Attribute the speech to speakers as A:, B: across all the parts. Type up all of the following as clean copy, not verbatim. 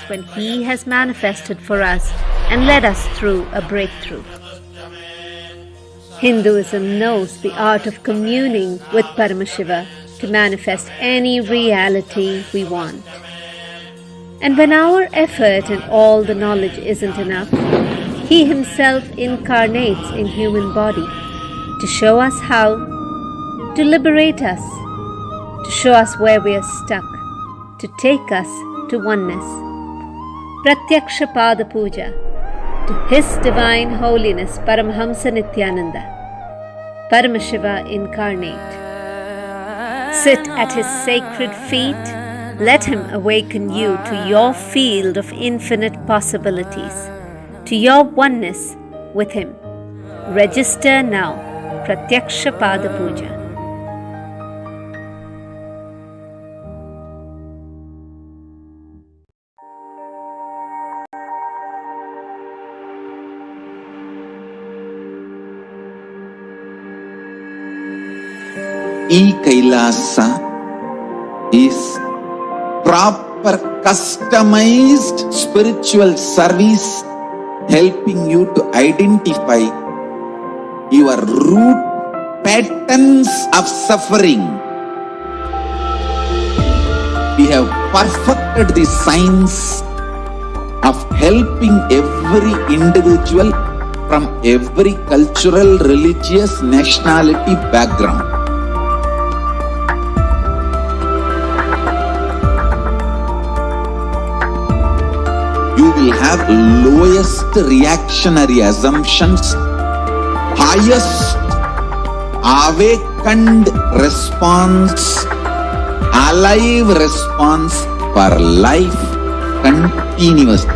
A: when He has manifested for us and led us through a breakthrough. Hinduism knows the art of communing with Paramashiva to manifest any reality we want. And when our effort and all the knowledge isn't enough, He Himself incarnates in human body to show us how, to liberate us, to show us where we are stuck, to take us to oneness. Pratyaksha Pada Puja to His Divine Holiness Paramahamsa Nithyananda, Paramashiva incarnate. Sit at His sacred feet. Let Him awaken you to your field of infinite possibilities, to your oneness with Him. Register now. Pratyaksha Pada Puja.
B: KAILASA is proper customized spiritual service helping you to identify your root patterns of suffering. We have perfected the science of helping every individual from every cultural, religious, nationality background. You will have lowest reactionary assumptions, highest awakened response, alive response for life continuously.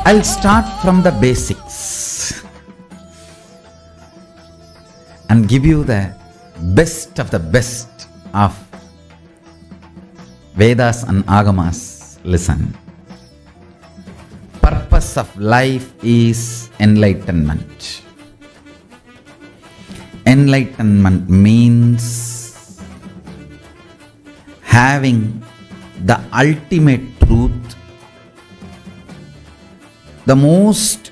C: I'll start from the basics and give you the best of the best of Vedas and Agamas. Listen. Purpose of life is enlightenment. Enlightenment means having the ultimate truth, the most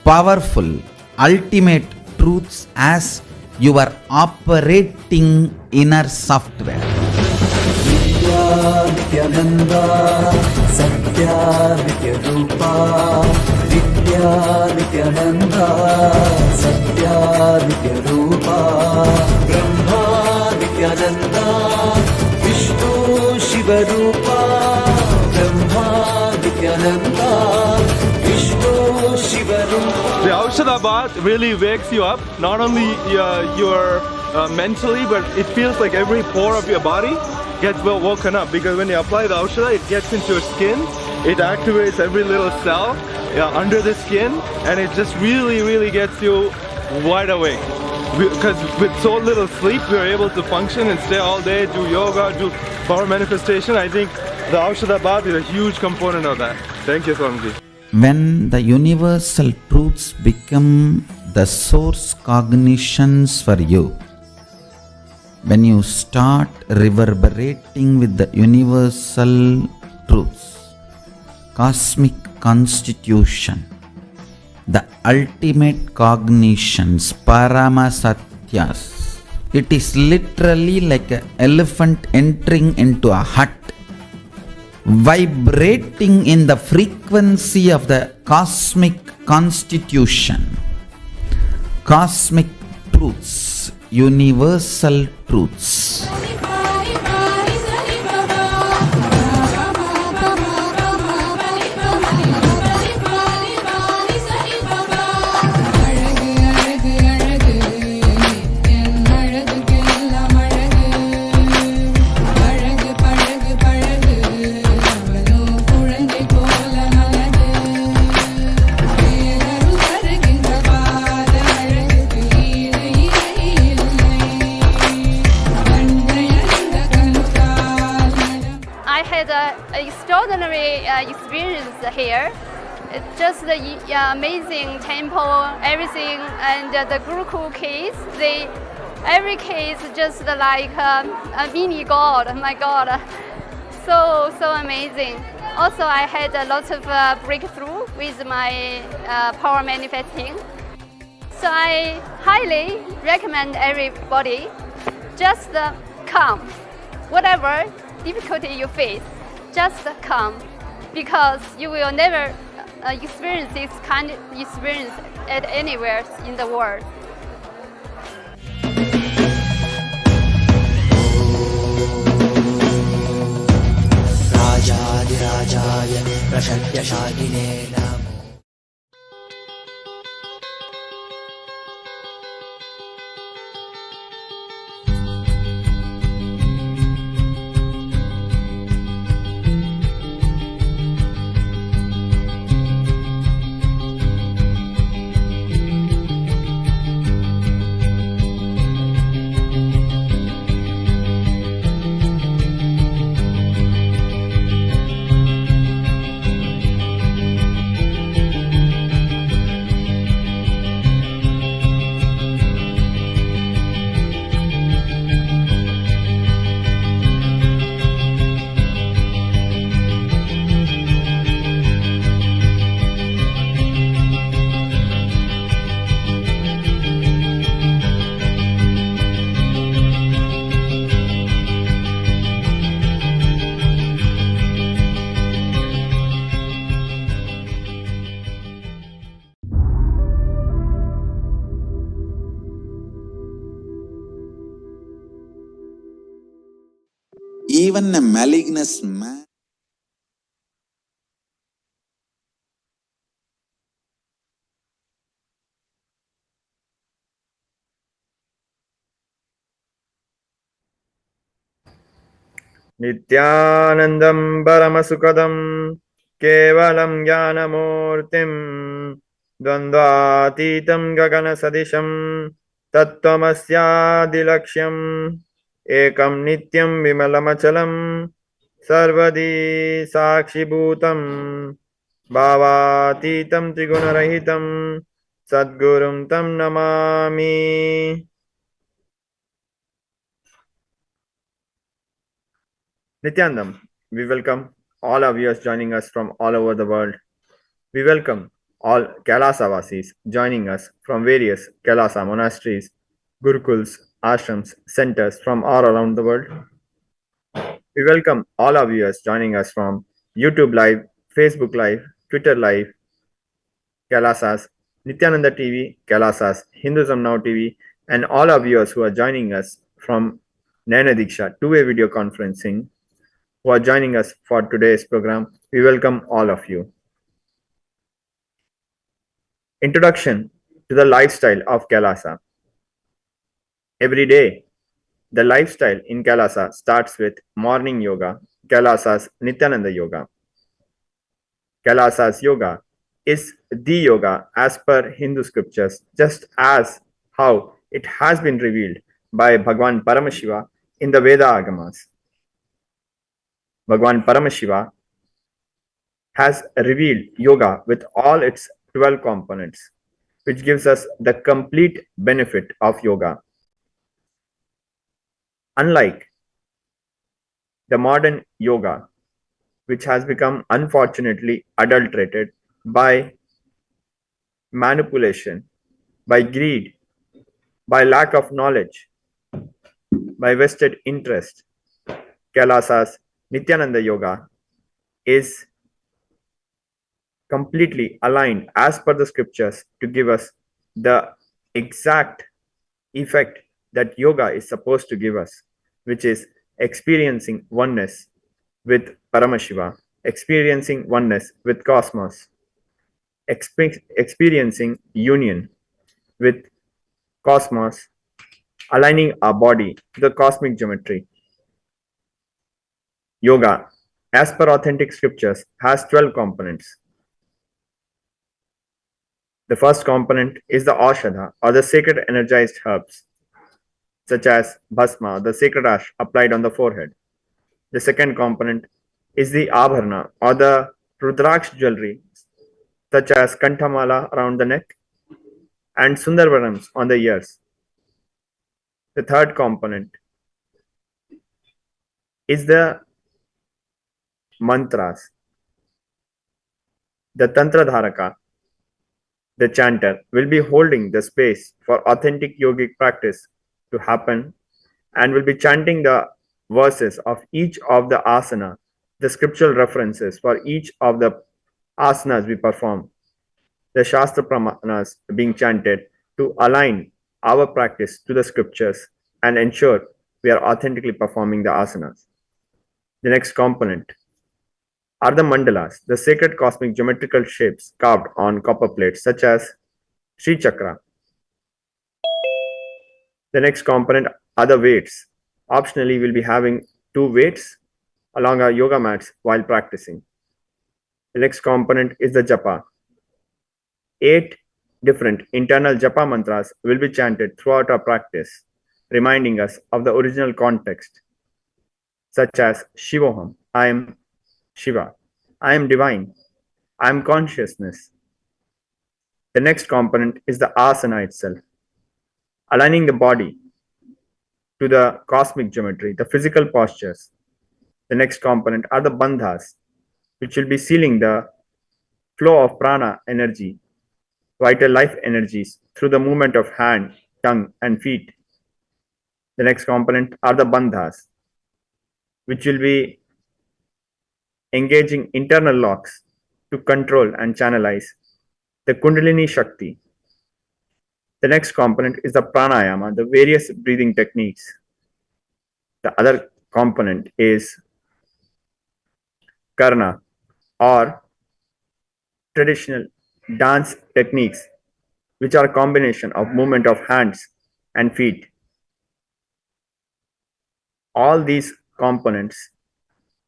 C: powerful, ultimate truths as your operating inner software.
D: Nithyananda, Satya Nityarupa, Nithyananda, Satya Nityarupa, Brahma Nithyananda, Vishnu Shivarupa, Brahma Nithyananda, Vishnu Shivarupa.
E: The Aushadha bath really wakes you up, not only your mentally, but it feels like every pore of your body gets well woken up, because when you apply the Aushadha, it gets into your skin, it activates every little cell under the skin, and it just really gets you wide awake. Because with so little sleep, we are able to function and stay all day, do yoga, do power manifestation. I think the Aushadha bath is a huge component of that. Thank you, Swamiji.
C: When the universal truths become the source cognitions for you, when you start reverberating with the universal truths, cosmic constitution, the ultimate cognitions, Paramasatyas, it is literally like an elephant entering into a hut, vibrating in the frequency of the cosmic constitution, cosmic truths, universal truths.
F: here. It's just the amazing temple, everything, and the Gurukul kids. Every kid is just like a mini god. My God, so amazing. Also, I had a lot of breakthrough with my power manifesting. So I highly recommend everybody just come. Whatever difficulty you face, just come, because you will never experience this kind of experience at anywhere in the world.
D: राजाधिराजाय प्रषड्यशालिने NaMo.
B: Even a malignous man
E: नित्यानन्दं परमसुखदं केवलं ज्ञानमूर्तिं द्वन्द्वातीतं गगनसदृशं तत्त्वमस्यादिलक्ष्यम् एकं नित्यं विमलमचलं सर्वदी साक्षिभूतं भावातीतं त्रिगुणरहितं सद्गुरुं तं Namami. Nithyanandam, we welcome all our viewers joining us from all over the world. We welcome all Kailasa Vasis joining us from various Kailasa monasteries, gurukuls, ashrams, centers from all around the world. We welcome all our viewers joining us from YouTube Live, Facebook Live, Twitter Live, Kailasas, Nithyananda TV, Kailasas, Hinduism Now TV, and all our viewers who are joining us from Nayana Diksha two-way video conferencing, who are joining us for today's program. We welcome all of you. Introduction to the lifestyle of Kailasa. Every day, the lifestyle in Kailasa starts with morning yoga, Kailasa's Nithyananda Yoga. Kailasa's yoga is the yoga as per Hindu scriptures, just as how it has been revealed by Bhagwan Paramashiva in the Veda Agamas. Bhagwan Paramashiva has revealed yoga with all its 12 components, which gives us the complete benefit of yoga. Unlike the modern yoga, which has become unfortunately adulterated by manipulation, by greed, by lack of knowledge, by vested interest, Kailasa's Nithyananda Yoga is completely aligned as per the scriptures to give us the exact effect that yoga is supposed to give us, which is experiencing oneness with Paramashiva, experiencing oneness with cosmos, experiencing union with cosmos, aligning our body to the cosmic geometry. Yoga, as per authentic scriptures, has 12 components. The first component is the Aushadha, or the sacred energized herbs, such as Bhasma, the sacred ash applied on the forehead. The second component is the Abharana, or the
G: Rudraksh jewelry such as Kantamala around the neck and Sundarvarams on the ears. The third component is the mantras. The Tantra Dharaka, the chanter, will be holding the space for authentic yogic practice to happen and will be chanting the verses of each of the asana, the scriptural references for each of the asanas we perform, the Shastra Pramanas being chanted to align our practice to the scriptures and ensure we are authentically performing the asanas. The next component are the mandalas, the sacred cosmic geometrical shapes carved on copper plates, such as Sri Chakra. The next component are the weights. Optionally, we'll be having 2 weights along our yoga mats while practicing. The next component is the japa. 8 different internal japa mantras will be chanted throughout our practice, reminding us of the original context, such as Shivoham, I am Shiva, I am divine, I am consciousness. The next component is the asana itself, aligning the body to the cosmic geometry, the physical postures. The next component are the bandhas, which will be sealing the flow of prana energy, vital life energies through the movement of hand, tongue, and feet. The next component are the bandhas, which will be engaging internal locks to control and channelize the Kundalini Shakti. The next component is the pranayama, the various breathing techniques. The other component is karna, or traditional dance techniques, which are a combination of movement of hands and feet. All these components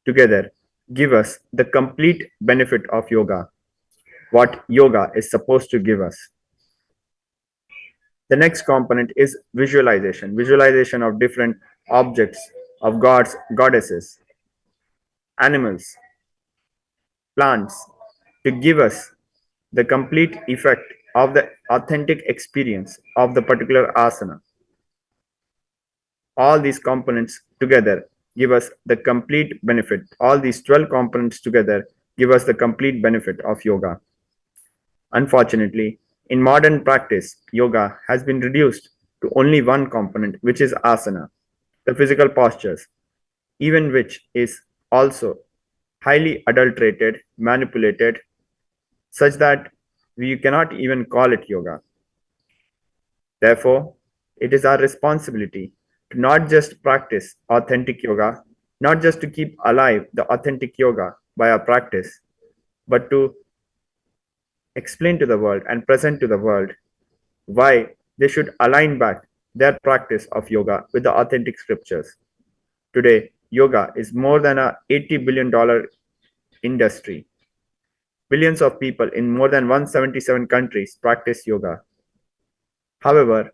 G: together give us the complete benefit of yoga, what yoga is supposed to give us. The next component is visualization, visualization of different objects, of gods, goddesses, animals, plants, to give us the complete effect of the authentic experience of the particular asana. All these components together give us the complete benefit. All these 12 components together give us the complete benefit of yoga. Unfortunately, in modern practice, yoga has been reduced to only one component, which is asana, the physical postures, even which is also highly adulterated, manipulated, such that we cannot even call it yoga. Therefore, it is our responsibility to not just practice authentic yoga, not just to keep alive the authentic yoga by our practice, but to explain to the world and present to the world why they should align back their practice of yoga with the authentic scriptures. Today, yoga is more than a $80 billion industry. Billions of people in more than 177 countries practice yoga. However,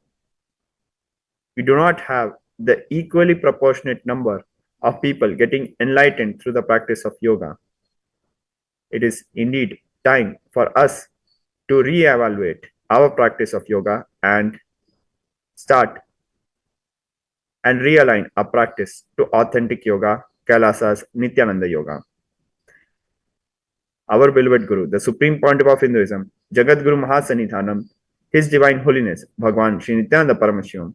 G: we do not have the equally proportionate number of people getting enlightened through the practice of yoga. It is indeed time for us to reevaluate our practice of yoga and start and realign our practice to authentic yoga, KAILASA's Nithyananda Yoga. Our beloved Guru, the Supreme Pontiff of Hinduism, Jagat Guru Mahasanithanam, His Divine Holiness, Bhagwan Sri Nithyananda Paramashivam,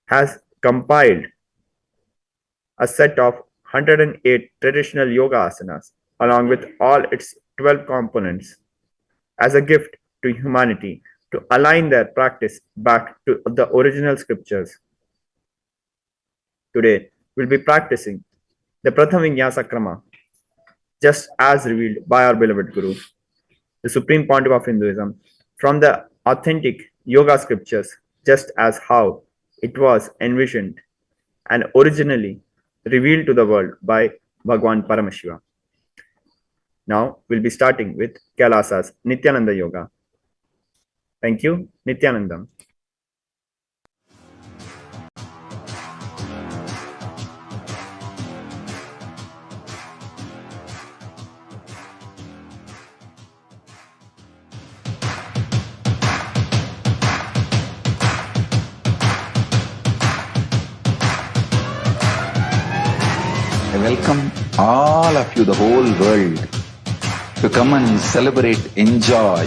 G: has compiled a set of 108 traditional yoga asanas along with all its 12 components as a gift to humanity to align their practice back to the original scriptures. Today, we'll be practicing the Pratham Vinyasa Krama just as revealed by our beloved Guru, the Supreme Pontiff of Hinduism, from the authentic yoga scriptures, just as how it was envisioned and originally revealed to the world by Bhagwan Paramashiva. Now we'll be starting with KAILASA's Nithyananda Yoga. Thank you, Nithyanandam.
B: welcome all of you, the whole world, to come and celebrate, enjoy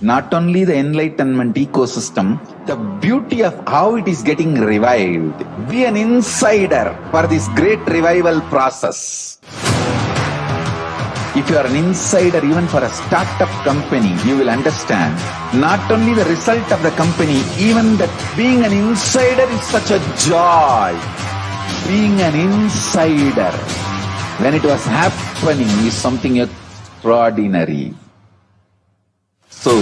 B: not only the enlightenment ecosystem, the beauty of how it is getting revived. Be an insider for this great revival process. If you are an insider even for a startup company, you will understand not only the result of the company, even that being an insider is such a joy. Being an insider when it was happening is something extraordinary. So,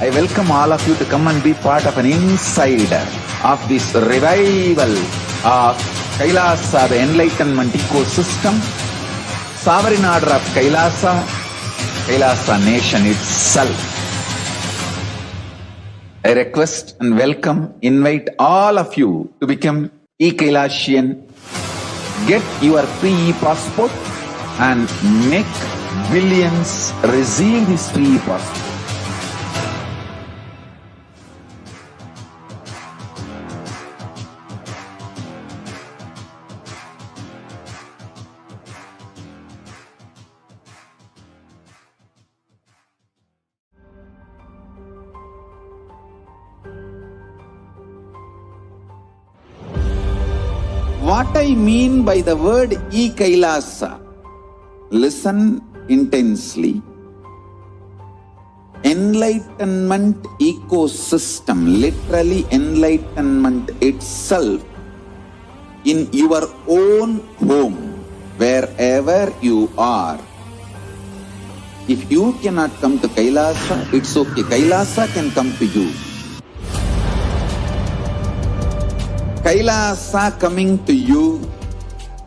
B: I welcome all of you to come and be part of an insider of this revival of KAILASA, the enlightenment ecosystem, sovereign order of KAILASA, KAILASA nation itself. I request and welcome, invite all of you to become e-Kailasian, get your free e-passport and make billions receive this free e-passport. What I mean by the word e-Kailasa, listen intensely. Enlightenment ecosystem, literally enlightenment itself, in your own home, wherever you are. If you cannot come to KAILASA, it's okay. KAILASA can come to you. KAILASA coming to you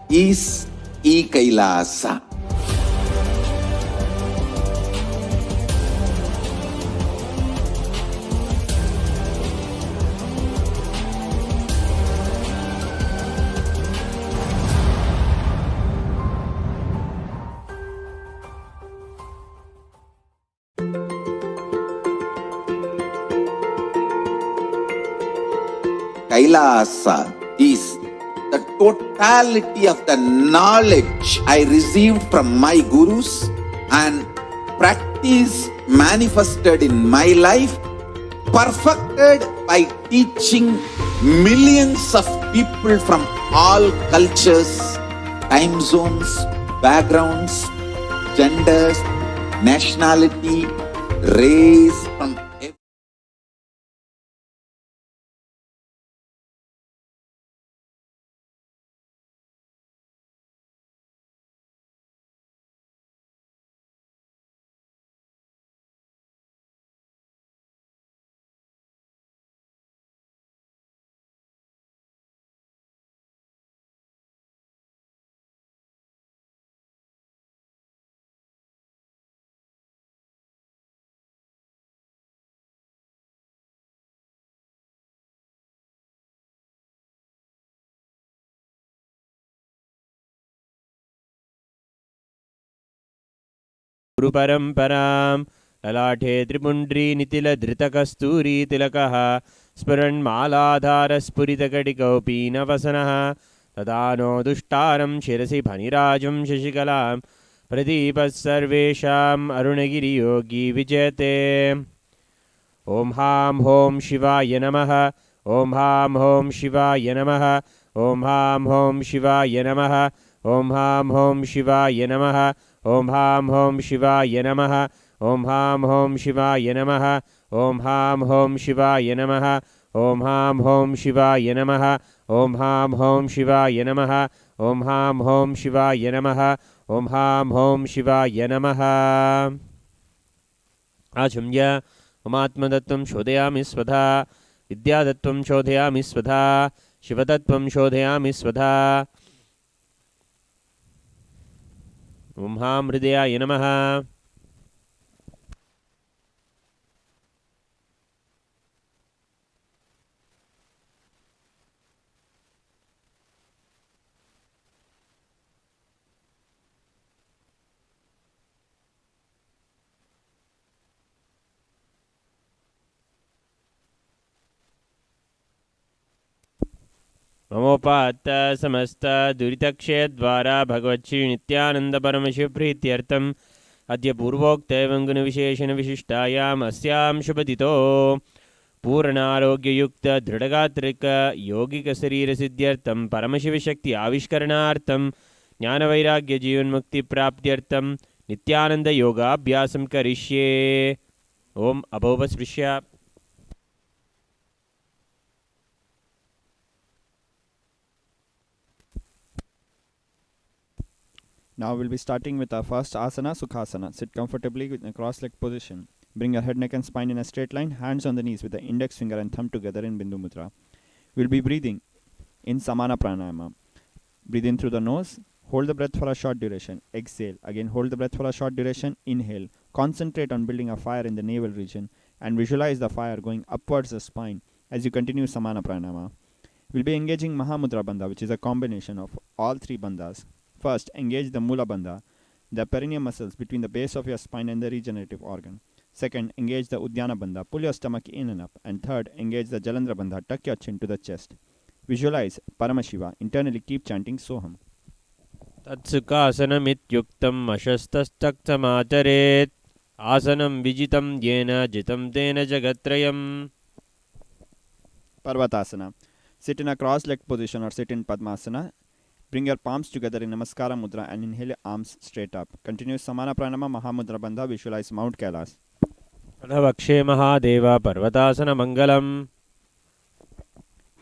B: is e-Kailasa. KAILASA is the totality of the knowledge I received from my gurus and practice manifested in my life, perfected by teaching millions of people from all cultures, time zones, backgrounds, genders, nationality, race, from
H: गुरु परंपरां ललाटे त्रिपुंड्री नितिल धृतकस्तूरी तिलकः स्फुरन्मालाधार स्फुरितकटिकौपीनवसनः तदानो दुष्टारं शिरसि फणिराजं शशिकलां प्रदीपः सर्वेषाम् अरुणगिरियोगी विजयते। ॐ हां हों शिवाय नमः। ॐ हां हों शिवाय नमः। ॐ हां हों शिवाय नमः। ॐ हां हों शिवाय नमः। ॐ हां हों शिवाय नमः। ॐ हां हों शिवाय नमः। ॐ हां हों शिवाय नमः। ॐ हां हों शिवाय नमः। ॐ हां हों शिवाय नमः। ॐ हां हों शिवाय नमः। ॐ हां हों शिवाय नमः। आचम्य ममात्मतत्त्वं शोधयामि स्वधा, विद्यातत्त्वं शोधयामि स्वधा, शिवतत्त्वं शोधयामि स्वधा। ॐ हां हृदयाय नमः। ममोपात्त समस्त दुरितक्षयद्वारा भगवच्छ्री नित्यानंद परमशिव प्रीत्यर्थम अद्य पूर्वोक्त एवं गुण विशेषण विशिष्टायाम अस्याम शुभदितो पूर्णारोग्ययुक्त दृढ़गात्रिक यौगिक शरीर सिद्ध्यर्थम परमशिव शक्ति आविष्करणार्थम ज्ञान वैराग्य जीवन मुक्ति प्राप्त्यर्थम नित्यानंद योगाभ्यासम करिष्ये। ओम अभोवस्पृश्य।
I: Now we'll be starting with our first asana, Sukhasana. Sit comfortably in a cross-legged position. Bring your head, neck and spine in a straight line. Hands on the knees with the index finger and thumb together in Bindu Mudra. We'll be breathing in Samana Pranayama. Breathe in through the nose. Hold the breath for a short duration. Exhale. Again, hold the breath for a short duration. Inhale. Concentrate on building a fire in the navel region and visualize the fire going upwards the spine as you continue Samana Pranayama. We'll be engaging Mahamudra Bandha, which is a combination of all three bandhas. First, engage the Mula Bandha, the perineum muscles between the base of your spine and the regenerative organ. Second, engage the Uddiyana Bandha, pull your stomach in and up. And third, engage the Jalandhara Bandha, tuck your chin to the chest. Visualize Paramashiva. Internally keep chanting Soham.
H: तत्सुखासनमित्युक्तम् अशस्तस्तक्तमाचरेत् आसनं विजितं येन जितं तेन जगत्त्रयम्.
I: Parvatasana. Sit in a cross-legged position or sit in Padmasana. Bring your palms together in Namaskara Mudra and inhale arms straight up. Continue Samana Pranama Mahamudra Bandha. Visualize Mount Kailas.
H: अधवक्षे Mahadev Parvatasana Mangalam.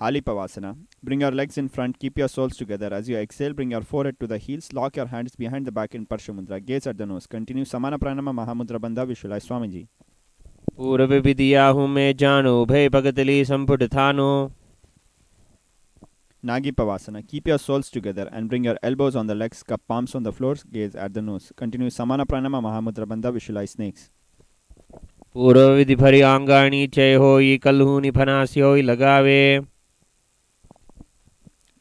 I: Halipavasana. Bring your legs in front. Keep your soles together. As you exhale, bring your forehead to the heels. Lock your hands behind the back in Parshamudra. Gaze at the nose. Continue Samana Pranama Mahamudra Bandha. Visualize Swamiji.
H: पूर्व विदिया हूँ मैं जानो भय भगतली संपुट थानो.
I: Nagi Pavasana. Keep your soles together and bring your elbows on the legs, cup palms on the floors, gaze at the nose. Continue Samana Pranama Mahamudra Bandha. Visualize snakes.
H: पूर्व विधि भरी आंगाणी चय होई कलहूनि फनासी होई लगावे.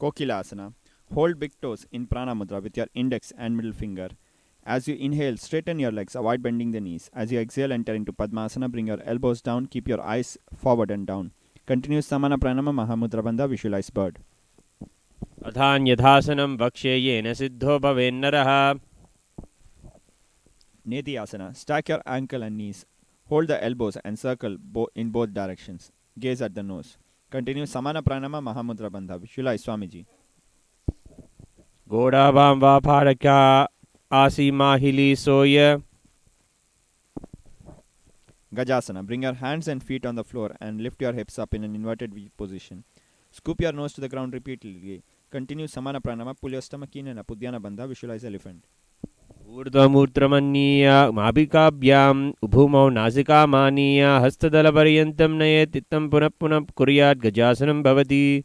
I: Kokilasana. Hold big toes in Prana Mudra with your index and middle finger. As you inhale, straighten your legs, avoid bending the knees. As you exhale, enter into Padmasana, bring your elbows down, keep your eyes forward and down. Continue Samana Pranama Mahamudra Bandha. Visualize bird.
H: अथान्यथासनं वक्ष्ये yen Sidho भवेन्नरः.
I: Nidhyasana. Stack your ankle and knees. Hold the elbows and circle in both directions. Gaze at the nose. Continue Samana Pranama Mahamudra Bandha. Visualize Swamiji.
H: घोड़ावां वा फारका आसी माहिली सोय.
I: Gajasana. Bring your hands and feet on the floor and lift your hips up in an inverted V position. Scoop your nose to the ground repeatedly. Continue Samana Pranama. Pull your stomach in and up. Uddiyana Bandha. Visualize elephant.
H: ऊर्ध्वमूत्रमन्नीय माभिकाभ्याम् उभूमौ नासिकामानीय हस्तदलपर्यन्तं नयेत् इत्थं पुनः पुनः कुर्यात् गजासनं भवति.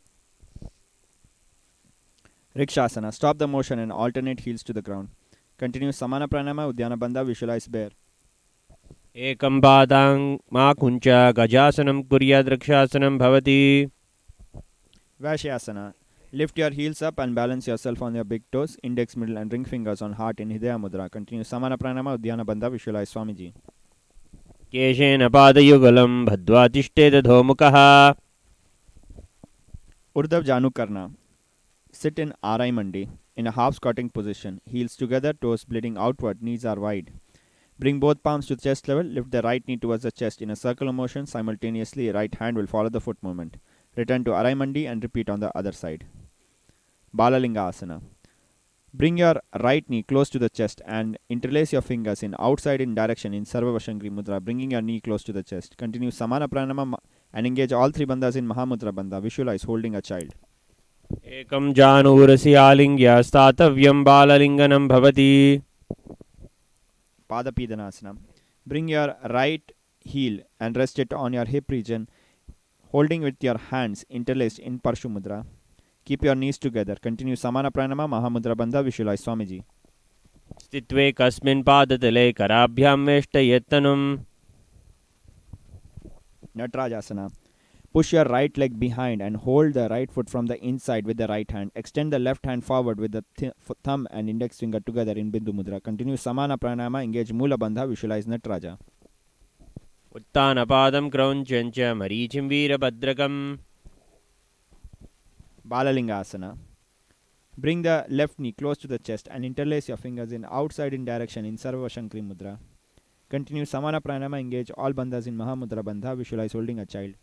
I: Rikshasana. Stop the motion and alternate heels to the ground. Continue Samana Pranama. Uddiyana Bandha. Visualize bear.
H: एकं पादां मा कुञ्च गजासनं कुर्यात् रक्षासनं भवति.
I: Vashyasana. Lift your heels up and balance yourself on your big toes, index, middle and ring fingers on heart in Hidaya Mudra. Continue Samana Pranama. Uddiyana Bandha. Visualize Swamiji.
H: केशेन पादयुगलं बद्ध्वा तिष्ठेत् अधोमुखः.
I: Urdhav Janu Karna. Sit in Arai Mandi in a half squatting position. Heels together, toes bleeding outward, knees are wide. Bring both palms to chest level. Lift the right knee towards the chest in a circular motion. Simultaneously, right hand will follow the foot movement. Return to Arai Mandi and repeat on the other side. Balalinga Asana. Bring your right knee close to the chest and interlace your fingers in outside in direction in Sarva Vashangri Mudra, bringing your knee close to the chest. Continue Samana Pranama and engage all three bandhas in Mahamudra Bandha. Visualize holding a child.
H: एकं जानुरसि आलिङ्ग्य स्थातव्यं बाललिङ्गनं भवति.
I: Padapidanasana. Bring your right heel and rest it on your hip region, holding with your hands interlaced in Parshu Mudra. Keep your knees together. Continue Samana Pranama Mahamudra Bandha. Visualize Swamiji.
H: स्थित्वे कस्मिन् पादतले कराभ्यां वेष्टयेत्तनुम्.
I: Natarajasana. Push your right leg behind and hold the right foot from the inside with the right hand. Extend the left hand forward with the thumb and index finger together in Bindu Mudra. Continue Samana Pranama. Engage Mula Bandha. Visualize Nataraja.
H: उत्तानपादं क्रौञ्चञ्च मरीचिं वीरभद्रकम्.
I: Balalingasana. Bring the left knee close to the chest and interlace your fingers in outside in direction in Sarva Shankri Mudra. Continue Samana Pranayama, engage all bandhas in Mahamudra Bandha, visualize holding a child.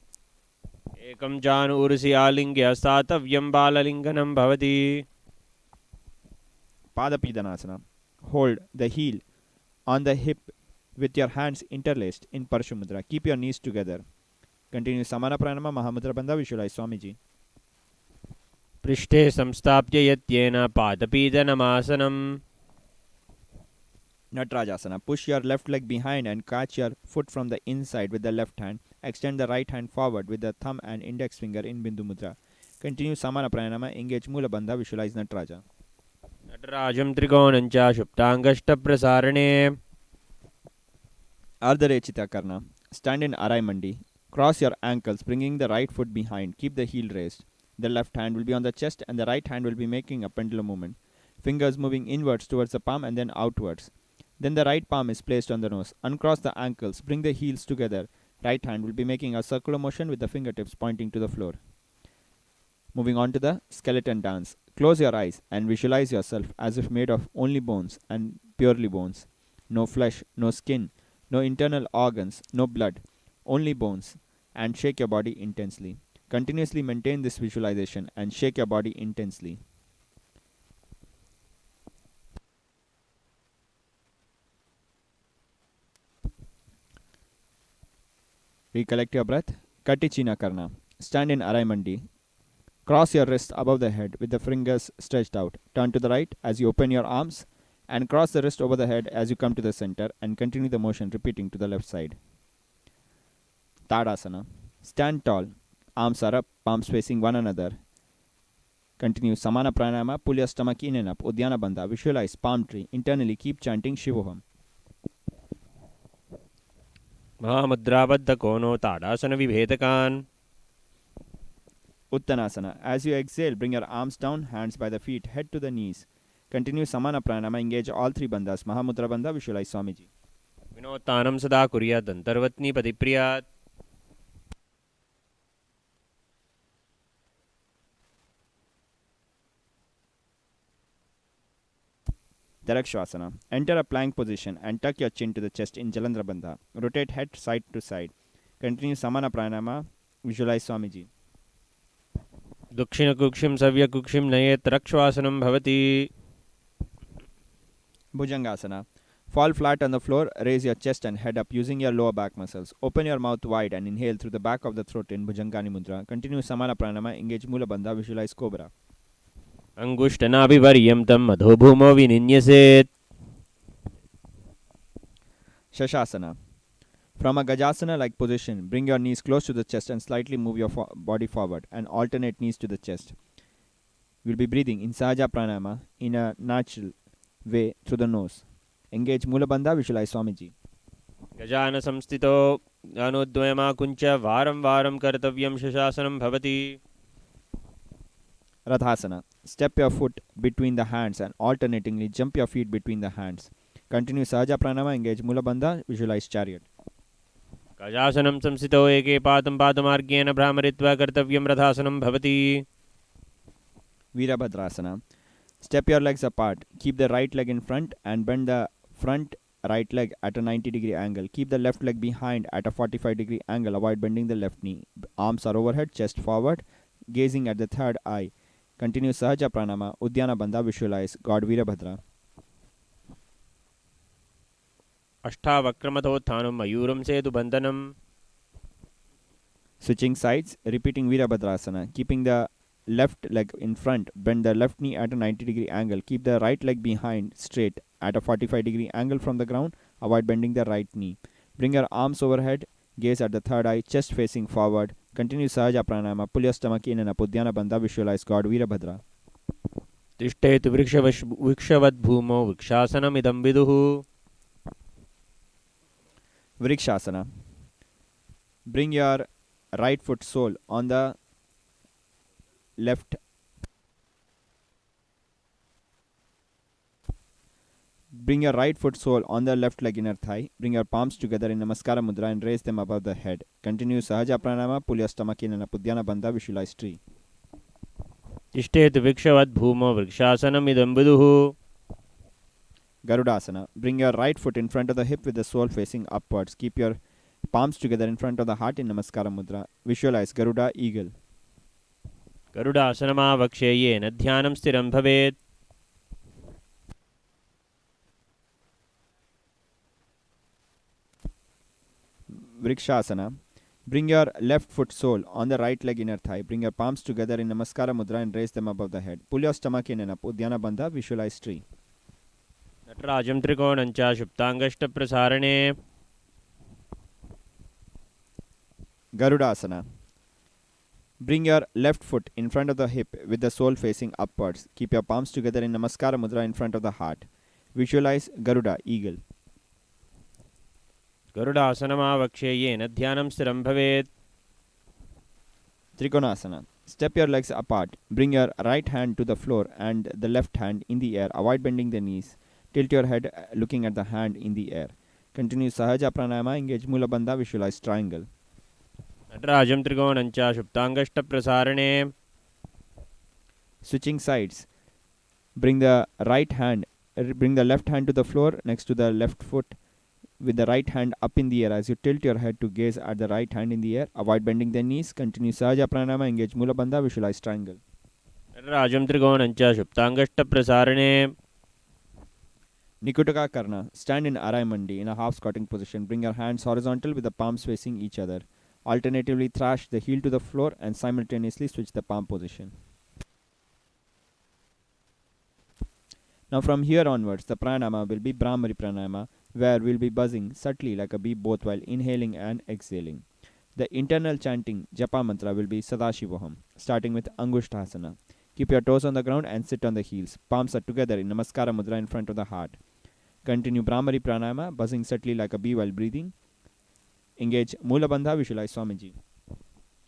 H: Ekam janu ursi alingya statavyam balalinganam bhavati.
I: Padapidanasana. Hold the heel on the hip with your hands interlaced in Parshumudra. Keep your knees together. Continue Samana Pranayama, Mahamudra Bandha, visualize Swamiji.
H: पृष्ठे संस्थाप्य यत्येन पादपीडनमासनम्.
I: Natarajasana. Push your left leg behind and catch your foot from the inside with the left hand. Extend the right hand forward with the thumb and index finger in Bindu Mudra. Continue Samana Pranayama. Engage Mula Bandha. Visualize Nataraja.
H: नटराजं त्रिकोणं च शुप्ताङ्गष्टप्रसारणे.
I: Ardharechita Karna. Stand in Arai Mandi. Cross your ankles, bringing the right foot behind. Keep the heel raised. The left hand will be on the chest and the right hand will be making a pendulum movement. Fingers moving inwards towards the palm and then outwards. Then the right palm is placed on the nose. Uncross the ankles, bring the heels together. Right hand will be making a circular motion with the fingertips pointing to the floor. Moving on to the skeleton dance. Close your eyes and visualize yourself as if made of only bones and purely bones. No flesh, no skin, no internal organs, no blood, only bones. And shake your body intensely. Continuously maintain this visualization and shake your body intensely. Recollect your breath. Katichina Karna. Stand in Arai Mandi. Cross your wrist above the head with the fingers stretched out. Turn to the right as you open your arms and cross the wrist over the head as you come to the center and continue the motion repeating to the left side. Tadasana. Stand tall. Arms are up, palms facing one another. Continue Samana Pranayama, pull your stomach in and up, Udyana Bandha, visualize palm tree. Internally keep chanting Shivoham.
H: महामुद्राबद्ध कोनो ताड़ासन विभेदकान्.
I: Uttanasana. As you exhale, bring your arms down, hands by the feet, head to the knees. Continue Samana Pranayama, engage all three bandhas. Mahamudra Bandha, visualize Swamiji.
H: विनोत्तानं सदा कुर्यात् अन्तर्वत्नी पतिप्रियात्.
I: Darakshvasana. Enter a plank position and tuck your chin to the chest in Jalandhara Bandha. Rotate head side to side. Continue Samana Pranayama. Visualize Swamiji.
H: दक्षिणकुक्षिं सव्यकुक्षिं नयेत् रक्ष्वासनं भवति.
I: Bhujangasana. Fall flat on the floor, raise your chest and head up using your lower back muscles. Open your mouth wide and inhale through the back of the throat in Bhujangani Mudra. Continue Samana Pranayama. Engage Mula Bandha. Visualize Cobra.
H: अङ्गुष्ठनाभिपर्यं तं मधोभूमौ विनिन्यसेत्.
I: Shashasana. From a Gajasana-like position, bring your knees close to the chest and slightly move your body forward and alternate knees to the chest. You will be breathing in Sahaja Pranayama in a natural way through the nose. Engage Mula Bandha. Visualize Swamiji.
H: गजान संस्थितो ज्ञानोद्वयमाकुञ्च वारं वारं कर्तव्यं शशासनं भवति.
I: Radhasana. Step your foot between the hands and alternatingly jump your feet between the hands. Continue Sahaja Pranayama. Engage Mula Bandha. Visualize Chariot.
H: गजासनं संस्थितो एके पादं पादमार्गेण भ्रामरित्वा कर्तव्यं रथासनं भवति.
I: Virabhadrasana. Step your legs apart. Keep the right leg in front and bend the front right leg at a 90-degree angle. Keep the left leg behind at a 45-degree angle. Avoid bending the left knee. Arms are overhead, chest forward, gazing at the third eye. Continue Sahaja Pranayama. Udyana Bandha. Visualize God Virabhadra.
H: अष्टावक्रमथोत्थानं मयूरं सेतुबन्धनं.
I: Switching sides, repeating Virabhadrasana. Keeping the left leg in front, bend the left knee at a 90-degree angle. Keep the right leg behind, straight, at a 45-degree angle from the ground. Avoid bending the right knee. Bring your arms overhead, gaze at the third eye, chest facing forward. Continue Sahaja Pranayama. Pull your stomach in and up. Udyana Bandha. Visualize God Virabhadra.
H: तिष्ठेतु वृक्षवद् भूमौ वृक्षासनमिदं विदुः.
I: Vrikshasana. Bring your right foot sole on the left. Bring your right foot sole on the left leg inner thigh. Bring your palms together in Namaskara Mudra and raise them above the head. Continue Sahaja Pranayama. Pull your stomach in and up. Udyana Bandha. Visualize tree.
H: तिष्ठेतु वृक्षवद् भूमौ वृक्षासनम् इदं विदुः.
I: Garudasana. Bring your right foot in front of the hip with the sole facing upwards. Keep your palms together in front of the heart in Namaskara Mudra. Visualize Garuda Eagle.
H: गरुडासनमावक्ष्ये येन ध्यानं स्थिरं भवेत्.
I: Vrikshasana. Bring your left foot sole on the right leg inner thigh. Bring your palms together in Namaskara Mudra and raise them above the head. Pull your stomach in and up. Uddiyana Bandha. Visualize tree.
H: नटराजं त्रिकोणं च शुप्ताङ्गष्टप्रसारणे.
I: Garudasana. Bring your left foot in front of the hip with the sole facing upwards. Keep your palms together in Namaskara Mudra in front of the heart. Visualize Garuda Eagle.
H: गरुडासनमावक्ष्ये येन ध्यानं स्थिरं भवेत्.
I: Trikonasana. Step your legs apart. Bring your right hand to the floor and the left hand in the air. Avoid bending the knees. Tilt your head looking at the hand in the air. Continue Sahaja Pranayama. Engage Mula Bandha. Visualize triangle.
H: नटराजं त्रिकोणं च शुप्ताङ्गष्टप्रसारणे.
I: Switching sides. Bring the left hand to the floor next to the left foot with the right hand up in the air as you tilt your head to gaze at the right hand in the air. Avoid bending the knees. Continue Sahaja Pranayama. Engage Mula Bandha. Visualize triangle.
H: नटराजं त्रिकोणं च शुप्ताङ्गष्टप्रसारणे.
I: Nikutaka Karna. Stand in Arai Mandi in a half squatting position. Bring your hands horizontal with the palms facing each other. Alternatively thrash the heel to the floor and simultaneously switch the palm position. Now from here onwards, the pranayama will be Brahmari pranayama, where we'll be buzzing subtly like a bee both while inhaling and exhaling. The internal chanting japa mantra will be Sadashivoham, starting with Angushthasana. Keep your toes on the ground and sit on the heels. Palms are together in Namaskara Mudra in front of the heart. Continue Brahmari pranayama, buzzing subtly like a bee while breathing. Engage Mula Bandha. Visualize Swamiji.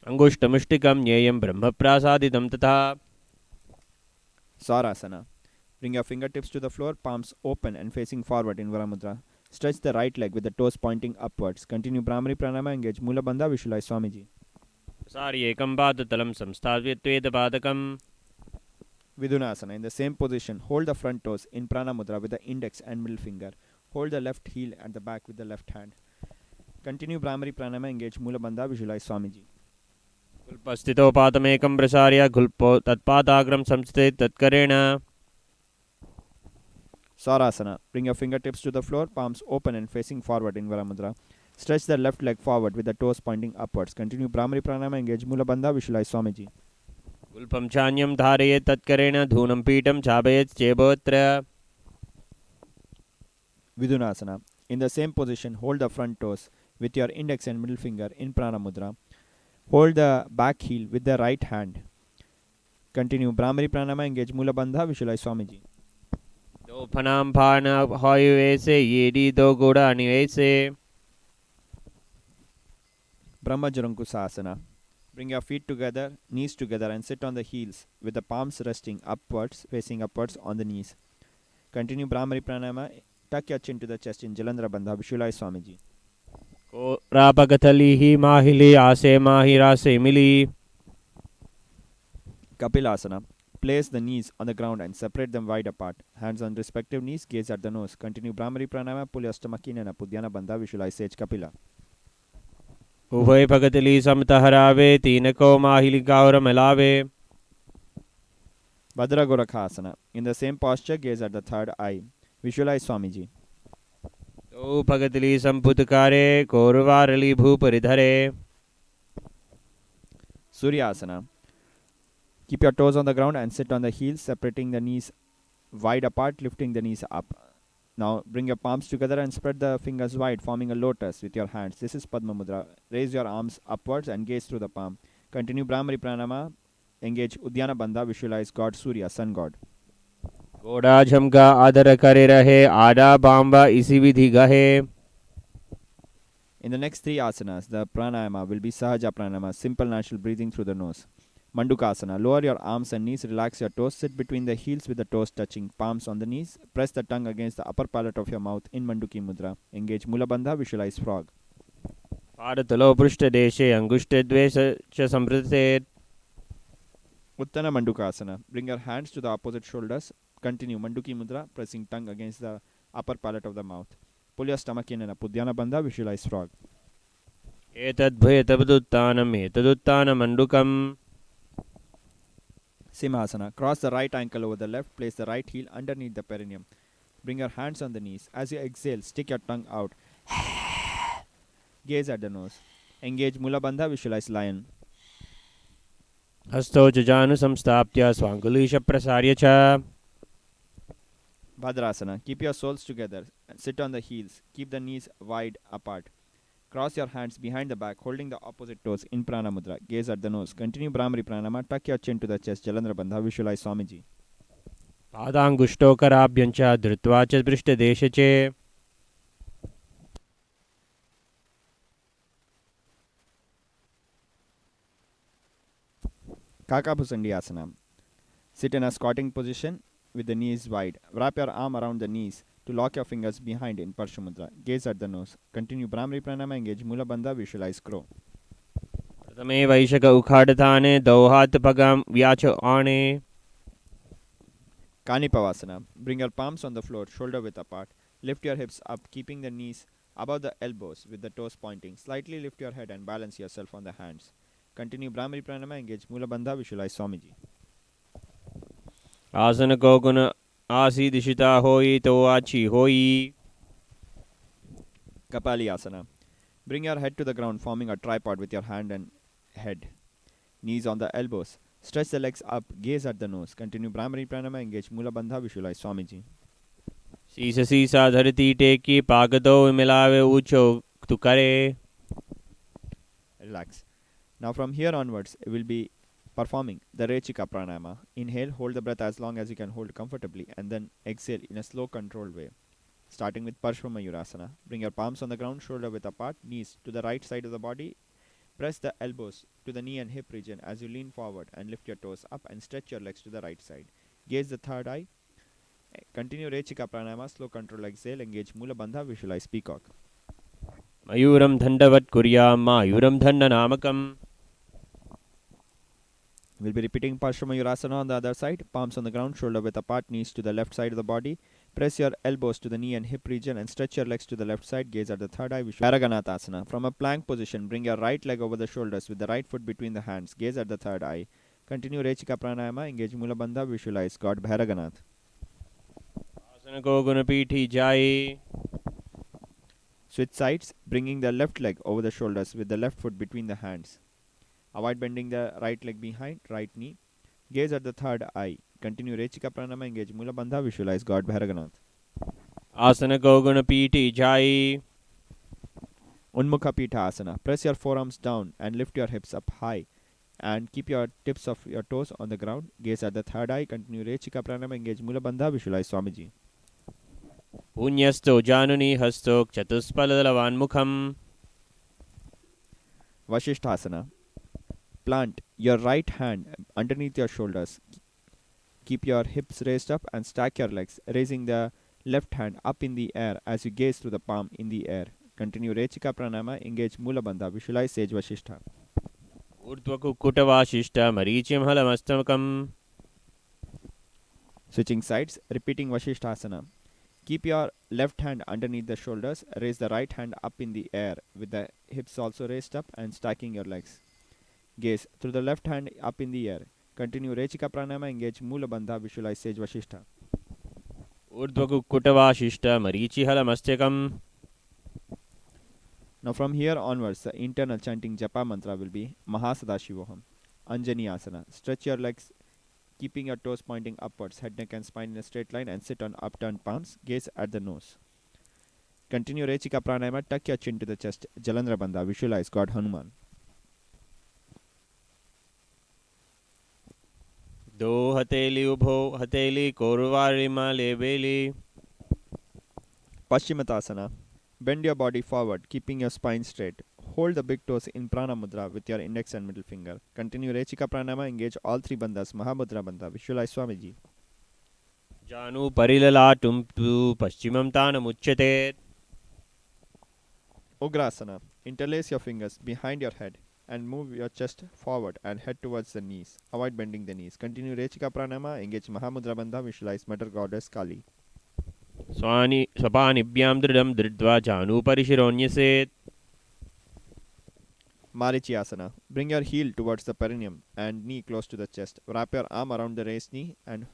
H: अंगुष्टमुष्टिकं ज्ञेयं ब्रह्मप्रासादितं तथा.
I: Sarasana. Bring your fingertips to the floor, palms open and facing forward in Varamudra. Stretch the right leg with the toes pointing upwards. Continue Brahmari Pranayama. Engage Mula Bandha. Visualize Swamiji.
H: सार्येकं पादतलं संस्थाप्यत्वेदपादकम्.
I: Vidunasana. In the same position, hold the front toes in Prana Mudra with the index and middle finger. Hold the left heel at the back with the left hand. Continue Brahmari Pranayama. Engage Mula Bandha. Visualize Swamiji.
H: कुल्पस्थितो पादमेकं प्रसार्य कुल्पो तत्पादाग्रं संस्थिते तत्करेण.
I: Sarasana. Bring your fingertips to the floor, palms open and facing forward in Varamudra. Stretch the left leg forward with the toes pointing upwards. Continue Brahmari Pranayama. Engage Mula Bandha. Visualize Swamiji.
H: कुल्पं चान्यं धारयेत् तत्करेण धूनं पीठं चापयेत् चेबोऽत्र.
I: Vidunasana. In the same position, hold the front toes with your index and middle finger in Prana Mudra. Hold the back heel with the right hand. Continue Brahmari Pranayama. Engage Mula Bandha. Visualize Swamiji.
H: दो फनां फान हॉयुवेसे येडी दो गोड़ा निवेसे.
I: Brahmajarankusasana. Bring your feet together, knees together and sit on the heels with the palms resting upwards, facing upwards on the knees. Continue Brahmari Pranayama. Tuck your chin to the chest in Jalandhara Bandha. Visualize Swamiji.
H: रापगथली ही माहिली आसे माहिरासे मिली.
I: Kapilasana. Place the knees on the ground and separate them wide apart. Hands on respective knees, gaze at the nose. Continue Brahmari Pranayama. Pull your stomach in and up. Uddiyana Bandha. Visualize Sage Kapila.
H: उभय भगतली समतहरावे तीनको माहिली कावर मिलावे.
I: Bhadra Gorakhasana. In the same posture, gaze at the third eye. Visualize Swamiji.
H: तो भगतली संपुतकारे कौरवारली भूपरिधरे.
I: Suryasana. Keep your toes on the ground and sit on the heels, separating the knees wide apart, lifting the knees up. Now bring your palms together and spread the fingers wide, forming a lotus with your hands. This is Padma Mudra. Raise your arms upwards and gaze through the palm. Continue Brahmari Pranayama. Engage Uddiyana Bandha. Visualize God Surya, Sun God.
H: गोड़ा झमका आदर करे रहे आडा बांबा इसी विधि गहे.
I: In the next three asanas, the pranayama will be Sahaja Pranayama, simple natural breathing through the nose. Mandukasana. Lower your arms and knees, relax your toes, sit between the heels with the toes touching, palms on the knees. Press the tongue against the upper palate of your mouth in Manduki Mudra. Engage Mula Bandha. Visualize frog.
H: पादतलो पृष्ठदेशे अंगुष्ठद्वये च संवृतेत्.
I: Uttana Mandukasana. Bring your hands to the opposite shoulders. Continue Manduki Mudra, pressing tongue against the upper palate of the mouth. Pull your stomach in a Pudyana Bandha. Visualize frog.
H: एतद्भयतपदुत्थानमेतदुत्थानमण्डुकम्
I: Simhasana. Cross the right ankle over the left. Place the right heel underneath the perineum. Bring your hands on the knees. As you exhale, stick your tongue out. Gaze at the nose. Engage Mula Bandha. Visualize lion.
H: हस्तौ च जानुसंस्थाप्य स्वाङ्गुलीशप्रसार्य च
I: Bhadrasana. Keep your soles together. Sit on the heels. Keep the knees wide apart. Cross your hands behind the back, holding the opposite toes in Prana Mudra. Gaze at the nose. Continue Brahmari Pranama. Tuck your chin to the chest. Jalandhara Bandha. Visualize Swamiji.
H: पादाङ्गुष्ठोकराभ्यं च धृत्वा च पृष्ठदेशे च
I: Kakabhusandi Asana. Sit in a squatting position with the knees wide. Wrap your arm around the knees to lock your fingers behind in Parshamudra. Gaze at the nose. Continue Brahmari Pranama. Engage Mula Bandha. Visualize crow.
H: प्रथमे वैशक उखाडथाने दौहात्पगां व्याच आणे
I: Kanipavasana. Bring your palms on the floor, shoulder width apart. Lift your hips up, keeping the knees above the elbows with the toes pointing. Slightly lift your head and balance yourself on the hands. Continue Brahmari Pranama. Engage Mula Bandha. Visualize Swamiji.
H: आसन को गुण आसी दिशिता होई तो आची होई
I: Kapali Asana. Bring your head to the ground, forming a tripod with your hand and head. Knees on the elbows. Stretch the legs up. Gaze at the nose. Continue Brahmari Pranama. Engage Mula Bandha. Visualize Swamiji.
H: शीश सीसा धरती टेकी पागदो मिलावे ऊंचो तु करे
I: Relax. Now from here onwards, we will be performing the Rechika Pranayama. Inhale, hold the breath as long as you can hold comfortably, and then exhale in a slow, controlled way. Starting with Parshvamayurasana. Bring your palms on the ground, shoulder width apart, knees to the right side of the body. Press the elbows to the knee and hip region as you lean forward and lift your toes up and stretch your legs to the right side. Gaze the third eye. Continue Rechika Pranayama, slow control exhale, engage Mula Bandha, visualize peacock.
H: मयूरं दण्डवत् कुर्यां मायूरं दण्डनामकम्
I: We'll be repeating Parshvamayurasana on the other side. Palms on the ground, shoulder width apart, knees to the left side of the body. Press your elbows to the knee and hip region and stretch your legs to the left side. Gaze at the third eye. Bharaganathasana. From a plank position, bring your right leg over the shoulders with the right foot between the hands. Gaze at the third eye. Continue Rechika Pranayama. Engage Mula Bandha. Visualize God Bharaganath.
H: आसन को गुण पीठी जाए
I: Switch sides, bringing the left leg over the shoulders with the left foot between the hands. Avoid bending the right leg behind, right knee. Gaze at the third eye. Continue Rechika Pranama. Engage Mula Bandha. Visualize God Bharaganath.
H: आसन को गुण पीठी जाए
I: Unmukha Pitha Asana. Press your forearms down and lift your hips up high. And keep your tips of your toes on the ground. Gaze at the third eye. Continue Rechika Pranama. Engage Mula Bandha. Visualize Swamiji.
H: पुण्यस्थो जानुनी हस्तो चतुष्फलदलवान्मुखम्
I: Vasishthasana. Plant your right hand underneath your shoulders. Keep your hips raised up and stack your legs, raising the left hand up in the air as you gaze through the palm in the air. Continue Rechika Pranama. Engage Mula Bandha. Visualize Sage Vashishtha.
H: ऊर्ध्वकुक्कुटवासिष्ठ मरीचिं हलमस्तकम्
I: Switching sides, repeating Vasishthasana. Keep your left hand underneath the shoulders. Raise the right hand up in the air with the hips also raised up and stacking your legs. Gaze through the left hand up in the air. Continue Rechika Pranama. Engage Mula Bandha. Visualize Sage Vashishtha.
H: ऊर्ध्वकुक्कुटवासिष्ठ Marichi हलमस्तकम्
I: Now from here onwards, the internal chanting Japa mantra will be Mahasadashivoham. Anjani Asana. Stretch your legs, keeping your toes pointing upwards, head, neck and spine in a straight line, and sit on upturned palms. Gaze at the nose. Continue Rechika Pranayama. Tuck your chin to the chest. Jalandhara Bandha. Visualize God Hanuman.
H: दो हथेली उभो हथेली कोरवारिमा लेबेली
I: Paschimottanasana. Bend your body forward, keeping your spine straight. Hold the big toes in Prana Mudra with your index and middle finger. Continue Rechika Pranama. Engage all three bandhas. Mahamudra Bandha. Visualize Swamiji.
H: जानु परिललाटुं तु पश्चिमं तानमुच्यते
I: Ugrasana. Interlace your fingers behind your head and move your chest forward and head towards the knees. Avoid bending the knees. Continue Rechika Pranama. Engage Mahamudra Bandha. Visualize Mother Goddess Kali.
H: स्वपानिभ्यां दृढं धृत्वा चानूपरिशिरोन्यसेत्.
I: Marichiyasana. Bring your heel towards the perineum and knee close to the chest. Wrap your arm around the raised knee and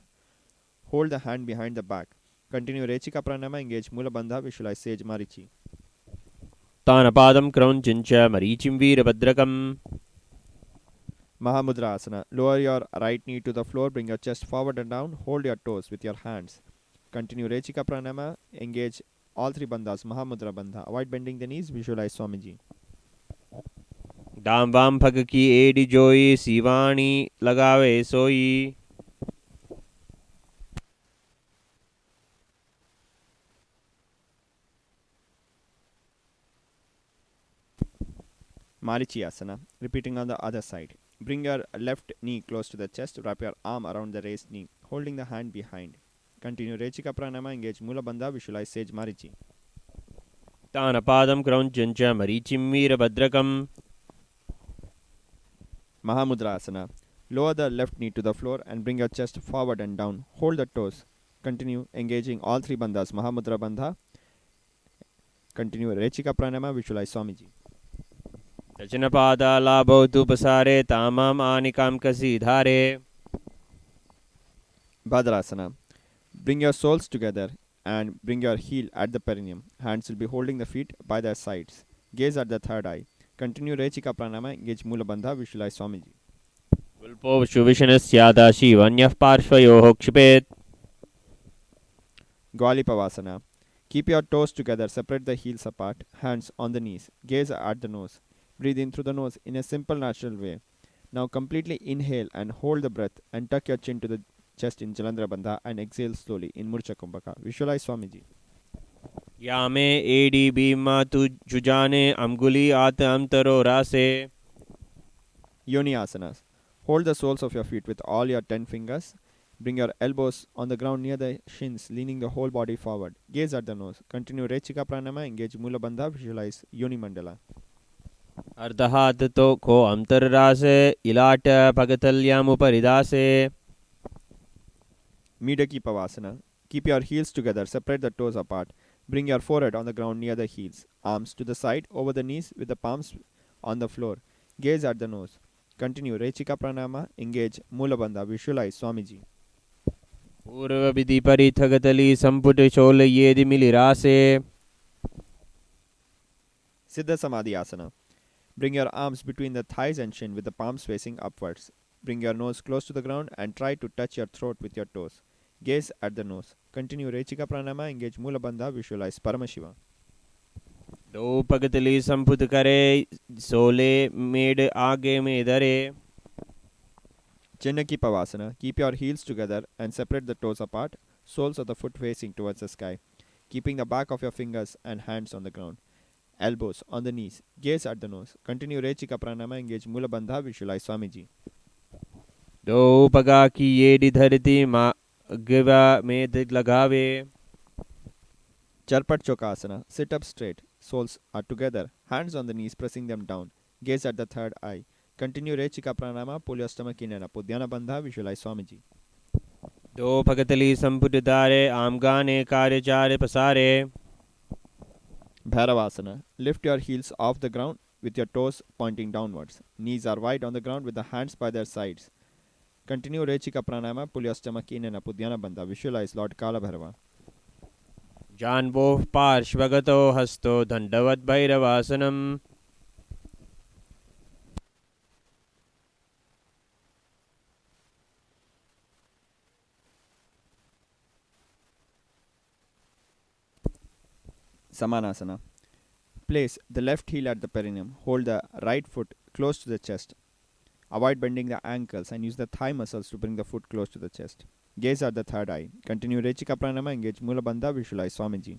I: hold the hand behind the back. Continue Rechika Pranama. Engage Mula Bandha. Visualize Sage Marichi.
H: तानपादं क्रौञ्च मरीचिं वीरभद्रकम्.
I: Mahamudra Asana. Lower your right knee to the floor. Bring your chest forward and down. Hold your toes with your hands. Continue Rechika Pranama. Engage all three bandhas. Mahamudra Bandha. Avoid bending the knees. Visualize Swamiji.
H: दाम वाम फग की AD जोई सीवाणी लगावे सोई.
I: Marichiyasana. Repeating on the other side. Bring your left knee close to the chest. Wrap your arm around the raised knee, holding the hand behind. Continue Rechika Pranama. Engage Mula Bandha. Visualize Sage Marichi.
H: तानपादं क्रौञ्च मरीचिं वीरभद्रकम्.
I: Mahamudra Asana. Lower the left knee to the floor and bring your chest forward and down. Hold the toes. Continue engaging all three bandhas. Mahamudra Bandha. Continue Rechika Pranama. Visualize Swamiji.
H: दक्षिणपादा लाभौ तुपसारे तामाम् आनिकां कसि धारे.
I: Bhadrasana. Bring your soles together and bring your heel at the perineum. Hands will be holding the feet by their sides. Gaze at the third eye. Continue Rechika Pranama. Engage Mula Bandha. Visualize Swamiji.
H: उल्पो शुविशनस्यादाशी वन्यः पार्श्वयोः क्षिपेत्.
I: Gwalipavasana. Keep your toes together. Separate the heels apart. Hands on the knees. Gaze at the nose. Breathe in through the nose in a simple natural way. Now completely inhale and hold the breath and tuck your chin to the chest in Jalandhara Bandha and exhale slowly in Murcha Kumbhaka. Visualize Swamiji.
H: यामे एडी बीमा तु जुजाने अंगुली आत अंतरो रासे.
I: Yoni Asanas. Hold the soles of your feet with all your 10 fingers. Bring your elbows on the ground near the shins, leaning the whole body forward. Gaze at the nose. Continue Rechika Pranama. Engage Mula Bandha. Visualize Yoni Mandala.
H: अर्धहात तो को अंतररासे इलाट पगतल्यामुपरिदासे.
I: Midaki Pavasana. Keep your heels together. Separate the toes apart. Bring your forehead on the ground near the heels. Arms to the side over the knees with the palms on the floor. Gaze at the nose. Continue Rechika Pranama. Engage Mula Bandha. Visualize Swamiji.
H: पूर्व विधि परिथगतली संपुट शोल येदि मिलिरासे.
I: Siddha Samadhi Asana. Bring your arms between the thighs and shin with the palms facing upwards. Bring your nose close to the ground and try to touch your throat with your toes. Gaze at the nose. Continue Rechika Pranama. Engage Mula Bandha. Visualize Paramashiva.
H: दो पगतली संपुट करे सोले made आगे में धरे.
I: Chinnaki Pavasana. Keep your heels together and separate the toes apart. Soles of the foot facing towards the sky. Keeping the back of your fingers and hands on the ground. Elbows on the knees. Gaze at the nose. Continue Rechika Pranama. Engage Mula Bandha. Visualize Swamiji.
H: दो पगा की येडी धरती मा गिवा में लगावे.
I: Charpat Chokasana. Sit up straight. Soles are together. Hands on the knees, pressing them down. Gaze at the third eye. Continue Rechika Pranama. Pull your stomach in and up. Udhyana Bandha. Visualize Swamiji.
H: दो पगतली संपुट दारे आमगाने कार्यचारे पसारे.
I: Bhairavasana. Lift your heels off the ground with your toes pointing downwards. Knees are wide on the ground with the hands by their sides. Continue Rechika Pranama. Pull your stomach in and up. Udhyana Bandha. Visualize Lord Kala Bhairava.
H: जानवोः पार्श्वगतो हस्तो दंडवत् भैरवासनम्.
I: Samanasana. Place the left heel at the perineum. Hold the right foot close to the chest. Avoid bending the ankles and use the thigh muscles to bring the foot close to the chest. Gaze at the third eye. Continue Rechika Pranama. Engage Mula Bandha. Visualize Swamiji.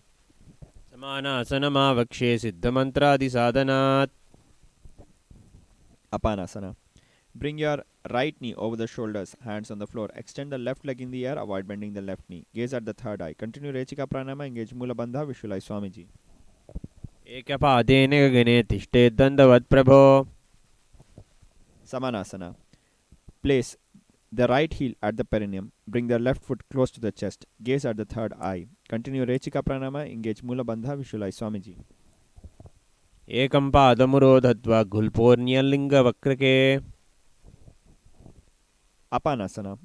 H: समानासनमावक्षे सिद्धमन्त्रादिसाधनात्.
I: Apanasana. Bring your right knee over the shoulders, hands on the floor. Extend the left leg in the air. Avoid bending the left knee. Gaze at the third eye. Continue Rechika Pranama. Engage Mula Bandha. Visualize Swamiji.
H: एकपादेन गगने तिष्ठेत् दण्डवत् प्रभो.
I: Samanasana. Place the right heel at the perineum. Bring the left foot close to the chest. Gaze at the third eye. Continue Rechika Pranama. Engage Mula Bandha. Visualize Swamiji.
H: एकं पादमुरोधत्वा घुल्पोर्न्यलिङ्गवक्रके
I: Apanasana.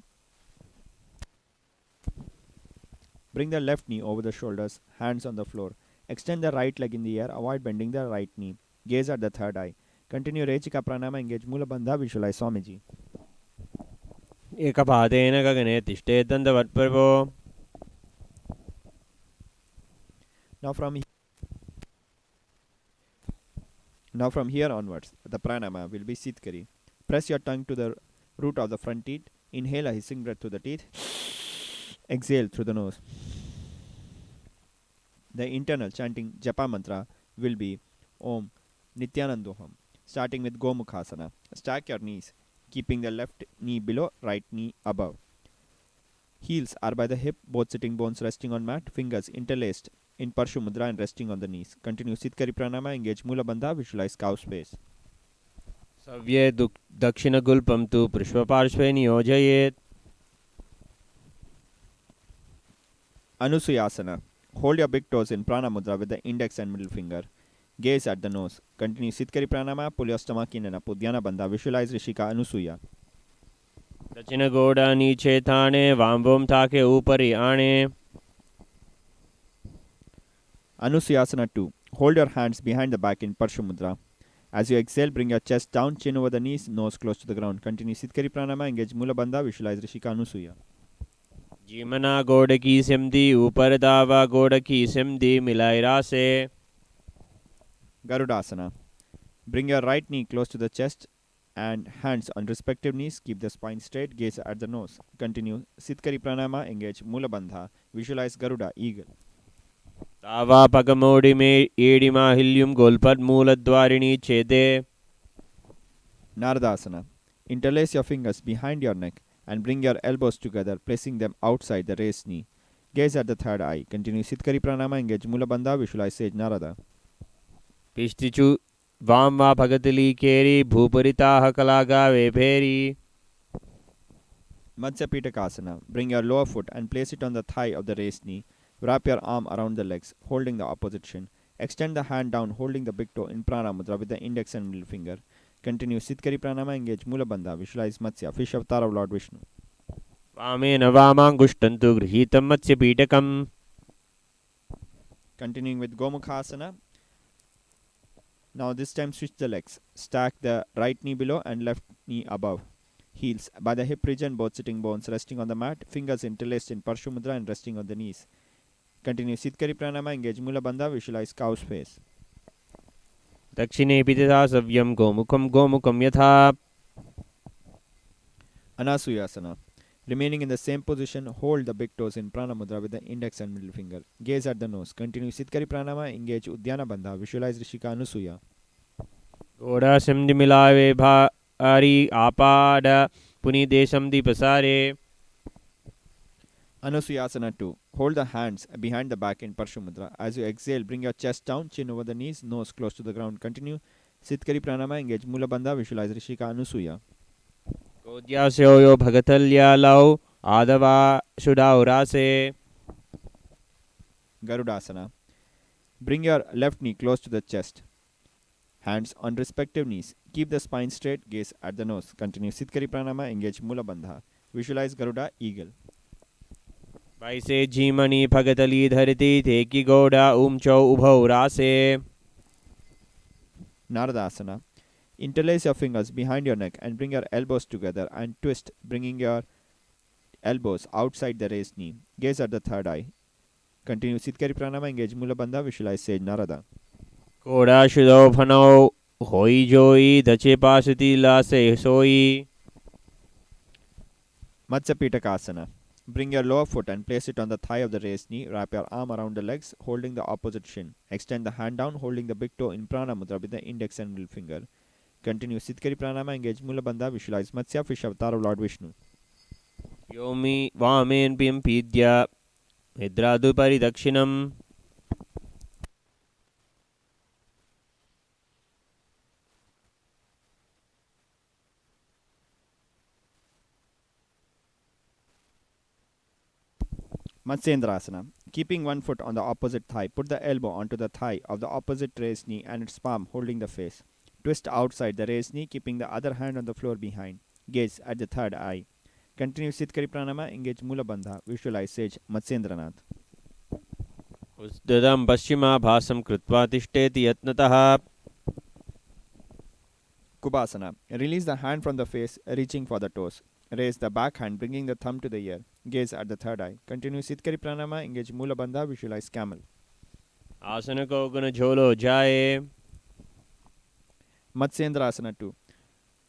I: Bring the left knee over the shoulders, hands on the floor. Extend the right leg in the air, avoid bending the right knee. Gaze at the third eye. Continue Rechika Pranama, engage Mula Bandha, visualize Swamiji.
H: एकपादेन गगने तिष्ठेदन्तवत्प्रभो
I: Now from here onwards, the pranama will be Sitkari. Press your tongue to the root of the front teeth. Inhale a hissing breath through the teeth. Exhale through the nose. The internal chanting Japa mantra will be Om Nithyanandoham, starting with Gomukhasana. Stack your knees, keeping the left knee below, right knee above. Heels are by the hip, both sitting bones resting on mat, fingers interlaced in Parshu Mudra and resting on the knees. Continue Sitkari Pranama, engage Mula Bandha, visualize cow space.
H: सव्ये दक्षिणगुल्पं तु पृष्ठपार्श्वे नियोजयेत्
I: Anusuyasana. Hold your big toes in Prana Mudra with the index and middle finger. Gaze at the nose. Continue Sitkari Pranama, pull your stomach in and up. Uddiyana Bandha, visualize Rishika Anusuya.
H: दक्षिणगोडा नीचे थाने वामभूम थाके ऊपरी आणे
I: Anusuyasana 2. Hold your hands behind the back in Parshu Mudra. As you exhale, bring your chest down, chin over the knees, nose close to the ground. Continue Sitkari Pranama, engage Mula Bandha, visualize Rishika Anusuya.
H: जीमना गोड़ की सिमदी ऊपर दावा गोड़ की सिमदी मिलाइरा से
I: Garudasana. Bring your right knee close to the chest and hands on respective knees. Keep the spine straight, gaze at the nose. Continue Sitkari Pranama, engage Mula Bandha, visualize Garuda, eagle.
H: तावा पगमोडि में oedema हिल्युम गोलपद मूलद्वारिणी छेदे
I: Naradasana. Interlace your fingers behind your neck and bring your elbows together, placing them outside the raised knee. Gaze at the third eye. Continue Sitkari Pranama, engage Mula Bandha, visualize Sage Narada.
H: पिष्टिचु वाम वा भगतली केरी भूपरिताह कलागा वेभेरी
I: Matsya Pitakasana. Bring your lower foot and place it on the thigh of the raised knee. Wrap your arm around the legs, holding the opposite shin. Extend the hand down, holding the big toe in Prana Mudra with the index and middle finger. Continue Sitkari Pranama, engage Mula Bandha, visualize Matsya, fish avatar of Lord Vishnu.
H: वामेन वामाङ्गुष्टन्तु गृहीतं मत्स्यपीठकम्
I: Continuing with Gomukhasana. Now this time switch the legs. Stack the right knee below and left knee above. Heels by the hip region, both sitting bones resting on the mat. Fingers interlaced in Parshu Mudra and resting on the knees. Continue Sitkari Pranama, engage Mula Bandha, visualize cow's face.
H: दक्षिणे पितदा सव्यं गोमुखं गोमुखं यथा
I: Anasuyasana. Remaining in the same position, hold the big toes in Prana Mudra with the index and middle finger. Gaze at the nose. Continue Sitkari Pranama, engage Uddiyana Bandha, visualize Rishika Anusuya.
H: घोड़ा सिमदि मिलावे भारी आपाड पुनि Desam दीपसारे
I: Anusuyasana 2. Hold the hands behind the back in Parshu Mudra. As you exhale, bring your chest down, chin over the knees, nose close to the ground. Continue Sitkari Pranama, engage Mula Bandha, visualize Rishika Anusuya.
H: कोद्यास्यो भगतल्या low आदवा शुडाउरासे
I: Garudasana. Bring your left knee close to the chest. Hands on respective knees. Keep the spine straight, gaze at the nose. Continue Sitkari Pranama, engage Mula Bandha. Visualize Garuda, eagle.
H: वैसे जीमणि भगतली धरती थे कि गौड़ा ऊंचो उभौ रासे
I: Naradasana. Interlace your fingers behind your neck and bring your elbows together and twist, bringing your elbows outside the raised knee. Gaze at the third eye. Continue Sitkari Pranama, engage Mula Bandha, visualize Sage Narada.
H: घोड़ा शुदो फनो होई जोई दचे पासती लासे सोई
I: Matsya Pitakasana. Bring your lower foot and place it on the thigh of the raised knee. Wrap your arm around the legs, holding the opposite shin. Extend the hand down, holding the big toe in Prana Mudra with the index and middle finger. Continue Sitkari Pranama, engage Mula Bandha, visualize Matsya, fish avatar of Lord Vishnu.
H: योमि वामेन पिं पीद्या निद्रादु परिदक्षिणम्
I: Matsyendrasana. Keeping one foot on the opposite thigh, put the elbow onto the thigh of the opposite raised knee and its palm holding the face. Twist outside the raised knee, keeping the other hand on the floor behind. Gaze at the third eye. Continue Sitkari Pranama, engage Mula Bandha. Visualize Sage Matsyendranath.
H: उद्दतं पश्चिमाभासं कृत्वा तिष्ठेति यत्नतः.
I: Kubasana. Release the hand from the face, reaching for the toes. Raise the back hand, bringing the thumb to the ear. Gaze at the third eye. Continue Sitkari Pranama, engage Mula Bandha. Visualize camel.
H: आसन को गुण झोलो जाए.
I: Matsyendrasana 2.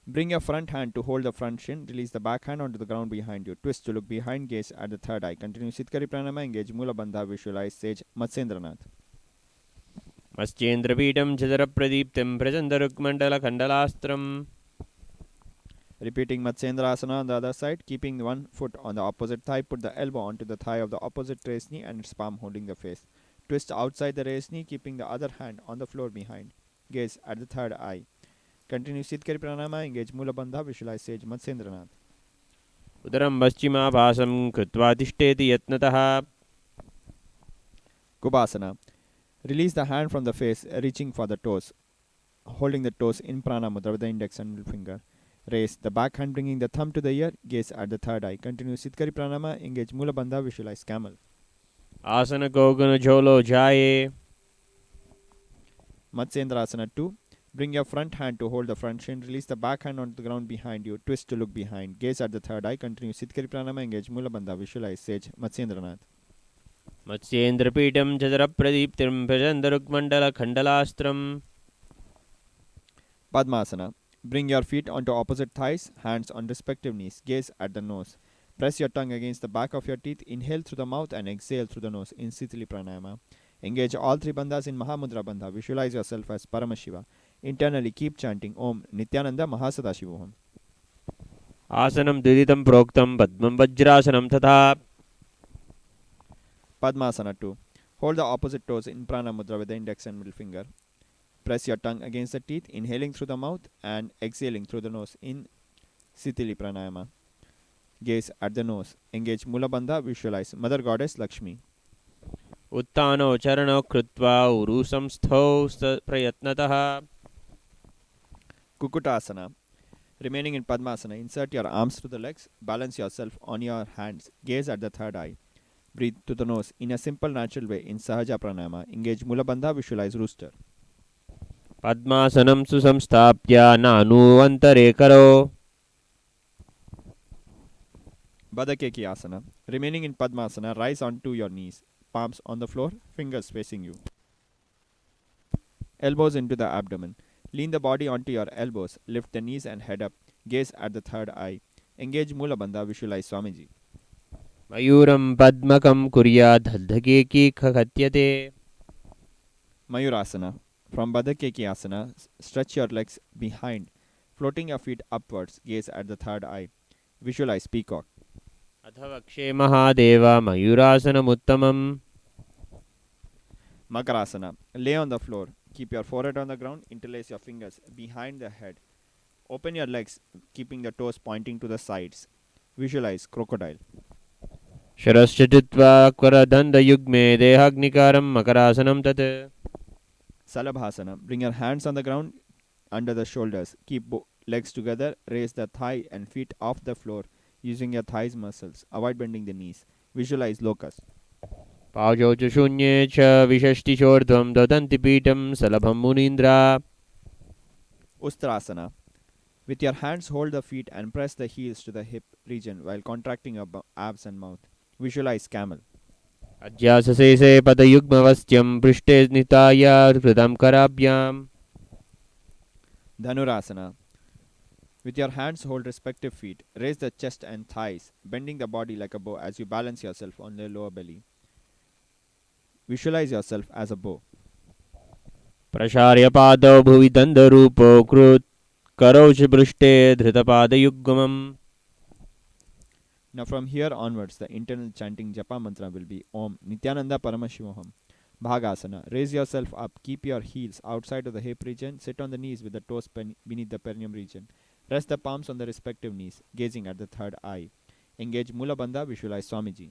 I: Bring your front hand to hold the front shin. Release the back hand onto the ground behind you. Twist to look behind. Gaze at the third eye. Continue Sitkari Pranama. Engage Mula Bandha. Visualize Sage Matsyendranath.
H: मश्चेन्द्रपीठं चतुरप्रदीप्तं प्रचण्डरुक्मण्डलखण्डलास्त्रम्.
I: Repeating Matsyendrasana on the other side. Keeping one foot on the opposite thigh. Put the elbow onto the thigh of the opposite raised knee and its palm holding the face. Twist outside the raised knee. Keeping the other hand on the floor behind. Gaze at the third eye. Continue Sitkari Pranama. Engage Mula Bandha. Visualize Sage Matsyendranath.
H: उदरं पश्चिमाभासं कृत्वा तिष्ठेति यत्नतः.
I: Kubasana. Release the hand from the face, reaching for the toes, holding the toes in Prana Mudra with the index and middle finger. Raise the back hand, bringing the thumb to the ear. Gaze at the third eye. Continue Sitkari Pranama. Engage Mula Bandha. Visualize camel.
H: आसन को गुण झोलो जाए.
I: Matsyendrasana 2. Bring your front hand to hold the front shin. Release the back hand onto the ground behind you. Twist to look behind. Gaze at the third eye. Continue Sitkari Pranama. Engage Mula Bandha. Visualize Sage Matsyendranath.
H: मत्स्येन्द्रपीठं चतुरप्रदीप्तिं प्रचण्डरुक्मण्डलखण्डलास्त्रम्.
I: Padmasana. Bring your feet onto opposite thighs, hands on respective knees. Gaze at the nose. Press your tongue against the back of your teeth. Inhale through the mouth and exhale through the nose in Sitali Pranayama. Engage all three bandhas in Mahamudra Bandha. Visualize yourself as Paramashiva. Internally keep chanting Om Nithyananda Paramashivoham.
H: आसनं द्विदितं प्रोक्तं पद्मं वज्रासनं तथा.
I: Padmasana 2. Hold the opposite toes in Prana Mudra with the index and middle finger. Press your tongue against the teeth, inhaling through the mouth and exhaling through the nose in Sitili Pranayama. Gaze at the nose. Engage Mula Bandha. Visualize Mother Goddess Lakshmi.
H: उत्थानो चरणो कृत्वा उरुसंस्थौ प्रयत्नतः.
I: Kukutasana. Remaining in Padmasana, insert your arms through the legs. Balance yourself on your hands. Gaze at the third eye. Breathe to the nose in a simple natural way in Sahaja Pranayama. Engage Mula Bandha. Visualize rooster.
H: पद्मासनं सुसंस्थाप्य नानुवन्तरे करो.
I: Badakeki Asana. Remaining in Padmasana, rise onto your knees. Palms on the floor, fingers facing you. Elbows into the abdomen. Lean the body onto your elbows. Lift the knees and head up. Gaze at the third eye. Engage Mula Bandha. Visualize Swamiji.
H: मयूरं पद्मकं कुर्यात् हल्धकेकी खखत्यते.
I: Mayurasana. From Badakeki Asana, stretch your legs behind, floating your feet upwards. Gaze at the third eye. Visualize peacock.
H: अथ वक्षे Mahadev मयूरासनमुत्तमम्.
I: Makarasana. Lay on the floor. Keep your forehead on the ground. Interlace your fingers behind the head. Open your legs, keeping the toes pointing to the sides. Visualize crocodile.
H: शरश्च चित्वा करदण्डयुग्मे देहाग्निकारं मकरासनं तत्.
I: Salabhasana. Bring your hands on the ground under the shoulders. Keep legs together. Raise the thigh and feet off the floor using your thighs muscles. Avoid bending the knees. Visualize locust.
H: पाजौ च शून्ये च विषष्टिचोर्ध्वं ददन्ति पीठं सलभं मुनीन्द्रा.
I: Ustrasana. With your hands hold the feet and press the heels to the hip region while contracting your abs and mouth. Visualize camel.
H: अज्यासशेषे पदयुग्मवस्त्यं पृष्ठे निताय कृतं कराभ्याम्.
I: Dhanurasana. With your hands hold respective feet. Raise the chest and thighs, bending the body like a bow as you balance yourself on the lower belly. Visualize yourself as a bow.
H: प्रसार्य पादौ भुवि दण्डरूपो कृत् करौ च पृष्ठे धृतपादयुग्मम्.
I: Now from here onwards, the internal chanting japa mantra will be Om Nithyananda Paramashivoham. Bhagasana. Raise yourself up. Keep your heels outside of the hip region. Sit on the knees with the toes beneath the perineum region. Rest the palms on the respective knees, gazing at the third eye. Engage Mula Bandha. Visualize Swamiji.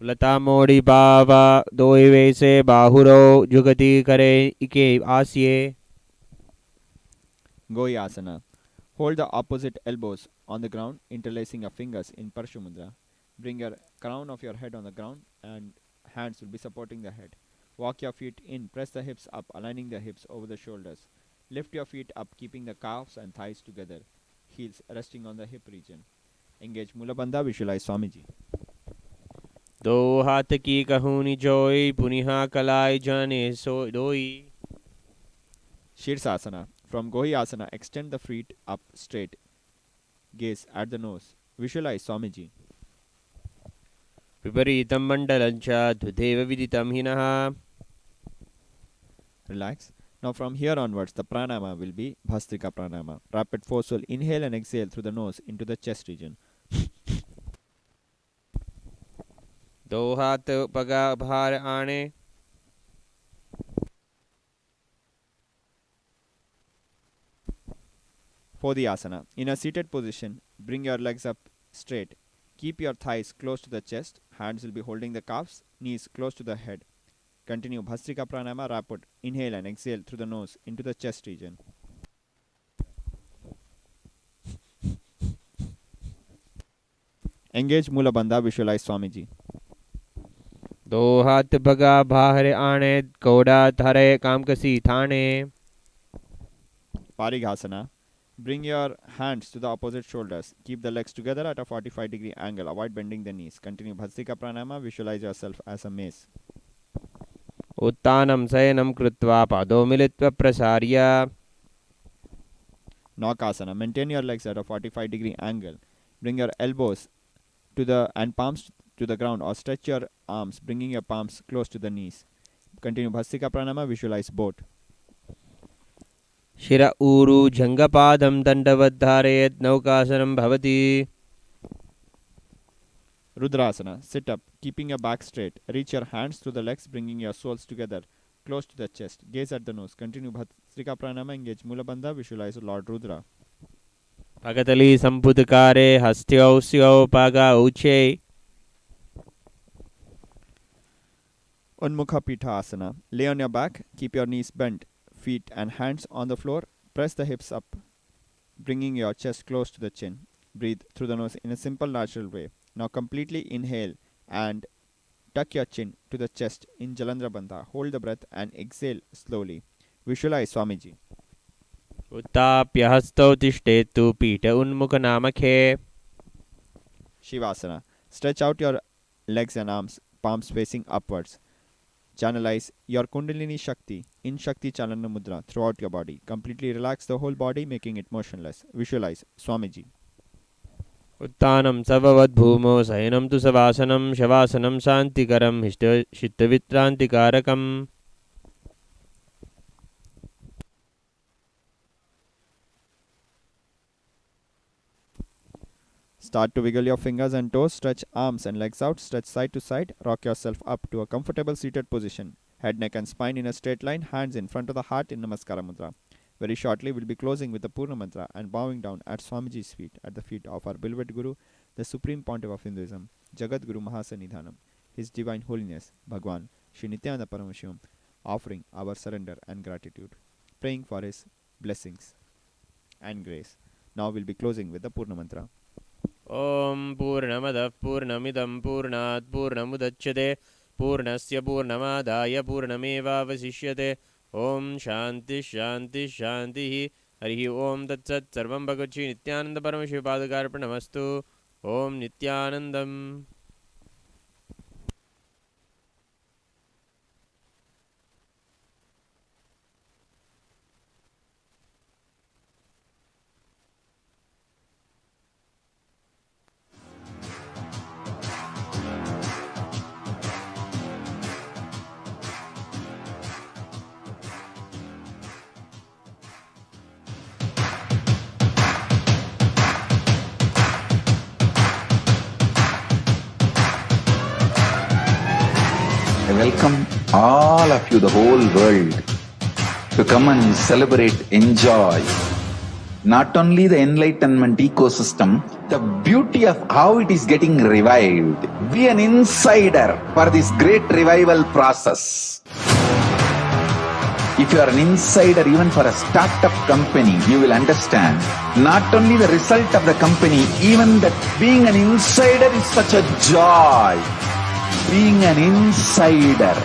H: लता मोड़ी बावा दोई वैसे बाहुरो जुगति करे इके आसिये.
I: Goyasana. Hold the opposite elbows on the ground, interlacing your fingers in Parashumudra. Bring your crown of your head on the ground and hands will be supporting the head. Walk your feet in, press the hips up, aligning the hips over the shoulders. Lift your feet up, keeping the calves and thighs together. Heels resting on the hip region. Engage Mula Bandha, visualize Swamiji.
H: दो हाथ की कहूनी जोई पुनिहा कलाई जाने सो दोई.
I: Shirsasana. From Gohyasana, extend the feet up straight. Gaze at the nose. Visualize Swamiji.
H: विपरीतं मण्डलं च द्विधेव विदितं हिनः.
I: Relax. Now from here onwards, the pranayama will be Bhastrika pranayama. Rapid forceful inhale and exhale through the nose into the chest region.
H: दो हाथ पगा भार आने.
I: For the asana, in a seated position, bring your legs up straight. Keep your thighs close to the chest. Hands will be holding the calves, knees close to the head. Continue Bhastrika pranayama, rapid inhale and exhale through the nose into the chest region. Engage Mula Bandha, visualize Swamiji.
H: दो हाथ भगा बाहर आने कोड़ा थारे काम कसी थाने.
I: Parighasana. Bring your hands to the opposite shoulders. Keep the legs together at a 45-degree angle. Avoid bending the knees. Continue Bhastrika pranayama. Visualize yourself as a mace.
H: उत्तानं शयनं कृत्वा पादौ मिलित्वा प्रसार्य.
I: Naukasana. Maintain your legs at a 45-degree angle. Bring your elbows to the and palms to the ground or stretch your arms, bringing your palms close to the knees. Continue Bhastrika pranayama. Visualize boat.
H: शिर ऊरु जंगपादं दंडवद्धारयेत् नौकासनं भवति.
I: Rudrasana. Sit up, keeping your back straight. Reach your hands through the legs, bringing your soles together, close to the chest. Gaze at the nose. Continue Bhastrika pranayama. Engage Mula Bandha. Visualize Lord Rudra.
H: भगतली संपुतकारे हस्त्यो स्यो पागा उचे.
I: Unmukha Pitha Asana. Lay on your back. Keep your knees bent. Feet and hands on the floor. Press the hips up, bringing your chest close to the chin. Breathe through the nose in a simple, natural way. Now completely inhale and tuck your chin to the chest in Jalandhara Bandha. Hold the breath and exhale slowly. Visualize Swamiji.
H: उत्ताप्य हस्तौ तिष्ठेतु पीठ उन्मुख नामखे.
I: Shivasana. Stretch out your legs and arms, palms facing upwards. Channelize your Kundalini Shakti in Shakti Chalana Mudra throughout your body. Completely relax the whole body, making it motionless. Visualize Swamiji.
H: उत्तानं सववद्भूमौ शयनं तु सवासनं शवासनं शान्तिकरं हितवित्रान्तिकारकम्.
I: Start to wiggle your fingers and toes. Stretch arms and legs out. Stretch side to side. Rock yourself up to a comfortable seated position. Head, neck and spine in a straight line. Hands in front of the heart in Namaskara Mudra. Very shortly, we'll be closing with the Purna Mantra and bowing down at Swamiji's feet, at the feet of our beloved Guru, the Supreme Pontiff of Hinduism, Jagat Guru Mahasanidhanam, His Divine Holiness, Bhagwan, Shri Nithyananda Paramashivam, offering our surrender and gratitude, praying for His blessings and grace. Now we'll be closing with the Purna Mantra.
H: Om Purnamadav Purnamidam Purnat Purnamudachyate Purnasya Purnamadaya Purnameva Vasishyate. Om Shanti Shanti Shanti. Harihi Om Tat Sat Sarvam Bhagavad Shri Nithyananda Paramashivam Padakarapanamastu. Om Nithyanandam.
B: I welcome all of you, the whole world, to come and celebrate, enjoy not only the enlightenment ecosystem, the beauty of how it is getting revived. Be an insider for this great revival process. If you are an insider even for a startup company, you will understand not only the result of the company, even that being an insider is such a joy. Being an insider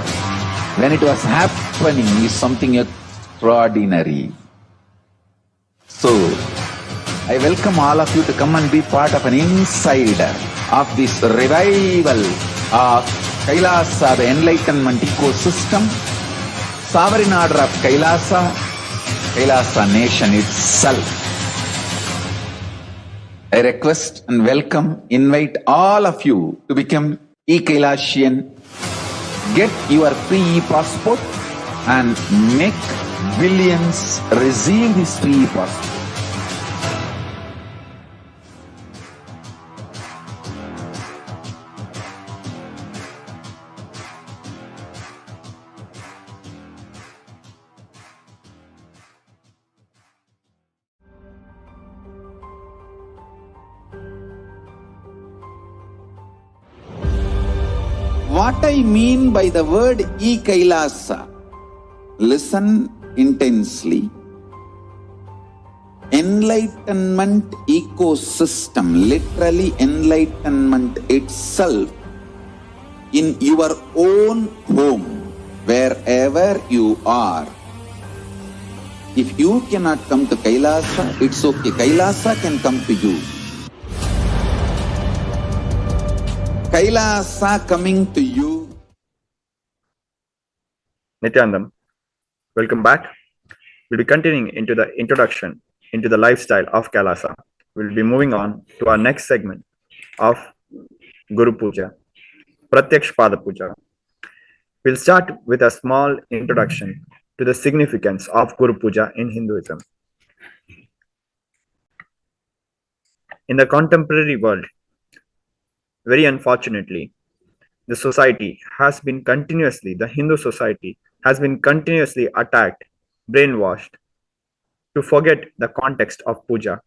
B: when it was happening is something extraordinary. So, I welcome all of you to come and be part of an insider of this revival of KAILASA, the enlightenment ecosystem, sovereign order of KAILASA, KAILASA nation itself. I request and welcome, invite all of you to become e-Kailasian, get your free e-passport and make billions receive this free e-passport. What I mean by the word e-Kailasa, listen intensely. Enlightenment ecosystem, literally enlightenment itself, in your own home, wherever you are. If you cannot come to KAILASA, it's okay. KAILASA can come to you. KAILASA coming to you.
G: Nithyanandam, welcome back. We'll be continuing into the introduction into the lifestyle of KAILASA. We'll be moving on to our next segment of Guru Puja, Pratyaksh Pada Puja. We'll start with a small introduction to the significance of Guru Puja in Hinduism. In the contemporary world, very unfortunately, the Hindu society has been continuously attacked, brainwashed, to forget the context of puja,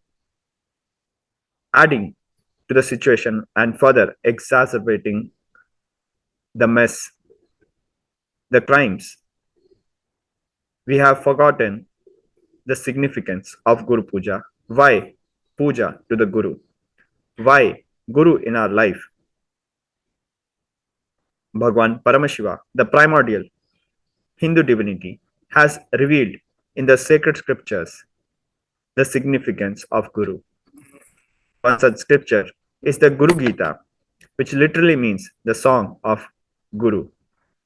G: adding to the situation and further exacerbating the mess, the crimes. We have forgotten the significance of Guru Puja. Why puja to the Guru? Why Guru in our life? Bhagwan Paramashiva, the primordial Hindu divinity, has revealed in the sacred scriptures the significance of Guru. One such scripture is the Guru Gita, which literally means the song of Guru,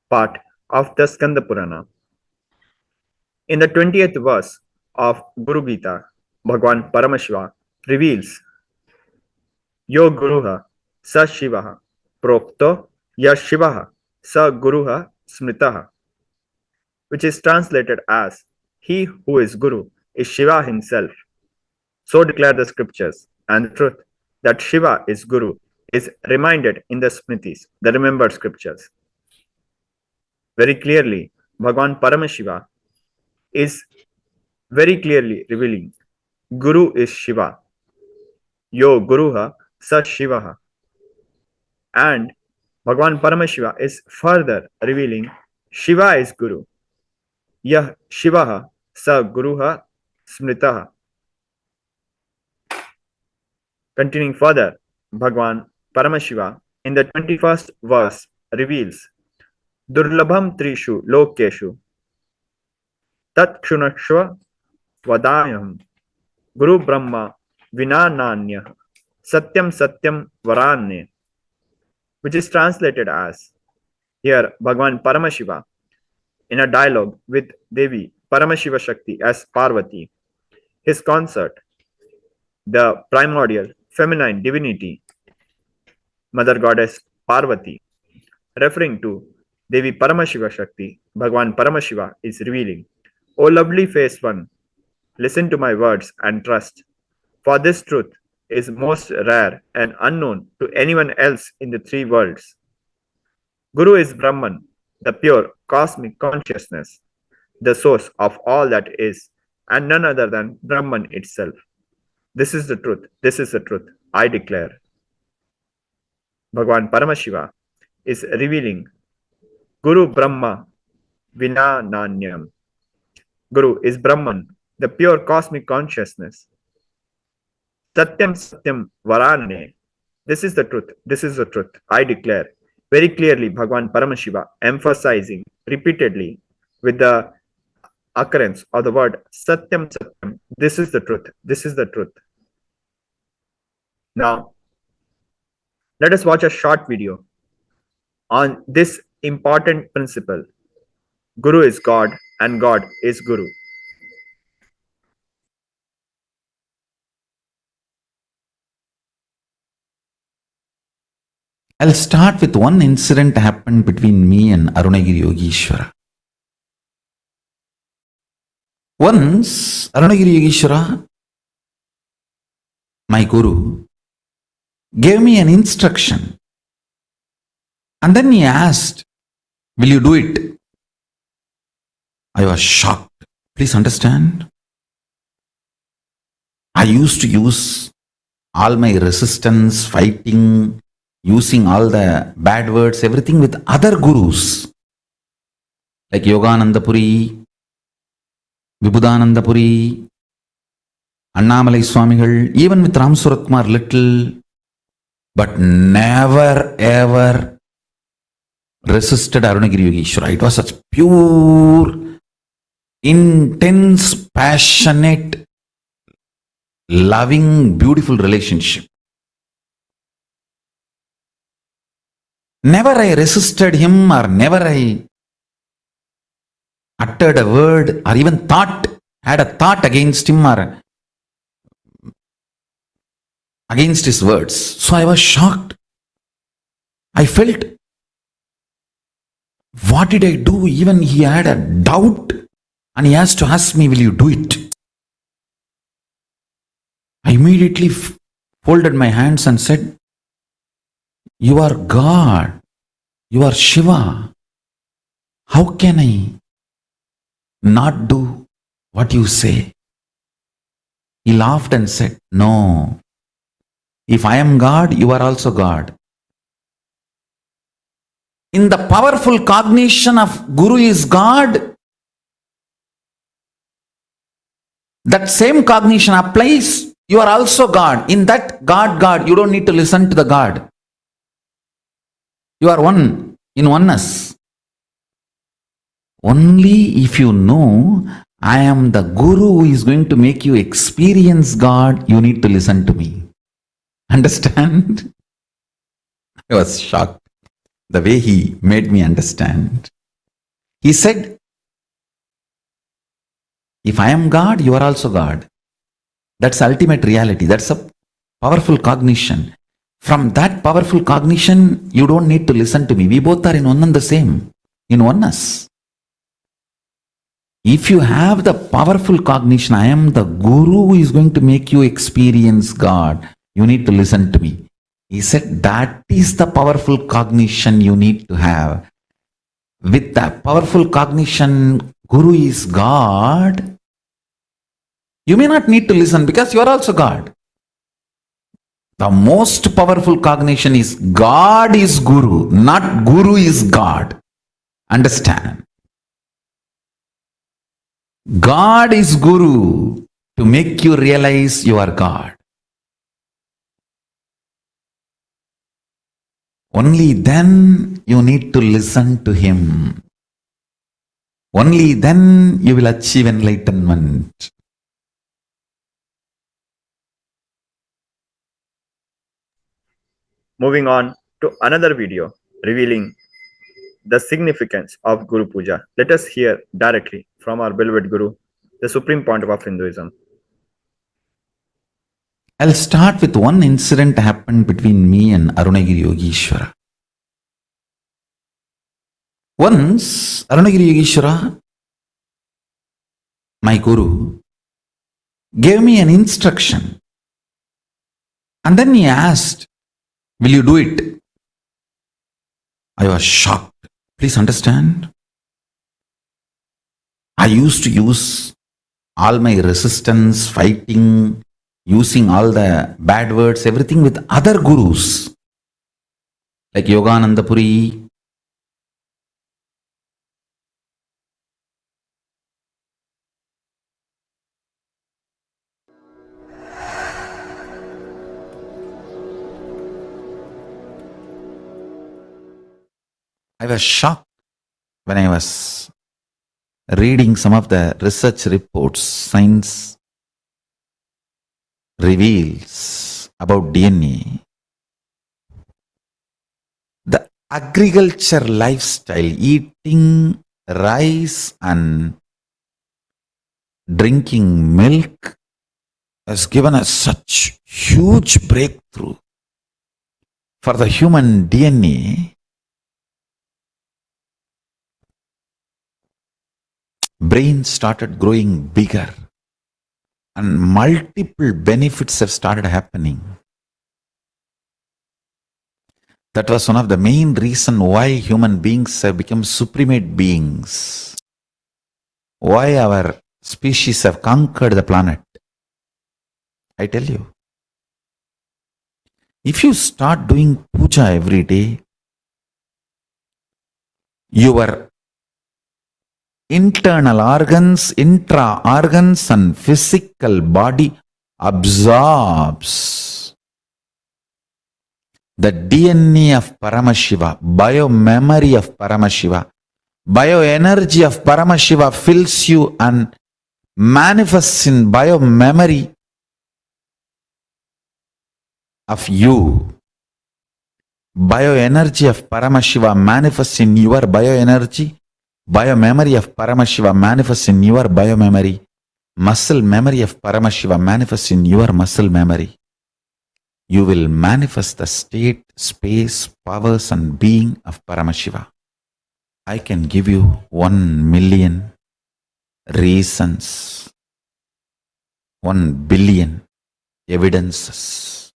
G: part of the Skanda Purana. In the 20th verse of Guru Gita, Bhagwan Paramashiva reveals Yo Guruha Sa Shivaha Prokto Ya Shivaha Sa Guruha Smritaha, which is translated as He who is Guru is Shiva himself. So declare the scriptures, and the truth that Shiva is Guru is reminded in the Smritis, the remembered scriptures. Very clearly, Bhagwan Paramashiva is very clearly revealing Guru is Shiva. Yo Guruha Sa Shivaha. And Bhagwan Paramashiva is further revealing Shiva is Guru. Yah Shivaha Sa Guruha Smritaha. Continuing further, Bhagwan Paramashiva in the 21st verse reveals Durlabham Trishu Lokeshu Tat Kshunakshva Vadayam Guru Brahma Vinananya Satyam Satyam Varanye, which is translated as, here Bhagwan Paramashiva in a dialogue with Devi Paramashiva Shakti as Parvati, his consort, the primordial feminine divinity, Mother Goddess Parvati, referring to Devi Paramashiva Shakti, Bhagwan Paramashiva is revealing, O lovely face one, listen to my words and trust, for this truth is most rare and unknown to anyone else in the three worlds. Guru is Brahman, the pure cosmic consciousness, the source of all that is, and none other than Brahman itself. This is the truth. This is the truth. I declare. Bhagwan Paramashiva is revealing Guru Brahma Vinananyam. Guru is Brahman, the pure cosmic consciousness. Satyam Satyam Varanane. This is the truth. This is the truth. I declare. Very clearly, Bhagwan Paramashiva emphasizing repeatedly with the occurrence of the word Satyam Satyam. This is the truth. This is the truth. Now, let us watch a short video on this important principle. Guru is God and God is Guru.
C: I'll start with one incident happened between me and Arunagiri Yogeshwara. Once, Arunagiri Yogeshwara, my guru, gave me an instruction. And then he asked, will you do it? I was shocked. Please understand. I used to use all my resistance, fighting, using all the bad words, everything with other gurus. Like Yogananda Puri, Vibhudananda Puri, Annamalai Swamigal, even with Ram Suratkumar little, but never ever resisted Arunagiri Yogeshwara. It was such pure, intense, passionate, loving, beautiful relationship. Never I resisted him, or never I uttered a word, or even had a thought against him or against his words. So I was shocked. I felt, what did I do? Even he had a doubt and he has to ask me, will you do it? I immediately folded my hands and said, you are God. You are Shiva. How can I not do what you say? He laughed and said, no. If I am God, you are also God. In the powerful cognition of Guru is God, that same cognition applies. You are also God. In that God, you don't need to listen to the God. You are one in oneness. Only if you know I am the Guru who is going to make you experience God, you need to listen to me. Understand? I was shocked the way he made me understand. He said, if I am God, you are also God. That's ultimate reality. That's a powerful cognition. From that powerful cognition, you don't need to listen to me. We both are in one and the same, in oneness. If you have the powerful cognition, I am the Guru who is going to make you experience God, you need to listen to me. He said, that is the powerful cognition you need to have. With that powerful cognition, Guru is God, you may not need to listen because you are also God. The most powerful cognition is God is Guru, not Guru is God. Understand? God is Guru to make you realize you are God. Only then you need to listen to him. Only then you will achieve enlightenment.
G: Moving on to another video revealing the significance of Guru Puja. Let us hear directly from our beloved Guru, the supreme point of Hinduism.
C: I'll start with one incident happened between me and Arunagiri Yogeshwara. Once, Arunagiri Yogeshwara, my guru, gave me an instruction. And then he asked, will you do it? I was shocked. Please understand. I used to use all my resistance, fighting, using all the bad words, everything with other gurus like Yogananda Puri. I was shocked when I was reading some of the research reports. Science reveals about DNA. The agriculture lifestyle, eating rice and drinking milk, has given us such huge breakthrough for the human DNA. Brain started growing bigger and multiple benefits have started happening. That was one of the main reasons why human beings have become supremate beings. Why our species have conquered the planet. I tell you. If you start doing puja every day, your internal organs, intra organs and physical body absorbs the DNA of Paramashiva, bio-memory of Paramashiva, bio-energy of Paramashiva fills you and manifests in bio-memory of you. Bioenergy of Paramashiva manifests in your bioenergy. Biomemory of Paramashiva manifests in your biomemory. Muscle memory of Paramashiva manifests in your muscle memory. You will manifest the state, space, powers and being of Paramashiva. I can give you 1 million reasons, 1 billion evidences.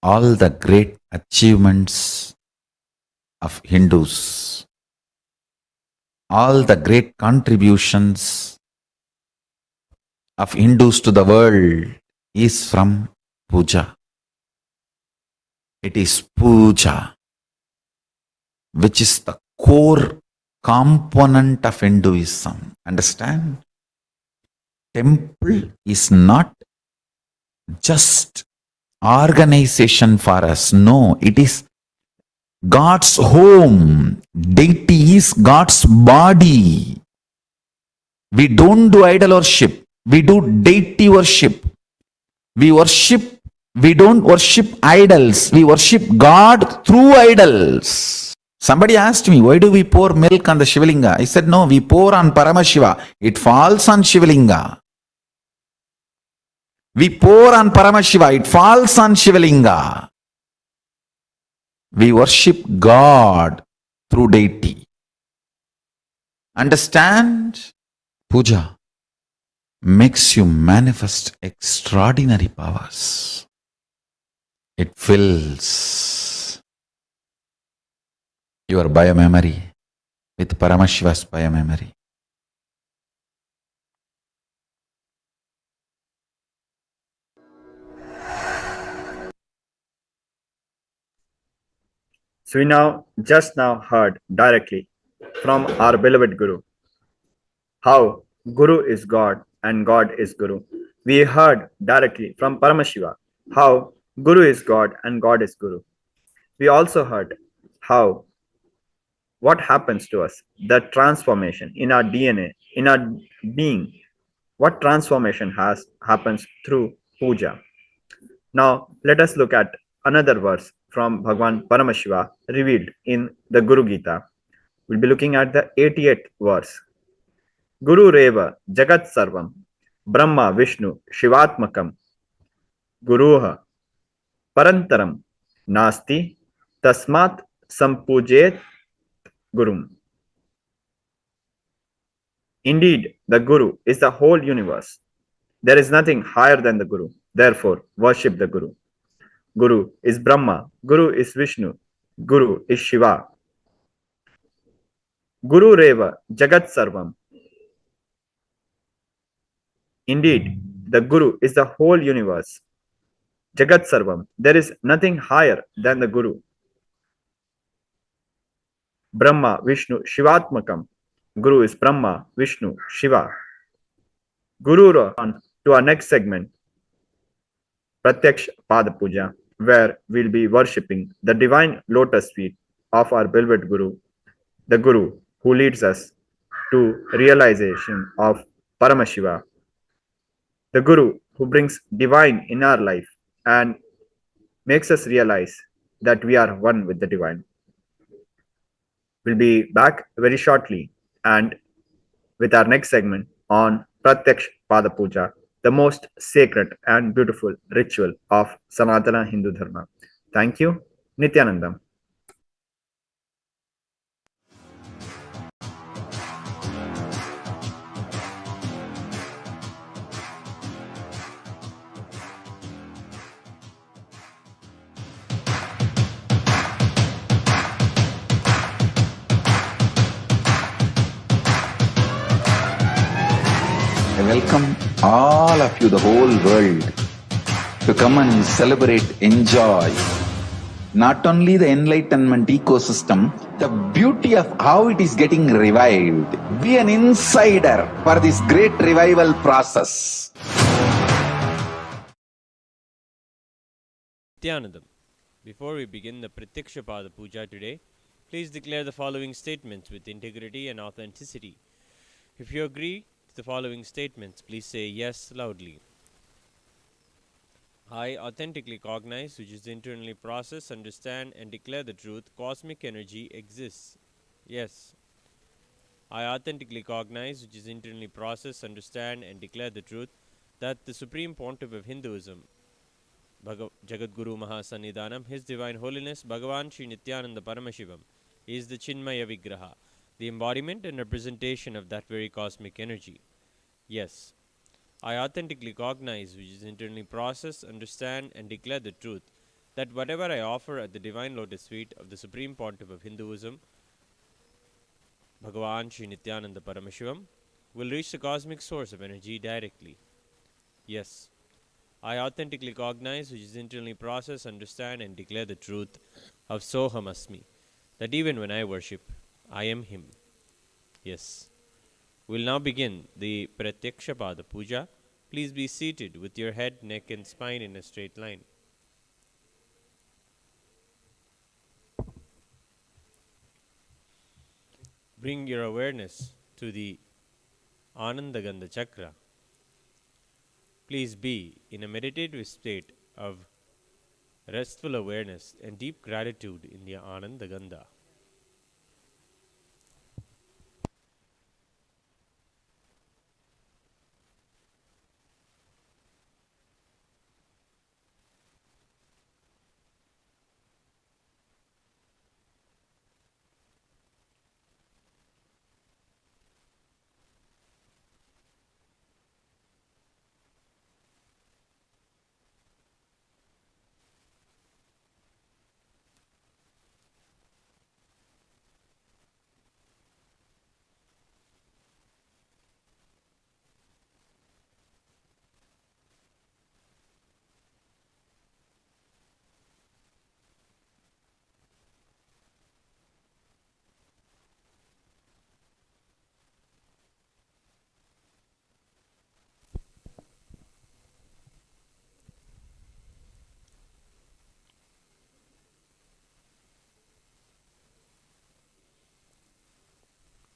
C: All the great achievements of Hindus, all the great contributions of Hindus to the world is from puja. It is puja, which is the core component of Hinduism. Understand? Temple is not just organization for us. No, it is God's home. Deity is God's body. We don't do idol worship. We do deity worship. We don't worship idols. We worship God through idols. Somebody asked me, why do we pour milk on the Shivalinga? I said, no, we pour on Paramashiva. It falls on Shivalinga. We pour on Paramashiva. It falls on Shivalinga. We worship God through deity. Understand? Puja makes you manifest extraordinary powers. It fills your biomemory with Paramashiva's biomemory.
G: So we just now heard directly from our beloved Guru how Guru is God and God is Guru. We heard directly from Paramashiva how Guru is God and God is Guru. We also heard how what happens to us, the transformation in our DNA, in our being, what transformation happens through puja. Now let us look at another verse from Bhagwan Paramashiva revealed in the Guru Gita. We'll be looking at the 88th verse. Guru Reva Jagat Sarvam Brahma Vishnu Shivatmakam Guruha Parantaram Nasti Tasmat Sampujet Gurum. Indeed, the Guru is the whole universe. There is nothing higher than the Guru. Therefore, worship the Guru. Guru is Brahma. Guru is Vishnu. Guru is Shiva. Guru Reva Jagat Sarvam. Indeed, The Guru is the whole universe. Jagat Sarvam. There is nothing higher than the Guru. Brahma, Vishnu, Shivatmakam. Guru is Brahma, Vishnu, Shiva. Guru on to our next segment, Pratyaksh Pada Puja, where we'll be worshipping the divine lotus feet of our beloved Guru, the Guru who leads us to realization of Paramashiva, the Guru who brings divine in our life and makes us realize that we are one with the divine. We'll be back very shortly and with our next segment on Pratyaksh Pada Puja, the most sacred and beautiful ritual of Sanatana Hindu Dharma. Thank you, Nithyanandam.
B: I welcome all of you, the whole world, to come and celebrate, enjoy not only the enlightenment ecosystem, the beauty of how it is getting revived. Be an insider for this great revival process.
H: Nithyanandam. Before we begin the Pratyaksha Pada Puja today, please declare the following statements with integrity and authenticity. If you agree to the following statements, please say yes loudly. I authentically cognize, which is internally process, understand, and declare the truth, cosmic energy exists. Yes. I authentically cognize, which is internally process, understand, and declare the truth, that the Supreme Pontiff of Hinduism, Jagadguru Mahasannidhanam, His Divine Holiness, Bhagavan Sri Nithyananda Paramashivam, is the Chinmaya Vigraha, the embodiment and representation of that very cosmic energy. Yes. I authentically cognize, which is internally process, understand, and declare the truth, that whatever I offer at the divine lotus feet of the Supreme Pontiff of Hinduism, Bhagavan Sri Nithyananda Paramashivam, will reach the cosmic source of energy directly. Yes. I authentically cognize, which is internally process, understand, and declare the truth of Soham Asmi, that even when I worship, I am Him. Yes. We'll now begin the Pratyaksha Pada Puja. Please be seated with your head, neck, and spine in a straight line. Bring your awareness to the Anandagandha Chakra. Please be in a meditative state of restful awareness and deep gratitude in the Anandagandha.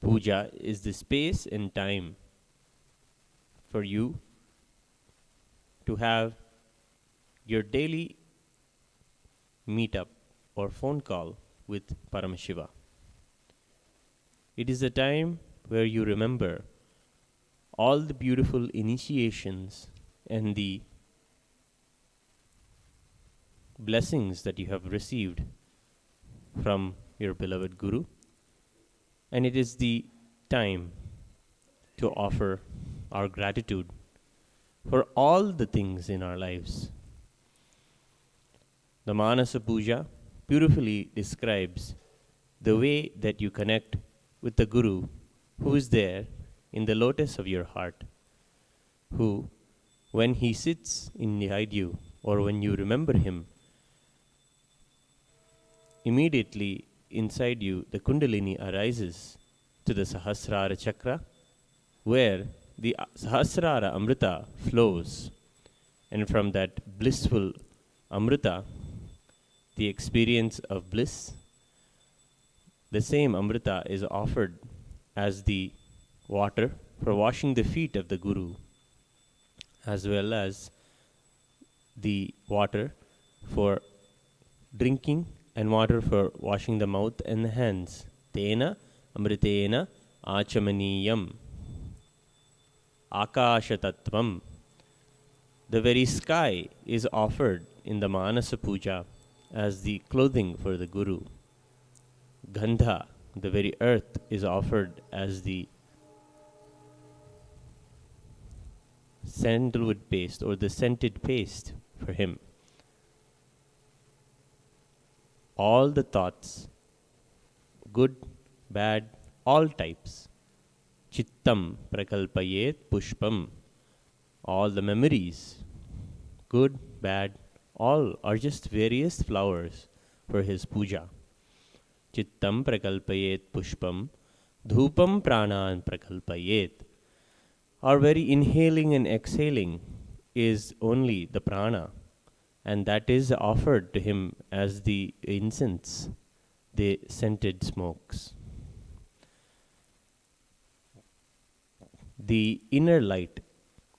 H: Puja is the space and time for you to have your daily meetup or phone call with Paramashiva. It is a time where you remember all the beautiful initiations and the blessings that you have received from your beloved Guru. And it is the time to offer our gratitude for all the things in our lives. The Manasa Puja beautifully describes the way that you connect with the Guru who is there in the lotus of your heart, who When he sits inside you, or when you remember him, immediately inside you the Kundalini arises to the Sahasrara Chakra, where the Sahasrara Amrita flows. And from that blissful Amrita, the experience of bliss, the same Amrita is offered as the water for washing the feet of the Guru, as well as the water for drinking and water for washing the mouth and the hands. Tena amritena achamaniyam akashatattvam. The very sky is offered in the Manasa Puja as the clothing for the Guru. Gandha, the very earth, is offered as the sandalwood paste or the scented paste for him. All the thoughts, good, bad, all types. Chittam prakalpayet pushpam. All the memories, good, bad, all are just various flowers for his puja. Chittam prakalpayet pushpam, dhupam pranan prakalpayet. Our very inhaling and exhaling is only the prana, and that is offered to him as the incense, the scented smokes. The inner light,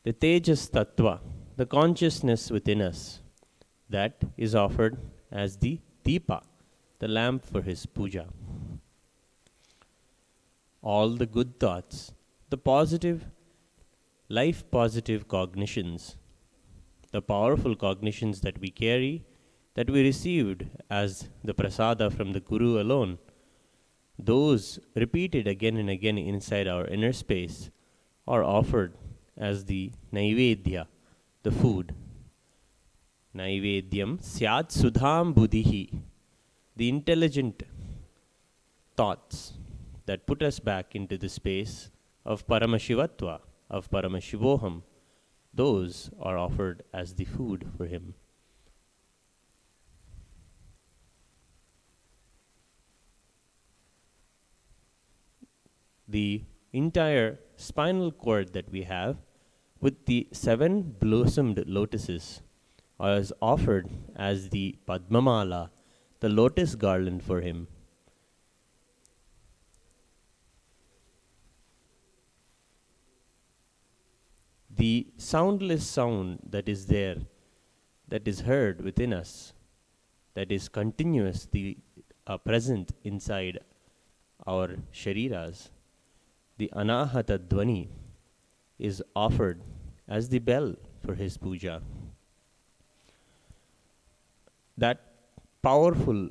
H: the Tejas Tattva, the consciousness within us, that is offered as the Deepa, the lamp for his puja. All the good thoughts, the positive, life positive cognitions, the powerful cognitions that we carry, that we received as the prasada from the Guru alone, those repeated again and again inside our inner space are offered as the Naivedya, the food. Naivedyam syat sudham buddhihi, the intelligent thoughts that put us back into the space of Paramashivatva, of Paramashivoham, those are offered as the food for him. The entire spinal cord that we have with the 7 blossomed lotuses is offered as the Padmamala, the lotus garland for him. The soundless sound that is there, that is heard within us, that is continuously present inside our shariras, the Anahata Dwani, is offered as the bell for his puja. That powerful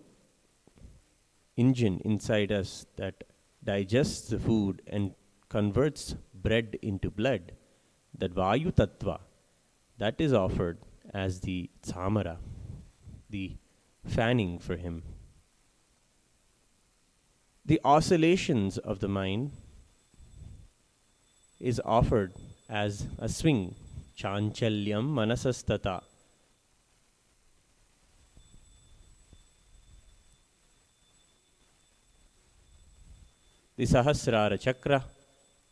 H: engine inside us that digests the food and converts bread into blood, that Vayu Tattva, that is offered as the Tsamara, the fanning for him. The oscillations of the mind is offered as a swing, Chanchalyam Manasastata. The Sahasrara Chakra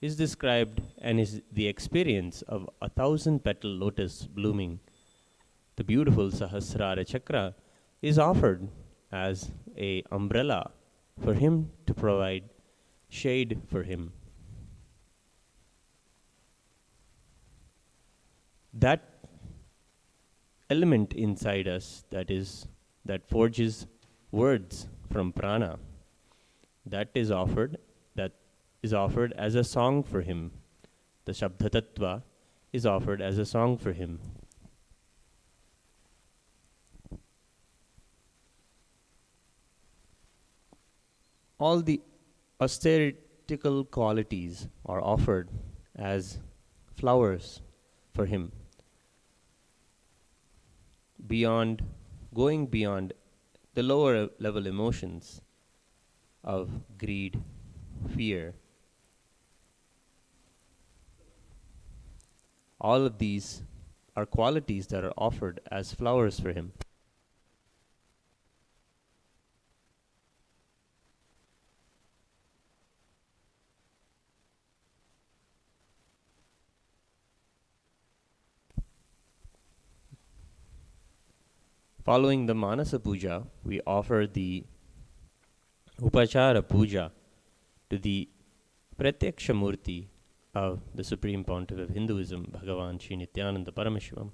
H: is described and is the experience of 1,000-petal lotus blooming. The beautiful Sahasrara Chakra is offered as an umbrella for him to provide shade for him. That element inside us that forges words from prana, that is offered as a song for him. The Shabda Tattva is offered as a song for him. All the austerical qualities are offered as flowers for him. Going beyond the lower level emotions of greed, fear. All of these are qualities that are offered as flowers for him. Following the Manasa Puja, we offer the Upachara Puja to the Pratyaksha Murti of the Supreme Pontiff of Hinduism, Bhagavan Sri Nithyananda Paramashivam.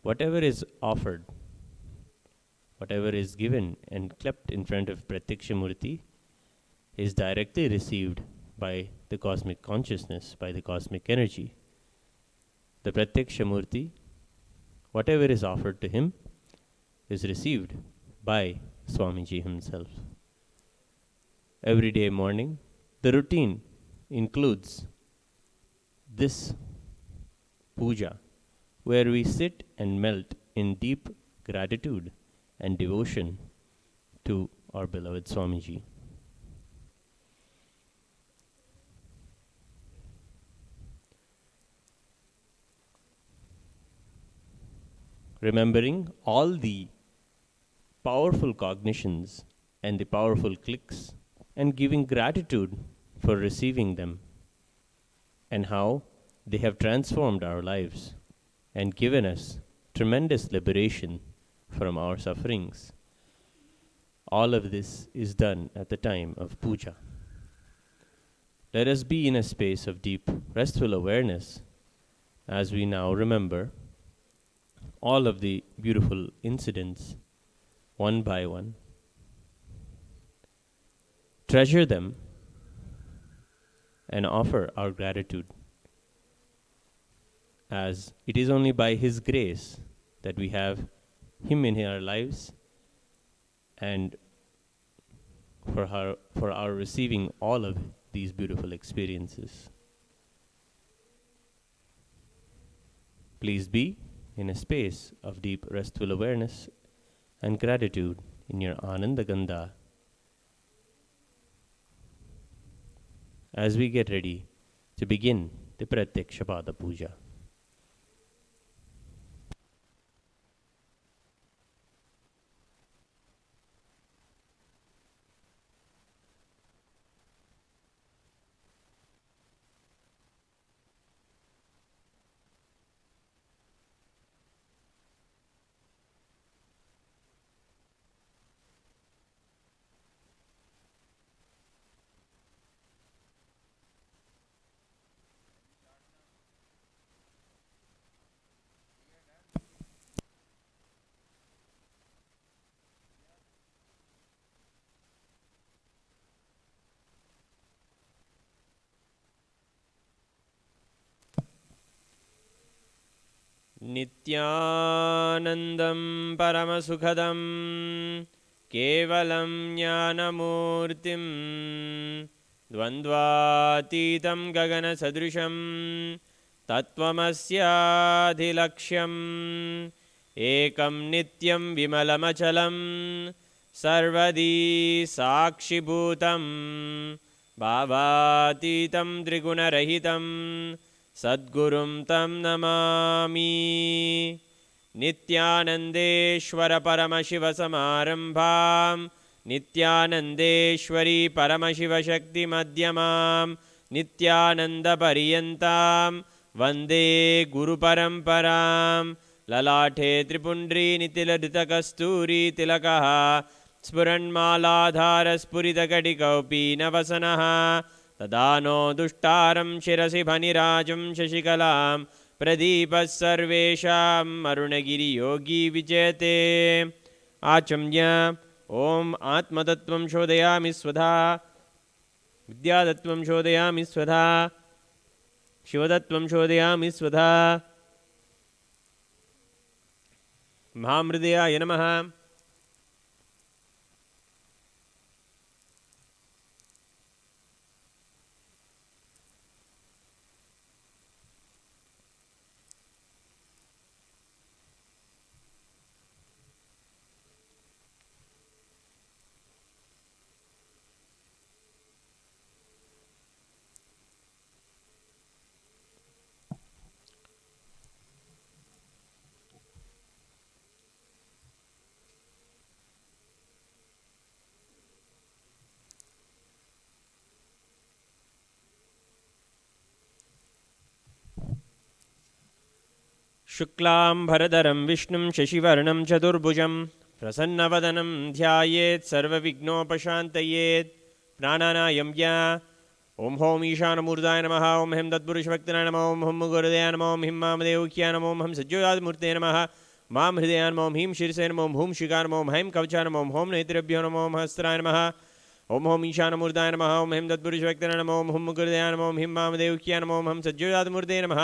H: Whatever is offered, whatever is given and kept in front of Pratyaksha Murti is directly received by the cosmic consciousness, by the cosmic energy. The Pratyaksha Murti, whatever is offered to him, is received by Swamiji himself. Every day morning, the routine includes this puja, where we sit and melt in deep gratitude and devotion to our beloved Swamiji. Remembering all the powerful cognitions and the powerful clicks, and giving gratitude for receiving them, and how they have transformed our lives and given us tremendous liberation from our sufferings. All of this is done at the time of puja. Let us be in a space of deep, restful awareness as we now remember all of the beautiful incidents one by one. Treasure them and offer our gratitude, as it is only by His grace that we have Him in our lives, and for our receiving all of these beautiful experiences. Please be in a space of deep restful awareness and gratitude in your Ananda Gandha as we get ready to begin the Pratyaksha Pada Puja. Nithyanandam Paramasukhadam Kevalam Jnanamurtim Dvandvatitam Gagana Sadrisham Tattvamasyadhilaksham Ekam Nityam Vimalamachalam Sarvadi Sakshibhutam Bhavatitam Trigunarahitam Sadgurum tam namami. Nithyanandeshwara Paramashiva Samarambham Nithyanandeshwari Paramashiva Shakti Madhyamam Nithyananda Pariyantam Vande Guru Paramparam. Lalathe Tripundri Nitila Kasturi Tilakaha Spuranmaladhara Spurita Kadikaupi Navasanaha Tadano Dushtaram Shirasi Bhanirajam Shashikalam Pradipas Sarvesham Arunagiri Yogi Vijete Achamya Om Atmatattvam Shodayami Svadha Vidyadattvam Shodayami Svadha Shivadattvam Shodayami Svadha Mahamridaya Namaha. शुक्लाम्भरधरं विष्णुं शशिवर्णं चतुर्भुजं प्रसन्नवदनं ध्यायेत् सर्वविघ्नोपशान्तयेत् प्राणानायं या ओम home ईशानमूर्ताय नमः ओम हेम तत्पुरुषभक्तिनाय नमः ओम हम गुरुदेवाय नमः ओम हिम मामदेवक्याय नमः ओम हम सज्जोजातमूर्तये नमः माम हृदयाय नमः ओम हीम शीर्षे नमः ओम हूम शिखाय नमः ओम हैम कवचाय नमः ओम होम नेत्रेभ्यो नमः ओम हस्ताय नमः ओम होम ईशानमूर्ताय नमः ओम हेम तत्पुरुषभक्तिनाय नमः ओम हम गुरुदेवाय नमः ओम हिम मामदेवक्याय नमः ओम हम सज्जोजातमूर्तये नमः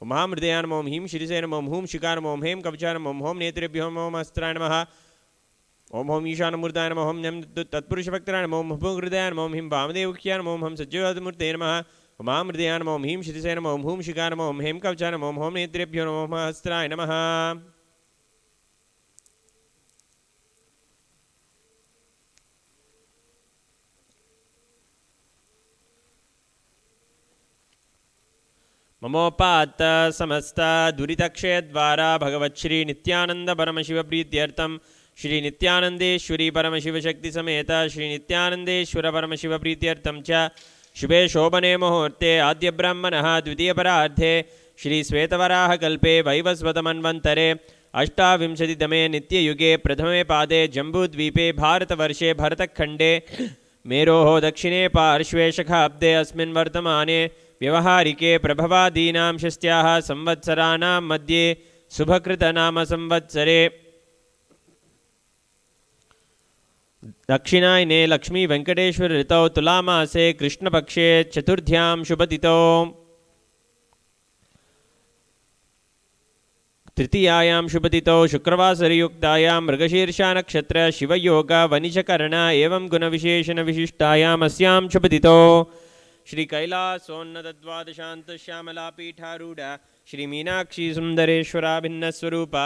H: ओम हाम हृदयाय नमः ओम हीम शीर्षे नमः ओम हूम शिखाय नमः ओम हैम कवचाय नमः ओम होम नेत्रेभ्यो नमः ओम हस्ताय नमः ओम होम ईशानमूर्ताय नमः ओम नम तत्पुरुषभक्ताय नमः ओम हृदयाय नमः ओम हिम वामदेवक्याय नमः ओम हम सज्जोजातमूर्तये नमः ओम आम हृदयाय नमः ओम हीम शिरसे नमः ओम हूम शिखाय नमः ओम हेम कवचाय नमः ओम होम नेत्रेभ्यो नमः ओम हस्ताय नमः। ममोपात्त समस्त दुरितक्षय द्वारा भगवच्छ्री नित्यानंद परमशिव प्रीत्यर्थम श्री नित्यानंदेश्वरी परमशिव शक्ति समेत श्री नित्यानंदेश्वर परमशिव प्रीत्यर्थम च शुभे शोभने मुहूर्ते आद्य ब्राह्मणः द्वितीय परार्धे श्री श्वेतवराह कल्पे वैवस्वतमन्वन्तरे अष्टाविंशतितमे नित्ययुगे प्रथमे पादे जम्बूद्वीपे भारतवर्षे भरतखण्डे मेरोः दक्षिणे पार्श्वे शखाब्दे अस्मिन् वर्तमाने व्यवहारिके प्रभवादीनां षष्ट्याः संवत्सराणां मध्ये शुभकृतनाम संवत्सरे दक्षिणायने लक्ष्मी वेंकटेश्वर ऋतौ तुलामासे कृष्णपक्षे चतुर्थ्यां शुभतिथौ तृतीयायां शुभतिथौ शुक्रवासरयुक्तायां मृगशीर्षा नक्षत्र शिवयोग वनिजकर्ण एवं गुणविशेषण विशिष्टायाम् अस्यां शुभतिथौ श्री कैलासोन्नत द्वादशांत श्यामला पीठारूढ़ श्री मीनाक्षी सुंदरेश्वरा भिन्न स्वरूप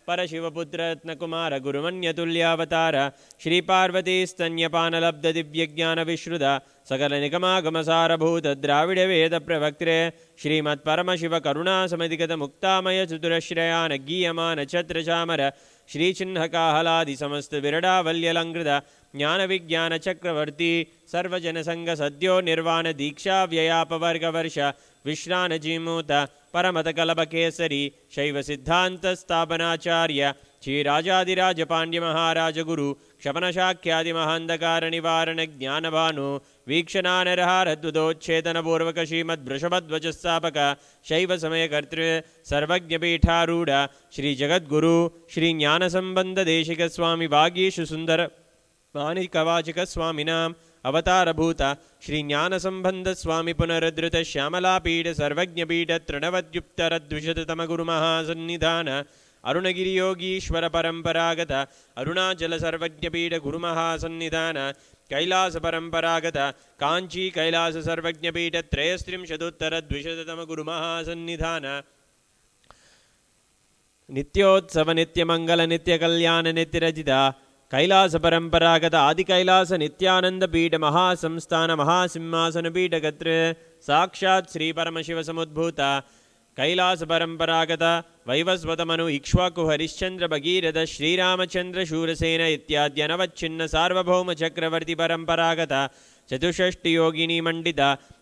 H: परशिवपुत्र रत्नकुमार गुरुमन्यतुल्यावतार श्री पार्वती स्तन्यपानलब्ध दिव्यज्ञान विश्रुत सकल निगमागमसारभूत द्राविड वेद प्रवक्त्रे श्रीमत्परमशिव करुणा समधिगत मुक्तामय चतुरश्रयान गीयमान छत्र चामर श्री चिन्हकाहलादि समस्त विरडावल्यलंकृत ज्ञान विज्ञान चक्रवर्ती सर्वजन संग सद्यो निर्वाण दीक्षा व्ययापवर्गवर्ष विश्रान जीमूत परमत कलभ केसरी शैव सिद्धांत स्थापनाचार्य श्री राजाधिराज पांड्य महाराज गुरु क्षपन शाख्यादि महांधकार निवारण ज्ञानभानु वीक्षणानरहारद्वदोच्छेदन पूर्वक श्रीमद्वृषभध्वज स्थापक शैव समय कर्तृ सर्वज्ञ पीठारूढ़ श्री जगद्गुरु श्री ज्ञान संबंध देशिक स्वामी वागीश सुंदर माणिकवाचिक स्वामिनाम अवतारभूत श्री ज्ञान संबंध स्वामी पुनरुद्धृत श्यामलापीठ सर्वज्ञपीठ तृणवद्युप्तरद्विशततम गुरुमहासन्निधान अरुणगिरियोगीश्वर परंपरागत अरुणाचल सर्वज्ञपीठ गुरुमहासन्निधान कैलास परंपरागत कांची कैलास सर्वज्ञपीठ त्रयस्त्रिंशदुत्तरद्विशततम गुरुमहासन्निधान नित्योत्सव नित्यमंगल नित्यकल्याण नित्यरजिता कैलास परंपरागत आदि कैलास नित्यानंद पीठ महासंस्थान महासिंहासन पीठ गत्र साक्षात् श्री परमशिव समुद्भूत कैलास परंपरागत वैवस्वतमनु इक्ष्वाकु हरिश्चंद्र भगीरथ श्रीरामचंद्र शूरसेन इत्यादि अनवच्छिन्न सार्वभौम चक्रवर्ती परंपरागत चतुष्षष्टि योगिनी मंडित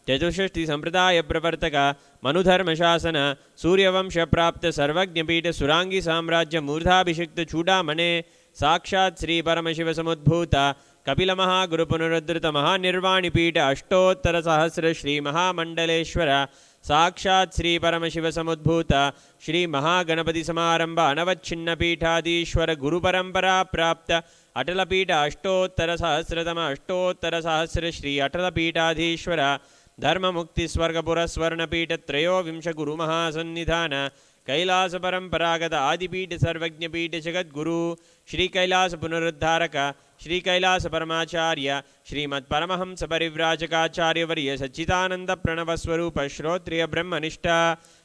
H: चतुष्षष्टि संप्रदाय प्रवर्तक मनुधर्म शासन सूर्यवंश प्राप्त सर्वज्ञपीठ सुरांगी साम्राज्य मूर्धाभिषिक्त चूड़ामणे साक्षात् श्री परमशिव समुद्भूत कपिल महागुरु पुनरुद्धृत महानिर्वाणिपीठ अष्टोत्तर सहस्र श्री महामंडलेश्वर साक्षात् श्री परमशिव समुद्भूत श्री महागणपति समारंभ अनवच्छिन्न पीठाधीश्वर गुरु परंपरा प्राप्त अटलपीठ अष्टोत्तर सहस्र श्री अटलपीठाधीश्वर धर्म मुक्ति स्वर्गपुर स्वर्णपीठ त्रयोविंश गुरु महासन्निधान कैलास परंपरागत आदिपीठ सर्वज्ञपीठ जगद्गुरु श्री कैलास पुनरुद्धारक श्री कैलास परमाचार्य श्रीमत् परमहंस परिव्राजकाचार्य वर्य सच्चिदानंद प्रणव स्वरूप श्रोत्रिय ब्रह्मनिष्ठ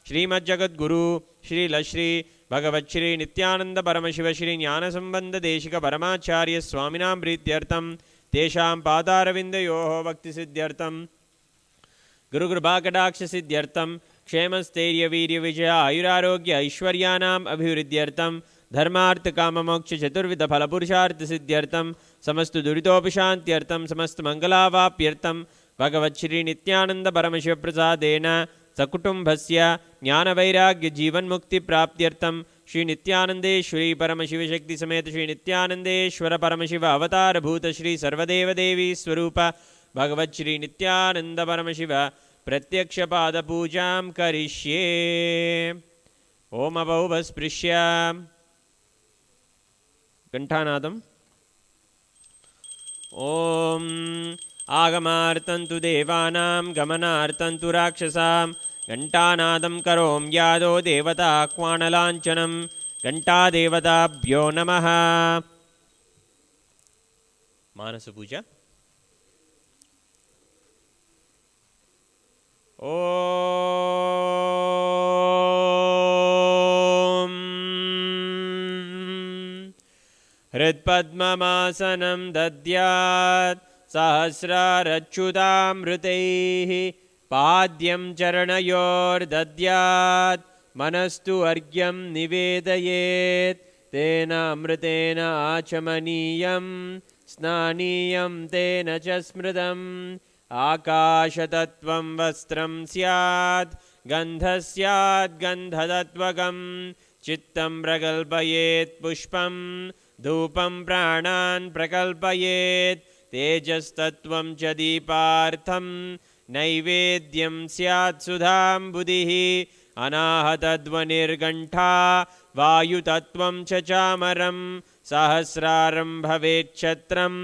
H: श्रीमत् जगद्गुरु श्री लश्री भगवत् श्री नित्यानंद परमशिव श्री ज्ञान संबंध देशिक परमाचार्य स्वामिनां प्रीत्यर्थम तेषां पादारविन्दयोः भक्ति सिद्ध्यर्थम गुरुकृपाकटाक्ष सिद्ध्यर्थम क्षेमस्थैर्य वीर्य विजय आयुरारोग्य ऐश्वर्यानाम् अभिवृद्ध्यर्थम धर्मार्थ काम मोक्ष चतुर्विध फल पुरुषार्थ सिद्ध्यर्थम समस्त दुरितोपशांत्यर्थम समस्त मंगलावाप्यर्थम भगवत् श्री नित्यानंद परमशिव प्रसादेन सकुटुम्बस्य ज्ञानवैराग्यजीवन्मुक्तिप्राप्त्यर्थं श्री नित्यानन्देश्वरी परमशिव शक्ति समेत श्री नित्यानन्देश्वर परमशिव अवतारभूत श्री सर्वदेवदेवी स्वरूप भगवत् श्री नित्यानन्द परमशिव प्रत्यक्षपादपूजां करिष्ये। ओम अवौभस्पृश्य कंठानादम् ओम आगमार्तं तु देवानां गमनार्तं तु राक्षसां घण्टानादं करोम यादो देवता क्वाणलाञ्छनं घण्टादेवताभ्यो नमः। मानसपूजा। ओम हृत्पद्ममासनं दद्यात् सहस्रारच्युतामृतैः पाद्यं चरणयोर्दद्यात् मनस्तु अर्घ्यं निवेदयेत् तेन अमृतेन आचमनीयं स्नानीयं तेन च स्मृतम् आकाशतत्त्वं वस्त्रं स्यात् गन्धः स्यात् गन्धतत्त्वकं चित्तं प्रकल्पयेत् पुष्पं धूपं प्राणान् प्रकल्पयेत् तेजस्तत्त्वं च दीपार्थं नैवेद्यं स्यात् सुधाम्बुधिः अनाहतध्वनिर्घण्टा वायुतत्त्वं च चामरं सहस्रारं भवेच्छत्रं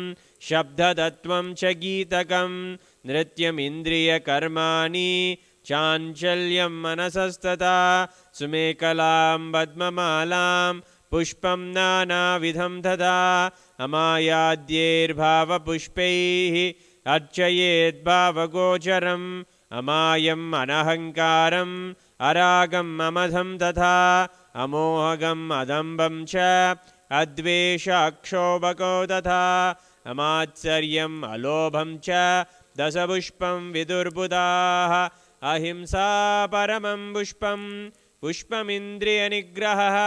H: शब्दतत्त्वं च गीतकं नृत्यमिन्द्रियकर्माणि चाञ्चल्यं मनसस्तथा सुमेकलां पद्ममालां पुष्पं नानाविधं तथा अमायाद्यैर्भावपुष्पैः अर्चयेद्भावगोचरम् अमायम् अनहङ्कारम् अरागम् अमधं तथा अमोहगम् अदम्बं च अद्वेषाक्षोभको तथा अमात्सर्यम् अलोभं च दशपुष्पं विदुर्बुधाः अहिंसा परमं पुष्पं पुष्पमिन्द्रियनिग्रहः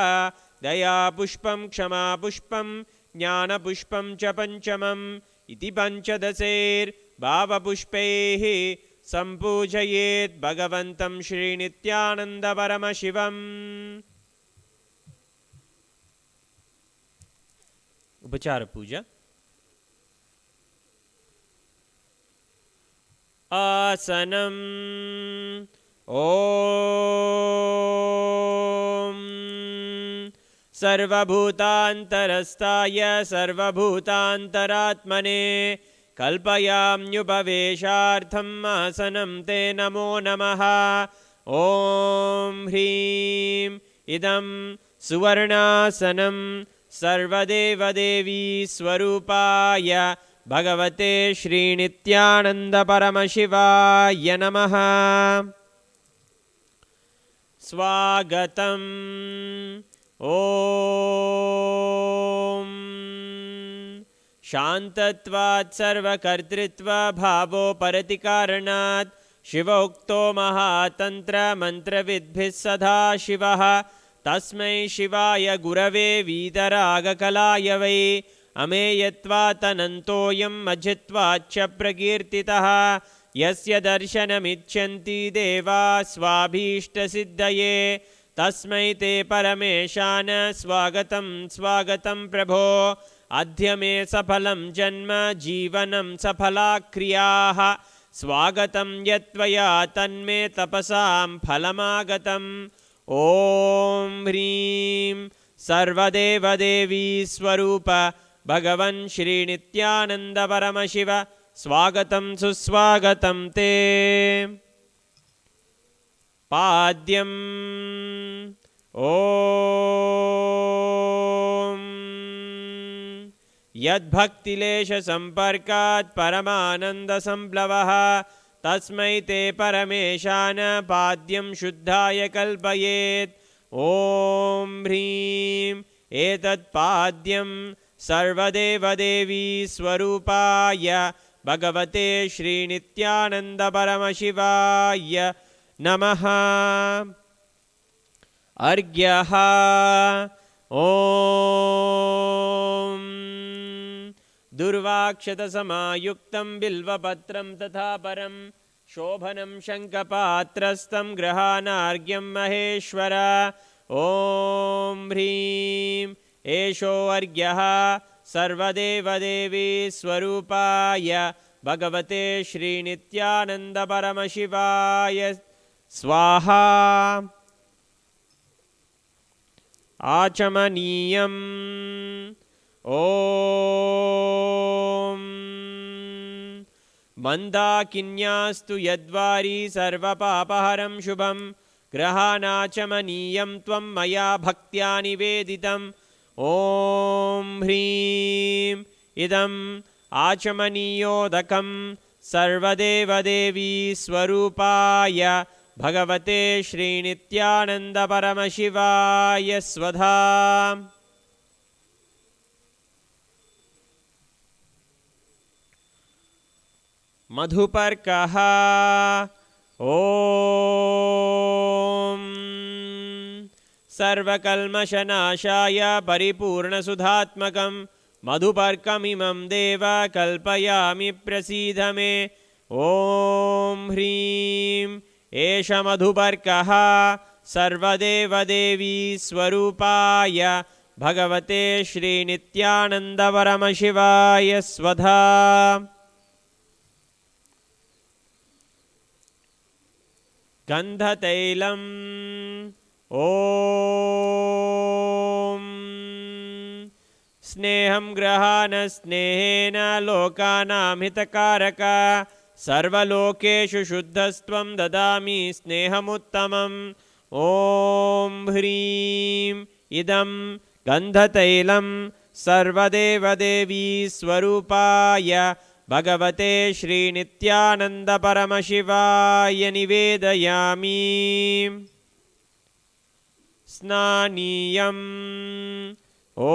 H: दया पुष्पं क्षमा पुष्पं ज्ञानपुष्पं च पञ्चमम् इति पञ्चदशैर्भावपुष्पैः सम्पूजयेत् भगवन्तं श्रीनित्यानन्द परमशिवम्। उपचार पूजा। आसनम् ओम सर्वभूतान्तरस्थाय सर्वभूतान्तरात्मने कल्पयाम्युपवेशार्थम् आसनं ते नमो नमः। ॐ ह्रीं इदं सुवर्णासनं सर्वदेवदेवी स्वरूपाय भगवते श्रीनित्यानन्द परमशिवाय नमः। स्वागतम्। ॐ शान्तत्वात् सर्वकर्तृत्वभावोपरतिकारणात् शिवोक्तो महातन्त्रमन्त्रविद्भिः सदा शिवः। तस्मै शिवाय गुरवे वीतरागकलाय वै अमेयत्वात् अजित्वाच्च प्रकीर्तितः। यस्य दर्शनमिच्छन्ति देवा स्वाभीष्टसिद्धये तस्मै ते परमेशान स्वागतं स्वागतं प्रभो। अद्य मे सफलं जन्म जीवनं सफला क्रियाः। स्वागतं यत्त्वया तन्मे तपसां फलमागतम्। ॐ ह्रीं सर्वदेवदेवी स्वरूप भगवन् श्रीनित्यानन्द परमशिव स्वागतं सुस्वागतं ते। पाद्यम् ॐ यद्भक्तिलेशसम्पर्कात् परमानन्दसंप्लवः तस्मै ते परमेशान पाद्यं शुद्धाय कल्पयेत्। ॐ ह्रीं एतत्पाद्यं सर्वदेवदेवी स्वरूपाय भगवते श्रीनित्यानन्द परमशिवाय नमः। अर्घ्यः ॐ दुर्वाक्षतसमायुक्तं बिल्वपत्रं तथा परं शोभनं शङ्खपात्रस्तं गृहाणार्घ्यं महेश्वर ॐ ह्रीं एषो अर्घ्यः सर्वदेवदेवी स्वरूपाय भगवते श्रीनित्यानन्दपरमशिवाय स्वाहा आचमनीयम् ॐ मन्दाकिन्यास्तु यद्वारी सर्वपापहरं शुभं ग्रहाणाचमनीयं त्वं मया भक्त्या निवेदितम् ॐ ह्रीं इदम् आचमनीयोदकं सर्वदेवदेवी स्वरूपाय भगवते श्रीनित्यानन्दपरमशिवाय स्वधा मधुपर्कः ॐ सर्वकल्मषनाशाय परिपूर्णसुधात्मकं मधुपर्कमिमं देव कल्पयामि प्रसीद मे ॐ ह्रीं एष मधुपर्कः सर्वदेवदेवी स्वरूपाय भगवते श्रीनित्यानन्दपरमशिवाय स्वधा गन्धतैलम् ॐ स्नेहं ग्रहाण स्नेहेन लोकानां हितकारक सर्वलोकेषु शुद्धस्त्वं ददामि स्नेहमुत्तमम् ॐ ह्रीं इदं गन्धतैलं सर्वदेवदेवी स्वरूपाय भगवते श्रीनित्यानन्दपरमशिवाय निवेदयामि स्नानीयम् ॐ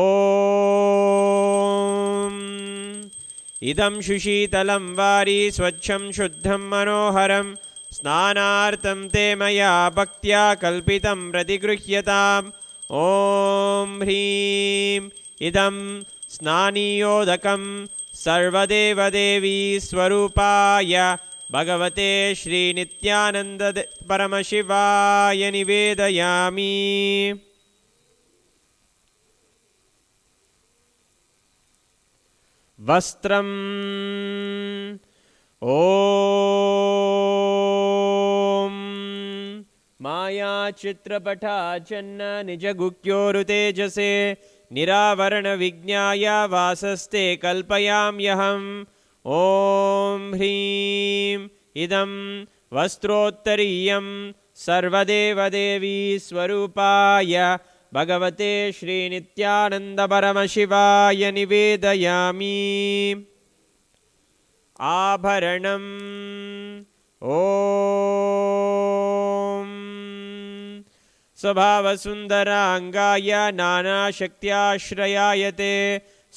H: इदं शुशीतलं वारी स्वच्छं शुद्धं मनोहरं स्नानार्थं ते मया भक्त्या कल्पितं प्रतिगृह्यताम् ॐ ह्रीं इदं स्नानीयोदकं सर्वदेवदेवी स्वरूपाय भगवते श्रीनित्यानन्दपरमशिवाय निवेदयामि वस्त्रम् ॐ मायाचित्रपटाचन्न निजगुह्योरुतेजसे निरावरणविज्ञाय वासस्ते कल्पयाम्यहम् ॐ ह्रीं इदं वस्त्रोत्तरीयं सर्वदेवदेवी स्वरूपाय भगवते श्रीनित्यानन्दपरमशिवाय निवेदयामि आभरणम् ॐ स्वभावसुन्दराङ्गाय नानाशक्त्याश्रयाय ते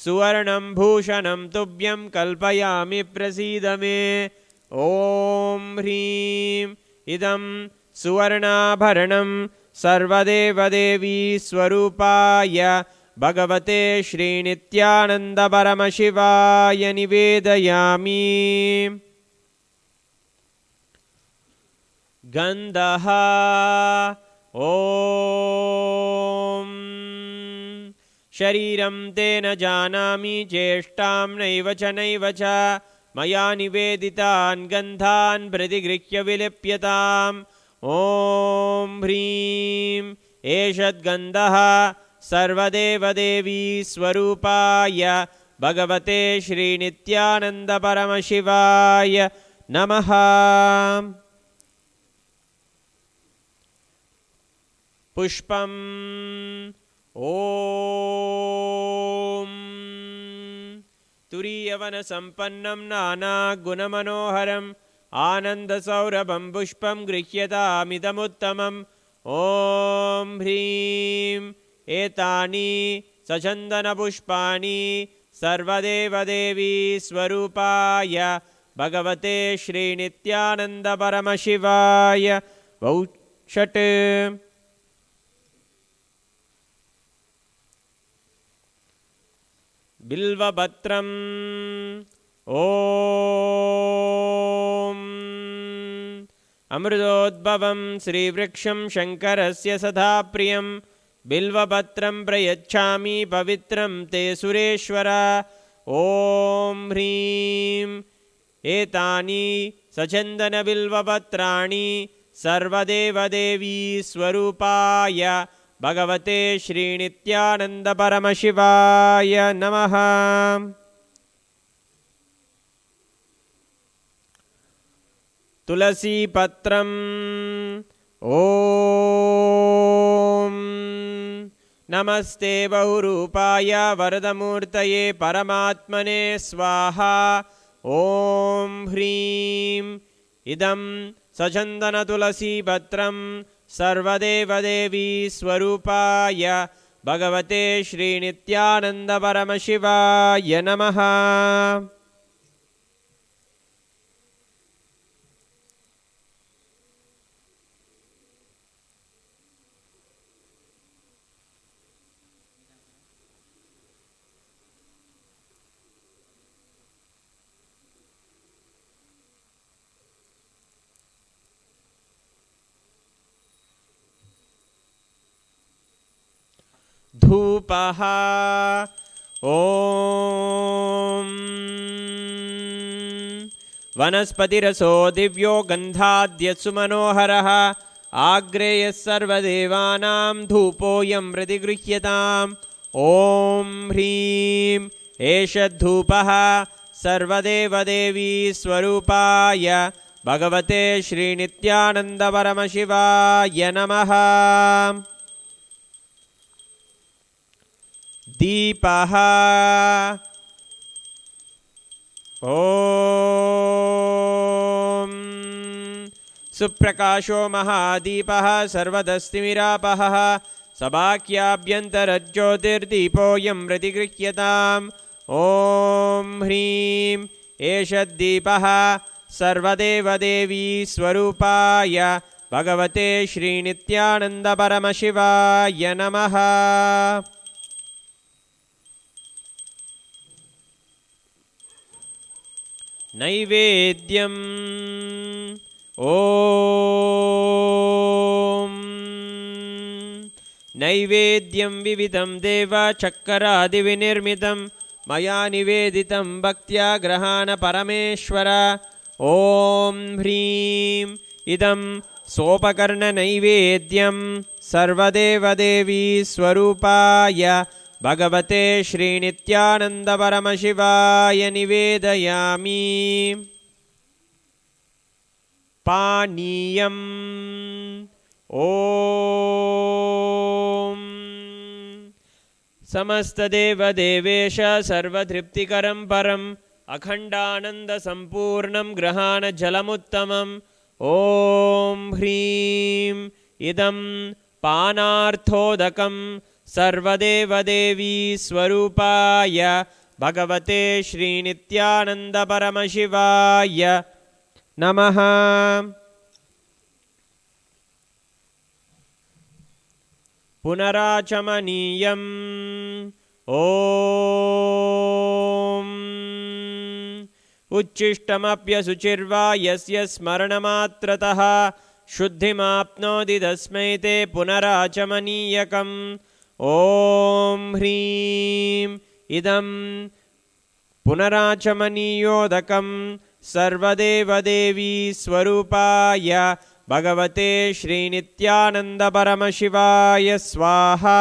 H: सुवर्णं भूषणं तुभ्यं कल्पयामि प्रसीद मे ॐ ह्रीं इदं सुवर्णाभरणं सर्वदेवदेवी स्वरूपाय भगवते श्रीनित्यानन्दपरमशिवाय निवेदयामि गन्धः ॐ शरीरं तेन जानामि चेष्टां नैव च मया निवेदितान् गन्धान् प्रतिगृह्य विलिप्यताम् ॐ ह्रीं एषद्गन्धः सर्वदेवदेवी स्वरूपाय भगवते श्रीनित्यानन्दपरमशिवाय नमः पुष्पम् ॐ तुरीयवनसम्पन्नं नानागुणमनोहरम् आनन्दसौरभं पुष्पं गृह्यतामिदमुत्तमम् ॐ ह्रीं एतानि सचन्दनपुष्पाणि सर्वदेवदेवी स्वरूपाय भगवते श्रीनित्यानन्दपरमशिवाय वौषट् बिल्वपत्रम् ॐ अमृतोद्भवं श्रीवृक्षं शङ्करस्य सदा प्रियं बिल्वपत्रं प्रयच्छामि पवित्रं ते सुरेश्वर। ॐ ह्रीं एतानि सचन्दनबिल्वपत्राणि सर्वदेवदेवी स्वरूपाय भगवते श्रीनित्यानन्दपरमशिवाय नमः। तुलसीपत्रम् ॐ नमस्ते बहुरूपाय वरदमूर्तये परमात्मने स्वाहा। ॐ ह्रीं इदं सचन्दनतुलसीपत्रं सर्वदेवदेवी स्वरूपाय भगवते श्रीनित्यानन्दपरमशिवाय नमः। धूपः ॐ वनस्पतिरसो दिव्यो गन्धाद्यत्सु मनोहरः आग्रेयः सर्वदेवानां धूपोऽयं प्रतिगृह्यताम्। ॐ ह्रीं एष धूपः सर्वदेवदेवी स्वरूपाय भगवते श्रीनित्यानन्दपरमशिवाय नमः। दीपः ॐ सुप्रकाशो महादीपः सर्वदस्तिमिरापहः सभाख्याभ्यन्तरज्योतिर्दीपोऽयं प्रतिगृह्यताम्। ॐ ह्रीं एष दीपः सर्वदेवदेवी स्वरूपाय भगवते श्रीनित्यानन्दपरमशिवाय नमः। नैवेद्यम् ॐ नैवेद्यं विविधं देव चक्करादिविनिर्मितं मया निवेदितं भक्त्या ग्रहाण परमेश्वर। ॐ ह्रीं इदं सोपकर्णनैवेद्यं सर्वदेवदेवी स्वरूपाय भगवते श्रीनित्यानन्दपरमशिवाय निवेदयामि। पानीयम् ॐ समस्तदेवदेवेश सर्वतृप्तिकरं परम् अखण्डानन्दसम्पूर्णं ग्रहाणजलमुत्तमम्। ॐ ह्रीं इदं पानार्थोदकं सर्वदेवदेवी स्वरूपाय भगवते श्रीनित्यानन्दपरमशिवाय नमः। पुनराचमनीयम् ॐ उच्छिष्टमप्यशुचिर्वा यस्य स्मरणमात्रतः शुद्धिमाप्नोति तस्मै ते पुनराचमनीयकम्। ॐ ह्रीं इदं पुनराचमनीयोदकं सर्वदेवदेवी स्वरूपाय भगवते श्रीनित्यानन्दपरमशिवाय स्वाहा।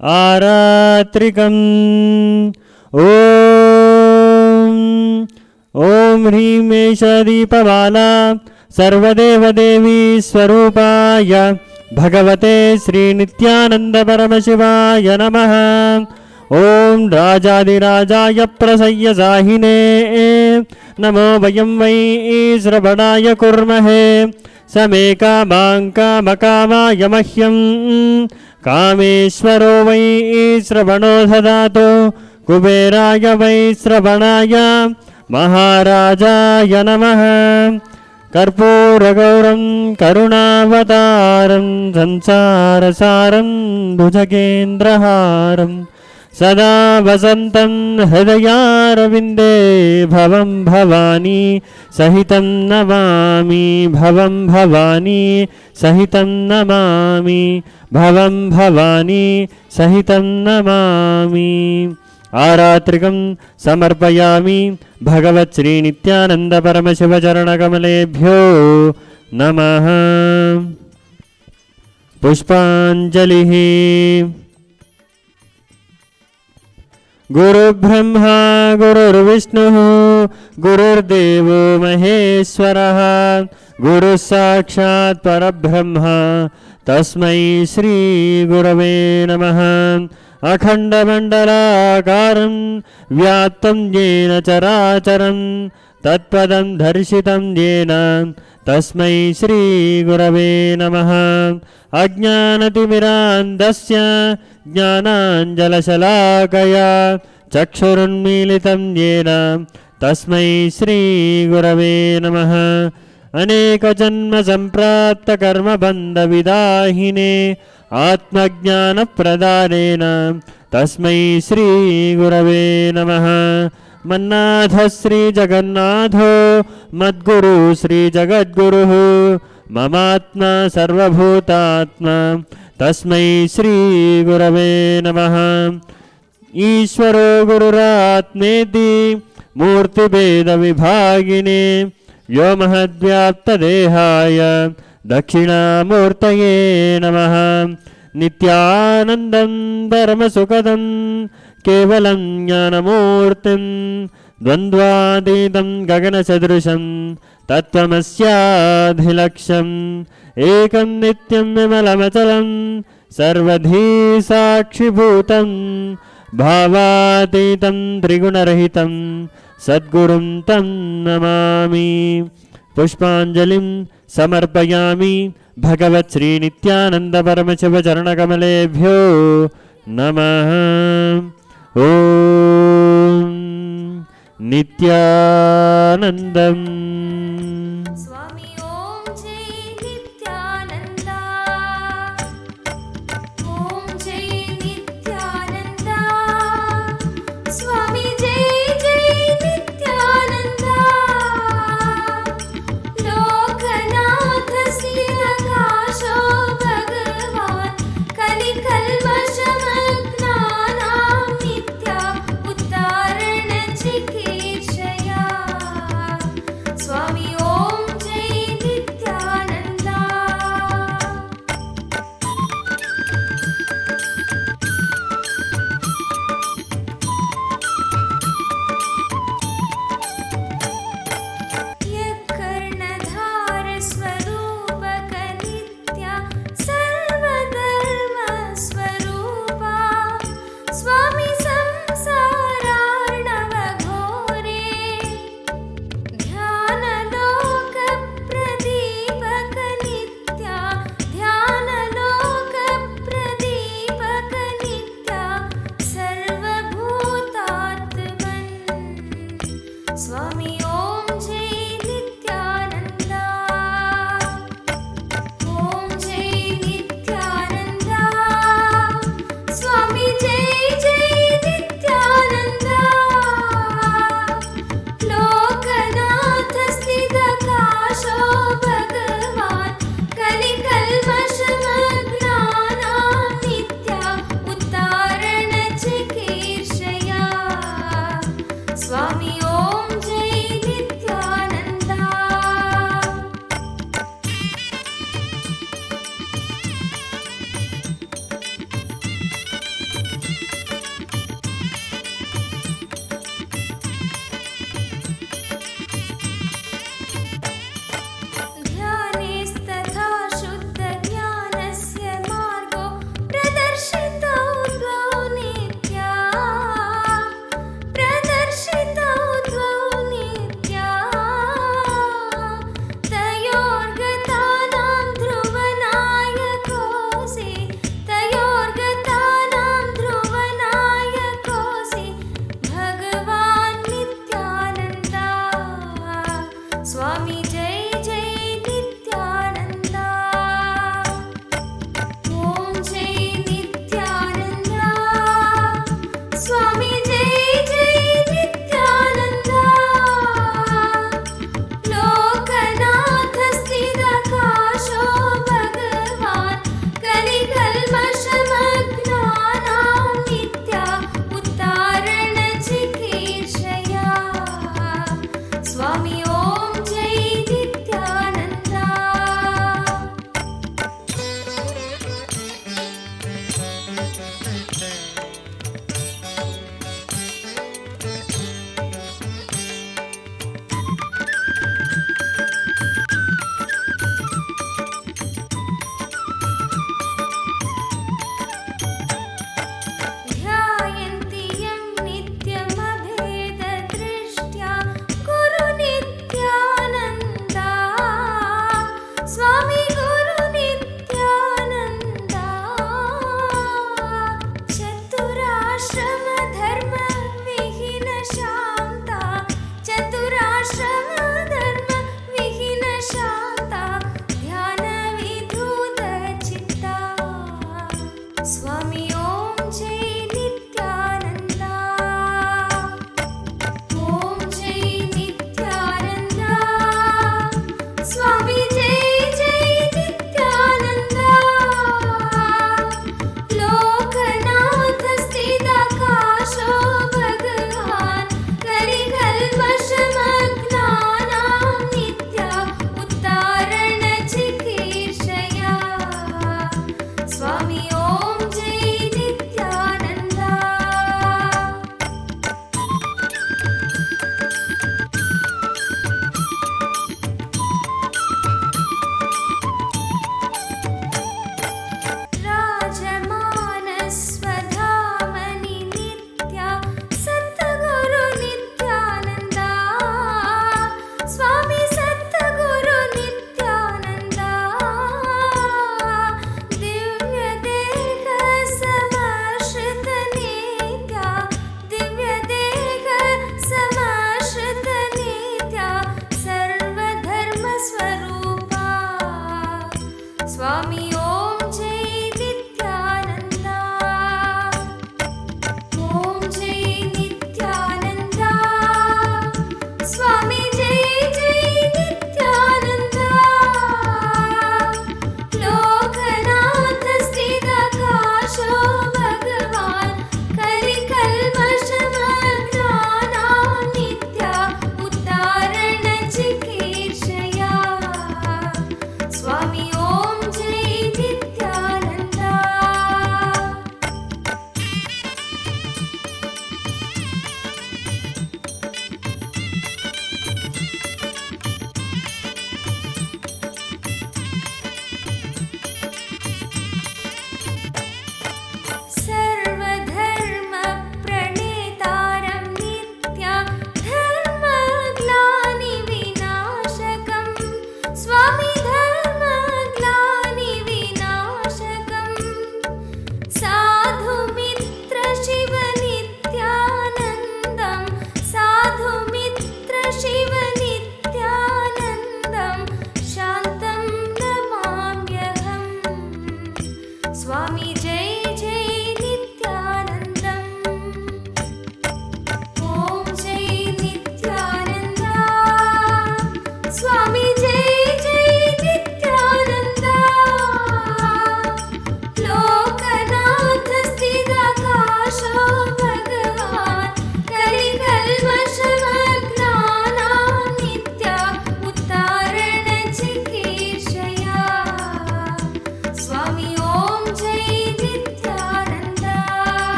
H: आरात्रिकम् ॐ ह्रीं एष दीपमाला सर्वदेवदेवी स्वरूपाय भगवते श्रीनित्यानन्दपरमशिवाय नमः। ॐ राजाधिराजाय प्रसय्यसाहिने नमो वयं वै श्रवणाय कुर्महे समे कामाय मह्यं कामेश्वरो वै श्रवणो ददातु कुबेराय वै श्रवणाय महाराजाय नमः। कर्पूरगौरं करुणावतारं संसारसारं भुजगेन्द्रहारं सदा वसन्तं हृदयारविन्दे भवं भवानी सहितं नमामि भवं भवानी सहितं नमामि भवं भवानी सहितं नमामि। आरात्रिकं समर्पयामि भगवत् श्री नित्यानंद परमशिव चरणकमलेभ्यो नमः। पुष्पांजलिः। गुरुर्ब्रह्मा गुरुर्विष्णुः गुरुर्देवो महेश्वरः गुरुः साक्षात् परब्रह्म तस्मै श्री गुरवे नमः। अखण्डमण्डलाकारं व्याप्तं येन चराचरं तत्पदं दर्शितं येन तस्मै श्रीगुरवे नमः। अज्ञानतिमिरान्धस्य ज्ञानाञ्जनशलाकया चक्षुरुन्मीलितं येन तस्मै श्रीगुरवे नमः। अनेकजन्मसम्प्राप्तकर्मबन्धविदाहिने आत्मज्ञानप्रदानेन तस्मै श्रीगुरवे नमः। मन्नाथ श्रीजगन्नाथो मद्गुरु श्रीजगद्गुरुः ममात्मा सर्वभूतात्मा तस्मै श्रीगुरवे नमः। ईश्वरो गुरुरात्मेति मूर्तिभेदविभागिने व्योमहद्व्याप्तदेहाय दक्षिणामूर्तये नमः। नित्यानन्दं परमसुखदं केवलं ज्ञानमूर्तिं द्वन्द्वातीतं गगनसदृशं तत्त्वमस्याधिलक्ष्यम् एकं नित्यं विमलमचलं सर्वधी साक्षिभूतं भावातीतं त्रिगुणरहितं सद्गुरुं तं नमामि। पुष्पांजलिं समर्पयामि भगवत् श्री नित्यानंद परमशिव चरणकमलेभ्यो नमः। ॐ नित्यानन्दम्।
J: स्वामी ॐ जय नित्यानन्दा ॐ जय नित्यानन्दा स्वामी जय जय नित्यानन्दा लोकनाथ श्रीप्रकाशो भगवान् कलिकल्मषमग्नानां नित्या उद्धारणचिकीर्षया स्वामी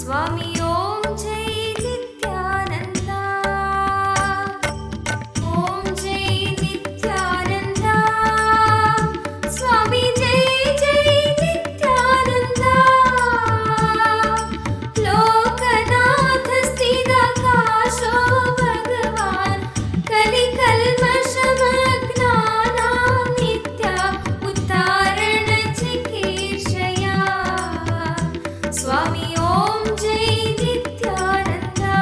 J: स्वामी ॐ जय नित्यानन्दा ॐ जय नित्यानन्दा स्वामी जय जय नित्यानन्दा लोकनाथ स्थिराकाशो भगवान् कलिकल्मषमग्नानां नित्या उद्धारणचिकीर्षया स्वामी ॐ जय नित्यानन्दा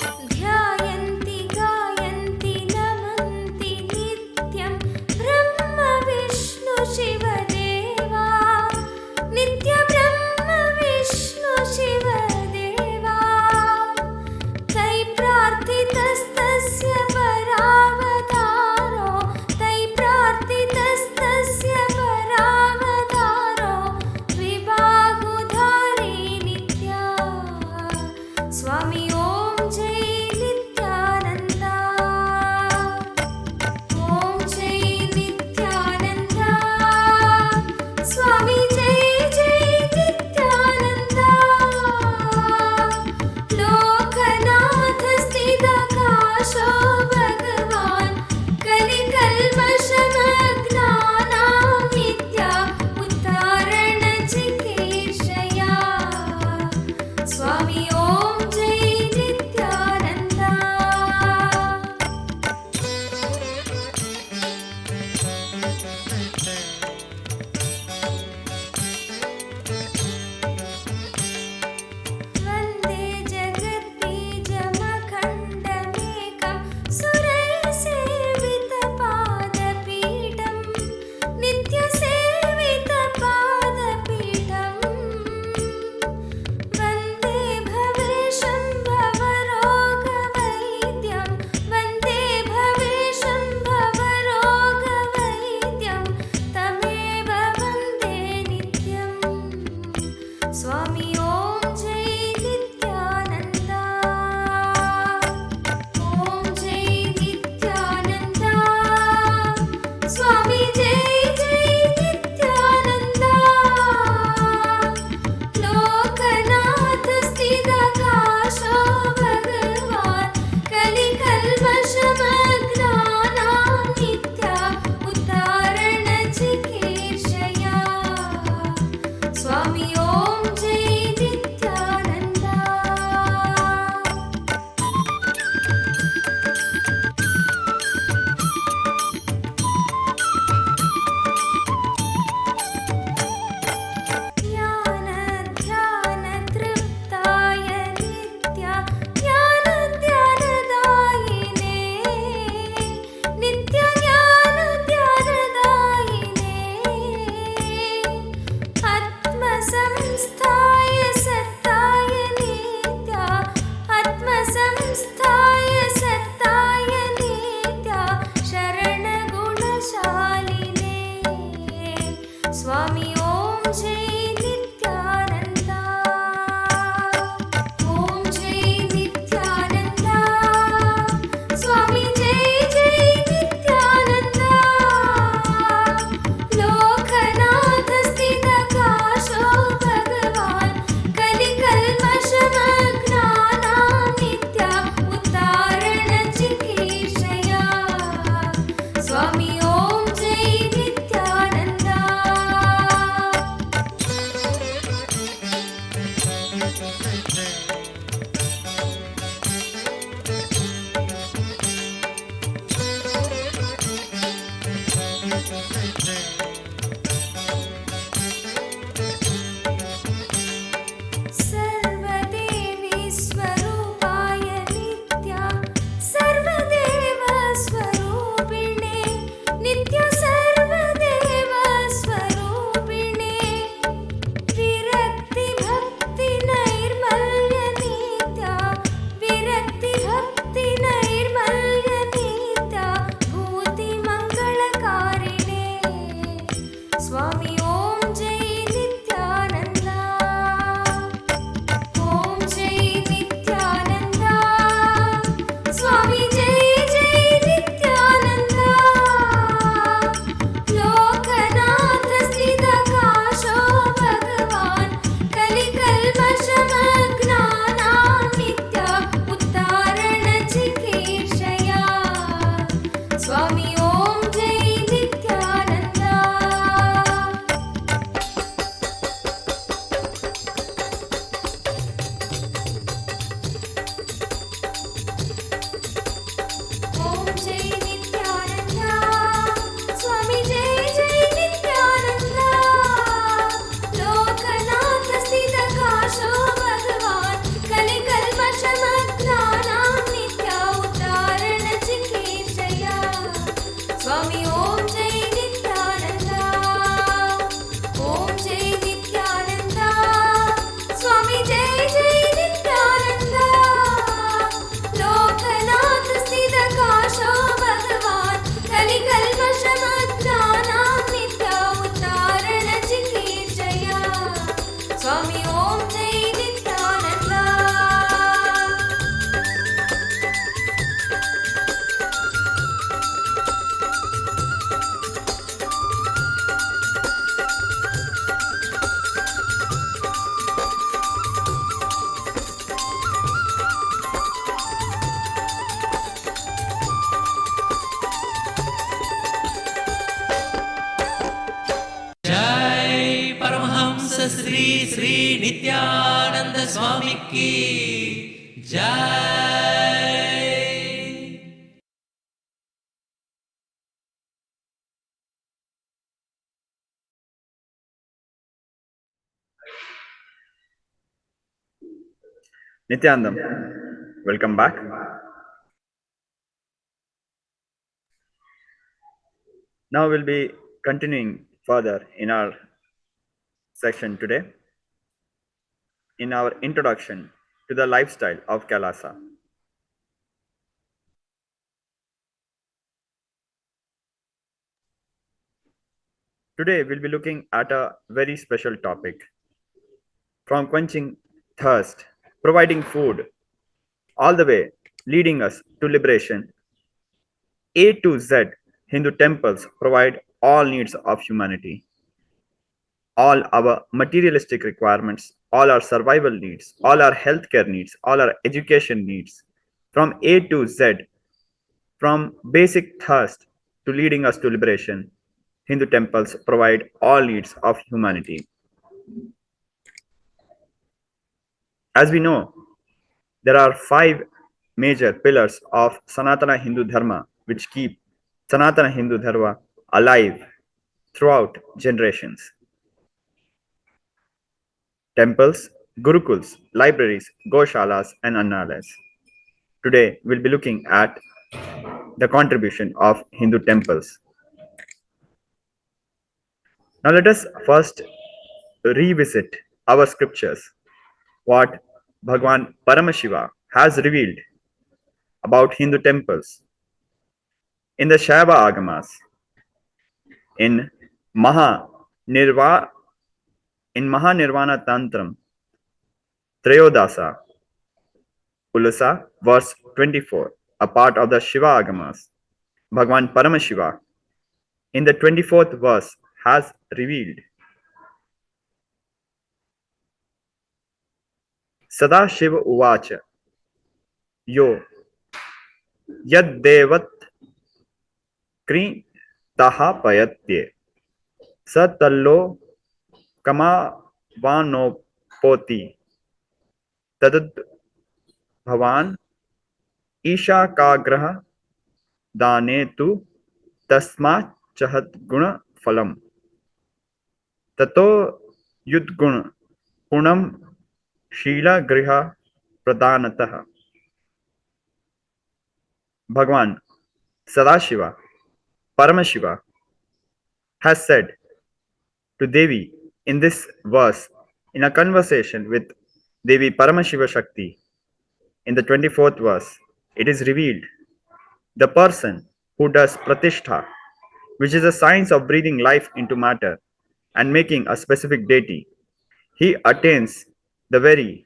J: ध्यायन्ति गायन्ति नमन्ति नित्यं ब्रह्म विष्णु शिवदेवा नित्य ब्रह्म विष्णु शिवदेवा तै प्रार्थितस्तस्य परावतारो तै प्रार्थितस्तस्य परावतारो विबाहुधारी नित्या स्वामी ॐ जय नित्यानन्दा ॐ जय नित्यानन्दा स्वामी जय जय नित्यानन्दा लोकनाथ स्थिराकाशो भगवान् कलिकल्मषमग्नानां नित्या उद्धारणचिकीर्षया स्वामी ॐ जय नित्यानन्दा वन्दे जगद्बीजमखण्डमेकं सुरैर्सेवितपादपीठं नित्यसेवितपादपीठम् वन्दे भवेशं भवरोगवैद्यं वन्दे भवेशं भवरोगवैद्यं तमेव वन्दे नित्यं स्वामी ॐ जय नित्यानन्दा ॐ जय नित्यानन्दा स्वामी जय जय नित्यानन्दा लोकनाथ स्थिराकाशो भगवान् कलिकल्मषमग्नानां नित्या उद्धारणचिकीर्षया स्वामी ॐ जय
D: శ్రీ శ్రీ నిత్యానంద స్వామికి జై.
G: Nithyanandam, welcome back. Now we'll be continuing further in our section today in our introduction to the lifestyle of KAILASA. Today we'll be looking at a very special topic, from quenching thirst, providing food, all the way leading us to liberation. A to Z Hindu temples provide all needs of humanity, all our materialistic requirements, all our survival needs, all our healthcare needs, all our education needs, from A to Z, from basic thirst to leading us to liberation. Hindu temples provide all needs of humanity. As we know, there are 5 major pillars of Sanatana Hindu Dharma which keep Sanatana Hindu Dharma alive throughout generations. Temples, gurukuls, libraries, goshalas, and annalas. Today, we'll be looking at the contribution of Hindu temples. Now, let us first revisit our scriptures, what Bhagwan Paramashiva has revealed about Hindu temples in the Shaiva Agamas, in Mahanirvana Tantram, Trayodasa, Ulasa, verse 24, a part of the Shiva Agamas. Bhagwan Paramashiva, in the 24th verse, has revealed Sada Shiva Uvacha Yo Yad Devat Kri Taha Payatye Satallo Kama Vanopoti Tadad Bhavan Isha Kagraha Dane tu Tasma Chahat Guna Phalam Tato Yudguna Punam Shila Griha Pradhanataha. Bhagwan Sadashiva, Paramashiva, has said to Devi in this verse, in a conversation with Devi Paramashiva Shakti, in the 24th verse, it is revealed the person who does pratishtha, which is a science of breathing life into matter and making a specific deity, he attains the very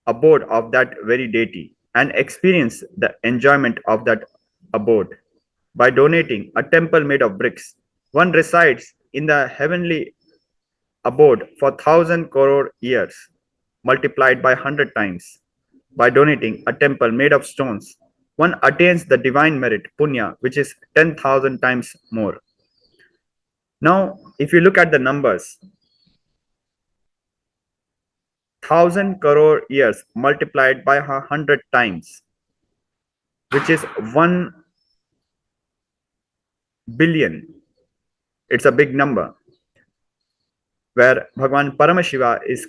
G: abode of that very deity and experience the enjoyment of that abode. By donating a temple made of bricks, one resides in the heavenly abode for 1,000 crore years, multiplied by 100 times. By donating a temple made of stones, one attains the divine merit, punya, which is 10,000 times more. Now, if you look at the numbers, 1,000 crore years multiplied by 100 times, which is 1 billion. It's a big number, where Bhagwan Paramashiva is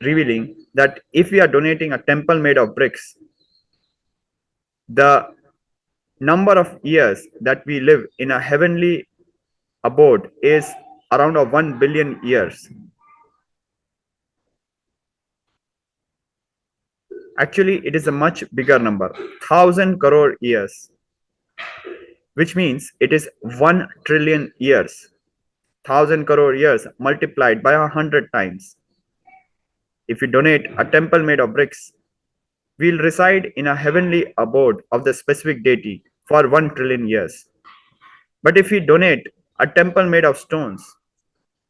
G: revealing that if we are donating a temple made of bricks, the number of years that we live in a heavenly abode is around 1 billion years. Actually, it is a much bigger number, 1,000 crore years, which means it is 1 trillion years. 1,000 crore years multiplied by 100 times. If we donate a temple made of bricks, we'll reside in a heavenly abode of the specific deity for 1 trillion years. But if we donate a temple made of stones,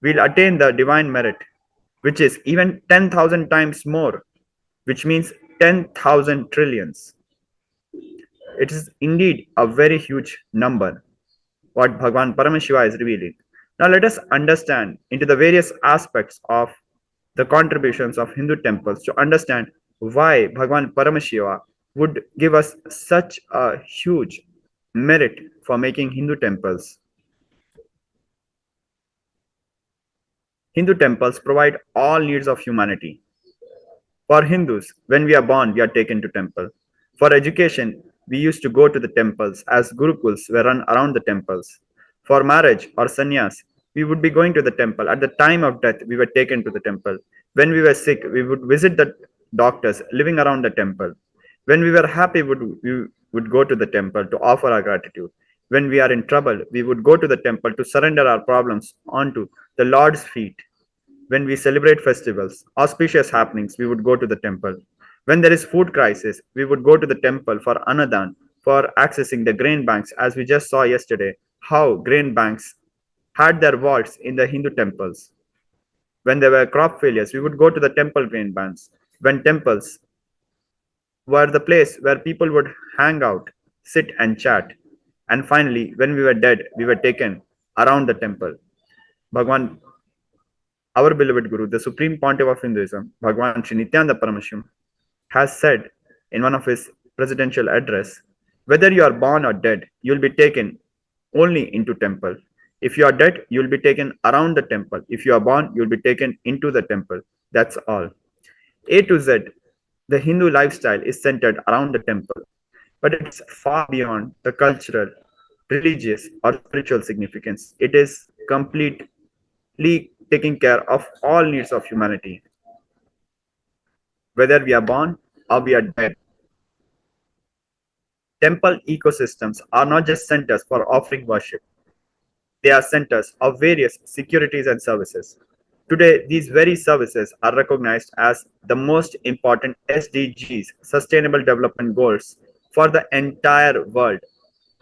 G: we'll attain the divine merit, which is even 10,000 times more, which means 10,000 trillions. It is indeed a very huge number, what Bhagwan Paramashiva is revealing. Now let us understand into the various aspects of the contributions of Hindu temples to understand why Bhagwan Paramashiva would give us such a huge merit for making Hindu temples. Hindu temples provide all needs of humanity. For Hindus, when we are born, we are taken to temple. For education, we used to go to the temples as gurukuls were run around the temples. For marriage or sannyas, we would be going to the temple. At the time of death, we were taken to the temple. When we were sick, we would visit the doctors living around the temple. When we were happy, we would go to the temple to offer our gratitude. When we are in trouble, we would go to the temple to surrender our problems onto the Lord's feet. When we celebrate festivals, auspicious happenings, we would go to the temple. When there is food crisis, we would go to the temple for anadan, for accessing the grain banks, as we just saw yesterday, how grain banks had their vaults in the Hindu temples. When there were crop failures, we would go to the temple grain banks. When temples were the place where people would hang out, sit and chat. And finally, when we were dead, we were taken around the temple. Bhagwan, our beloved Guru, the Supreme Pontiff of Hinduism, Bhagwan Sri Nithyananda Paramashivam, has said in one of his presidential address, whether you are born or dead, you will be taken only into temple. If you are dead, you will be taken around the temple. If you are born, you will be taken into the temple. That's all. A to Z, the Hindu lifestyle is centered around the temple, but it's far beyond the cultural, religious, or spiritual significance. It is completely taking care of all needs of humanity, whether we are born or we are dead. Temple ecosystems are not just centers for offering worship, they are centers of various securities and services. Today, these very services are recognized as the most important SDGs, Sustainable Development Goals, for the entire world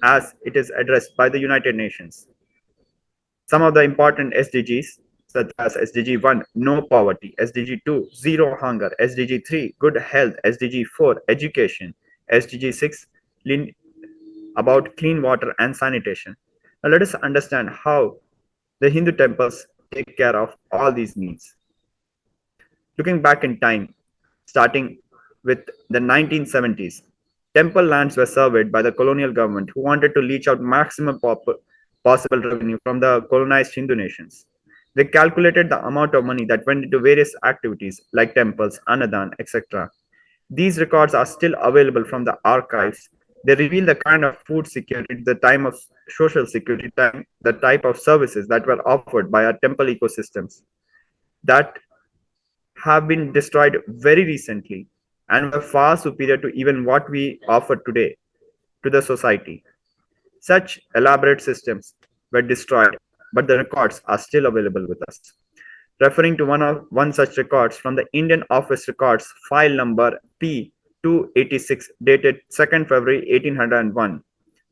G: as it is addressed by the United Nations. Some of the important SDGs, such as SDG 1, no poverty, SDG 2, zero hunger, SDG 3, good health, SDG 4, education, SDG 6, about clean water and sanitation. Now, let us understand how the Hindu temples take care of all these needs. Looking back in time, starting with the 1970s, temple lands were surveyed by the colonial government who wanted to leach out maximum possible revenue from the colonized Hindu nations. They calculated the amount of money that went into various activities like temples, anadan, etc. These records are still available from the archives. They reveal the kind of food security, the time of social security, the type of services that were offered by our temple ecosystems that have been destroyed very recently and were far superior to even what we offer today to the society. Such elaborate systems were destroyed, but the records are still available with us. Referring to one such records from the Indian Office Records file number P286 dated 2nd February 1801,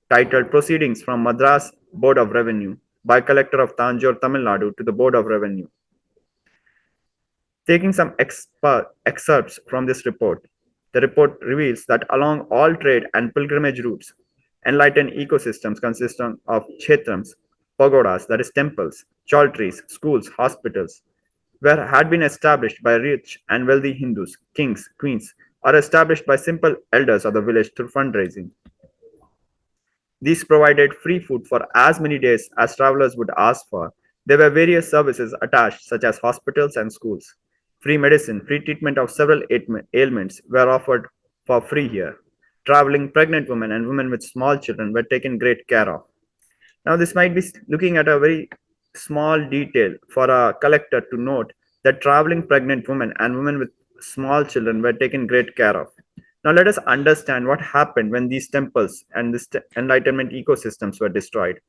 G: titled Proceedings from Madras Board of Revenue by Collector of Tanjore, Tamil Nadu to the Board of Revenue. Taking some excerpts from this report, the report reveals that along all trade and pilgrimage routes, enlightened ecosystems consist of kshetrams, pagodas, that is temples, chowtries, schools, hospitals, where had been established by rich and wealthy Hindus, kings, queens, or established by simple elders of the village through fundraising. These provided free food for as many days as travelers would ask for. There were various services attached, such as hospitals and schools. Free medicine, free treatment of several ailments were offered for free here. Traveling pregnant women and women with small children were taken great care of. Now, this might be looking at a very small detail for a collector to note that traveling pregnant women and women with small children were taken great care of. Now, let us understand what happened when these temples and this enlightenment ecosystems were destroyed.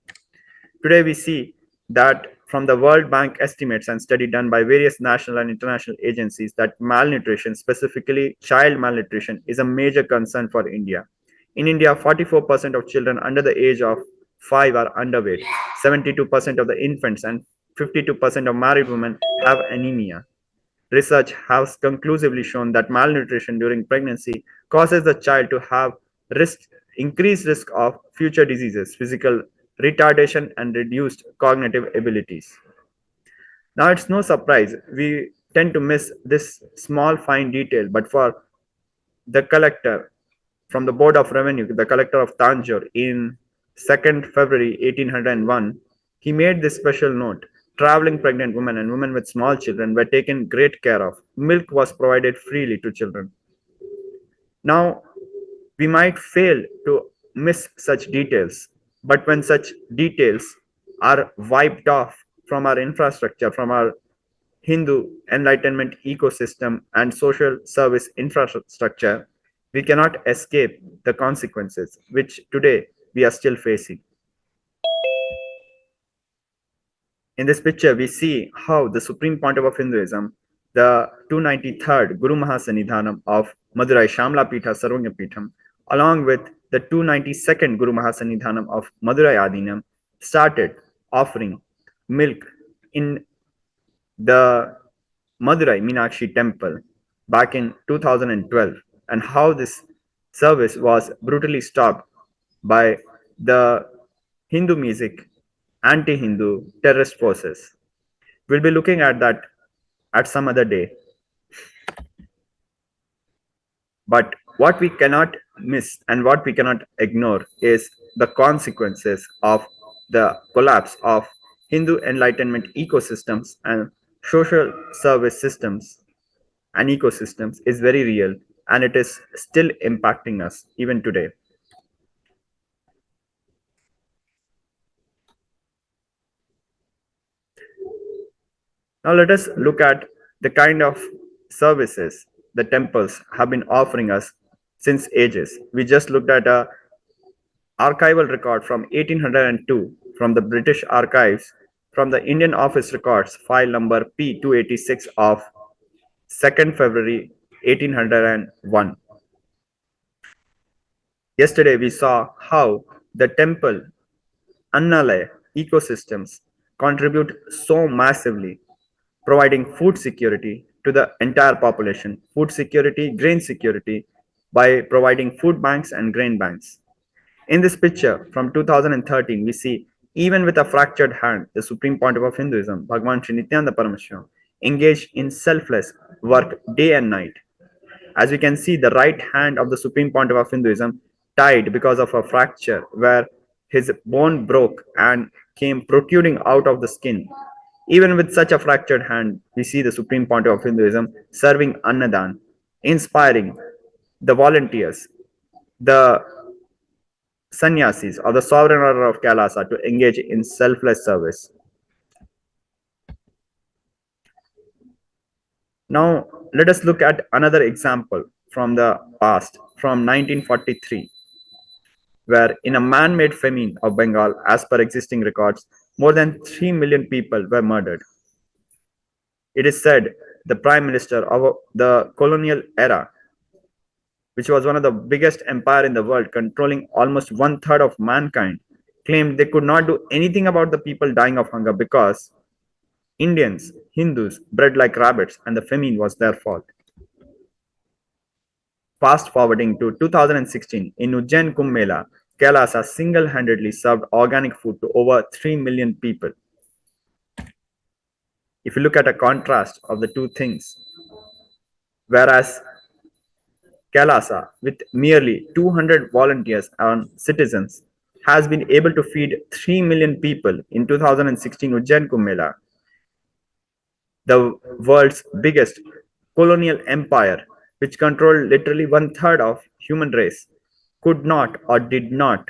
G: Today, we see that from the World Bank estimates and study done by various national and international agencies that malnutrition, specifically child malnutrition, is a major concern for India. In India, 44% of children under the age of 5 are underweight, 72% of the infants and 52% of married women have anemia. Research has conclusively shown that malnutrition during pregnancy causes the child to have increased risk of future diseases, physical retardation, and reduced cognitive abilities. Now, it's no surprise we tend to miss this small fine detail, but for the collector from the Board of Revenue, the collector of Tanjore in 2nd February 1801, he made this special note. Traveling pregnant women and women with small children were taken great care of. Milk was provided freely to children. Now, we might fail to miss such details, but when such details are wiped off from our infrastructure, from our Hindu Enlightenment ecosystem and social service infrastructure, we cannot escape the consequences which today we are still facing. In this picture, we see how the Supreme Pontiff of Hinduism, the 293rd Guru Mahasanidhanam of Madurai Shamla Pitha Sarvanya Pitham, along with the 292nd Guru Mahasanidhanam of Madurai Adinam, started offering milk in the Madurai Meenakshi temple back in 2012, and how this service was brutally stopped by the Hindu music anti-Hindu terrorist forces. We'll be looking at that at some other day. But what we cannot miss and what we cannot ignore is the consequences of the collapse of Hindu Enlightenment ecosystems and social service systems and ecosystems is very real, and it is still impacting us even today. Now let us look at the kind of services the temples have been offering us since ages. We just looked at a archival record from 1802 from the British Archives, from the Indian Office Records, file number P286 of 2nd February 1801. Yesterday we saw how the temple Annalaya ecosystems contribute so massively, providing food security to the entire population, food security, grain security, by providing food banks and grain banks. In this picture from 2013, we see even with a fractured hand, the Supreme Pontiff of Hinduism, Bhagwan Sri Nithyananda Paramashivam, engaged in selfless work day and night. As we can see, the right hand of the Supreme Pontiff of Hinduism died because of a fracture where his bone broke and came protruding out of the skin. Even with such a fractured hand, we see the Supreme Pontiff of Hinduism serving Annadan, inspiring the volunteers, the sannyasis or the sovereign order of KAILASA to engage in selfless service. Now, let us look at another example from the past, from 1943, where in a man-made famine of Bengal, as per existing records, more than 3 million people were murdered. It is said the Prime Minister of the colonial era, which was one of the biggest empire in the world, controlling almost 1/3 of mankind, claimed they could not do anything about the people dying of hunger because Indians, Hindus, bred like rabbits, and the famine was their fault. Fast forwarding to 2016, in Ujjain Kumbh Mela, KAILASA single-handedly served organic food to over 3 million people. If you look at a contrast of the two things, whereas KAILASA, with merely 200 volunteers and citizens, has been able to feed 3 million people in 2016 Ujjain Kumbh Mela, the world's biggest colonial empire, which controlled literally 1/3 of human race, could not or did not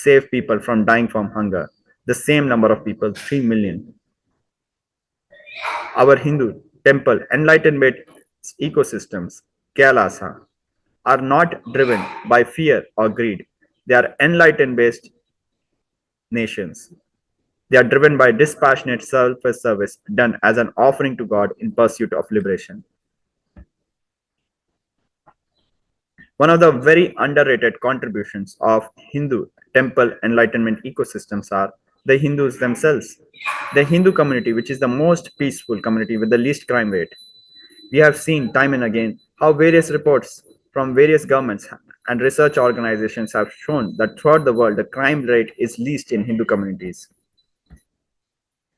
G: save people from dying from hunger. The same number of people, 3 million. Our Hindu temple enlightenment ecosystems, KAILASA, are not driven by fear or greed. They are enlightened based nations. They are driven by dispassionate selfless service done as an offering to God in pursuit of liberation. One of the very underrated contributions of Hindu temple enlightenment ecosystems are the Hindus themselves. The Hindu community, which is the most peaceful community with the least crime rate. We have seen time and again how various reports from various governments and research organizations have shown that throughout the world, the crime rate is least in Hindu communities.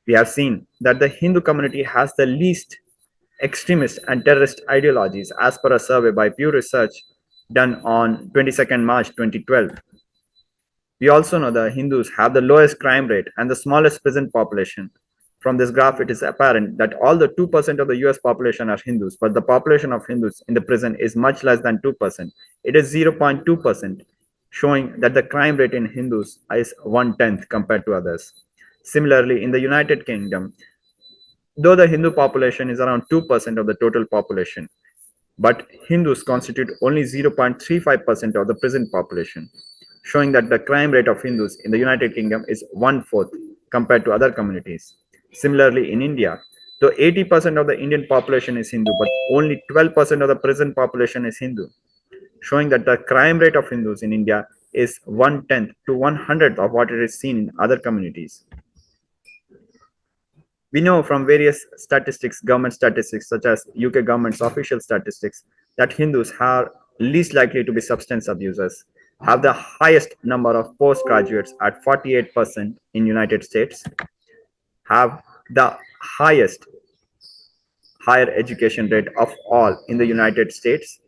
G: We have seen that the Hindu community has the least extremist and terrorist ideologies, as per a survey by Pew Research done on 22nd March 2012. We also know the Hindus have the lowest crime rate and the smallest prison population. From this graph, it is apparent that all the 2% of the US population are Hindus, but the population of Hindus in the prison is much less than 2%. It is 0.2%, showing that the crime rate in Hindus is one-tenth compared to others. Similarly, in the United Kingdom, though the Hindu population is around 2% of the total population, but Hindus constitute only 0.35% of the prison population, showing that the crime rate of Hindus in the United Kingdom is one-fourth compared to other communities. Similarly, in India, though 80% of the Indian population is Hindu, but only 12% of the prison population is Hindu, showing that the crime rate of Hindus in India is one-tenth to one-hundredth of what it is seen in other communities. We know from various statistics, government statistics, such as UK government's official statistics, that Hindus are least likely to be substance abusers, have the highest number of postgraduates at 48% in United States, have the highest higher education rate of all in the United States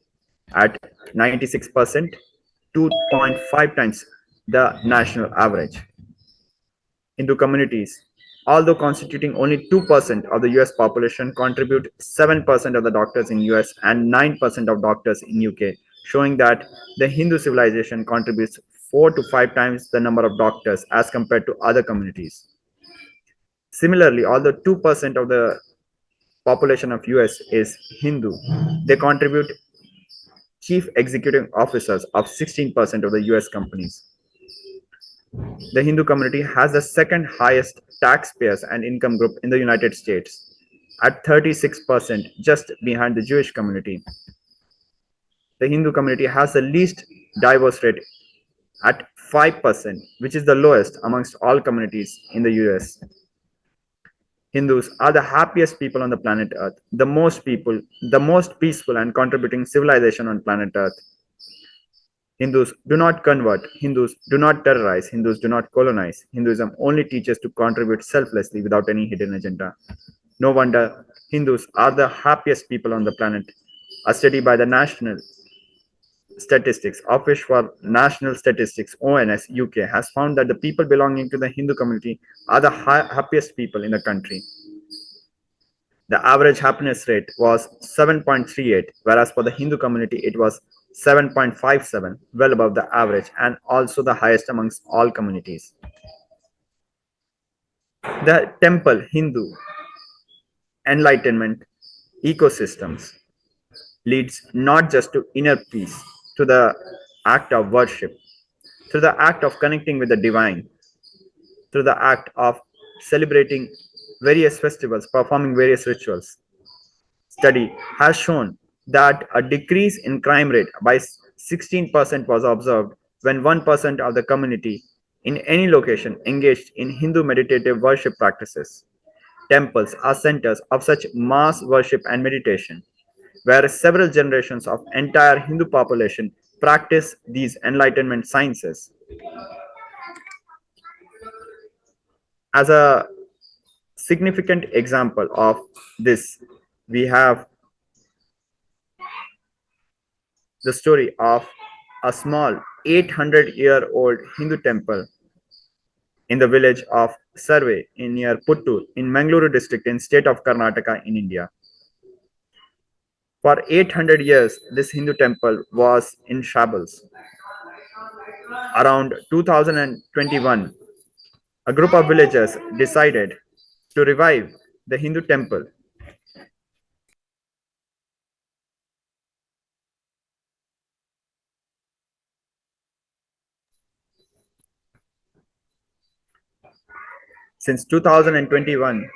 G: at 96%, 2.5 times the national average. Hindu communities, although constituting only 2% of the US population, contribute 7% of the doctors in US and 9% of doctors in UK, showing that the Hindu civilization contributes 4 to 5 times the number of doctors as compared to other communities. Similarly, although 2% of the population of US is Hindu, they contribute chief executive officers of 16% of the US companies. The Hindu community has the second highest taxpayers and income group in the United States at 36%, just behind the Jewish community. The Hindu community has the least divorce rate at 5%, which is the lowest amongst all communities in the US. Hindus are the happiest people on the planet Earth, the most peaceful and contributing civilization on planet Earth. Hindus do not convert, Hindus do not terrorize, Hindus do not colonize. Hinduism only teaches to contribute selflessly without any hidden agenda. No wonder Hindus are the happiest people on the planet. A study by the National Statistics Office for National Statistics (ONS) UK has found that the people belonging to the Hindu community are the happiest people in the country. The average happiness rate was 7.38, whereas for the Hindu community it was 7.57, well above the average and also the highest amongst all communities. The temple Hindu Enlightenment ecosystems leads not just to inner peace, to the act of worship, through the act of connecting with the divine, through the act of celebrating various festivals, performing various rituals. Study has shown that a decrease in crime rate by 16% was observed when 1% of the community in any location engaged in Hindu meditative worship practices. Temples are centers of such mass worship and meditation, where several generations of entire Hindu population practice these enlightenment sciences. As a significant example of this, we have the story of a small 800-year-old Hindu temple in the village of Sarve in near Puttur in Mangaluru district in state of Karnataka in India. For 800 years, this Hindu temple was in shambles. Around 2021, a group of villagers decided to revive the Hindu temple. Since 2021,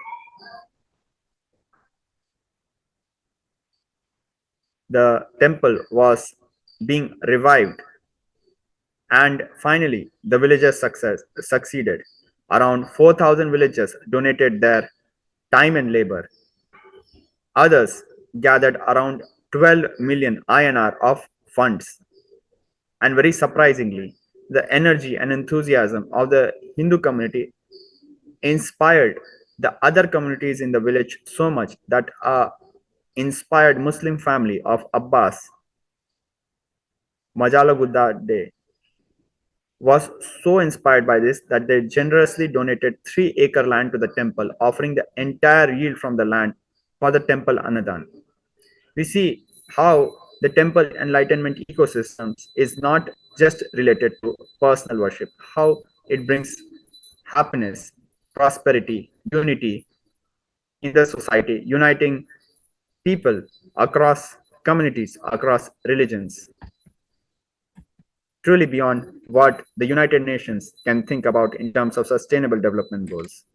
G: the temple was being revived, and finally the villagers succeeded. Around 4,000 villagers donated their time and labor. Others gathered around 12 million INR of funds. And very surprisingly, the energy and enthusiasm of the Hindu community inspired the other communities in the village so much that a inspired Muslim family of Abbas Majalagudda was so inspired by this that they generously donated 3-acre land to the temple, offering the entire yield from the land for the temple Anadan. We see how the temple enlightenment ecosystems is not just related to personal worship, how it brings happiness, prosperity, unity in the society, uniting people across communities, across religions, truly beyond what the United Nations can think about in terms of sustainable development goals.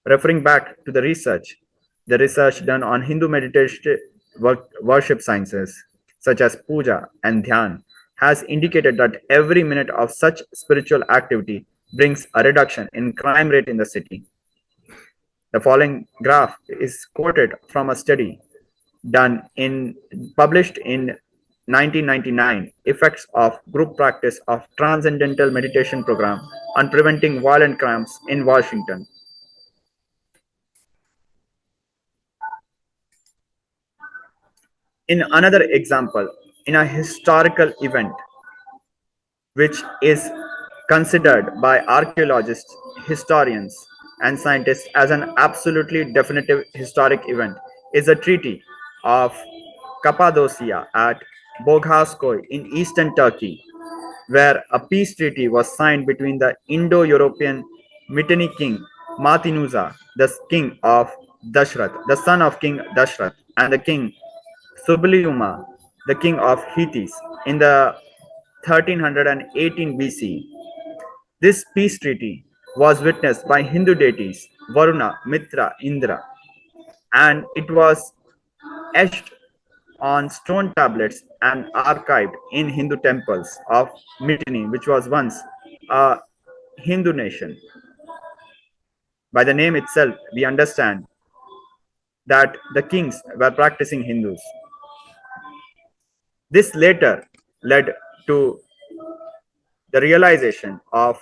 G: Referring back to the research done on Hindu meditation worship sciences, such as puja and dhyan, has indicated that every minute of such spiritual activity brings a reduction in crime rate in the city. The following graph is quoted from a study done in published in 1999, effects of group practice of transcendental meditation program on preventing violent crimes in Washington. In another example, in a historical event which is considered by archaeologists, historians, and scientists as an absolutely definitive historic event, is the Treaty of Cappadocia at Boghaskoy in eastern Turkey, where a peace treaty was signed between the Indo-European Mitanni king Matinusa, the king of Dashrath, the son of King Dashrath, and the king Subliuma, the king of Hethys, in the 1318 BC. This peace treaty was witnessed by Hindu deities Varuna, Mitra, Indra, and it was etched on stone tablets and archived in Hindu temples of Mitanni, which was once a Hindu nation. By the name itself, we understand that the kings were practicing Hindus. This later led to the realization of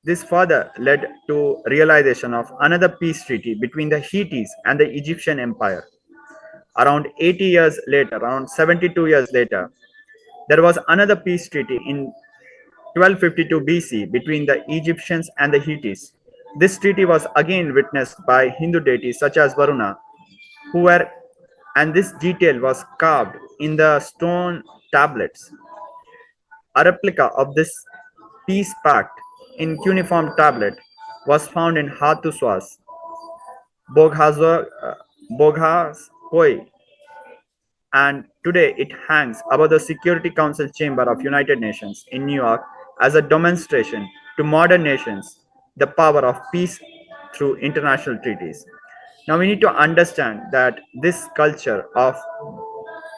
G: this further led to realization of another peace treaty between the Hittites and the Egyptian Empire. Around 80 years later, around 72 years later, there was another peace treaty in 1252 BC between the Egyptians and the Hittites. This treaty was again witnessed by Hindu deities such as Varuna, who were, and this detail was carved in the stone tablets. A replica of this peace pact in cuneiform tablet was found in Hattuswas, Boghaskoi, and today it hangs above the Security Council chamber of United Nations in New York as a demonstration to modern nations the power of peace through international treaties. Now we need to understand that this culture of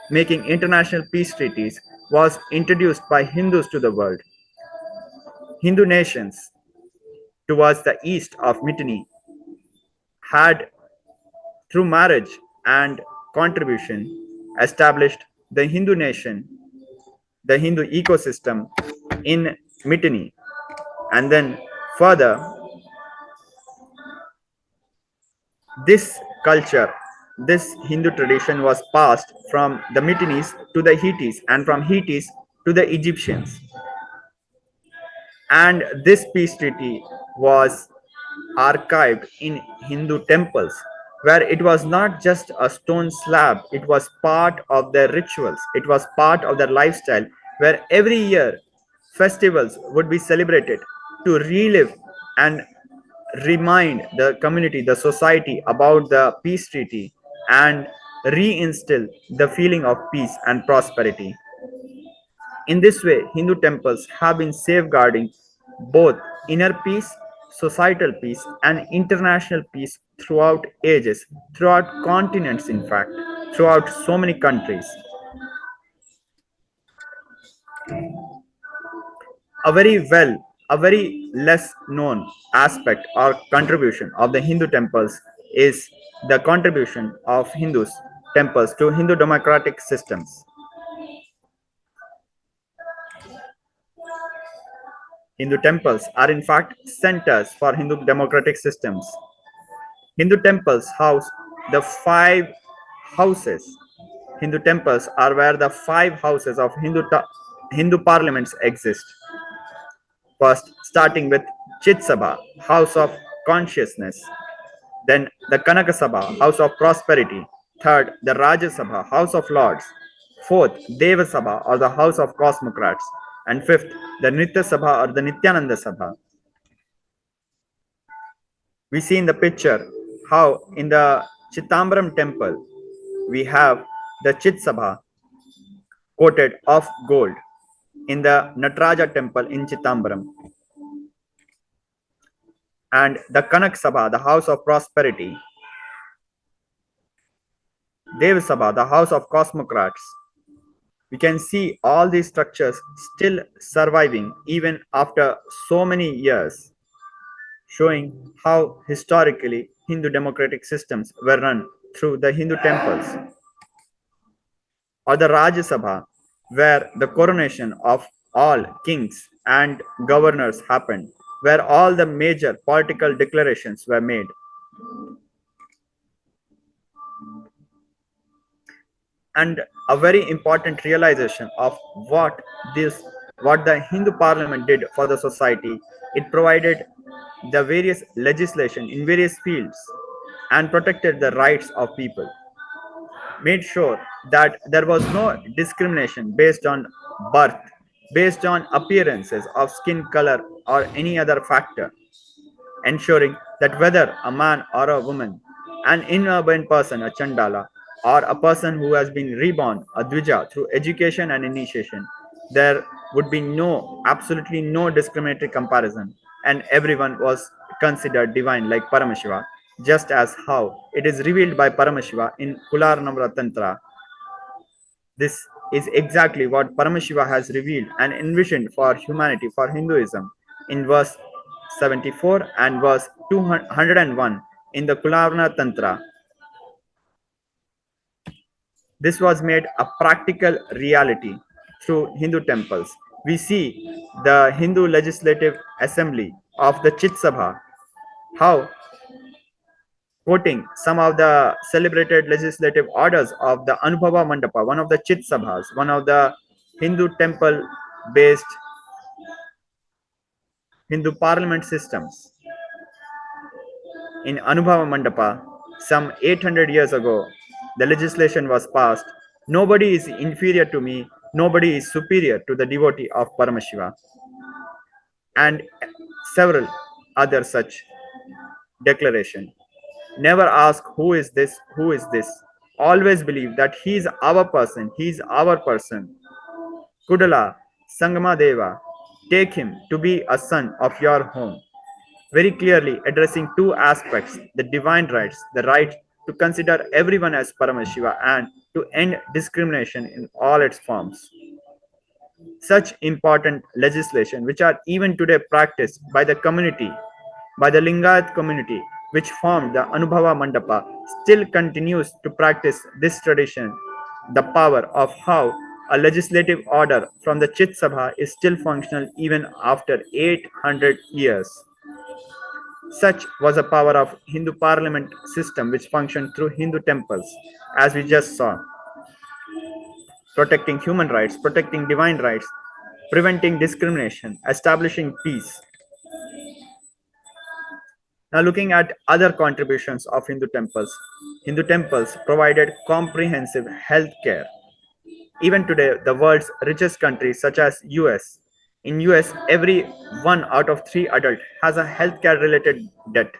G: making international peace treaties was introduced by Hindus to the world. Hindu nations towards the east of Mitanni had, through marriage and contribution, established the Hindu nation, the Hindu ecosystem in Mitanni. And then further, this culture, this Hindu tradition was passed from the Mitannis to the Hittites and from Hittites to the Egyptians. And this peace treaty was archived in Hindu temples, where it was not just a stone slab, it was part of their rituals, it was part of their lifestyle, where every year festivals would be celebrated to relive and remind the community, the society about the peace treaty and reinstill the feeling of peace and prosperity. In this way, Hindu temples have been safeguarding both inner peace, societal peace, and international peace throughout ages, throughout continents, in fact, throughout so many countries. A very less known aspect or contribution of the Hindu temples is the contribution of Hindus temples to Hindu democratic systems. Hindu temples are in fact centers for Hindu democratic systems. Hindu temples house the five houses. Hindu temples are where the five houses of Hindu parliaments exist. First, starting with Chit Sabha, house of consciousness. Then the Kanaka Sabha, house of prosperity. Third, the Raja Sabha, house of lords. Fourth, Deva Sabha, or the house of cosmocrats. And fifth, the Nitya Sabha, or the Nithyananda Sabha. We see in the picture how in the Chittambaram temple we have the Chit Sabha coated of gold in the Nataraja temple in Chittambaram, and the Kanak Sabha, the house of prosperity, Dev Sabha, the house of cosmocrats. We can see all these structures still surviving even after so many years, showing how historically Hindu democratic systems were run through the Hindu temples. Or the Rajya Sabha, where the coronation of all kings and governors happened, where all the major political declarations were made. And a very important realization of what the Hindu parliament did for the society, it provided the various legislation in various fields and protected the rights of people, made sure that there was no discrimination based on birth, based on appearances of skin color or any other factor, ensuring that whether a man or a woman, an inurban person, a Chandala, or a person who has been reborn, a Dvija, through education and initiation, there would be absolutely no discriminatory comparison, and everyone was considered divine like Paramashiva, just as how it is revealed by Paramashiva in Kularnamra Tantra. This is exactly what Paramashiva has revealed and envisioned for humanity, for Hinduism, in verse 74 and verse 201 in the Kularna Tantra. This was made a practical reality through Hindu temples. We see the Hindu Legislative Assembly of the Chit Sabha, how quoting some of the celebrated legislative orders of the Anubhava Mandapa, one of the Chit Sabhas, one of the Hindu temple based Hindu parliament systems. In Anubhava Mandapa, some 800 years ago, the legislation was passed. Nobody is inferior to me, nobody is superior to the devotee of Paramashiva, and several other such declaration. Never ask who is this, who is this. Always believe that he is our person, he is our person. Kudala, Sangama Deva, take him to be a son of your home. Very clearly addressing two aspects: the divine rights, the right to consider everyone as Paramashiva, and to end discrimination in all its forms. Such important legislation, which are even today practiced by the community, by the Lingayat community, which formed the Anubhava Mandapa, still continues to practice this tradition. The power of how a legislative order from the Chit Sabha is still functional even after 800 years. Such was the power of Hindu parliament system which functioned through Hindu temples, as we just saw, protecting human rights, protecting divine rights, preventing discrimination, establishing peace. Now looking at other contributions of Hindu temples provided comprehensive health care. Even today, the world's richest countries such as US, in US, every 1 out of 3 adult has a healthcare related debt.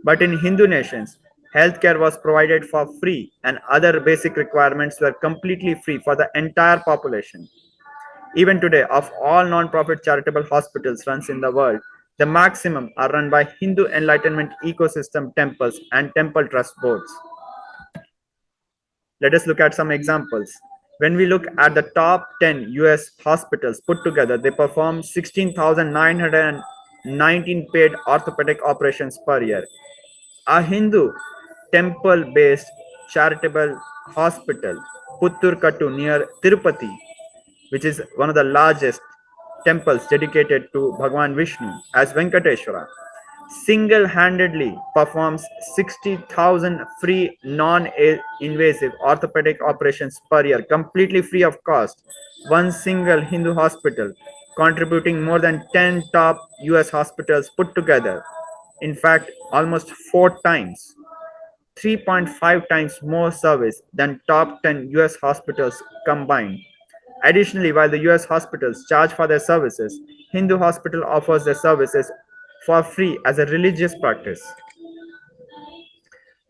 G: But in Hindu nations, healthcare was provided for free and other basic requirements were completely free for the entire population. Even today, of all non-profit charitable hospitals runs in the world, the maximum are run by Hindu Enlightenment ecosystem temples and temple trust boards. Let us look at some examples. When we look at the top 10 US hospitals put together, they perform 16,919 paid orthopedic operations per year. A Hindu temple based charitable hospital, Putturkattu near Tirupati, which is one of the largest temples dedicated to Bhagwan Vishnu as Venkateshwara, single-handedly performs 60,000 free non-invasive orthopedic operations per year, completely free of cost. One single Hindu hospital contributing more than 10 top US hospitals put together. In fact, almost 4 times, 3.5 times more service than top 10 US hospitals combined. Additionally, while the US hospitals charge for their services, Hindu hospital offers their services for free as a religious practice.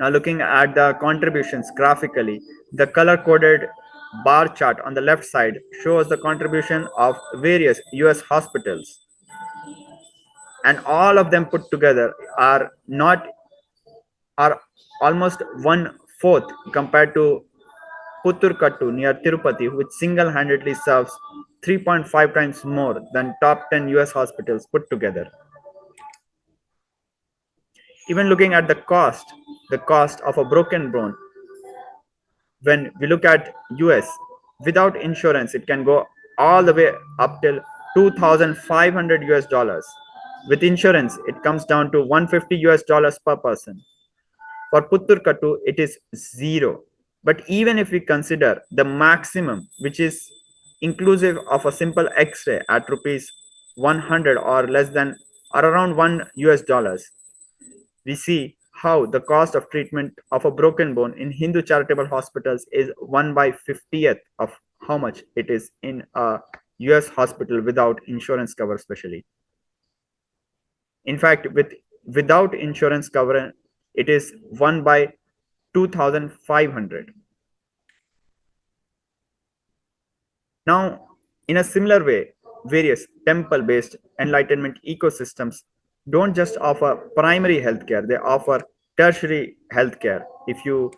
G: Now looking at the contributions graphically, the color-coded bar chart on the left side shows the contribution of various US hospitals, and all of them put together are almost one fourth compared to Putturkattu near Tirupati, which single-handedly serves 3.5 times more than top 10 US hospitals put together. Even looking at the cost of a broken bone, when we look at US, without insurance, it can go all the way up till 2,500 US dollars. With insurance, it comes down to 150 US dollars per person. For Putturkattu, it is zero. But even if we consider the maximum, which is inclusive of a simple X-ray at rupees 100 or less than or around 1 US dollars, we see how the cost of treatment of a broken bone in Hindu charitable hospitals is 1 by 50th of how much it is in a US hospital without insurance cover, especially. In fact, without insurance cover, it is 1 by 2,500. Now, in a similar way, various temple-based enlightenment ecosystems don't just offer primary healthcare, they offer tertiary healthcare. If you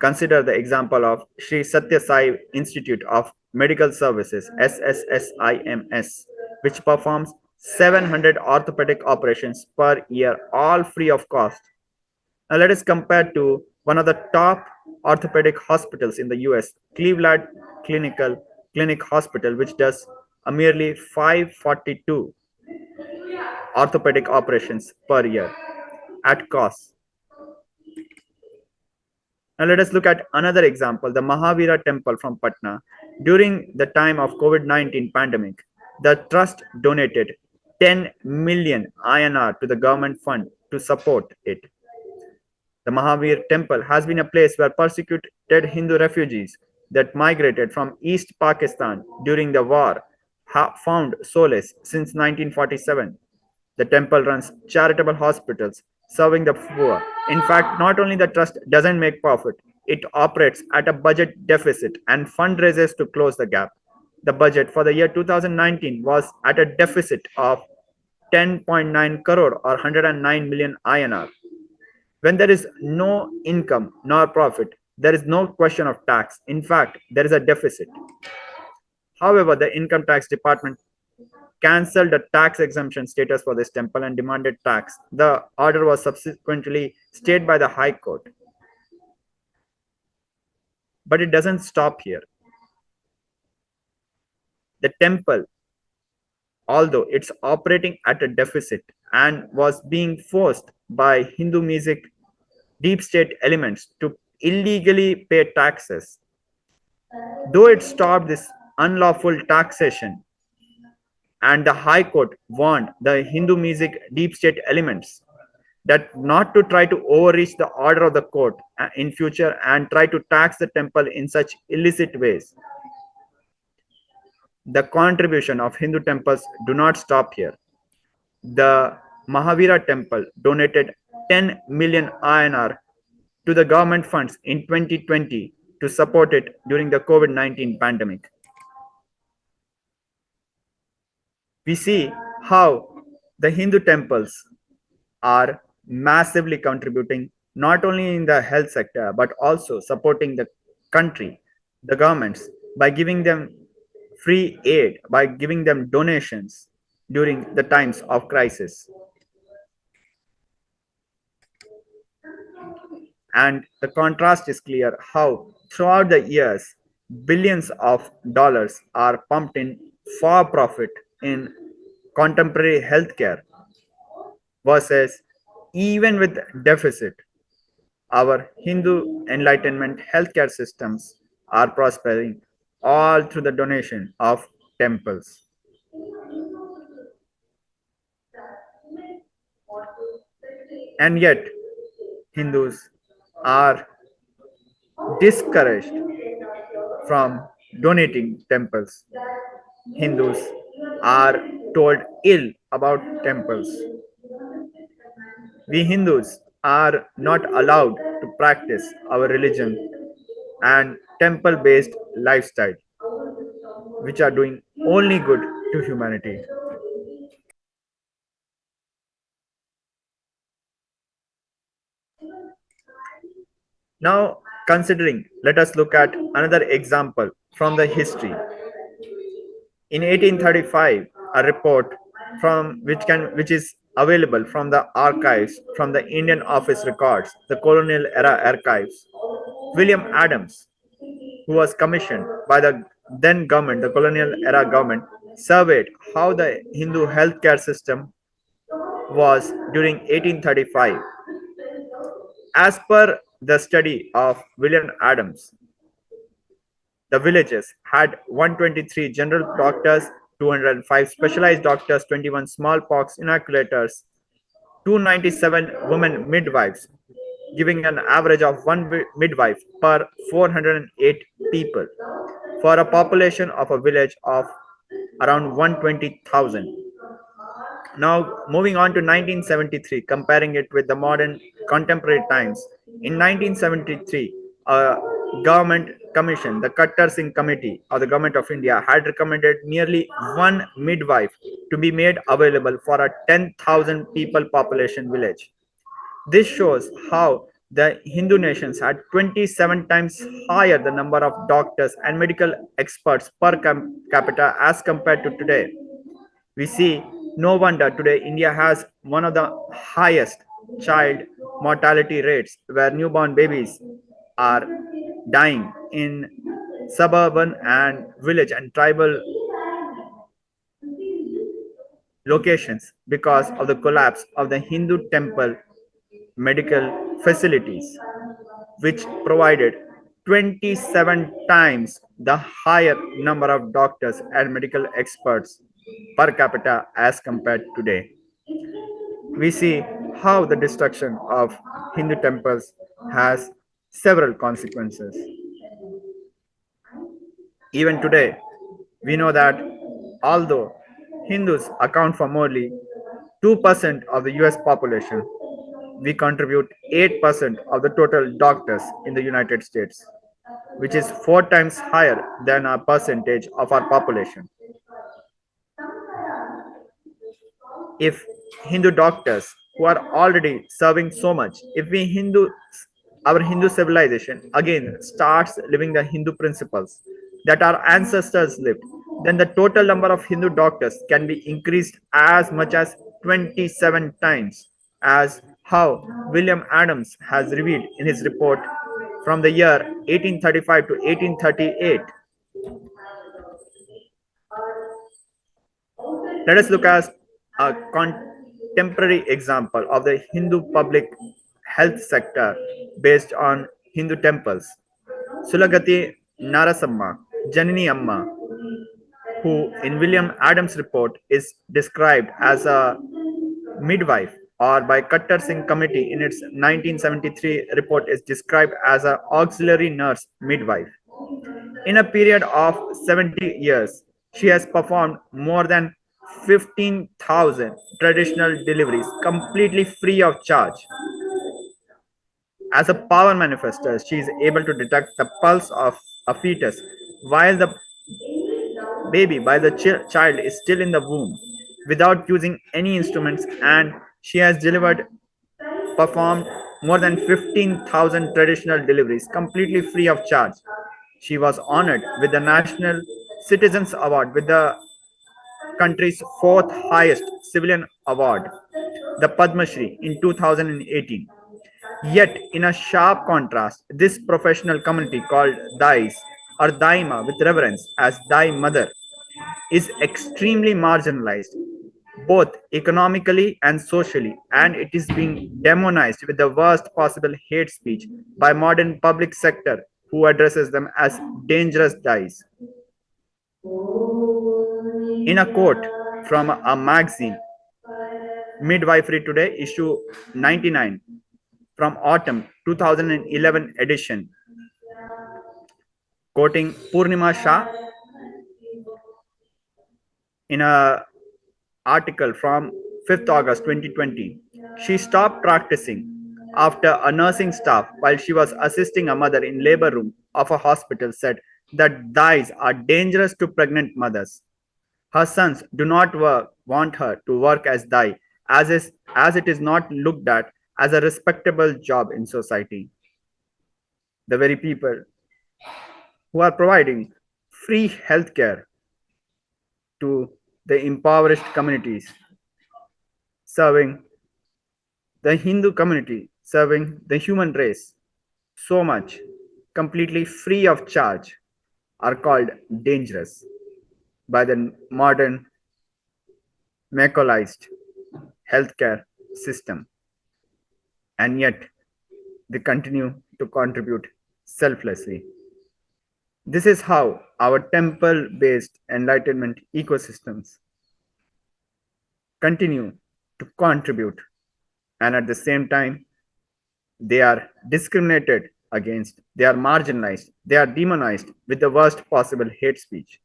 G: consider the example of Sri Satya Sai Institute of Medical Services, SSSIMS, which performs 700 orthopedic operations per year, all free of cost. Now let us compare to one of the top orthopedic hospitals in the US, Cleveland Clinic Hospital, which does a merely 542 orthopedic operations per year at cost. Now let us look at another example, the Mahavira Temple from Patna. During the time of COVID-19 pandemic, the trust donated 10 million INR to the government fund to support it. The Mahavir Temple has been a place where persecuted Hindu refugees that migrated from East Pakistan during the war have found solace since 1947. The temple runs charitable hospitals serving the poor. In fact, not only the trust doesn't make profit, it operates at a budget deficit and fundraises to close the gap. The budget for the year 2019 was at a deficit of 10.9 crore or 109 million INR. When there is no income nor profit, there is no question of tax. In fact, there is a deficit. However, the income tax department cancelled the tax exemption status for this temple and demanded tax. The order was subsequently stayed by the High Court. But it doesn't stop here. The temple, although it's operating at a deficit and was being forced by Hindu music deep state elements to illegally pay taxes, though it stopped this unlawful taxation, and the High Court warned the Hindu music deep state elements that not to try to overreach the order of the court in future and try to tax the temple in such illicit ways. The contribution of Hindu temples do not stop here. The Mahavira temple donated 10 million INR to the government funds in 2020 to support it during the COVID-19 pandemic. We see how the Hindu temples are massively contributing not only in the health sector but also supporting the country, the governments, by giving them free aid, by giving them donations during the times of crisis. And the contrast is clear how throughout the years billions of dollars are pumped in for profit in contemporary healthcare versus Even with deficit, our Hindu Enlightenment healthcare systems are prospering all through the donation of temples. And yet, Hindus are discouraged from donating temples. Hindus are told ill about temples. We Hindus are not allowed to practice our religion and temple based lifestyle, which are doing only good to humanity. Now, considering, let us look at another example from the history. In 1835, a report which is available from the archives from the Indian Office Records, the colonial era archives, William Adams, who was commissioned by the then government, the colonial era government, surveyed how the Hindu healthcare system was during 1835. As per the study of William Adams, the villages had 123 general doctors, 205 specialized doctors, 21 smallpox inoculators, 297 women midwives, giving an average of one midwife per 408 people for a population of a village of around 120,000. Now, moving on to 1973, comparing it with the modern contemporary times. In 1973, a government commission, the Kattar Singh Committee of the Government of India, had recommended nearly one midwife to be made available for a 10,000 people population village. This shows how the Hindu nations had 27 times higher the number of doctors and medical experts per capita as compared to today. We see no wonder today India has one of the highest child mortality rates where newborn babies are dying in suburban and village and tribal locations because of the collapse of the Hindu temple medical facilities, which provided 27 times the higher number of doctors and medical experts per capita as compared today. We see how the destruction of Hindu temples has several consequences. Even today, we know that although Hindus account for only 2% of the US population, we contribute 8% of the total doctors in the United States, which is four times higher than our percentage of our population. If Hindu doctors who are already serving so much, if our Hindu civilization again starts living the Hindu principles that our ancestors lived, then the total number of Hindu doctors can be increased as much as 27 times, as how William Adams has revealed in his report from the year 1835 to 1838. Let us look at a contemporary example of the Hindu public health sector based on Hindu temples. Sulagati Narasamma, Janini Amma, who in William Adams' report is described as a midwife, or by Kattar Singh Committee in its 1973 report is described as an auxiliary nurse midwife. In a period of 70 years, she has performed more than 15,000 traditional deliveries completely free of charge. As a power manifester, she is able to detect the pulse of a fetus while the while the child is still in the womb without using any instruments, and she has performed more than 15,000 traditional deliveries completely free of charge. She was honored with the National Citizens Award, with the country's fourth highest civilian award, the Padma Shri, in 2018. Yet, in a sharp contrast, this professional community called Dais or Daima with reverence as Dai Mother is extremely marginalized. both economically and socially, and it is being demonized with the worst possible hate speech by modern public sector who addresses them as dangerous dyes. In a quote from a magazine, Midwifery Today, issue 99 from autumn 2011 edition, quoting Purnima Shah in a article from 5th August 2020. She stopped practicing after a nursing staff while she was assisting a mother in labor room of a hospital said that dyes are dangerous to pregnant mothers. Her sons do not want her to work as dye as it is not looked at as a respectable job in society. The very people who are providing free healthcare to the impoverished communities, serving the Hindu community, serving the human race so much, completely free of charge, are called dangerous by the modern mechanized healthcare system. And yet, they continue to contribute selflessly. This is how our temple based enlightenment ecosystems continue to contribute, and at the same time, they are discriminated against, they are marginalized, they are demonized with the worst possible hate speech,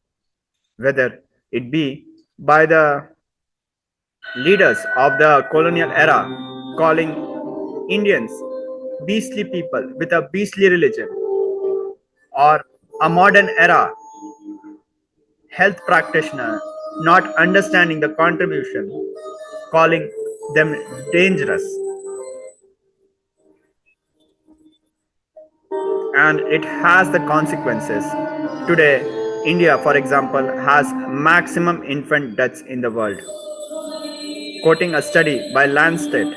G: whether it be by the leaders of the colonial era calling Indians beastly people with a beastly religion, or a modern era health practitioner not understanding the contribution, calling them dangerous. And it has the consequences. Today, India, for example, has maximum infant deaths in the world. Quoting a study by Lancet,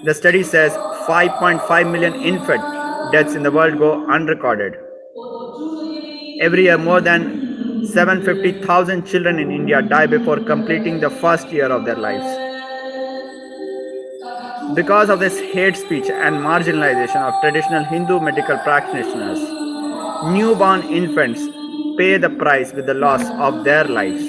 G: the study says 5.5 million infant deaths in the world go unrecorded. Every year, more than 750,000 children in India die before completing the first year of their lives. Because of this hate speech and marginalization of traditional Hindu medical practitioners, newborn infants pay the price with the loss of their lives.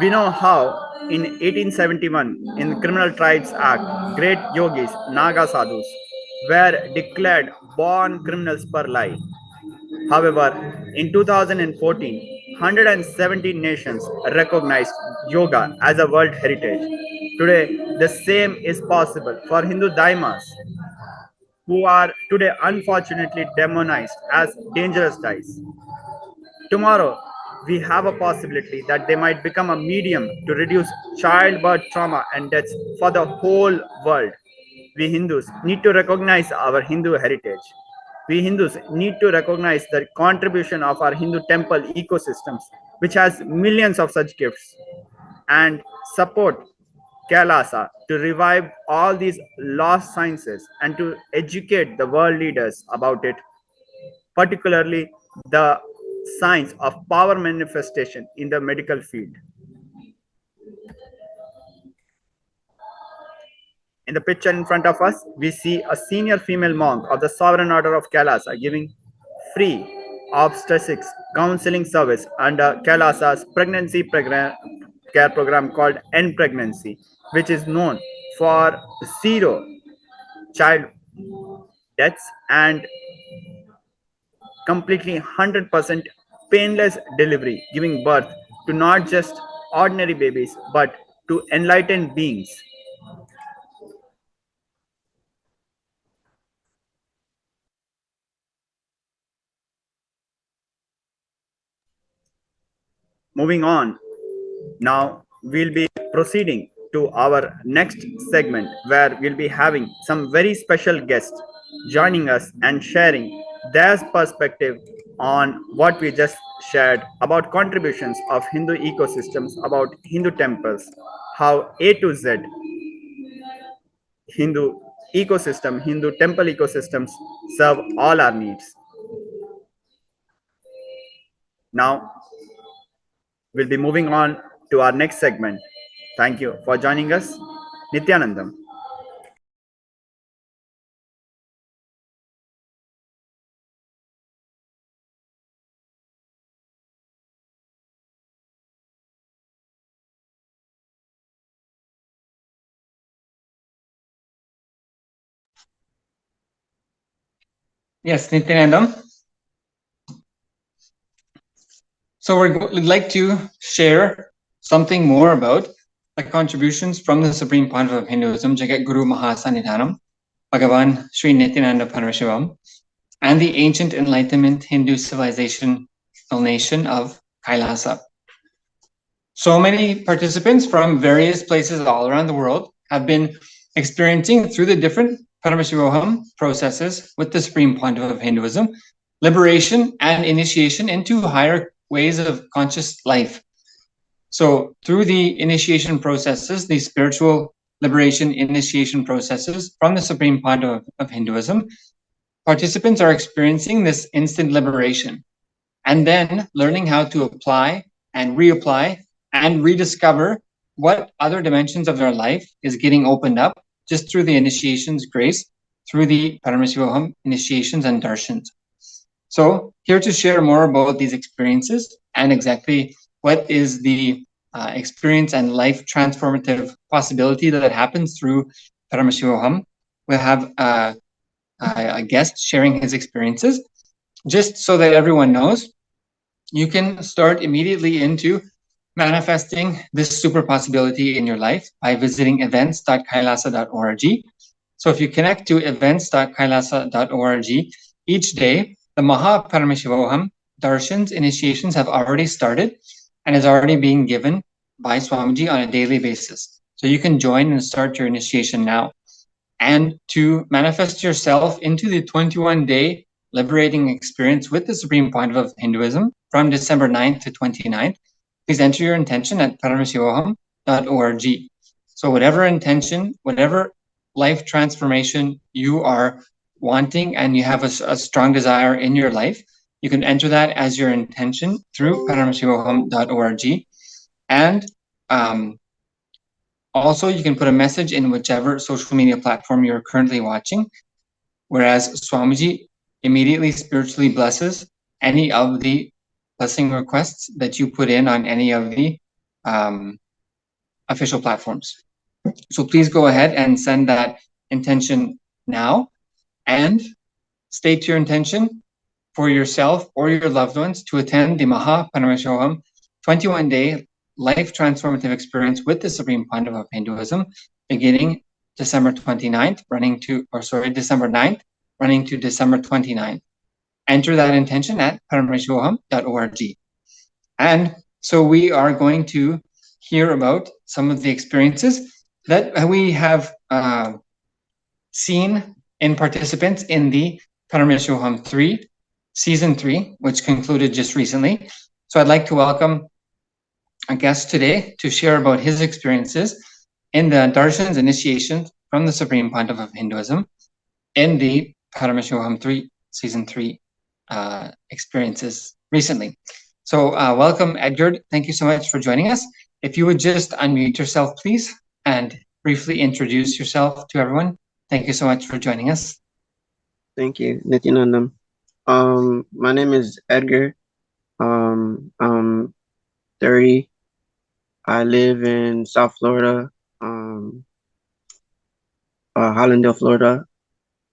G: We know how in 1871 in the Criminal Tribes Act, great yogis, Naga sadhus, were declared born criminals per life. However, in 2014, 117 nations recognized yoga as a world heritage. Today, the same is possible for Hindu daimas, who are today unfortunately demonized as dangerous dyes. Tomorrow, we have a possibility that they might become a medium to reduce childbirth trauma and deaths for the whole world. We Hindus need to recognize our Hindu heritage. We Hindus need to recognize the contribution of our Hindu temple ecosystems, which has millions of such gifts, and support KAILASA to revive all these lost sciences and to educate the world leaders about it, particularly the science of power manifestation in the medical field. In the picture in front of us, we see a senior female monk of the Sovereign Order of KAILASA giving free obstetrics counseling service under KAILASA's pregnancy care program called End Pregnancy, which is known for zero child deaths and completely 100% painless delivery, giving birth to not just ordinary babies but to enlightened beings. Moving on, now we'll be proceeding to our next segment where we'll be having some very special guests joining us and sharing their perspective on what we just shared about contributions of Hindu ecosystems, about Hindu temples, how A to Z Hindu ecosystem, Hindu temple ecosystems serve all our needs. Now, we'll be moving on to our next segment. Thank you for joining us. Nithyanandam.
K: Yes, Nithyanandam. So we'd like to share something more about the contributions from the Supreme Pontiff of Hinduism, Jagat Guru Mahasannidhanam, Bhagavan Sri Nithyananda Paramashivam, and the ancient Enlightenment Hindu civilization nation of KAILASA. So many participants from various places all around the world have been experiencing through the different Paramashivoham processes with the Supreme Pontiff of Hinduism, liberation and initiation into higher ways of conscious life. So through the initiation processes, the spiritual liberation initiation processes from the Supreme Pontiff of Hinduism, participants are experiencing this instant liberation and then learning how to apply and reapply and rediscover what other dimensions of their life is getting opened up just through the initiation's grace, through the Paramashivoham initiations and darshans. So here to share more about these experiences and exactly what is the experience and life transformative possibility that happens through Paramashivoham, we'll have a guest sharing his experiences. Just so that everyone knows, you can start immediately into manifesting this super possibility in your life by visiting events.kailasa.org. So if you connect to events.kailasa.org each day, the Maha Paramashivoham darshans initiations have already started and is already being given by Swamiji on a daily basis. So you can join and start your initiation now. And to manifest yourself into the 21-day liberating experience with the Supreme Pontiff of Hinduism from December 9th to 29th, please enter your intention at paramashivoham.org. So whatever intention, whatever life transformation you are wanting and you have a strong desire in your life, you can enter that as your intention through paramashivoham.org. And also you can put a message in whichever social media platform you're currently watching, whereas Swamiji immediately spiritually blesses any of the blessing requests that you put in on any of the official platforms. So please go ahead and send that intention now and state your intention for yourself or your loved ones to attend the Maha Paramashivoham 21-day life transformative experience with the Supreme Pontiff of Hinduism, beginning December 9th, running to December 29th. Enter that intention at paramashivoham.org. And so we are going to hear about some of the experiences that we have seen in participants in the Paramashivoham 3, Season 3, which concluded just recently. So I'd like to welcome a guest today to share about his experiences in the Darshans initiations from the Supreme Pontiff of Hinduism in the Paramashivoham 3, Season 3 experiences recently. So welcome, Edgar. Thank you so much for joining us. If you would just unmute yourself, please, and briefly introduce yourself to everyone. Thank you so much for joining us.
L: Thank you, Nithyanandam. My name is Edgar. I'm 30. I live in South Florida, Hollandale, Florida.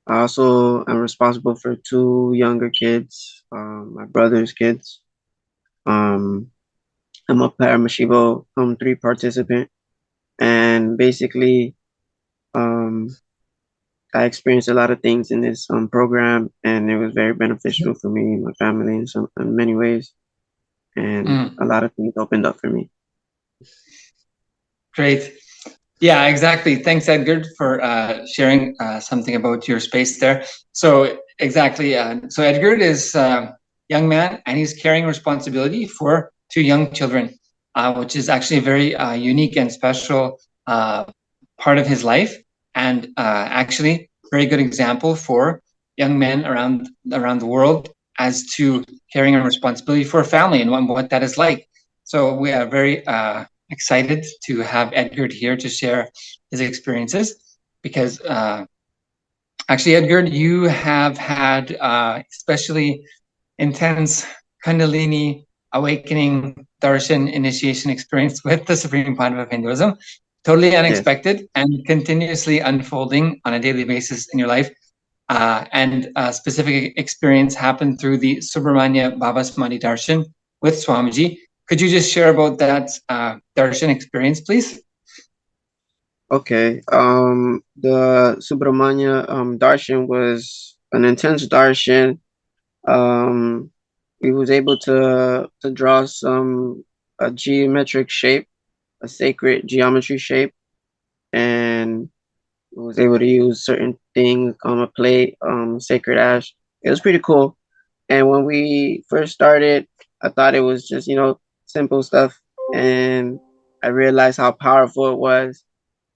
L: I also am responsible for 2 younger kids, my brother's kids. I'm a Paramashivoham 3 participant, and basically, I experienced a lot of things in this program, and it was very beneficial for me and my family in many ways, and a lot of things opened up for me.
K: Great. Yeah, exactly. Thanks, Edgar, for sharing something about your space there. So exactly. So Edgar is a young man, and he's carrying responsibility for 2 young children, which is actually a very unique and special part of his life. and actually very good example for young men around the world as to carrying a responsibility for a family and what that is like. So we are very excited to have Edgar here to share his experiences, because actually, Edgar, you have had especially intense Kundalini awakening darshan initiation experience with the Supreme Pandav of Hinduism. Totally unexpected and continuously unfolding on a daily basis in your life. And a specific experience happened through the Subramanya Baba Samadhi darshan with Swamiji. Could you just share about that darshan experience, please?
L: Okay. The Subramanya darshan was an intense darshan. We was able to draw a geometric shape, a sacred geometry shape, and was able to use certain things on a plate, sacred ash. It was pretty cool. And when we first started, I thought it was just, simple stuff. And I realized how powerful it was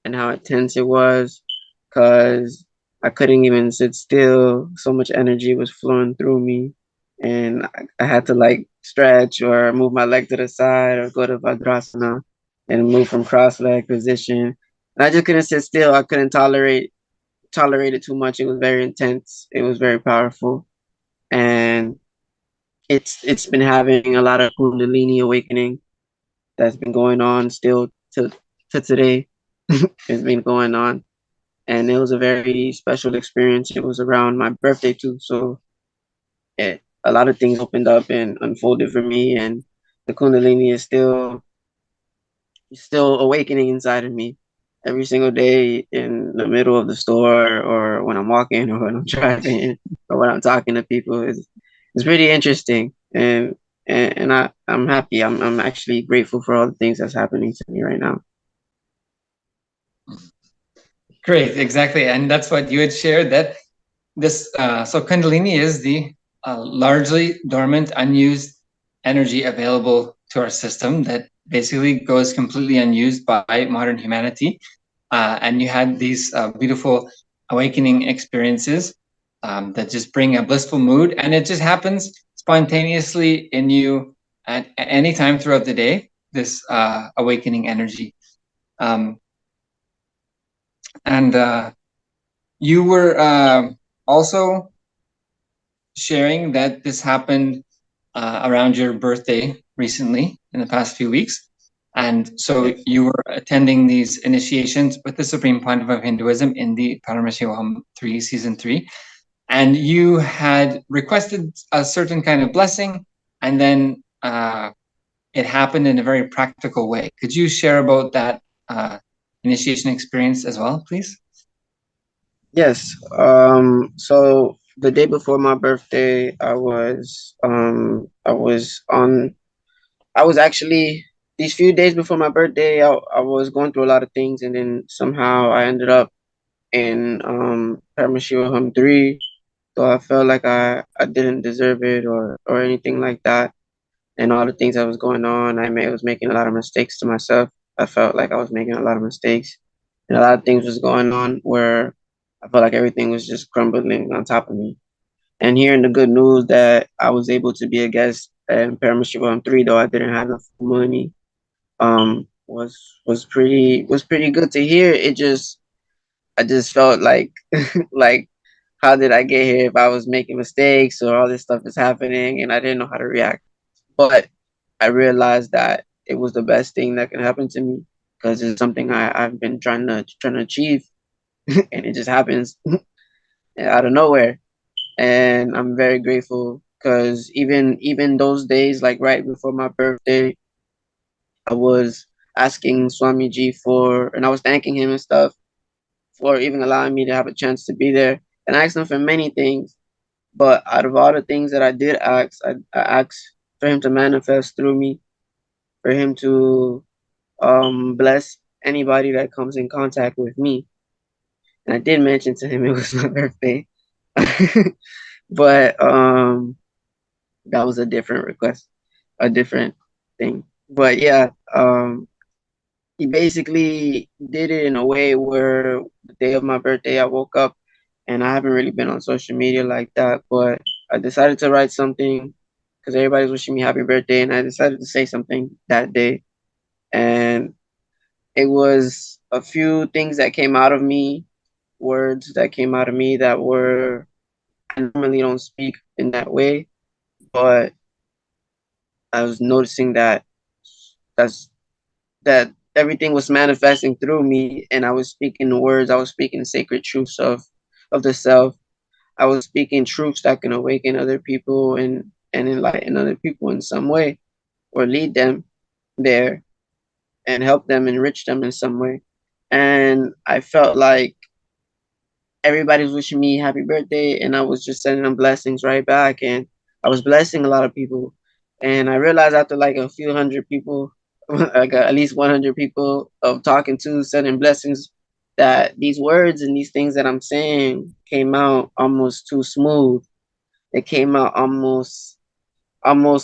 L: and how intense it was, because I couldn't even sit still. So much energy was flowing through me. And I had to like stretch or move my leg to the side or go to Vajrasana and move from cross leg position. And I just couldn't sit still. I couldn't tolerate it too much. It was very intense. It was very powerful. And it's been having a lot of Kundalini awakening that's been going on still to today. It's been going on, and it was a very special experience. It was around my birthday too, so a lot of things opened up and unfolded for me, and the Kundalini is still awakening inside of me every single day in the middle of the store, or when I'm walking, or when I'm driving, or when I'm talking to people. It's pretty interesting, and I'm happy. I'm actually grateful for all the things that's happening to me right now.
K: Great, exactly, and that's what you had shared, that this so Kundalini is the largely dormant, unused energy available to our system that basically goes completely unused by modern humanity. And you had these beautiful awakening experiences that just bring a blissful mood, and it just happens spontaneously in you at any time throughout the day, this awakening energy. And you were also sharing that this happened around your birthday recently in the past few weeks. And so you were attending these initiations with the Supreme Pandav of Hinduism in the Paramashivoham 3, Season 3. And you had requested a certain kind of blessing, and then it happened in a very practical way. Could you share about that initiation experience as well, please?
L: Yes. So the day before my birthday, I was actually, these few days before my birthday, I was going through a lot of things, and then somehow I ended up in Paramashivoham 3. So I felt like I didn't deserve it or anything like that. And all the things that was going on, I was making a lot of mistakes to myself. I felt like I was making a lot of mistakes, and a lot of things was going on where I felt like everything was just crumbling on top of me. And hearing the good news that I was able to be a guest in Paramashivoham 3, though I didn't have the full money, was pretty good to hear. I just felt like like, how did I get here if I was making mistakes or all this stuff is happening and I didn't know how to react? But I realized that it was the best thing that can happen to me, because it's something I've been trying to achieve, and it just happens out of nowhere. And I'm very grateful, because even those days, like right before my birthday, I was asking Swamiji and I was thanking him and stuff for even allowing me to have a chance to be there. And I asked him for many things, but out of all the things that I did ask, I asked for him to manifest through me, for him to bless anybody that comes in contact with me. And I did mention to him it was my birthday, but that was a different request, a different thing. But yeah, he basically did it in a way where the day of my birthday, I woke up and I haven't really been on social media like that, but I decided to write something because everybody's wishing me happy birthday, and I decided to say something that day. And it was a few things that came out of me, words that came out of me that were, I normally don't speak in that way, but I was noticing that that's that everything was manifesting through me, and I was speaking the words, I was speaking sacred truths of the self. I was speaking truths that can awaken other people and enlighten other people in some way, or lead them there and help them, enrich them in some way. And I felt like everybody was wishing me happy birthday, and I was just sending them blessings right back, and I was blessing a lot of people. And I realized after like a few hundred people, like at least 100 people of talking to, sending blessings, that these words and these things that I'm saying came out almost too smooth. It came out almost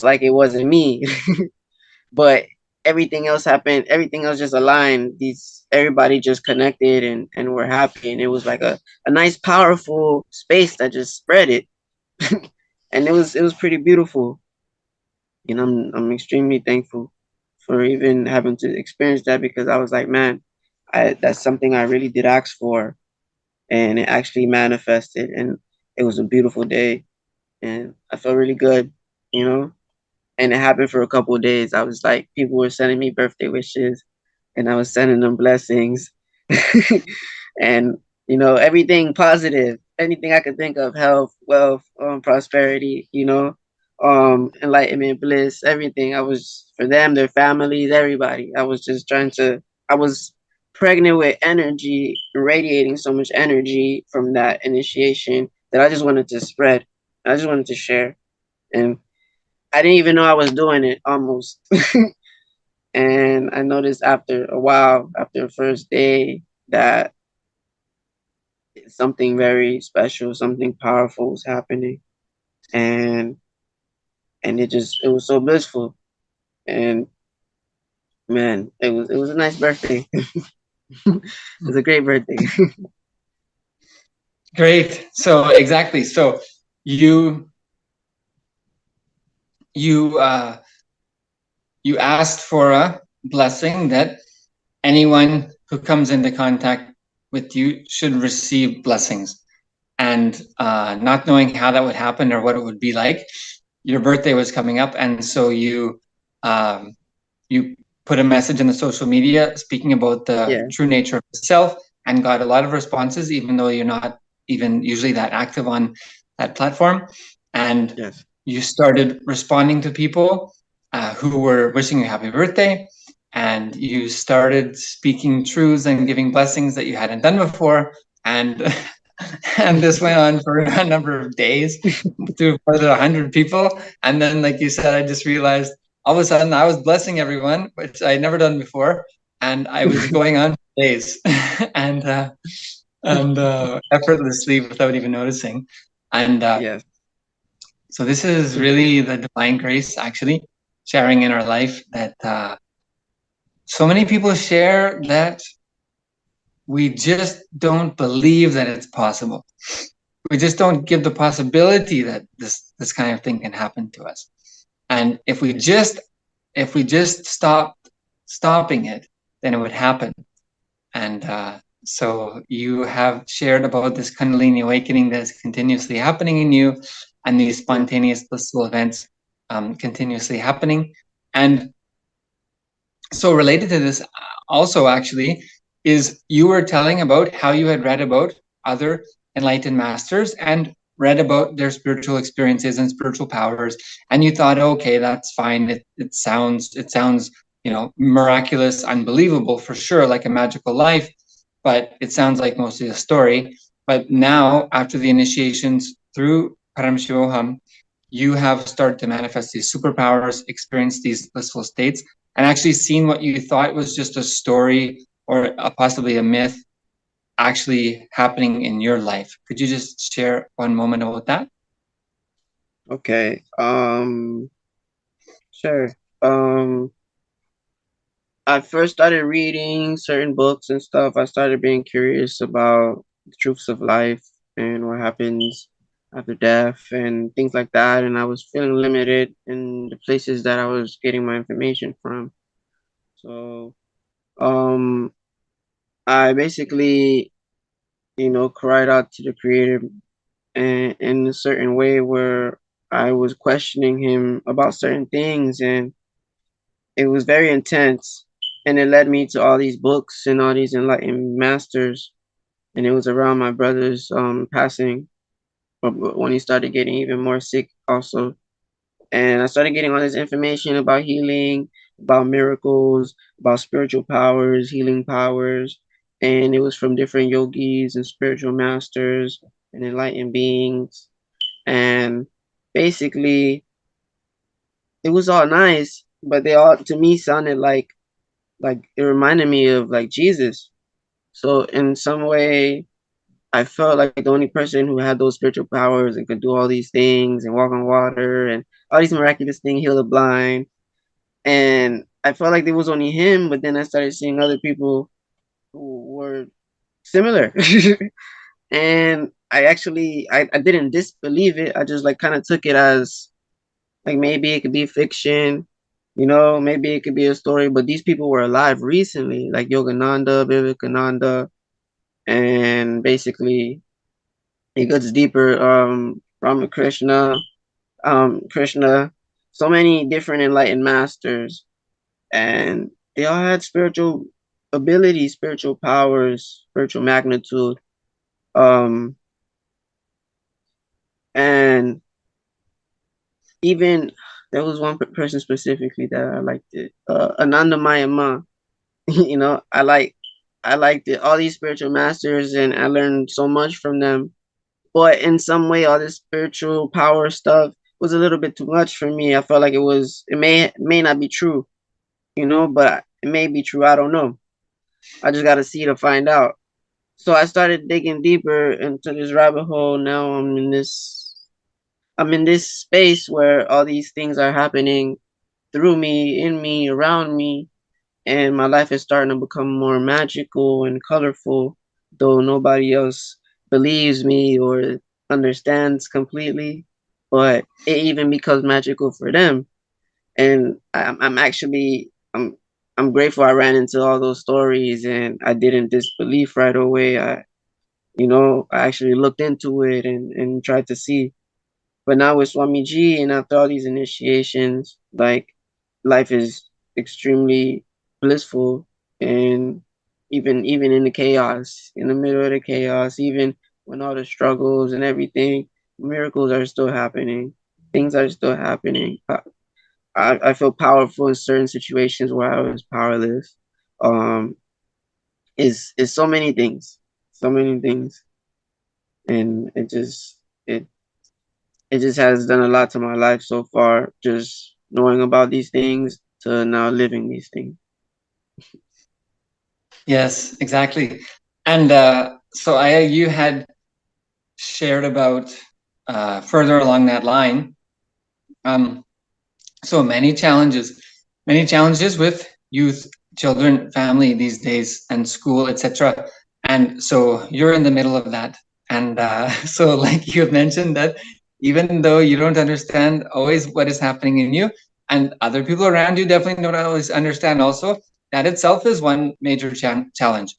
L: like it wasn't me. But everything else happened, everything else just aligned. These everybody just connected, and we're happy, and it was like a nice powerful space that just spread it. And it was pretty beautiful, and I'm extremely thankful for even having to experience that, because I was like, man, that's something I really did ask for, and it actually manifested, and it was a beautiful day, and I felt really good, you know. And it happened for a couple of days. I was like, people were sending me birthday wishes, and I was sending them blessings, and everything positive, anything I could think of, health, wealth, prosperity, enlightenment, bliss, everything. I was for them, their families, everybody. I was just trying to. I was pregnant with energy, radiating so much energy from that initiation that I just wanted to spread. I just wanted to share, and I didn't even know I was doing it almost. And I noticed after a while, after the first day, that something very special, something powerful was happening. And it was so blissful. And man, it was a nice birthday. It was a great birthday.
K: Great. So exactly. So you you you asked for a blessing that anyone who comes into contact with you should receive blessings. And not knowing how that would happen or what it would be like, your birthday was coming up, and so you put a message in the social media speaking about the true nature of the self, and got a lot of responses, even though you're not even usually that active on that platform. And you started responding to people who were wishing you happy birthday, and you started speaking truths and giving blessings that you hadn't done before. And and this went on for a number of days to more than 100 people. And then, like you said, I just realized all of a sudden I was blessing everyone, which I had never done before, and I was going on for days and effortlessly without even noticing. And so this is really the divine grace, actually, sharing in our life, that so many people share that we just don't believe that it's possible. We just don't give the possibility that this kind of thing can happen to us. And if we just stopping it, then it would happen. And so you have shared about this Kundalini awakening that is continuously happening in you, and these spontaneous blissful events continuously happening. And so related to this also, actually, is you were telling about how you had read about other enlightened masters and read about their spiritual experiences and spiritual powers, and you thought, okay, that's fine. It sounds miraculous, unbelievable for sure, like a magical life, but it sounds like mostly a story. But now, after the initiations through Paramashivoham, you have started to manifest these superpowers, experience these blissful states, and actually seen what you thought was just a story or possibly a myth actually happening in your life. Could you just share one moment about that?
L: Okay. Sure. I first started reading certain books and stuff, I started being curious about the truths of life and what happens after death and things like that. And I was feeling limited in the places that I was getting my information from. So, I basically, cried out to the Creator in a certain way where I was questioning Him about certain things, and it was very intense. And it led me to all these books and all these enlightened masters. And it was around my brother's passing, when he started getting even more sick, also. And I started getting all this information about healing, about miracles, about spiritual powers, healing powers. And it was from different yogis and spiritual masters and enlightened beings. And basically, it was all nice, but they all, to me, sounded like it reminded me of like Jesus. So in some way, I felt like the only person who had those spiritual powers and could do all these things and walk on water and all these miraculous things, heal the blind. And I felt like there was only him, but then I started seeing other people who were similar. And I didn't disbelieve it. I just like kind of took it as like maybe it could be fiction, maybe it could be a story, but these people were alive recently, like Yogananda, Vivekananda, and basically it gets deeper. Ramakrishna, Krishna, so many different enlightened masters, and they all had spiritual abilities, spiritual powers, spiritual magnitude. And even there was one person specifically that I liked it. Ananda Mayama. I liked it. All these spiritual masters, and I learned so much from them. But in some way, all this spiritual power stuff was a little bit too much for me. I felt like it may not be true, but it may be true. I don't know. I just got to see to find out. So I started digging deeper into this rabbit hole. Now I'm in this space where all these things are happening through me, in me, around me, and my life is starting to become more magical and colorful, though nobody else believes me or understands completely. But it even becomes magical for them, and I'm grateful I ran into all those stories and I didn't disbelieve right away. I actually looked into it and tried to see. But now with Swamiji and after all these initiations, like life is extremely blissful, and even in the chaos, in the middle of the chaos, even when all the struggles and everything, miracles are still happening. Things are still happening. I feel powerful in certain situations where I was powerless. Is so many things, and it just has done a lot to my life so far, just knowing about these things to now living these things.
K: Yes, exactly. And so you had shared about further along that line. So many challenges with youth, children, family these days, and school, etc. And so you're in the middle of that. And so like you mentioned that even though you don't understand always what is happening in you, and other people around you definitely don't always understand also, that itself is one major challenge.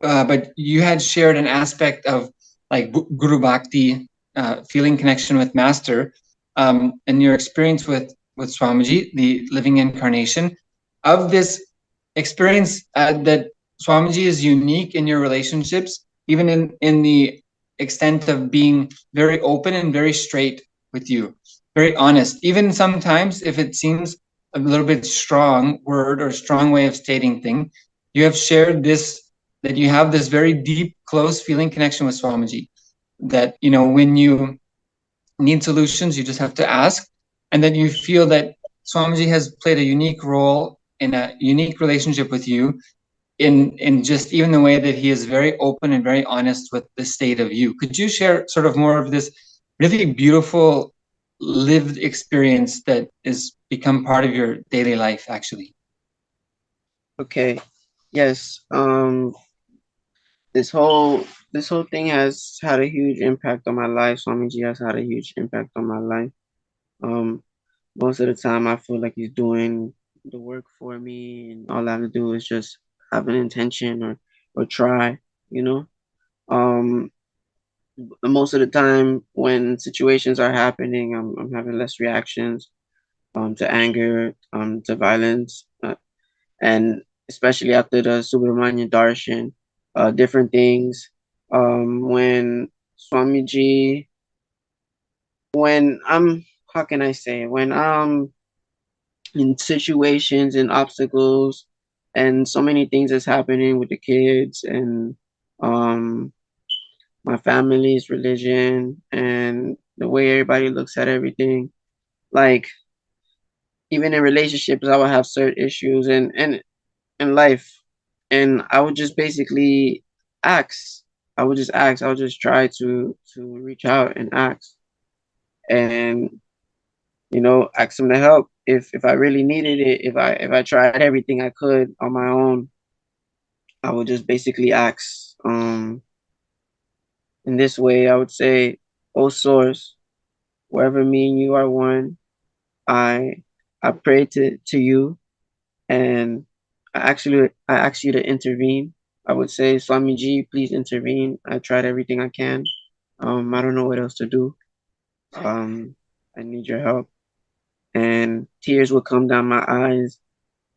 K: But you had shared an aspect of like Guru Bhakti, feeling connection with Master, and your experience with Swamiji, the living incarnation of this experience, that Swamiji is unique in your relationships, even in the extent of being very open and very straight with you, very honest, even sometimes if it seems a little bit strong word or strong way of stating thing. You have shared this, that you have this very deep, close feeling connection with Swamiji, that when you need solutions, you just have to ask, and then you feel that Swamiji has played a unique role in a unique relationship with you, in just even the way that he is very open and very honest with the state of you. Could you share sort of more of this really beautiful lived experience that is become part of your daily life, actually?
L: Okay. Yes. This whole thing has had a huge impact on my life. Swamiji has had a huge impact on my life. Most of the time I feel like he's doing the work for me, and all I have to do is just have an intention or try, you know. Most of the time when situations are happening, I'm having less reactions to anger, to violence, and especially after the Subramanya Darshan, different things. When Swamiji, when I'm, how can I say, when I'm in situations and obstacles and so many things that's happening with the kids and um my family's religion and the way everybody looks at everything, like even in relationships I would have certain issues and in life, and I would just basically ask. I would just try to reach out and ask, and ask them to help if I really needed it. If I tried everything I could on my own, I would just basically ask. In this way, I would say, "Oh Source, wherever me and you are one, I pray to you, and I ask you to intervene." I would say, "Swamiji, please intervene. I tried everything I can. I don't know what else to do. I need your help." And tears would come down my eyes,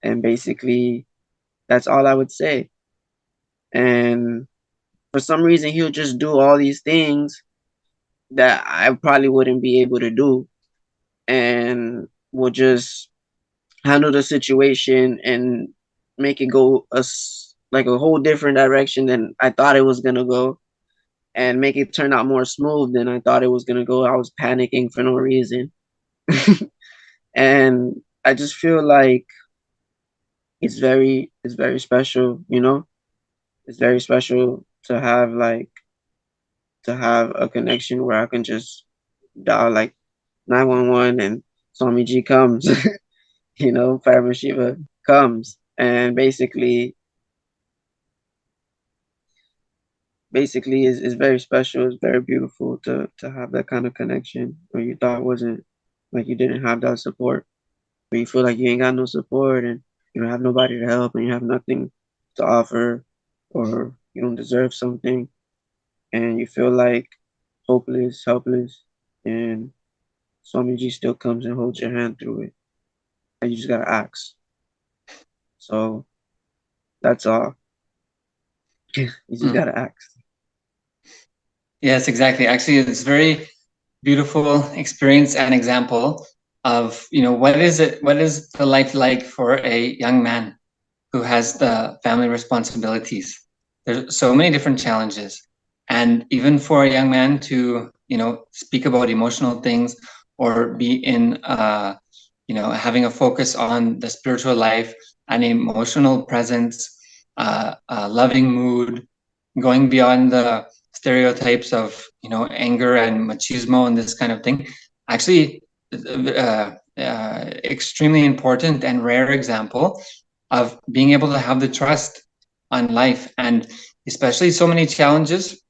L: and basically that's all I would say. And for some reason, he'll just do all these things that I probably wouldn't be able to do, and will just handle the situation and make it go like a whole different direction than I thought it was gonna go, and make it turn out more smooth than I thought it was gonna go. I was panicking for no reason. And I just feel like it's very special, It's very special to have a connection where I can just dial like 911 and Swamiji comes, Paramashiva comes, and basically is very special. It's very beautiful to have that kind of connection where you thought wasn't, like, you didn't have that support, where you feel like you ain't got no support and you don't have nobody to help and you have nothing to offer, or you don't deserve something, and you feel like hopeless, helpless, and Swamiji still comes and holds your hand through it, and you just gotta ask. So that's all. You just gotta ask.
K: Yes, exactly. Actually, it's very beautiful experience and example of, what is the life like for a young man who has the family responsibilities. There's so many different challenges, and even for a young man to speak about emotional things or be in having a focus on the spiritual life, an emotional presence, a loving mood, going beyond the stereotypes of anger and machismo and this kind of thing. Actually, extremely important and rare example of being able to have the trust on life, and especially so many challenges.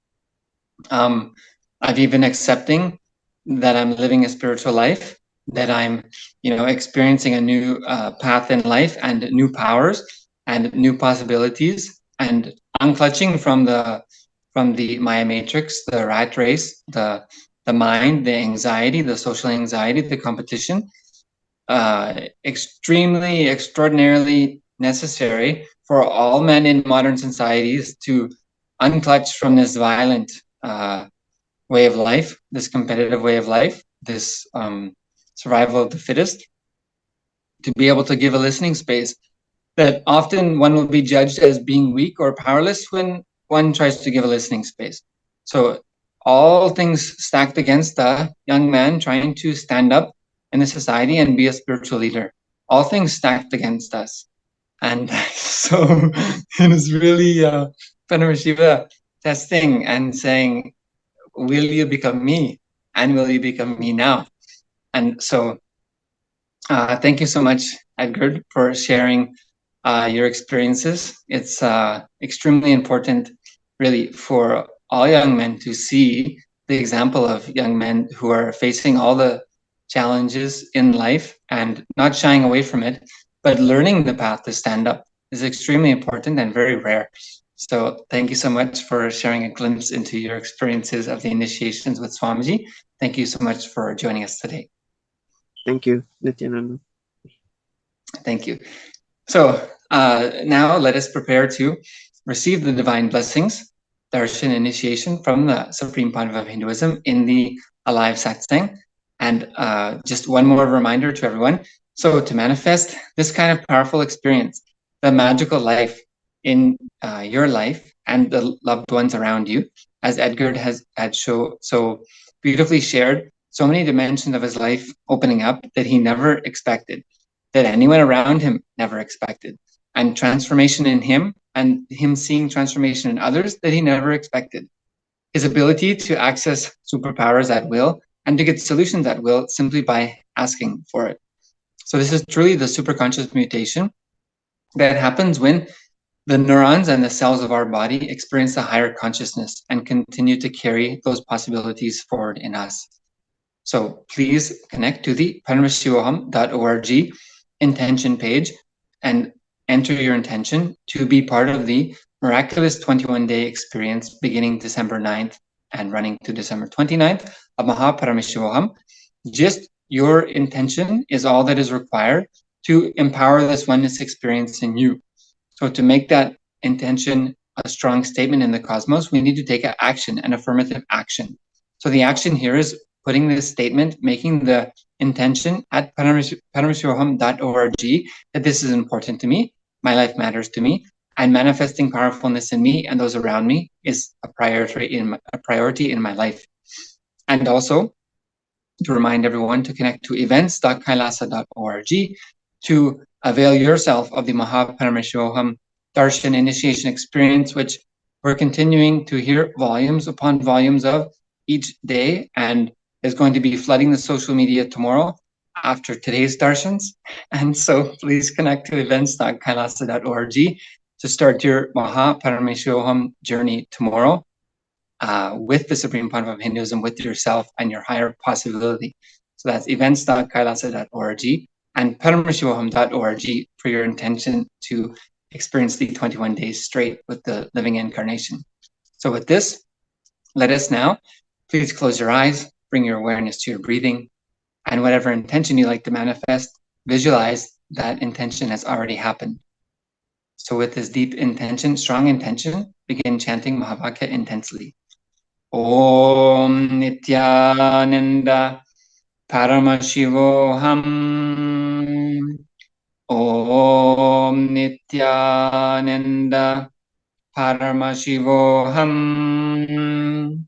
K: I've even accepting that I'm living a spiritual life, that I'm experiencing a new path in life and new powers and new possibilities, and unclutching from the Maya matrix, the rat race, the mind, the anxiety, the social anxiety, the competition. Extremely, extraordinarily necessary for all men in modern societies to unclutch from this violent way of life, this competitive way of life, this survival of the fittest, to be able to give a listening space that often one will be judged as being weak or powerless when one tries to give a listening space. So all things stacked against a young man trying to stand up in the society and be a spiritual leader. All things stacked against us. And so it is really Paramashiva testing and saying, will you become me? And will you become me now? And so Thank you so much, Edgar, for sharing your experiences. It's extremely important, really, for all young men to see the example of young men who are facing all the challenges in life and not shying away from it, but learning the path to stand up is extremely important and very rare. So thank you so much for sharing a glimpse into your experiences of the initiations with Swamiji. Thank you so much for joining us today.
L: Thank you, Nithyananda.
K: Thank you. So now let us prepare to receive the divine blessings, darshan initiation from the Supreme Pontiff of Hinduism in the Alive Satsang. And just one more reminder to everyone. So to manifest this kind of powerful experience, the magical life in your life and the loved ones around you, as Edgar had so beautifully shared, so many dimensions of his life opening up that he never expected, that anyone around him never expected, and transformation in him and him seeing transformation in others that he never expected. His ability to access superpowers at will and to get solutions at will simply by asking for it. So this is truly the superconscious mutation that happens when the neurons and the cells of our body experience a higher consciousness and continue to carry those possibilities forward in us. So please connect to the paramashivoham.org intention page and enter your intention to be part of the miraculous 21-day experience beginning December 9th and running to December 29th of Paramashivoham. Just your intention is all that is required to empower this oneness experience in you. So to make that intention a strong statement in the cosmos, we need to take action, an affirmative action. So the action here is putting this statement, making the intention at paramashivoham.org that this is important to me, my life matters to me, and manifesting powerfulness in me and those around me is a priority in my life. And also to remind everyone to connect to events.kailasa.org to avail yourself of the Paramashivoham Darshan Initiation Experience, which we're continuing to hear volumes upon volumes of each day, and is going to be flooding the social media tomorrow after today's darshans. And so please connect to events.kailasa.org to start your Paramashivoham journey tomorrow with the Supreme Pontiff of Hinduism, with yourself and your higher possibility. So that's events.kailasa.org and paramashivoham.org for your intention to experience the 21 days straight with the living incarnation. So with this, let us now, please close your eyes, bring your awareness to your breathing, and whatever intention you like to manifest, visualize that intention has already happened. So with this deep intention, strong intention, begin chanting Mahavakya intensely. Om Nithyananda Paramashivoham. Om Nithyananda Paramashivoham.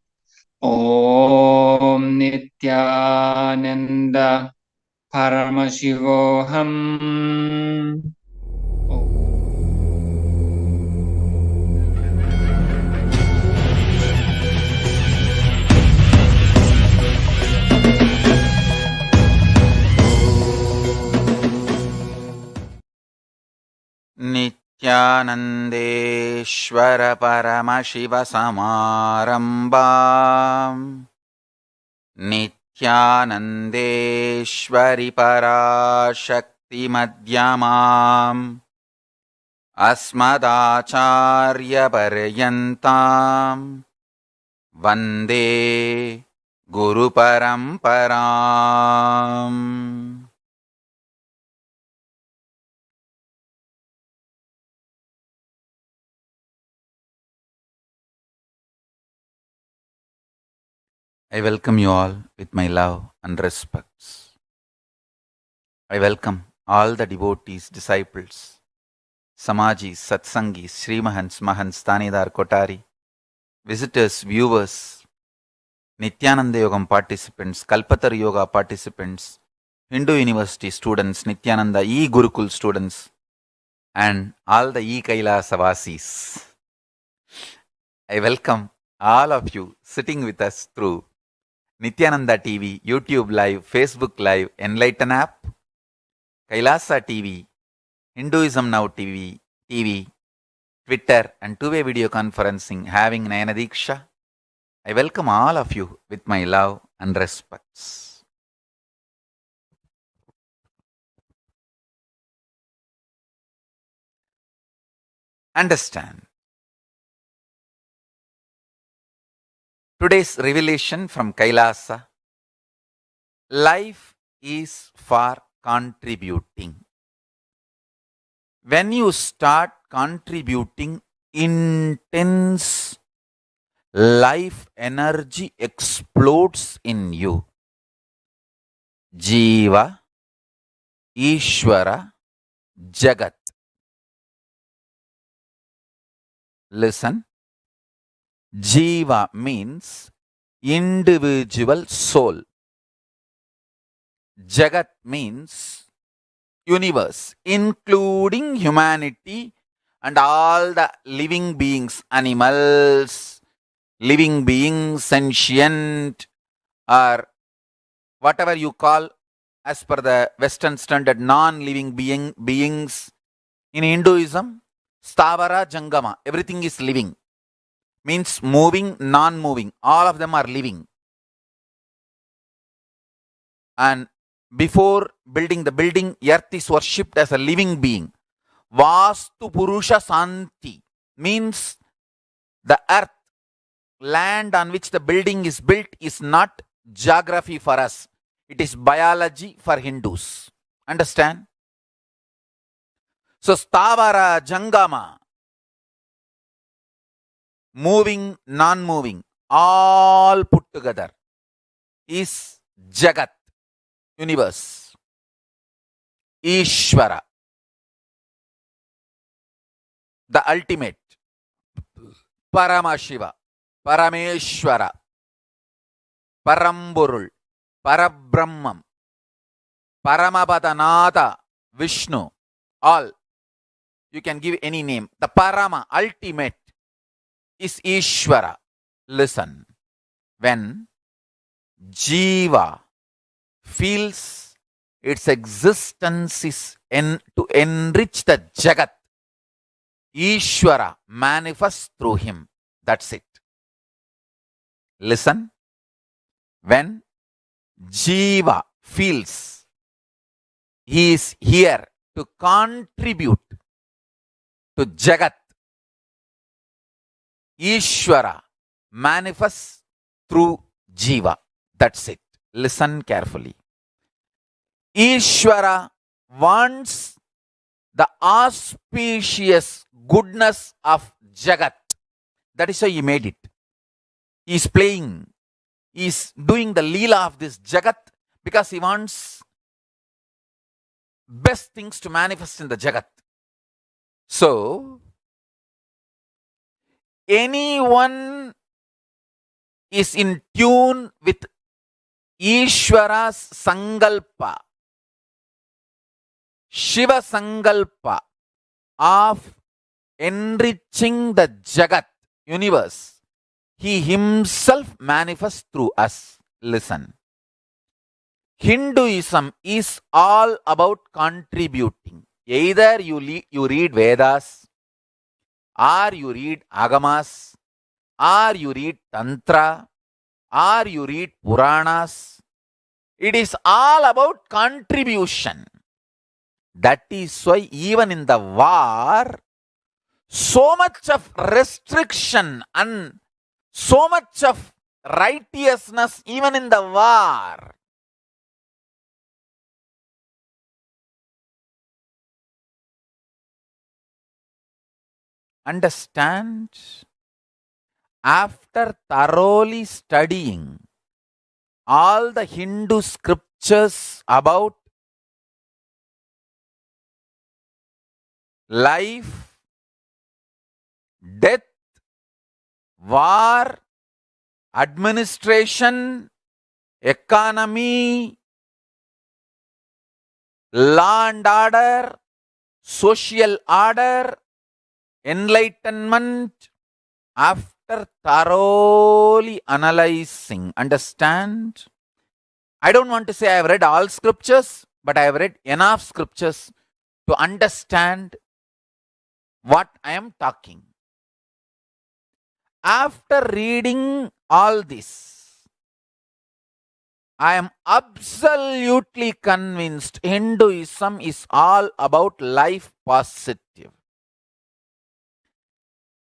K: Om Nithyananda Paramashivoham.
C: नित्यानन्देश्वर Paramshiva समारम्भाम् नित्यानन्देश्वरि पराशक्ति मध्यमाम् अस्मदाचार्यपर्यन्ताम् वन्दे गुरुपरम्पराम्. I welcome you all with my love and respects. I welcome all the devotees, disciples, Samajis, Satsangis, Srimahans, Mahans, Tanidar, Kotari, visitors, viewers, Nithyananda Yogam participants, Kalpatar Yoga participants, Hindu University students, Nithyananda E-Gurukul students, and all the E-Kailasa Vasis. I welcome all of you sitting with us through Nithyananda TV, YouTube Live, Facebook Live, Enlightenment app, KAILASA TV, Hinduism Now TV, Twitter, and two-way video conferencing having Nayana Diksha. I welcome all of you with my love and respects. Understand. Today's revelation from KAILASA. Life is for contributing. When you start contributing, intense life energy explodes in you. Jiva, Ishvara, Jagat. Listen. Jiva means individual soul. Jagat means universe, including humanity and all the living beings, animals, living beings, sentient, or whatever you call as per the Western standard, non-living beings. In Hinduism, Stavara Jangama, everything is living. Means moving, non-moving. All of them are living. And before building the building, earth is worshipped as a living being. Vastu Purusha Santi means the earth, land on which the building is built, is not geography for us. It is biology for Hindus. Understand? So Stavara Jangama, moving, non-moving, all put together is Jagat, universe. Ishvara, the ultimate. Paramashiva, Parameshwara, Paramburul, Parabrahmam, Paramapadanatha, Vishnu, all. You can give any name. The Parama, ultimate, is Ishvara. Listen. When Jiva feels its existence is to enrich the Jagat, Ishvara manifests through him. That's it. Listen. When Jiva feels he is here to contribute to Jagat, Ishvara manifests through Jiva. That's it. Listen carefully. Ishvara wants the auspicious goodness of Jagat. That is why he made it. He is playing. He is doing the Leela of this Jagat because he wants best things to manifest in the Jagat. So, anyone is in tune with Ishvara's Sangalpa, Shiva Sangalpa of enriching the Jagat, universe, he himself manifests through us. Listen. Hinduism is all about contributing. Either you read Vedas, or you read Agamas, or you read Tantra, or you read Puranas. It is all about contribution. That is why even in the war, so much of restriction and so much of righteousness even in the war. Understand? After thoroughly studying all the Hindu scriptures about life, death, war, administration, economy, law and order, social order, enlightenment, after thoroughly analyzing, understand? I don't want to say I have read all scriptures but I have read enough scriptures to understand what I am talking. After reading all this, I am absolutely convinced Hinduism is all about life positive.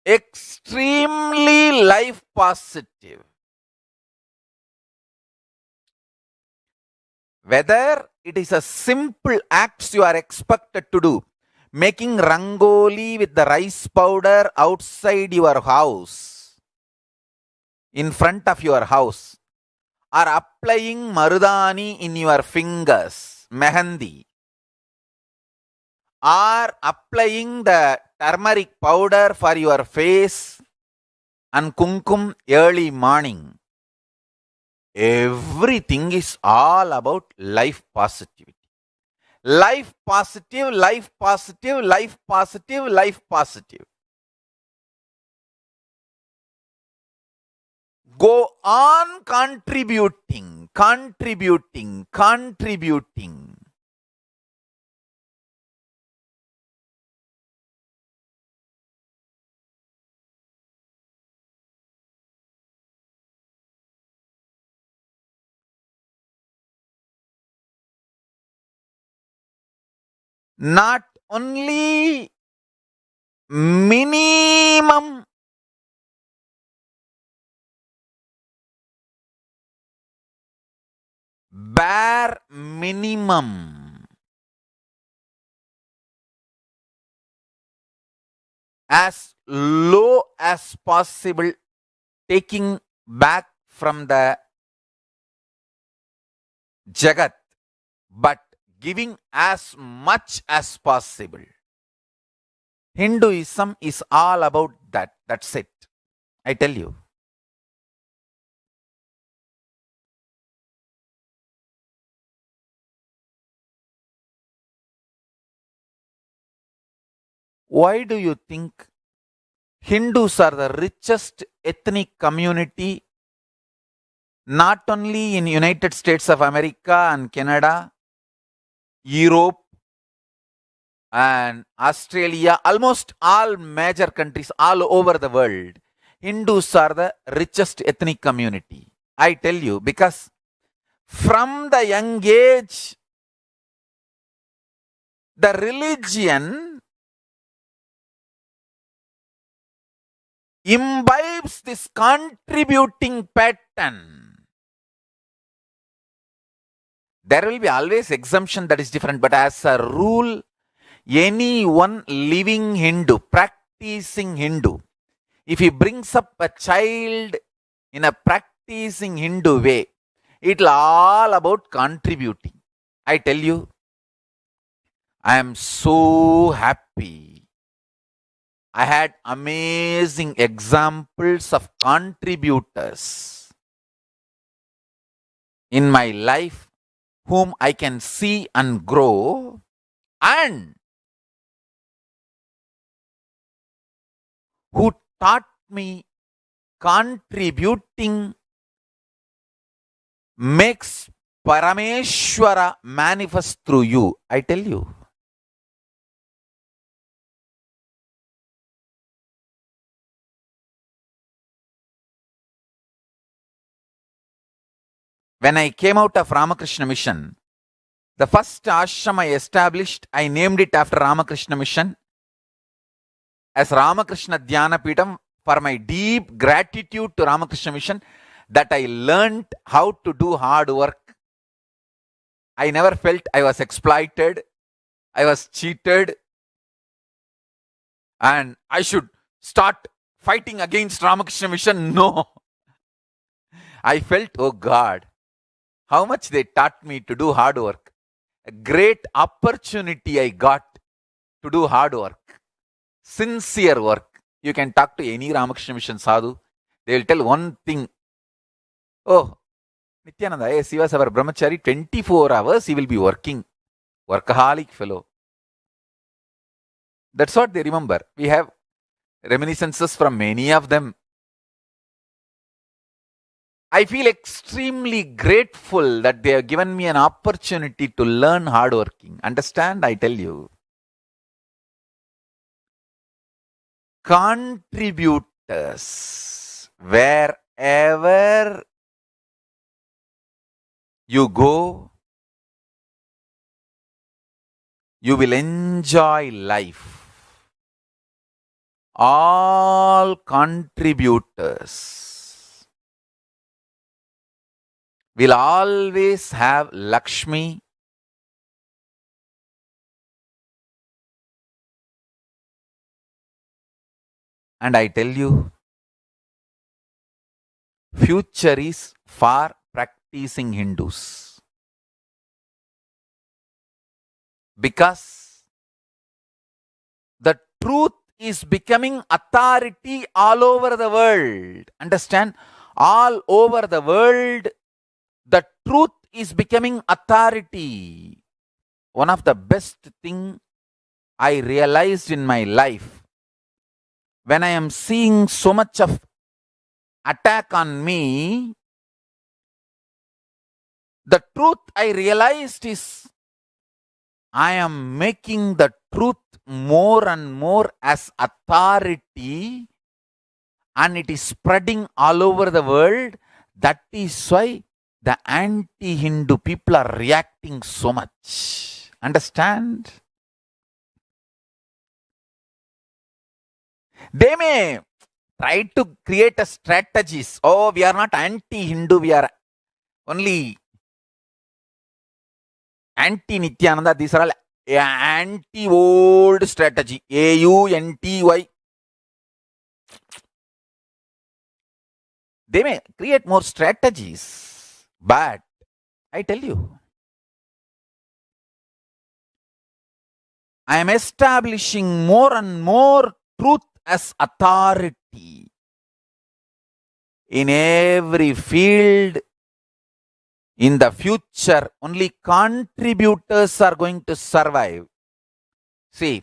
C: Extremely life positive. Whether it is a simple acts you are expected to do, making rangoli with the rice powder outside your house, in front of your house, or applying marudani in your fingers, mehendi, or applying the turmeric powder for your face and kumkum early morning. Everything is all about life positivity. Life positive, life positive, life positive, life positive. Go on contributing, contributing, contributing. Not only minimum bare minimum, as low as possible, taking back from the Jagat, but giving as much as possible. Hinduism is all about that. That's it. I tell you. Why do you think Hindus are the richest ethnic community, not only in United States of America and Canada, Europe and Australia, almost all major countries all over the world? Hindus are the richest ethnic community. I tell you, because from the young age, the religion imbibes this contributing pattern. There will be always exemption that is different, but as a rule, anyone living Hindu, practicing Hindu, if he brings up a child in a practicing Hindu way, it'll all about contributing. I tell you, I am so happy. I had amazing examples of contributors in my life whom I can see and grow, and who taught me contributing makes Parameshwara manifest through you. I tell you. When I came out of Ramakrishna Mission, the first ashram I established, I named it after Ramakrishna Mission as Ramakrishna Dhyana Peetham, for my deep gratitude to Ramakrishna Mission that I learned how to do hard work. I never felt I was exploited, I was cheated, and I should start fighting against Ramakrishna Mission. No. I felt, oh God, how much they taught me to do hard work. A great opportunity I got to do hard work, sincere work. You can talk to any Ramakrishna Mission sadhu. They will tell one thing. Oh, Nithyananda, yes, he was our brahmachari. 24 hours he will be working. Workaholic fellow. That's what they remember. We have reminiscences from many of them. I feel extremely grateful that they have given me an opportunity to learn hardworking. Understand? I tell you. Contributors, wherever you go, you will enjoy life. All contributors will always have Lakshmi and I tell you, future is for practicing Hindus. Because the truth is becoming authority all over the world. Understand? All over the world, the truth is becoming authority. One of the best thing I realized in my life, when I am seeing so much of attack on me, the truth I realized is I am making the truth more and more as authority and it is spreading all over the world. That is why the anti-Hindu people are reacting so much. Understand? They may try to create a strategies. Oh, we are not anti-Hindu, we are only anti-Nithyananda. These are all anti-old strategy. AUNTY. They may create more strategies. But I tell you, I am establishing more and more truth as authority. In every field, in the future, only contributors are going to survive. See,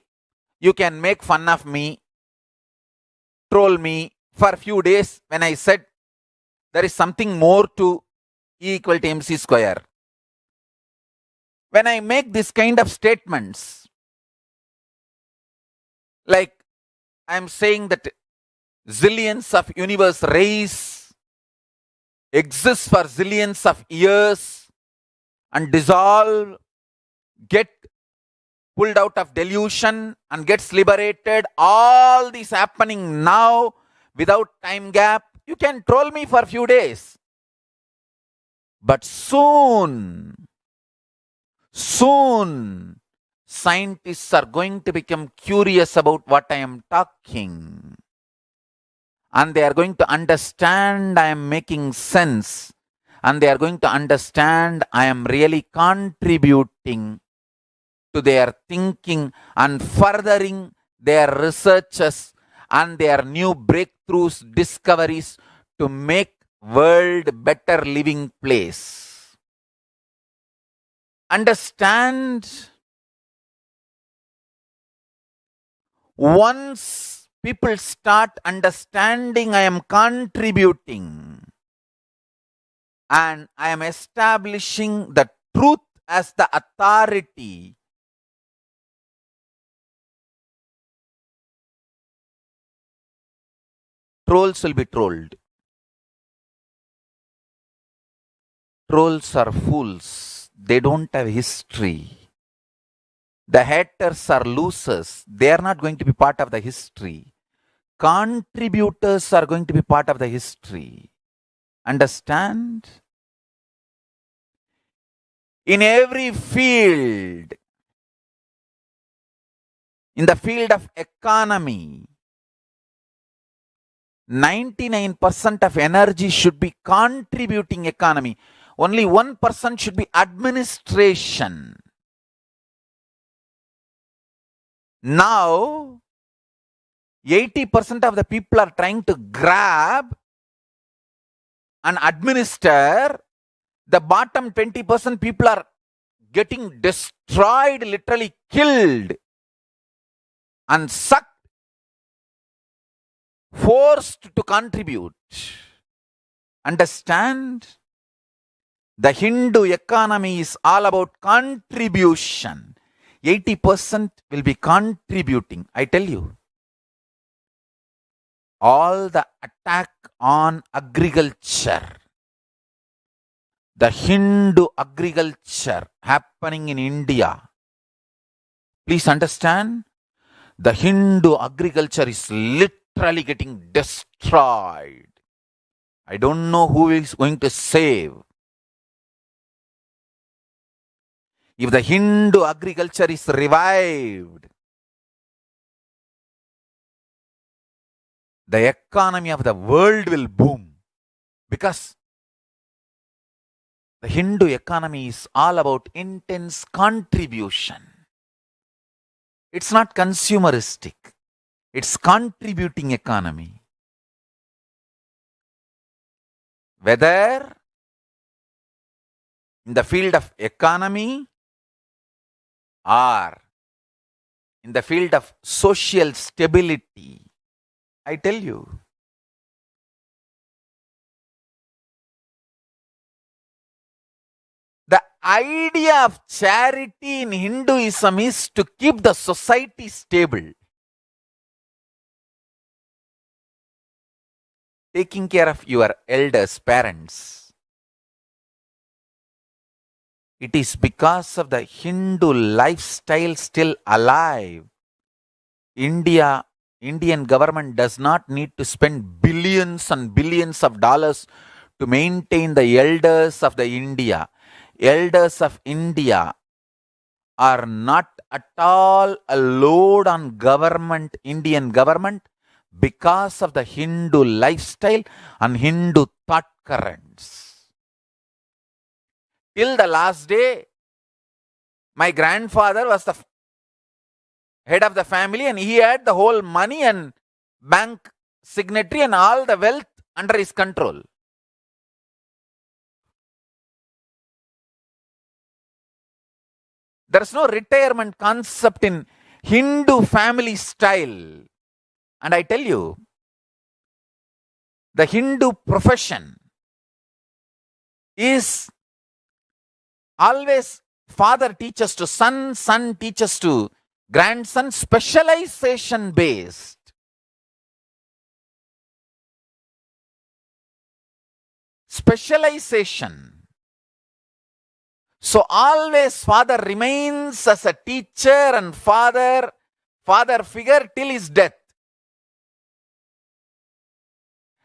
C: you can make fun of me, troll me for a few days when I said there is something more to E equal to MC square. When I make this kind of statements, like I am saying that zillions of universe rays exist for zillions of years and dissolve, get pulled out of delusion and gets liberated. All this happening now without time gap. You can troll me for a few days. But soon, scientists are going to become curious about what I am talking. And they are going to understand I am making sense. And they are going to understand I am really contributing to their thinking and furthering their researches and their new breakthroughs, discoveries to make world better living place. Understand? Once people start understanding I am contributing and I am establishing the truth as the authority, trolls will be trolled. Trolls are fools. They don't have history. The haters are losers. They are not going to be part of the history. Contributors are going to be part of the history. Understand? In every field, in the field of economy, 99% of energy should be contributing economy. Only 1% should be administration. Now, 80% of the people are trying to grab and administer. The bottom 20% people are getting destroyed, literally killed and sucked, forced to contribute. Understand? The Hindu economy is all about contribution. 80% will be contributing. I tell you, all the attack on agriculture, the Hindu agriculture happening in India. Please understand, the Hindu agriculture is literally getting destroyed. I don't know who is going to save. If the Hindu agriculture is revived, the economy of the world will boom. Because the Hindu economy is all about intense contribution. It's not consumeristic. It's contributing economy. Whether in the field of economy or in the field of social stability, I tell you, the idea of charity in Hinduism is to keep the society stable. Taking care of your elders, parents. It is because of the Hindu lifestyle still alive. Indian government does not need to spend billions and billions of dollars to maintain the elders of the India. Elders of India are not at all a load on government, Indian government, because of the Hindu lifestyle and Hindu thought currents. Till the last day, my grandfather was the head of the family and he had the whole money and bank signatory and all the wealth under his control. There is no retirement concept in Hindu family style. And I tell you, the Hindu profession is always father teaches to son, son teaches to grandson, specialization based. Specialization. So always father remains as a teacher and father figure till his death.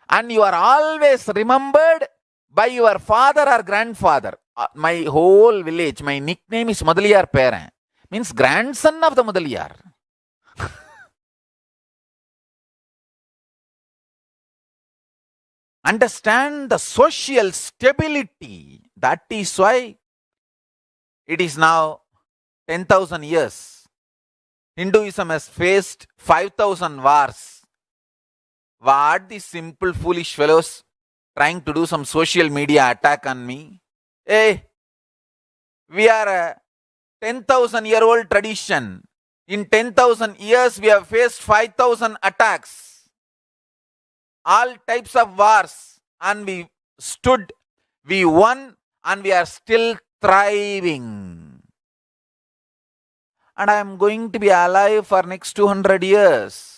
C: And you are always remembered by your father or grandfather. My whole village, my nickname is Mudaliyar Peran. Means grandson of the Mudaliyar. Understand the social stability. That is why it is now 10,000 years. Hinduism has faced 5,000 wars. What these simple foolish fellows trying to do some social media attack on me? Hey, we are a 10,000-year-old tradition. In 10,000 years, we have faced 5,000 attacks. All types of wars. And we stood, we won, and we are still thriving. And I am going to be alive for next 200 years.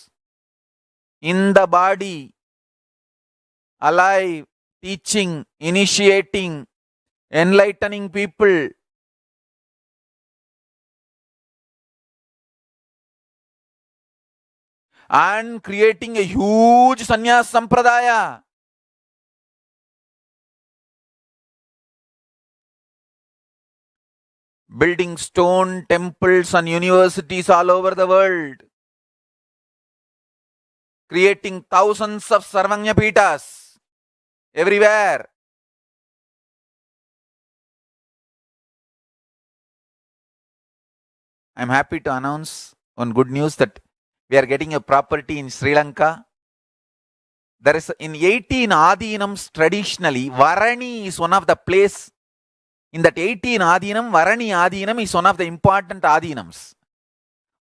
C: In the body, alive, teaching, initiating, enlightening people. And creating a huge sannyas sampradaya. Building stone temples and universities all over the world. Creating thousands of Sarvanya Pitas everywhere. I am happy to announce one good news that we are getting a property in Sri Lanka. There is in 18 Adinams traditionally, Varani is one of the place. In that 18 Adinam, Varani Adinam is one of the important Adinams.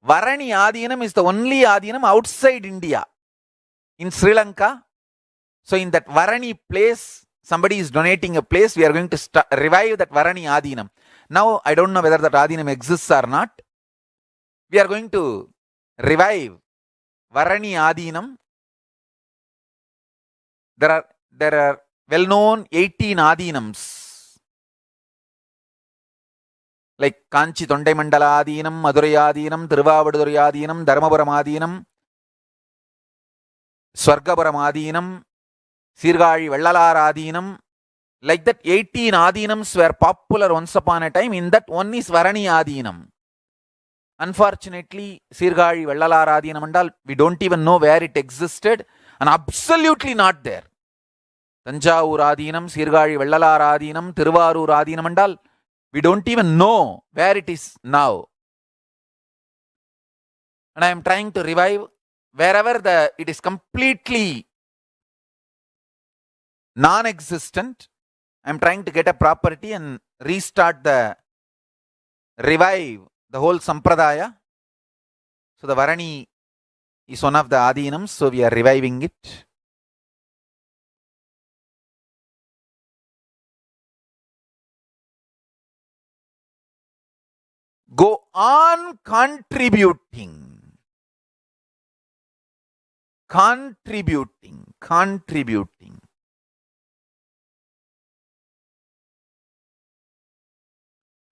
C: Varani Adinam is the only Adinam outside India. In Sri Lanka. So in that Varani place, somebody is donating a place, we are going to revive that Varani Adinam. Now, I don't know whether that Adinam exists or not. We are going to revive Varani Adinam. There are well-known 18 Adinams, like Kanchi Tondai Mandala Adinam, Madurai Adinam, Tiruvavadurai Adinam, Dharmapuram Adinam, Swargapuram Adinam, Sirgazhi Vellalar Adinam. Like that, 18 Adinams were popular once upon a time. In that, one is Varani Adinam. Unfortunately, Sirgazhi Vellalar Adinam and all, we don't even know where it existed, and absolutely not there. Tanjavur Adinam, Sirgazhi Vellalar Adinam, Tiruvarur Adinam and all, we don't even know where it is now. And I am trying to revive wherever it is completely non-existent. I am trying to get a property and revive the whole Sampradaya. So the Varani is one of the Adinams, so we are reviving it. Go on contributing.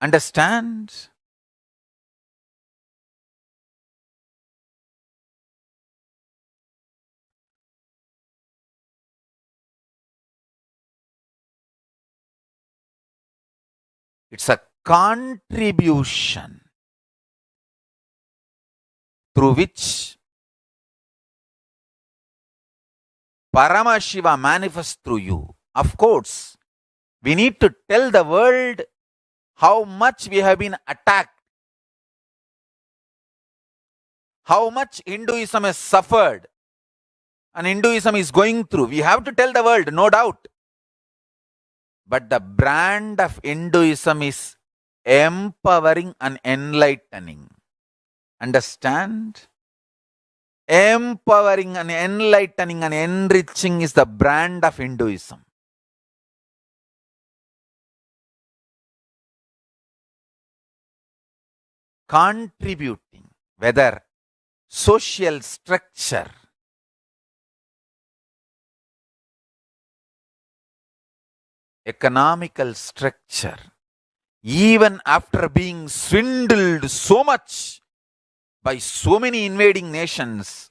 C: Understand? It's a contribution through which Paramashiva manifests through you. Of course, we need to tell the world how much we have been attacked, how much Hinduism has suffered and Hinduism is going through. We have to tell the world, no doubt. But the brand of Hinduism is empowering and enlightening. Understand? Empowering and enlightening and enriching is the brand of Hinduism. Contributing, whether social structure, economical structure, even after being swindled so much by so many invading nations,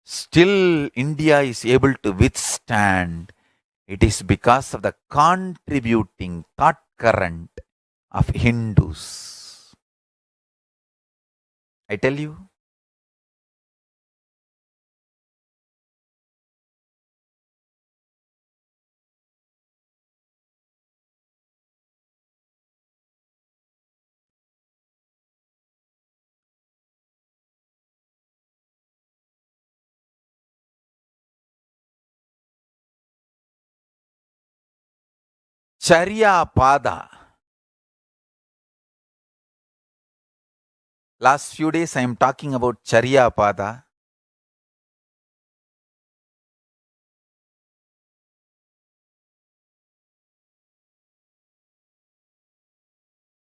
C: still India is able to withstand. It is because of the contributing thought current of Hindus. I tell you, Charya Pada. Last few days I am talking about Charya Pada.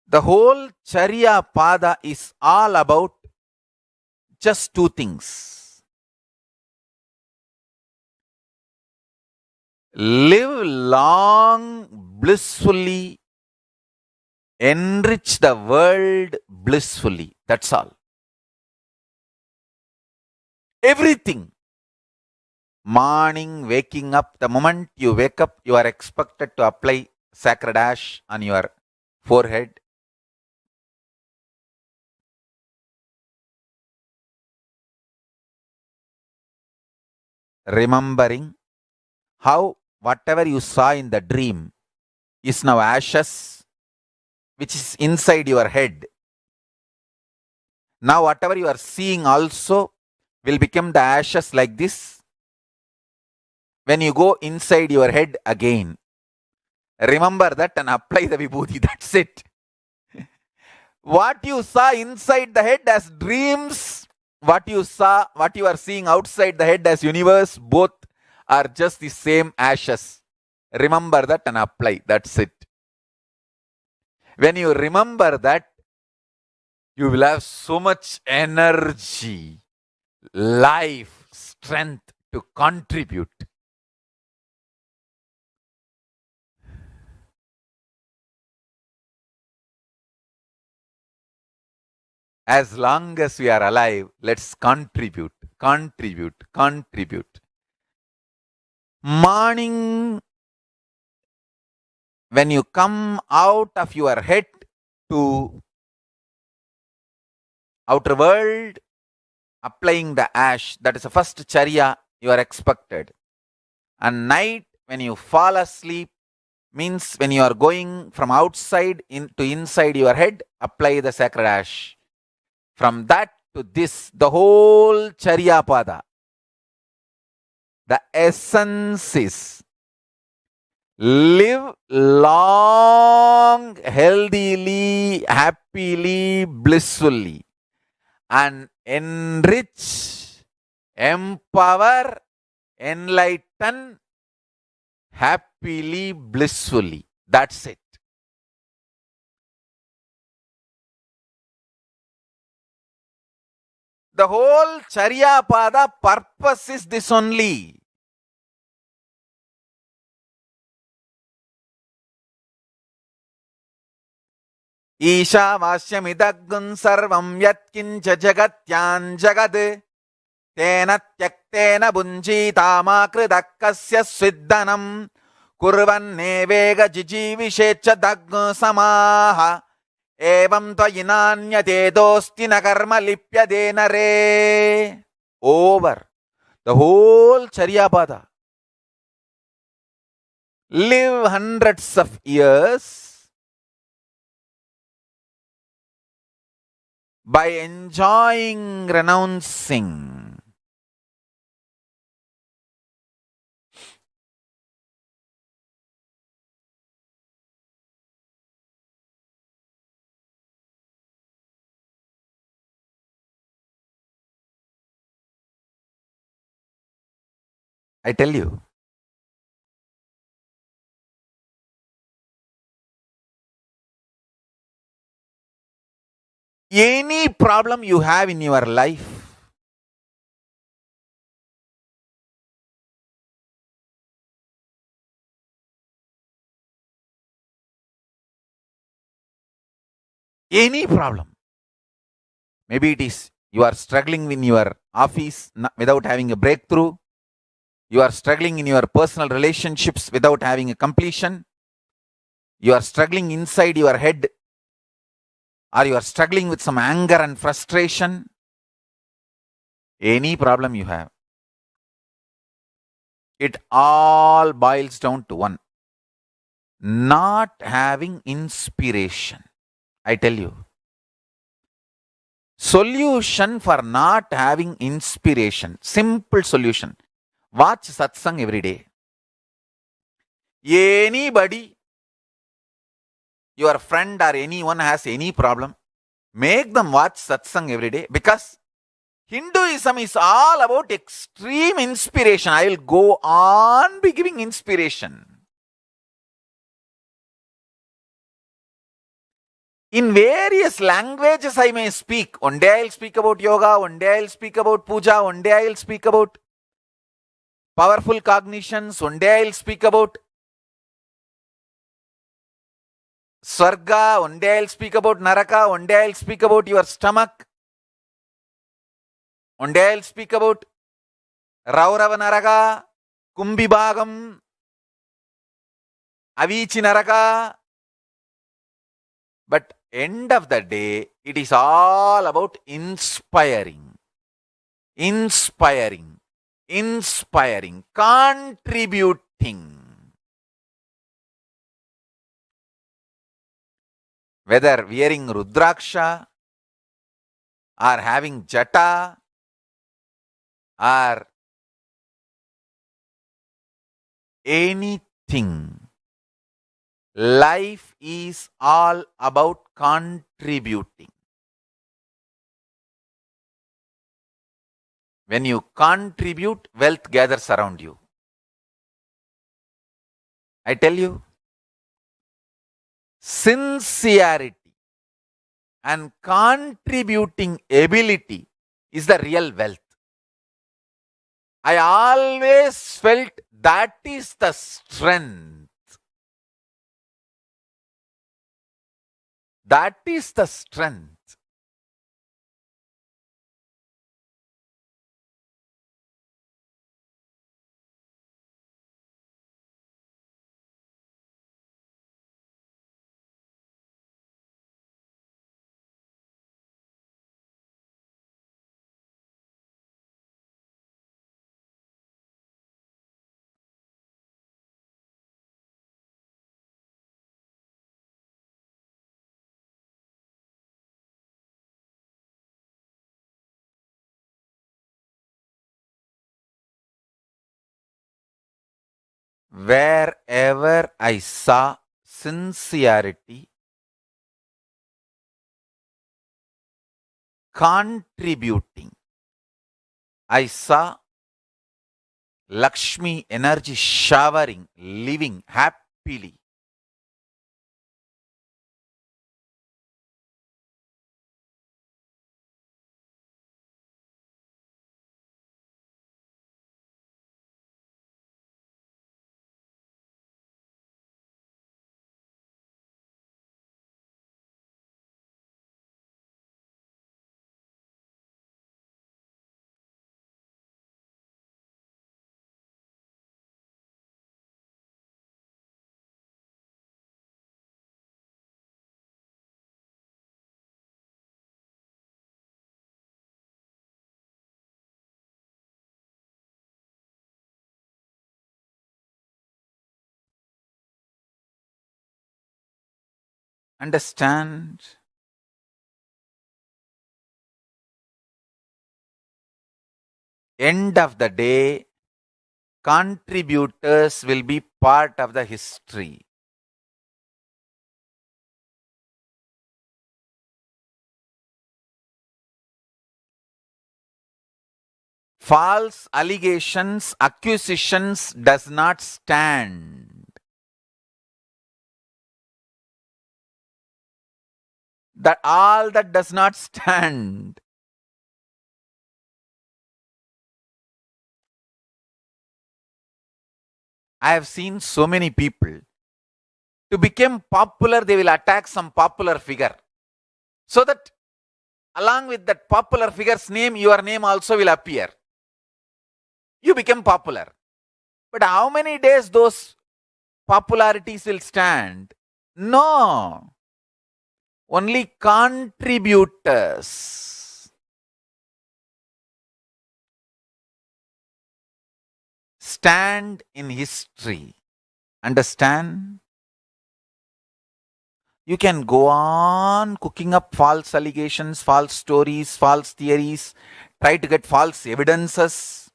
C: The whole Charya Pada is all about just two things. Live long, blissfully, enrich the world blissfully. That's all. Everything. Morning, waking up, the moment you wake up, you are expected to apply sacred ash on your forehead. Remembering how whatever you saw in the dream is now ashes, which is inside your head. Now whatever you are seeing also will become the ashes like this when you go inside your head again. Remember that and apply the vibhuti. That's it. What you saw inside the head as dreams, what you are seeing outside the head as universe, both are just the same ashes. Remember that and apply. That's it. When you remember that, you will have so much energy, life, strength to contribute. As long as we are alive, let's contribute. Morning, when you come out of your head to outer world, applying the ash, that is the first charya you are expected. And night, when you fall asleep, means when you are going from outside to inside your head, apply the sacred ash. From that to this, the whole charya pada, the essence is live long, healthily, happily, blissfully, and enrich, empower, enlighten, happily, blissfully. That's it. The whole Charya Pada purpose is this only. Isha Vasyamidagun Sarvam Yatkincha Jagatyan Jagad Tena Tyaktena Bunjita Makridakasya Sviddanam Kurvan Nevega Jijivishecha Daggu Samaha Evam Tvayinanyate Dostina Karma Lipyade Nare. Over. The whole Charya Pada. Live hundreds of years by enjoying renouncing. I tell you, any problem you have in your life, any problem, maybe it is you are struggling in your office without having a breakthrough, you are struggling in your personal relationships without having a completion, you are struggling inside your head, or you are struggling with some anger and frustration, any problem you have, it all boils down to one: not having inspiration. I tell you, solution for not having inspiration, simple solution: watch satsang every day. Anybody, your friend or anyone has any problem, make them watch satsang every day, because Hinduism is all about extreme inspiration. I will go on be giving inspiration. In various languages I may speak. One day I will speak about yoga, one day I will speak about puja, one day I will speak about powerful cognitions, one day I will speak about Swarga, one day I will speak about Naraka, one day I will speak about your stomach, one day I will speak about Raurava Naraka, Kumbibhagam, Avichi Naraka. But end of the day, it is all about inspiring, contributing. Whether wearing Rudraksha or having Jata or anything, life is all about contributing. When you contribute, wealth gathers around you. I tell you, sincerity and contributing ability is the real wealth. I always felt that is the strength. That is the strength. Wherever I saw sincerity, contributing, I saw Lakshmi energy showering, living happily. Understand? End of the day, contributors will be part of the history. False allegations, accusations does not stand. That all that does not stand. I have seen so many people. To become popular, they will attack some popular figure. So that along with that popular figure's name, your name also will appear. You become popular. But how many days those popularities will stand? No. Only contributors stand in history. Understand? You can go on cooking up false allegations, false stories, false theories, try to get false evidences,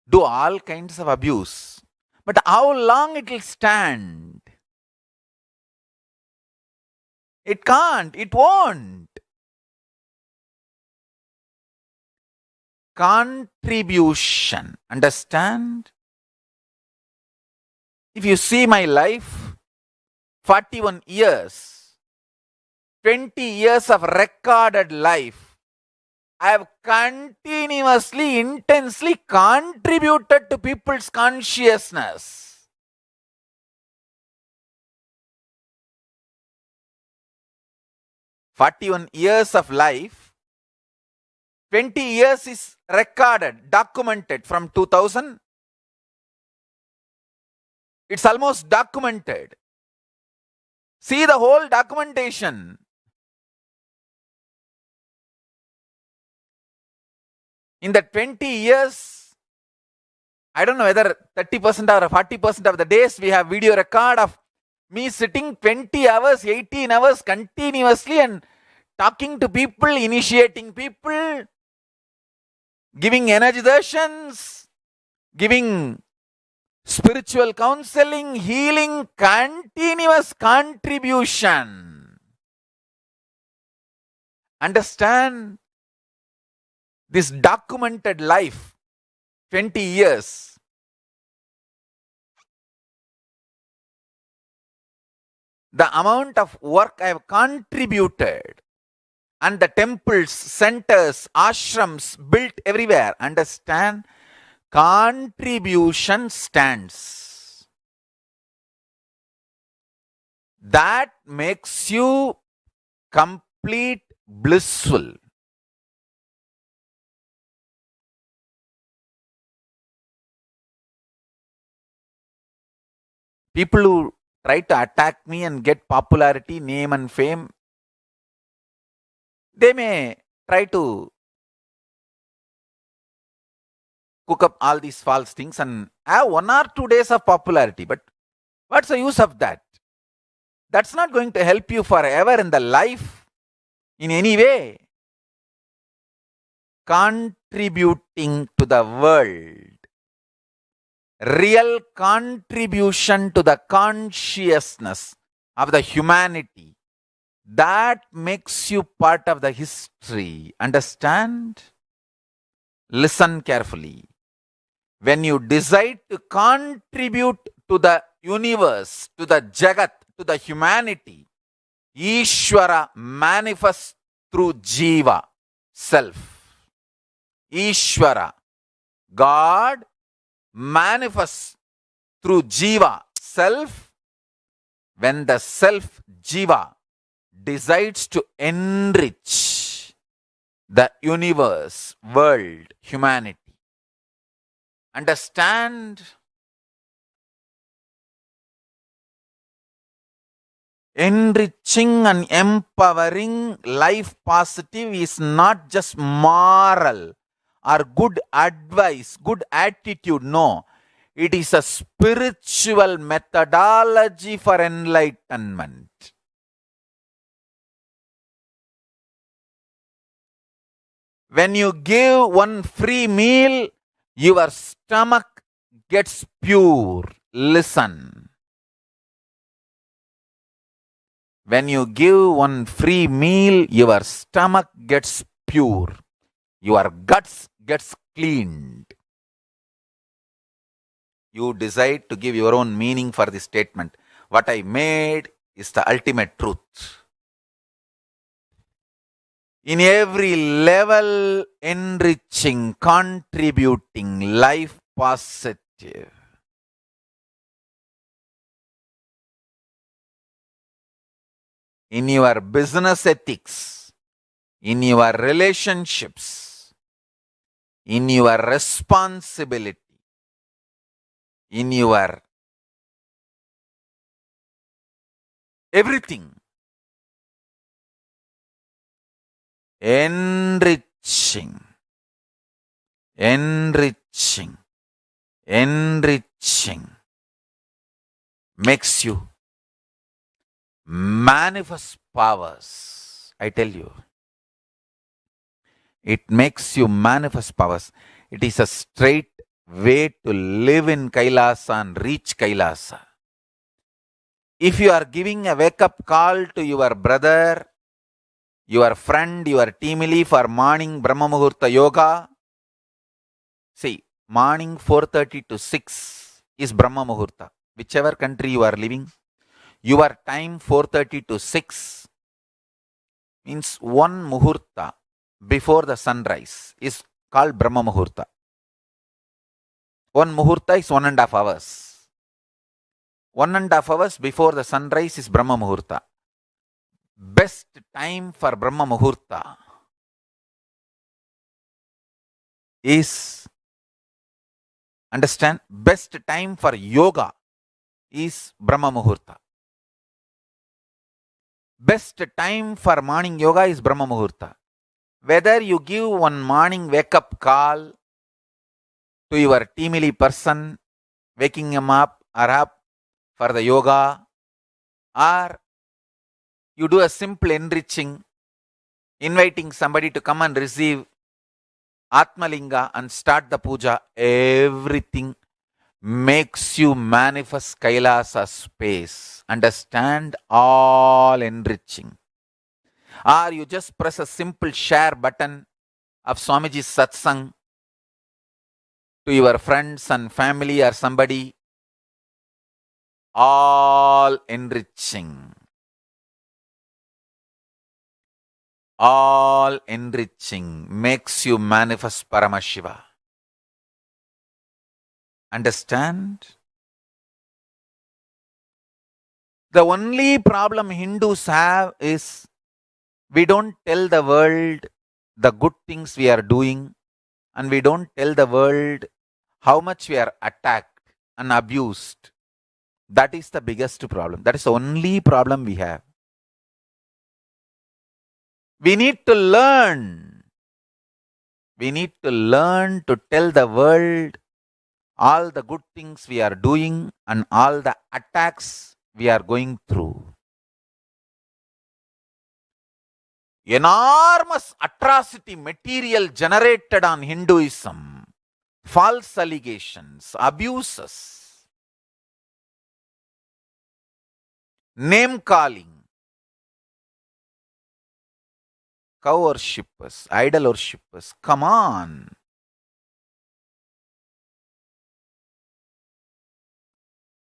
C: do all kinds of abuse. But how long it will stand? It can't, it won't. Contribution. Understand? If you see my life, 41 years, 20 years of recorded life, I have continuously, intensely contributed to people's consciousness. "41 years of life, 20 years is recorded, documented from 2000. It's almost documented. See the whole documentation. In the 20 years, I don't know whether 30% or 40% of the days we have video record of me sitting 20 hours, 18 hours continuously and talking to people, initiating people, giving energy darshans, giving spiritual counseling, healing, continuous contribution. Understand? This documented life, 20 years. the amount of work I have contributed, and the temples, centers, ashrams built everywhere. Understand? Contribution stands. That makes you complete blissful. People who try to attack me and get popularity, name and fame, they may try to cook up all these false things and have 1 or 2 days of popularity. But what's the use of that? That's not going to help you forever in the life in any way. Contributing to the world, real contribution to the consciousness of the humanity, that makes you part of the history. Understand? Listen carefully. When you decide to contribute to the universe, to the Jagat, to the humanity, Ishvara manifests through Jiva, self. Ishvara, God, manifests through Jiva, self, when the self, Jiva, decides to enrich the universe, world, humanity. Understand? Enriching and empowering life positive is not just moral or good advice, good attitude. No, it is a spiritual methodology for enlightenment. When you give one free meal, your stomach gets pure. Listen. When you give one free meal, your stomach gets pure. Your guts gets cleaned. You decide to give your own meaning for this statement. What I made is the ultimate truth. In every level, enriching, contributing, life positive. In your business ethics, in your relationships, in your responsibility, in your everything. Enriching, enriching, enriching makes you manifest powers. I tell you, it makes you manifest powers. It is a straight way to live in Kailasa and reach Kailasa. If you are giving a wake-up call to your brother, your friend, your teamily for morning Brahma Muhurta Yoga, see, morning 4:30 to 6 is Brahma Muhurta. Whichever country you are living, your time 4:30 to 6 means one Muhurta before the sunrise is called Brahma Muhurta. One Muhurta is 1.5 hours. 1.5 hours before the sunrise is Brahma Muhurta. Best time for Brahma Muhurta is, understand, best time for yoga is Brahma Muhurta. Best time for morning yoga is Brahma Muhurta. Whether you give one morning wake-up call to your teamily person, waking him up or up for the yoga, or you do a simple enriching, inviting somebody to come and receive Atmalinga and start the puja, everything makes you manifest Kailasa space. Understand? All enriching. Or you just press a simple share button of Swamiji's satsang to your friends and family or somebody, all enriching. all enriching, makes you manifest Paramashiva. Understand? The only problem Hindus have is we don't tell the world the good things we are doing, and we don't tell the world how much we are attacked and abused. That is the biggest problem. That is the only problem we have. We need to learn. We need to learn to tell the world all the good things we are doing and all the attacks we are going through. Enormous atrocity material generated on Hinduism, false allegations, abuses, name calling, cow worshippers, idol worshippers. Come on.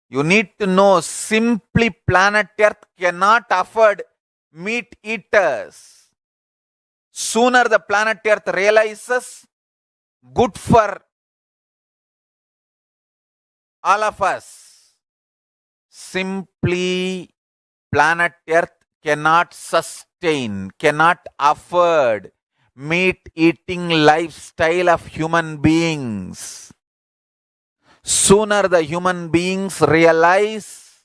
C: You need to know simply planet Earth cannot afford meat eaters. Sooner the planet Earth realizes good for all of us. Simply planet Earth cannot sustain, cannot afford meat eating lifestyle of human beings. Sooner the human beings realize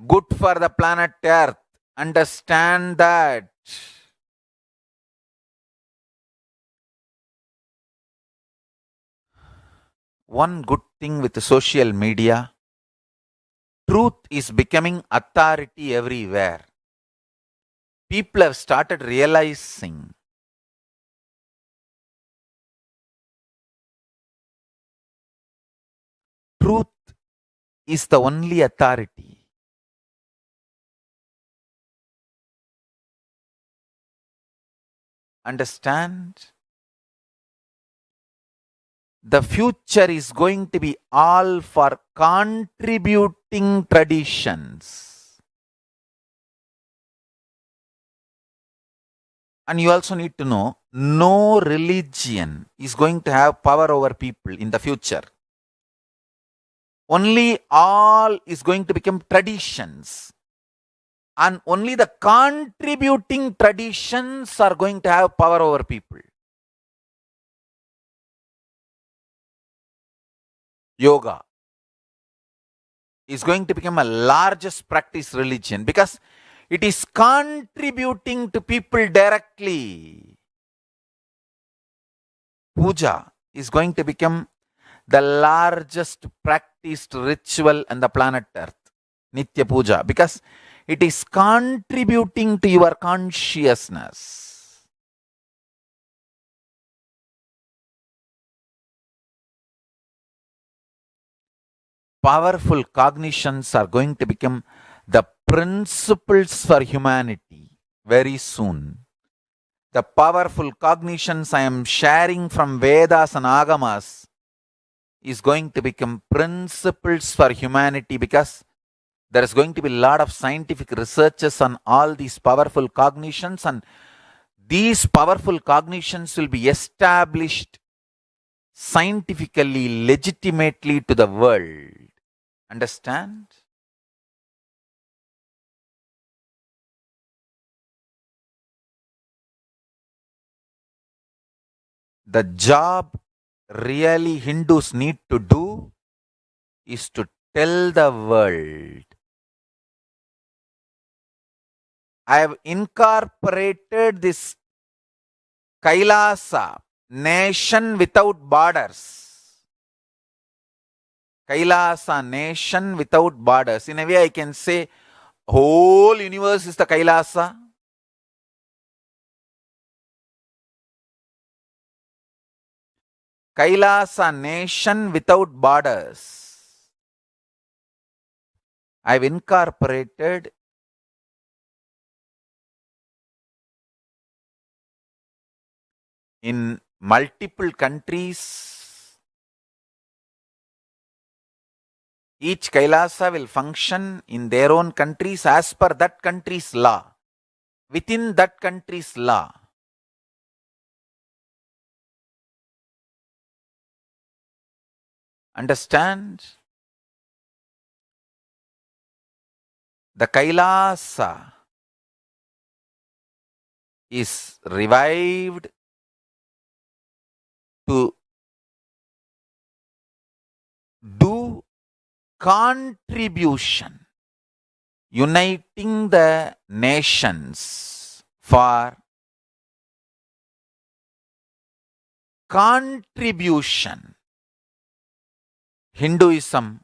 C: good for the planet Earth, understand that. One good thing with social media, truth is becoming authority everywhere. People have started realizing truth is the only authority. Understand? The future is going to be all for contributing traditions. And you also need to know, no religion is going to have power over people in the future. Only all is going to become traditions. And only the contributing traditions are going to have power over people. Yoga is going to become a largest practice religion because it is contributing to people directly. Puja is going to become the largest practiced ritual on the planet Earth. Nitya Puja, because it is contributing to your consciousness. Powerful cognitions are going to become the principles for humanity very soon. The powerful cognitions I am sharing from Vedas and Agamas is going to become principles for humanity because there is going to be a lot of scientific researches on all these powerful cognitions, and these powerful cognitions will be established scientifically, legitimately to the world. Understand? The job really Hindus need to do is to tell the world. I have incorporated this KAILASA, nation without borders. KAILASA, nation without borders. In a way, I can say whole universe is the KAILASA. KAILASA, nation without borders. I've incorporated in multiple countries. Each KAILASA will function in their own countries as per that country's law. within that country's law. Understand? The Kailasa is revived to do contribution, uniting the nations for contribution. Hinduism,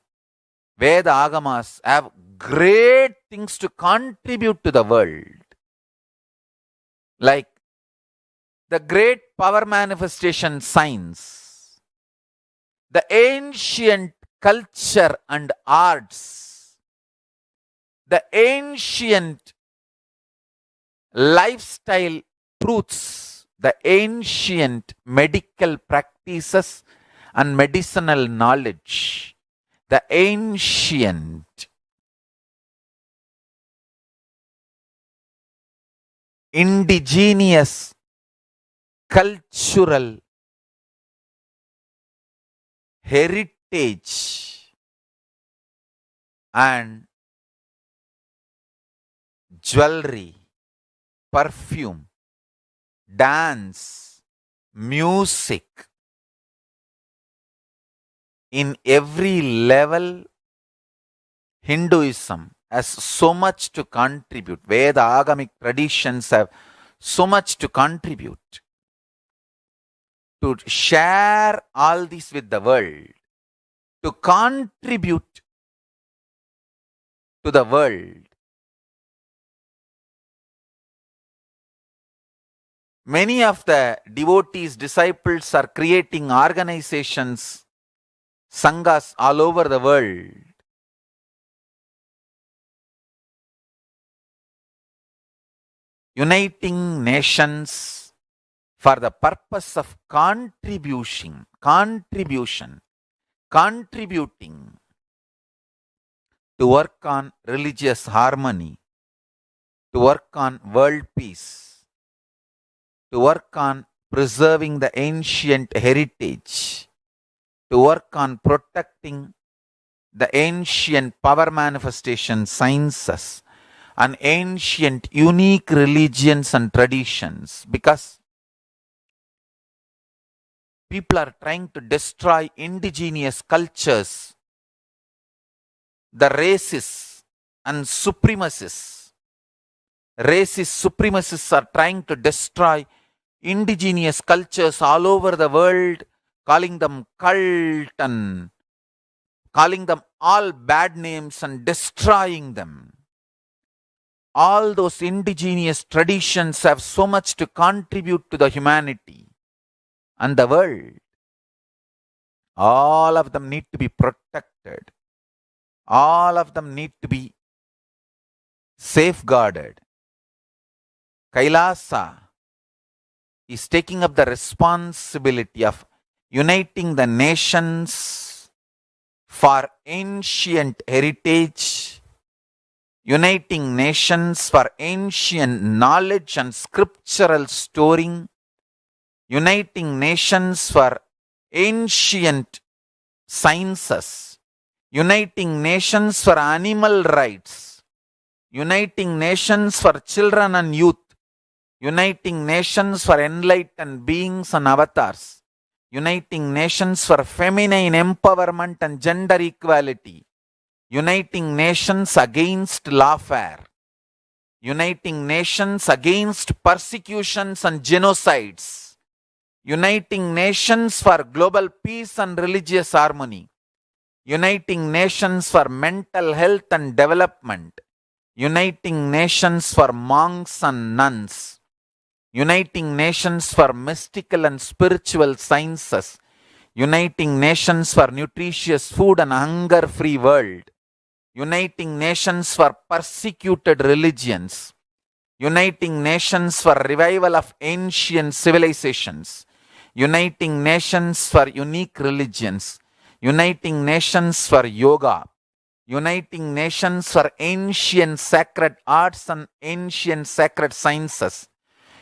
C: Veda Agamas have great things to contribute to the world. Like the great power manifestation science, the ancient culture and arts, the ancient lifestyle truths, the ancient medical practices and medicinal knowledge, the ancient indigenous cultural heritage and jewelry, perfume, dance, music. In every level, Hinduism has so much to contribute. Veda Agamic traditions have so much to contribute. To share all this with the world, to contribute to the world. Many of the devotees, disciples are creating organizations, sanghas all over the world. Uniting nations for the purpose of contributing to work on religious harmony, to work on world peace, to work on preserving the ancient heritage, to work on protecting the ancient power manifestation sciences and ancient unique religions and traditions, because people are trying to destroy indigenous cultures, the racists and supremacists. Racist supremacists are trying to destroy indigenous cultures all over the world, calling them cult and calling them all bad names and destroying them. All those indigenous traditions have so much to contribute to the humanity and the world. All of them need to be protected. All of them need to be safeguarded. Kailasa is taking up the responsibility of uniting the nations for ancient heritage, uniting nations for ancient knowledge and scriptural storing, uniting nations for ancient sciences, uniting nations for animal rights, uniting nations for children and youth, uniting nations for enlightened beings and avatars, uniting nations for feminine empowerment and gender equality, uniting nations against lawfare, uniting nations against persecutions and genocides, uniting nations for global peace and religious harmony, uniting nations for mental health and development, uniting nations for monks and nuns, uniting nations for mystical and spiritual sciences, uniting nations for nutritious food and hunger-free world, uniting nations for persecuted religions, uniting nations for revival of ancient civilizations, uniting nations for unique religions, uniting nations for yoga, uniting nations for ancient sacred arts and ancient sacred sciences,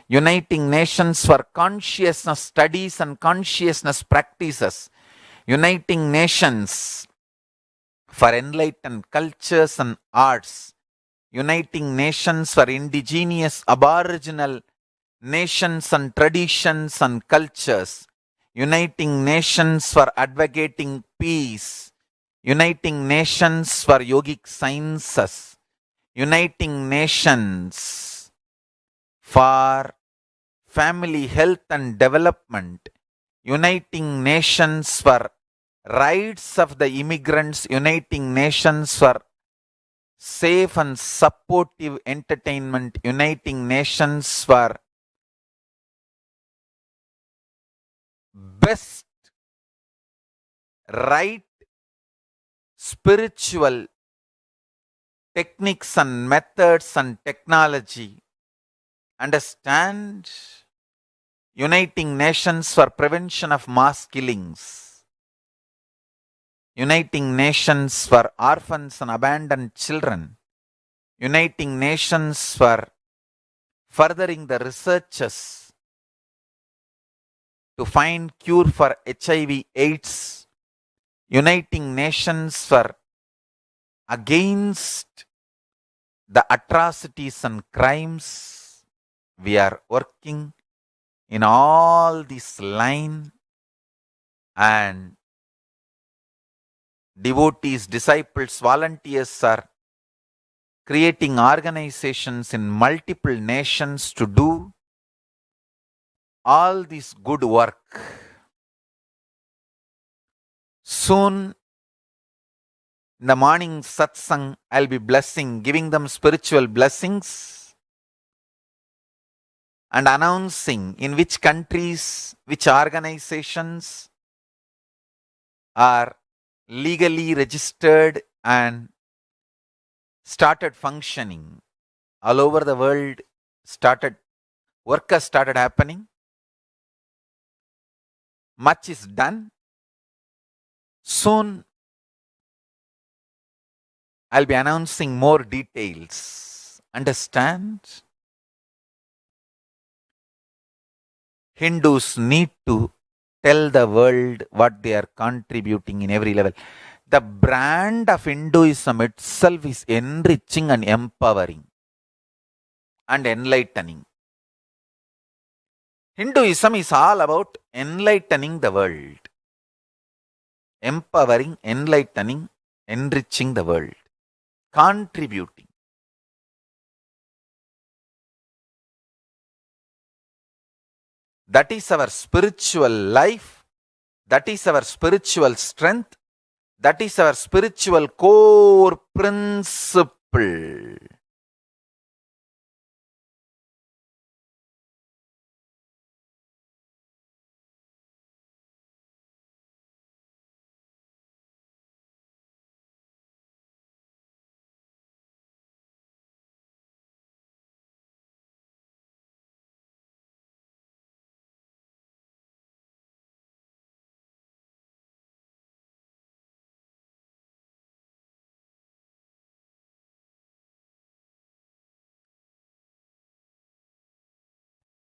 C: uniting nations for consciousness studies and consciousness practices, uniting nations for enlightened cultures and arts, uniting nations for indigenous aboriginal nations and traditions and cultures, uniting nations for advocating peace, uniting nations for yogic sciences, uniting nations for family health and development, uniting nations for rights of the immigrants, uniting nations for safe and supportive entertainment, uniting nations for best, right, spiritual techniques and methods and technology. Understand? Uniting nations for prevention of mass killings, uniting nations for orphans and abandoned children, uniting nations for furthering the researches to find cure for HIV/AIDS, uniting nations for against the atrocities and crimes. We are working in all this line, and devotees, disciples, volunteers are creating organizations in multiple nations to do all this good work. Soon, in the morning satsang, I'll be blessing, giving them spiritual blessings and announcing in which countries, which organizations are legally registered and started functioning. All over the world, work has started happening. Much is done. Soon, I'll be announcing more details. Understand? Hindus need to tell the world what they are contributing in every level. The brand of Hinduism itself is enriching and empowering and enlightening. Hinduism is all about enlightening the world, empowering, enlightening, enriching the world, contributing. That is our spiritual life. That is our spiritual strength. That is our spiritual core principle.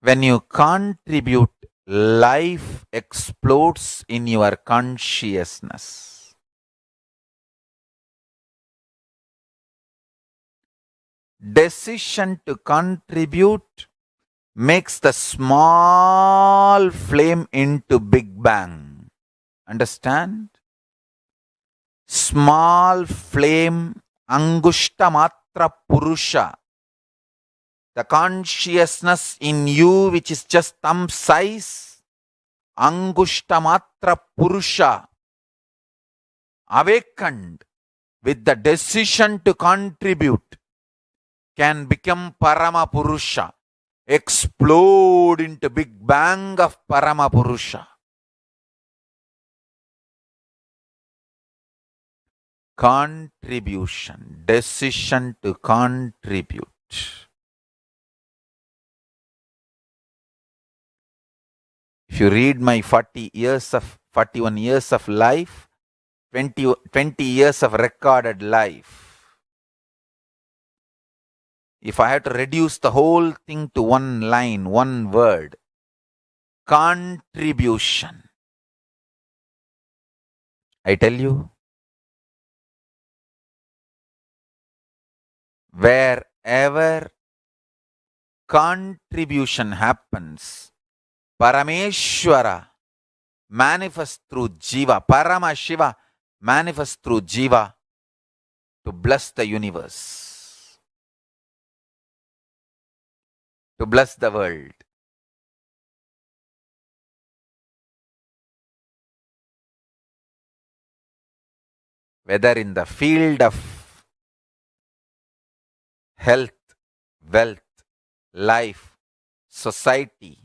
C: When you contribute, life explodes in your consciousness. Decision to contribute makes the small flame into Big Bang. Understand? Small flame, Angushta Matra Purusha. The consciousness in you, which is just thumb size, Angushta Matra Purusha, awakened with the decision to contribute, can become Parama Purusha, explode into Big Bang of Parama Purusha. Contribution, decision to contribute. If you read my 41 years of life, 20 years of recorded life, if I have to reduce the whole thing to one line, one word, contribution, I tell you, wherever contribution happens, Parameshwara manifests through Jiva, Paramashiva manifests through Jiva to bless the universe, to bless the world. Whether in the field of health, wealth, life, society,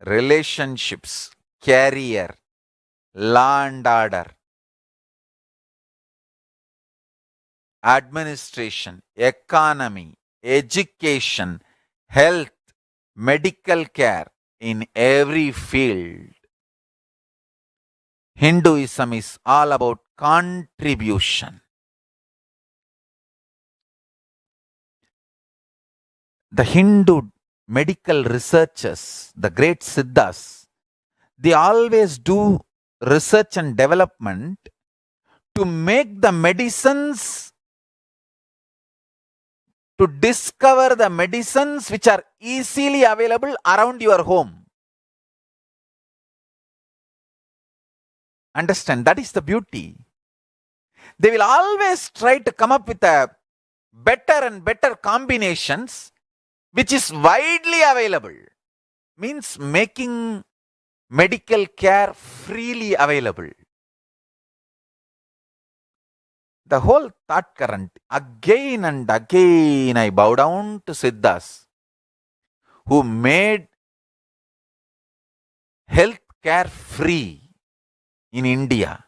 C: relationships, career, law and order, administration, economy, education, health, medical care, in every field, Hinduism is all about contribution. The Hindu medical researchers, the great Siddhas, they always do research and development to make the medicines, to discover the medicines which are easily available around your home. Understand, that is the beauty. They will always try to come up with a better and better combinations which is widely available. Means making medical care freely available. The whole thought current, again and again I bow down to Siddhas who made health care free in India.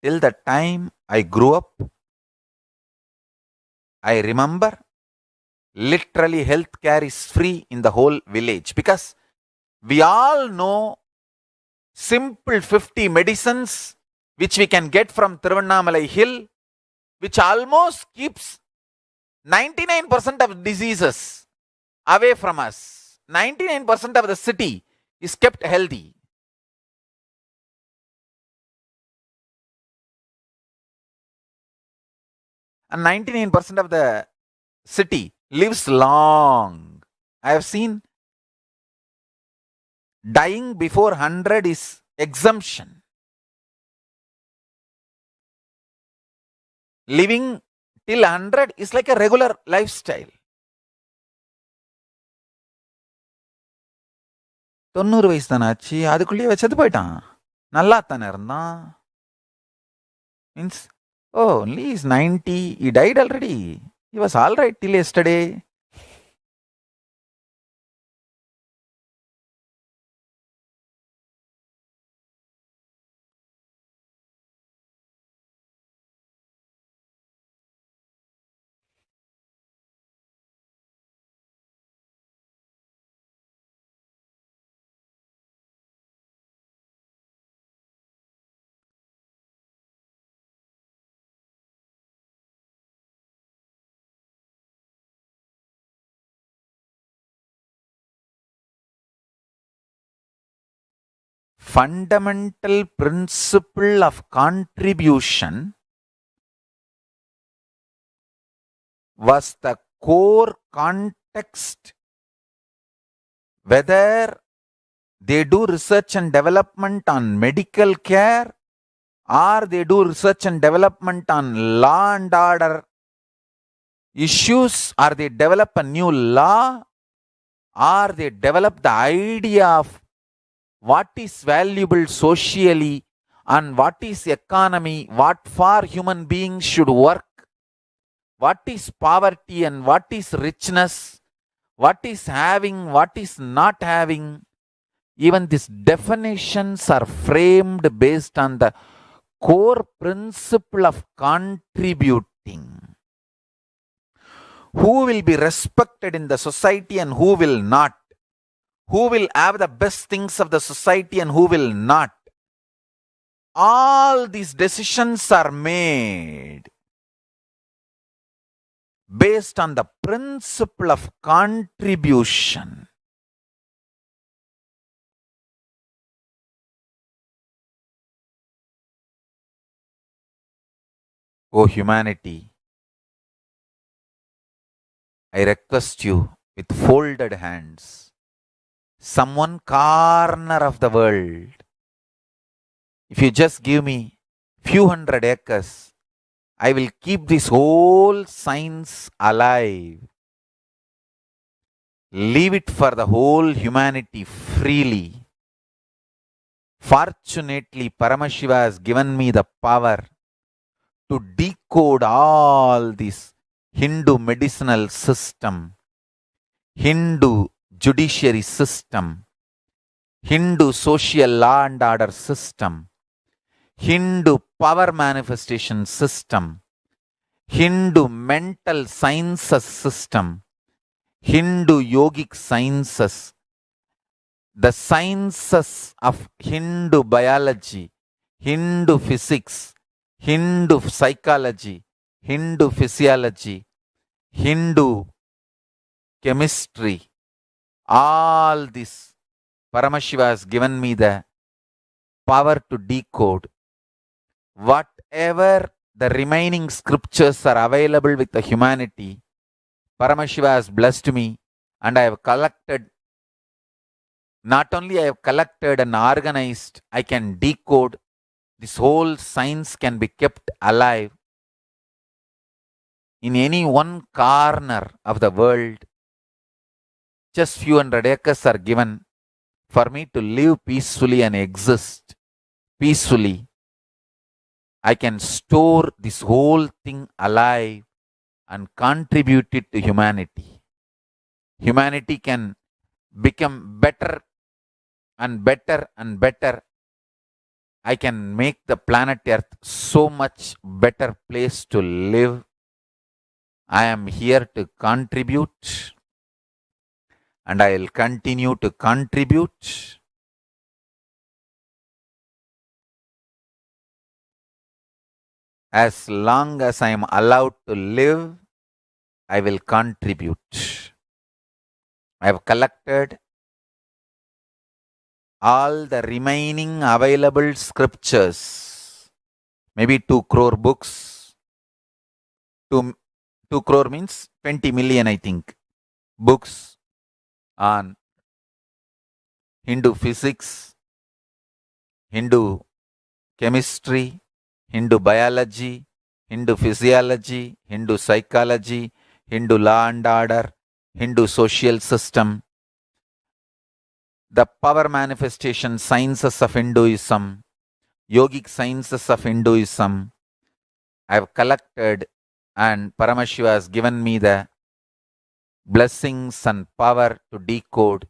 C: Till the time I grew up, I remember literally healthcare is free in the whole village, because we all know simple 50 medicines which we can get from Tiruvannamalai hill, which almost keeps 99% of diseases away from us. 99% of the city is kept healthy. And 99% of the city lives long. I have seen dying before 100 is exemption. Living till 100 is like a regular lifestyle. 90 வயசு தானே ஆச்சு, அதுக்குள்ளேயே வச்சது போயிட்டான், நல்லா தானே இருந்தான். Means only is 90, he died already, he was all right till yesterday. Fundamental principle of contribution was the core context, whether they do research and development on medical care or they do research and development on law and order issues, or they develop a new law, or they develop the idea of what is valuable socially and what is economy, what for human beings should work, what is poverty and what is richness, what is having, what is not having. Even these definitions are framed based on the core principle of contributing. Who will be respected in the society and who will not? who will have the best things of the society and who will not. All these decisions are made based on the principle of contribution. O humanity, I request you with folded hands, some one corner of the world, if you just give me few hundred acres, I will keep this whole science alive. Leave it for the whole humanity freely. Fortunately, Paramashiva has given me the power to decode all this Hindu medicinal system, Hindu judiciary system, Hindu social law and order system, Hindu power manifestation system, Hindu mental sciences system, Hindu yogic sciences, the sciences of Hindu biology, Hindu physics, Hindu psychology, Hindu physiology, Hindu chemistry, all this Paramashiva has given me the power to decode. Whatever the remaining scriptures are available with the humanity, Paramashiva has blessed me, and I have collected, not only I have collected and organized, I can decode. This whole science can be kept alive in any one corner of the world. Just few hundred acres are given for me to live peacefully and exist peacefully. I can store this whole thing alive and contribute it to humanity. Humanity can become better and better and better. I can make the planet Earth so much better place to live. I am here to contribute, and I will continue to contribute. As long as I am allowed to live, I will contribute. I have collected all the remaining available scriptures, maybe 2 crore books. 2 crore means 20 million, I think, books on Hindu physics, Hindu chemistry, Hindu biology, Hindu physiology, Hindu psychology, Hindu law and order, Hindu social system, the power manifestation sciences of Hinduism, yogic sciences of Hinduism. I have collected, and Paramashiva has given me the blessings and power to decode.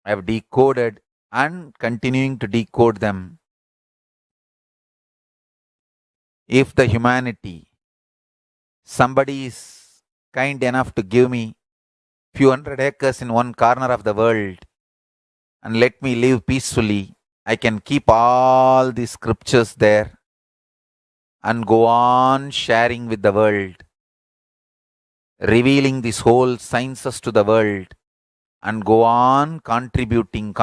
C: I have decoded and continuing to decode them. If the humanity, somebody is kind enough to give me few hundred acres in one corner of the world and let me live peacefully, I can keep all these scriptures there and go on sharing with the world, revealing these whole sciences to the world, and go on contributing.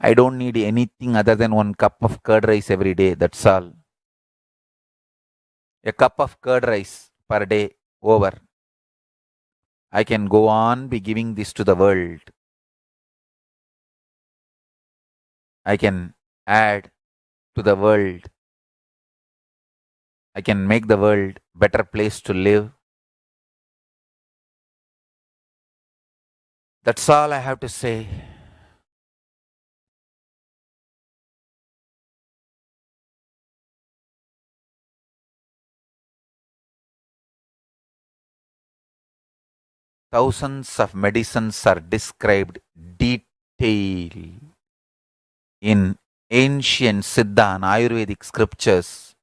C: I don't need anything other than 1 cup of curd rice every day. That's all. A cup of curd rice per day, over. I can go on be giving this to the world. I can add to the world. I can make the world better place to live. That's all I have to say. Thousands of medicines are described detail in ancient Siddha and Ayurvedic scriptures.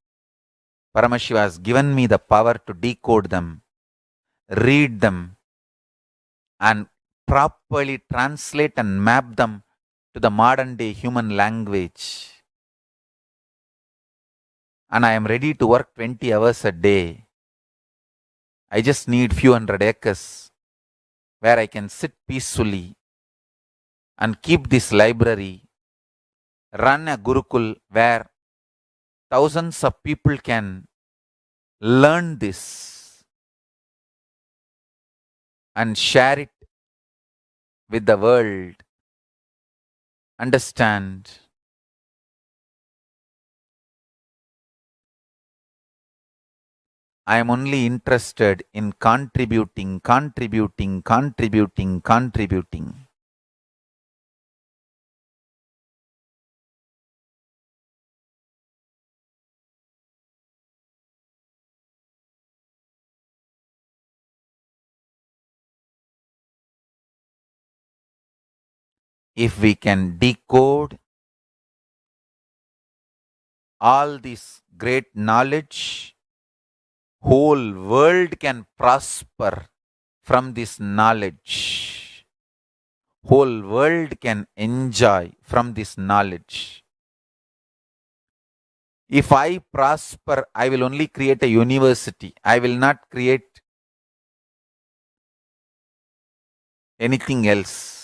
C: Paramashiva has given me the power to decode them, read them, and properly translate and map them to the modern day human language. And I am ready to work 20 hours a day. I just need few hundred acres where I can sit peacefully and keep this library, run a Gurukul where thousands of people can learn this and share it with the world. Understand? I am only interested in contributing. If we can decode all this great knowledge, whole world can prosper from this knowledge. Whole world can enjoy from this knowledge. If I prosper, I will only create a university. I will not create anything else.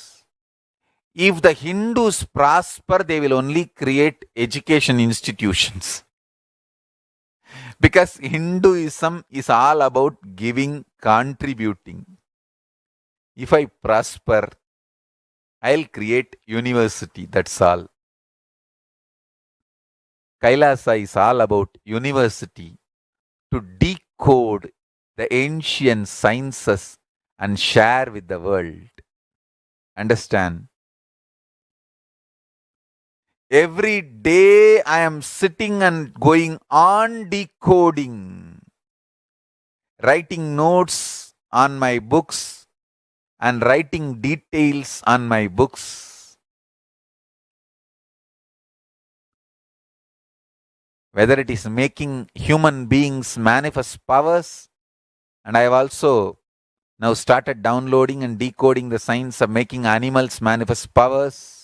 C: If the Hindus prosper, they will only create education institutions. Because Hinduism is all about giving, contributing. If I prosper, I'll create university, that's all. KAILASA is all about university to decode the ancient sciences and share with the world. Understand? Every day I am sitting and going on decoding, writing notes on my books and writing details on my books. Whether it is making human beings manifest powers, and I have also now started downloading and decoding the science of making animals manifest powers.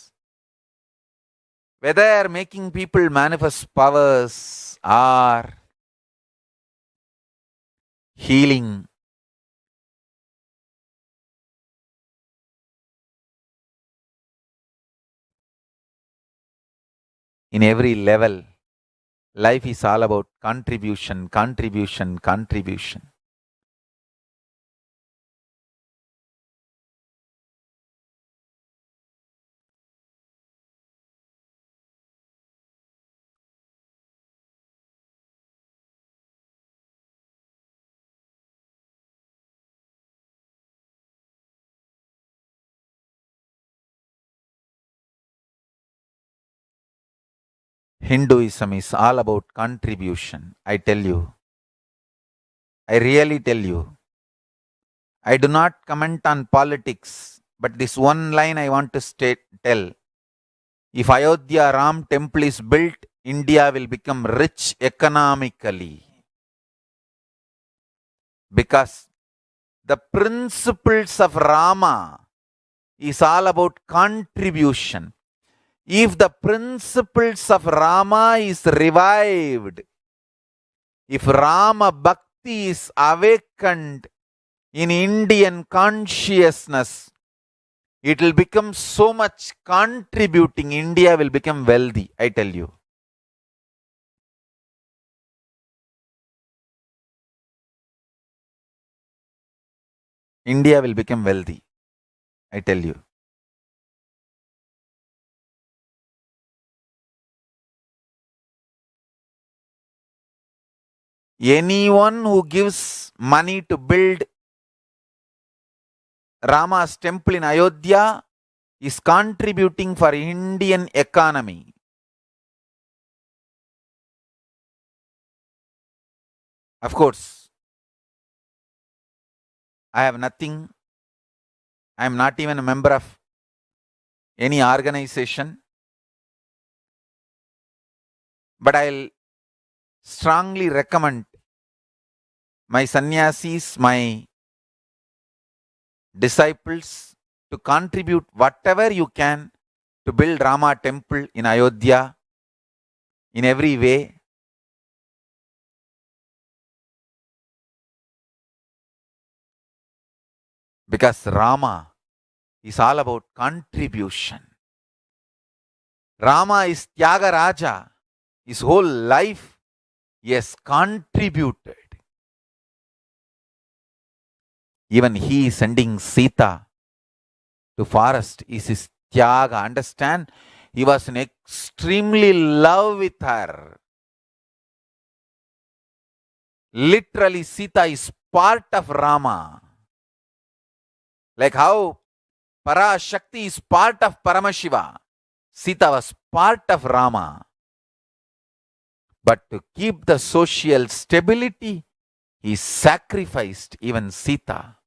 C: Whether making people manifest powers or healing, in every level, life is all about contribution. Hinduism is all about contribution. I tell you. I really tell you. I do not comment on politics, but this one line I want to tell. If Ayodhya Ram temple is built, India will become rich economically. Because the principles of Rama is all about contribution. If the principles of Rama is revived, if Rama Bhakti is awakened in Indian consciousness, it will become so much contributing. India will become wealthy, I tell you. India will become wealthy, I tell you. Anyone who gives money to build Rama's temple in Ayodhya is contributing for Indian economy. Of course, I have nothing. I am not even a member of any organization. But I'll strongly recommend my sannyasis, my disciples, to contribute whatever you can to build Rama temple in Ayodhya in every way. Because Rama is all about contribution. Rama is Tyagaraja. His whole life he has contributed. Even he sending Sita to forest is his Tyaga. Understand? He was in extremely love with her. Literally, Sita is part of Rama. Like how Parashakti is part of Paramashiva, Sita was part of Rama. But to keep the social stability, he sacrificed even Sita.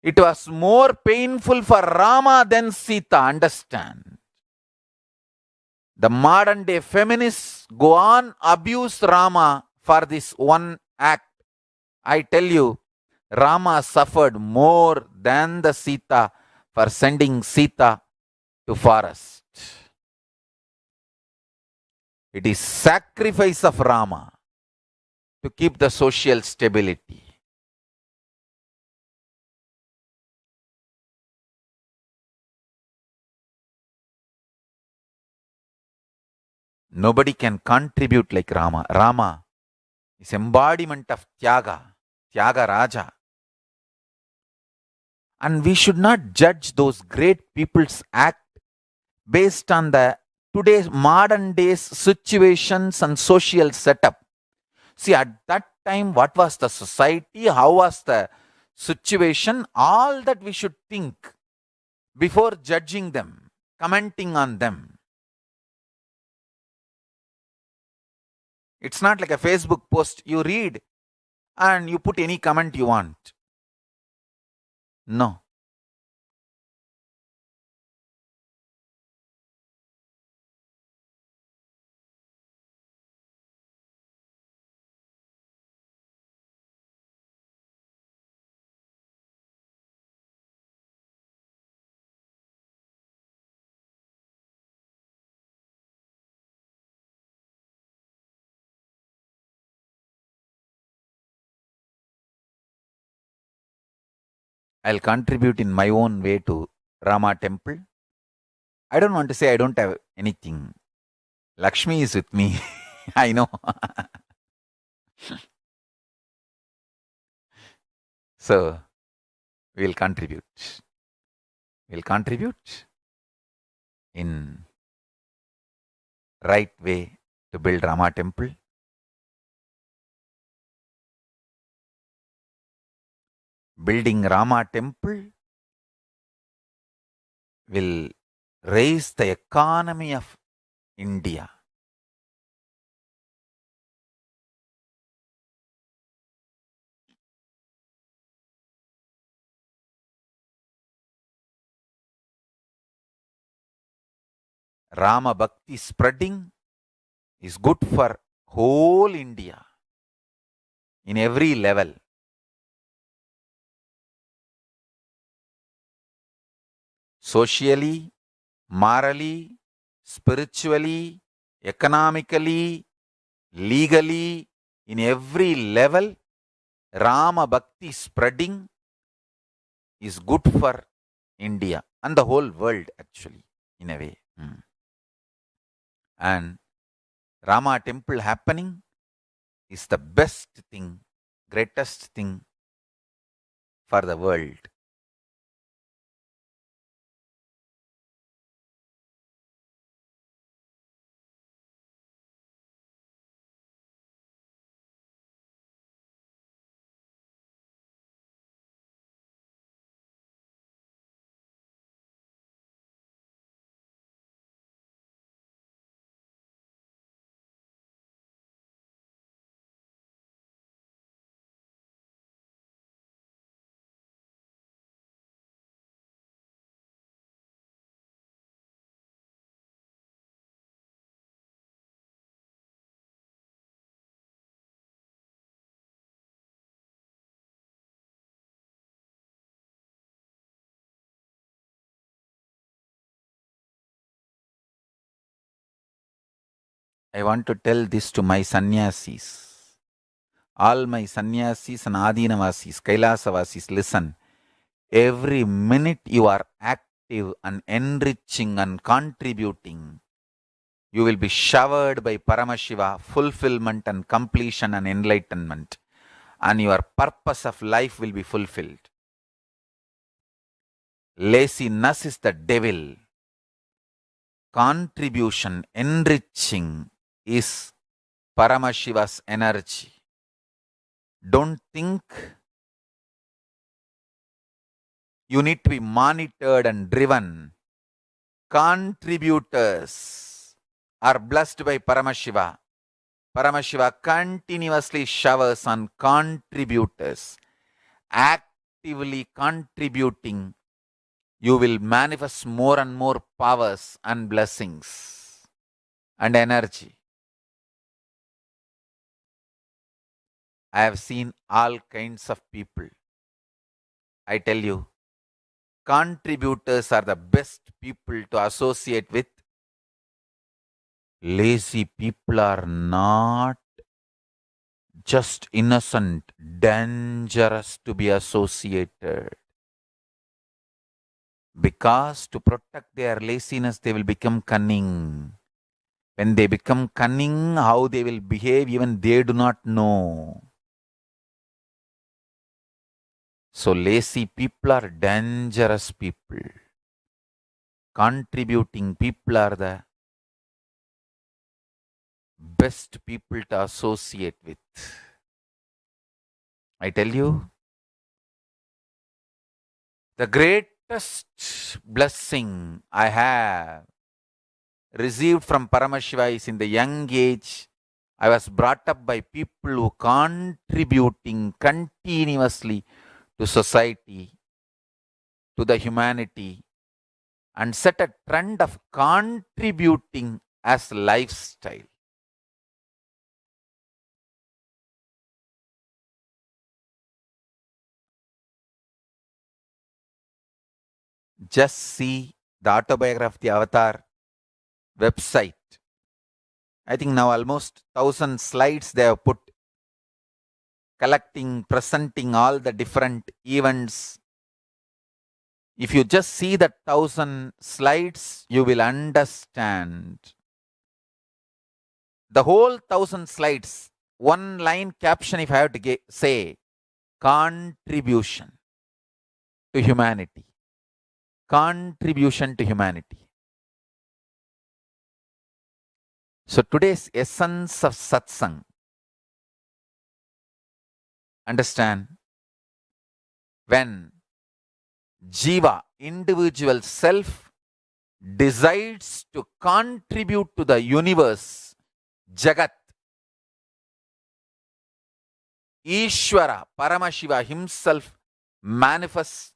C: It was more painful for Rama than Sita, understand. The modern day feminists go on abuse Rama for this one act. I tell you, Rama suffered more than the Sita for sending Sita to forest. It is sacrifice of Rama to keep the social stability. Nobody can contribute like Rama. Rama is embodiment of Tyaga, Tyaga Raja. And we should not judge those great people's act based on the today's modern days situations and social setup. See, at that time, what was the society? How was the situation? All that we should think before judging them, commenting on them. It's not like a Facebook post you read and you put any comment you want. No. I'll contribute in my own way to Rama temple. I don't want to say I don't have anything. Lakshmi is with me. I know. So, we'll contribute. We'll contribute in right way to build Rama temple. Building Rama temple will raise the economy of India. Rama Bhakti spreading is good for whole India in every level. Socially, morally, spiritually, economically, legally, in every level, Rama Bhakti spreading is good for India and the whole world actually, in a way. And Rama temple happening is the best thing, greatest thing for the world. I want to tell this to my sannyasis. All my sannyasis and adinavasis, kailasavasis, listen. Every minute you are active and enriching and contributing, you will be showered by Paramashiva, fulfillment and completion and enlightenment, and your purpose of life will be fulfilled. Laziness is the devil. Contribution, enriching is Paramashiva's energy. Don't think you need to be monitored and driven. Contributors are blessed by Paramashiva. Paramashiva continuously showers on contributors. Actively contributing, you will manifest more and more powers and blessings and energy. I have seen all kinds of people. I tell you, contributors are the best people to associate with. Lazy people are not just innocent, dangerous to be associated. Because to protect their laziness, they will become cunning. When they become cunning, how they will behave, even they do not know. So lazy people are dangerous people. Contributing people are the best people to associate with. I tell you, the greatest blessing I have received from Paramashiva is in the young age. I was brought up by people who contributing continuously to society, to the humanity, and set a trend of contributing as lifestyle. Just see the autobiography of the Avatar website. I think now almost 1,000 slides they have put, collecting, presenting all the different events. If you just see the 1,000 slides, you will understand. The whole 1,000 slides, one line caption if I have to say, contribution to humanity. Contribution to humanity. So today's essence of satsang, understand, when jiva, individual self, decides to contribute to the universe, Jagat, Ishvara, Paramashiva himself manifests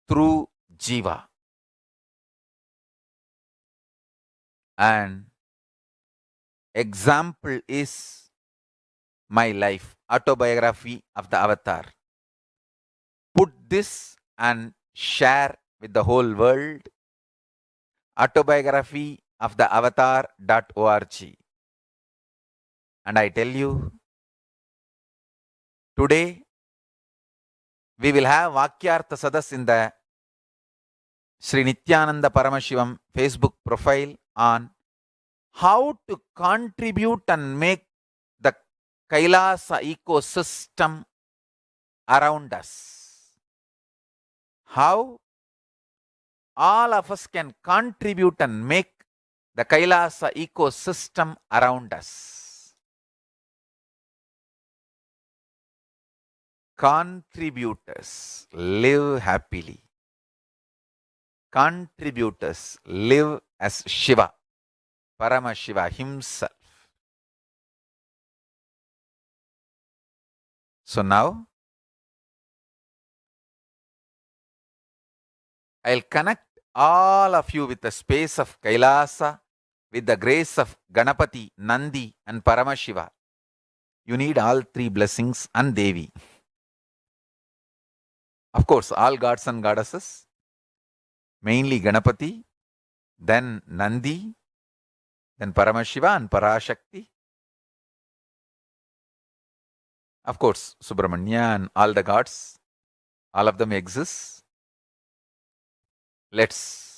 C: through jiva. And example is my life, autobiography of the Avatar. Put this and share with the whole world. Autobiography of the avatar.org. And I tell you, today we will have Vakyartha Sadas in the Sri Nithyananda Paramashivam Facebook profile on how to contribute and make the Kailasa ecosystem around us. How all of us can contribute and make the Kailasa ecosystem around us. Contributors live happily. Contributors live as Shiva, Paramashiva himself. So now, I'll connect all of you with the space of Kailasa, with the grace of Ganapati, Nandi and Paramashiva. You need all three blessings and Devi. Of course, all gods and goddesses, mainly Ganapati, then Nandi, then Paramashiva and Parashakti. Of course, Subramanya and all the gods, all of them exist. Let's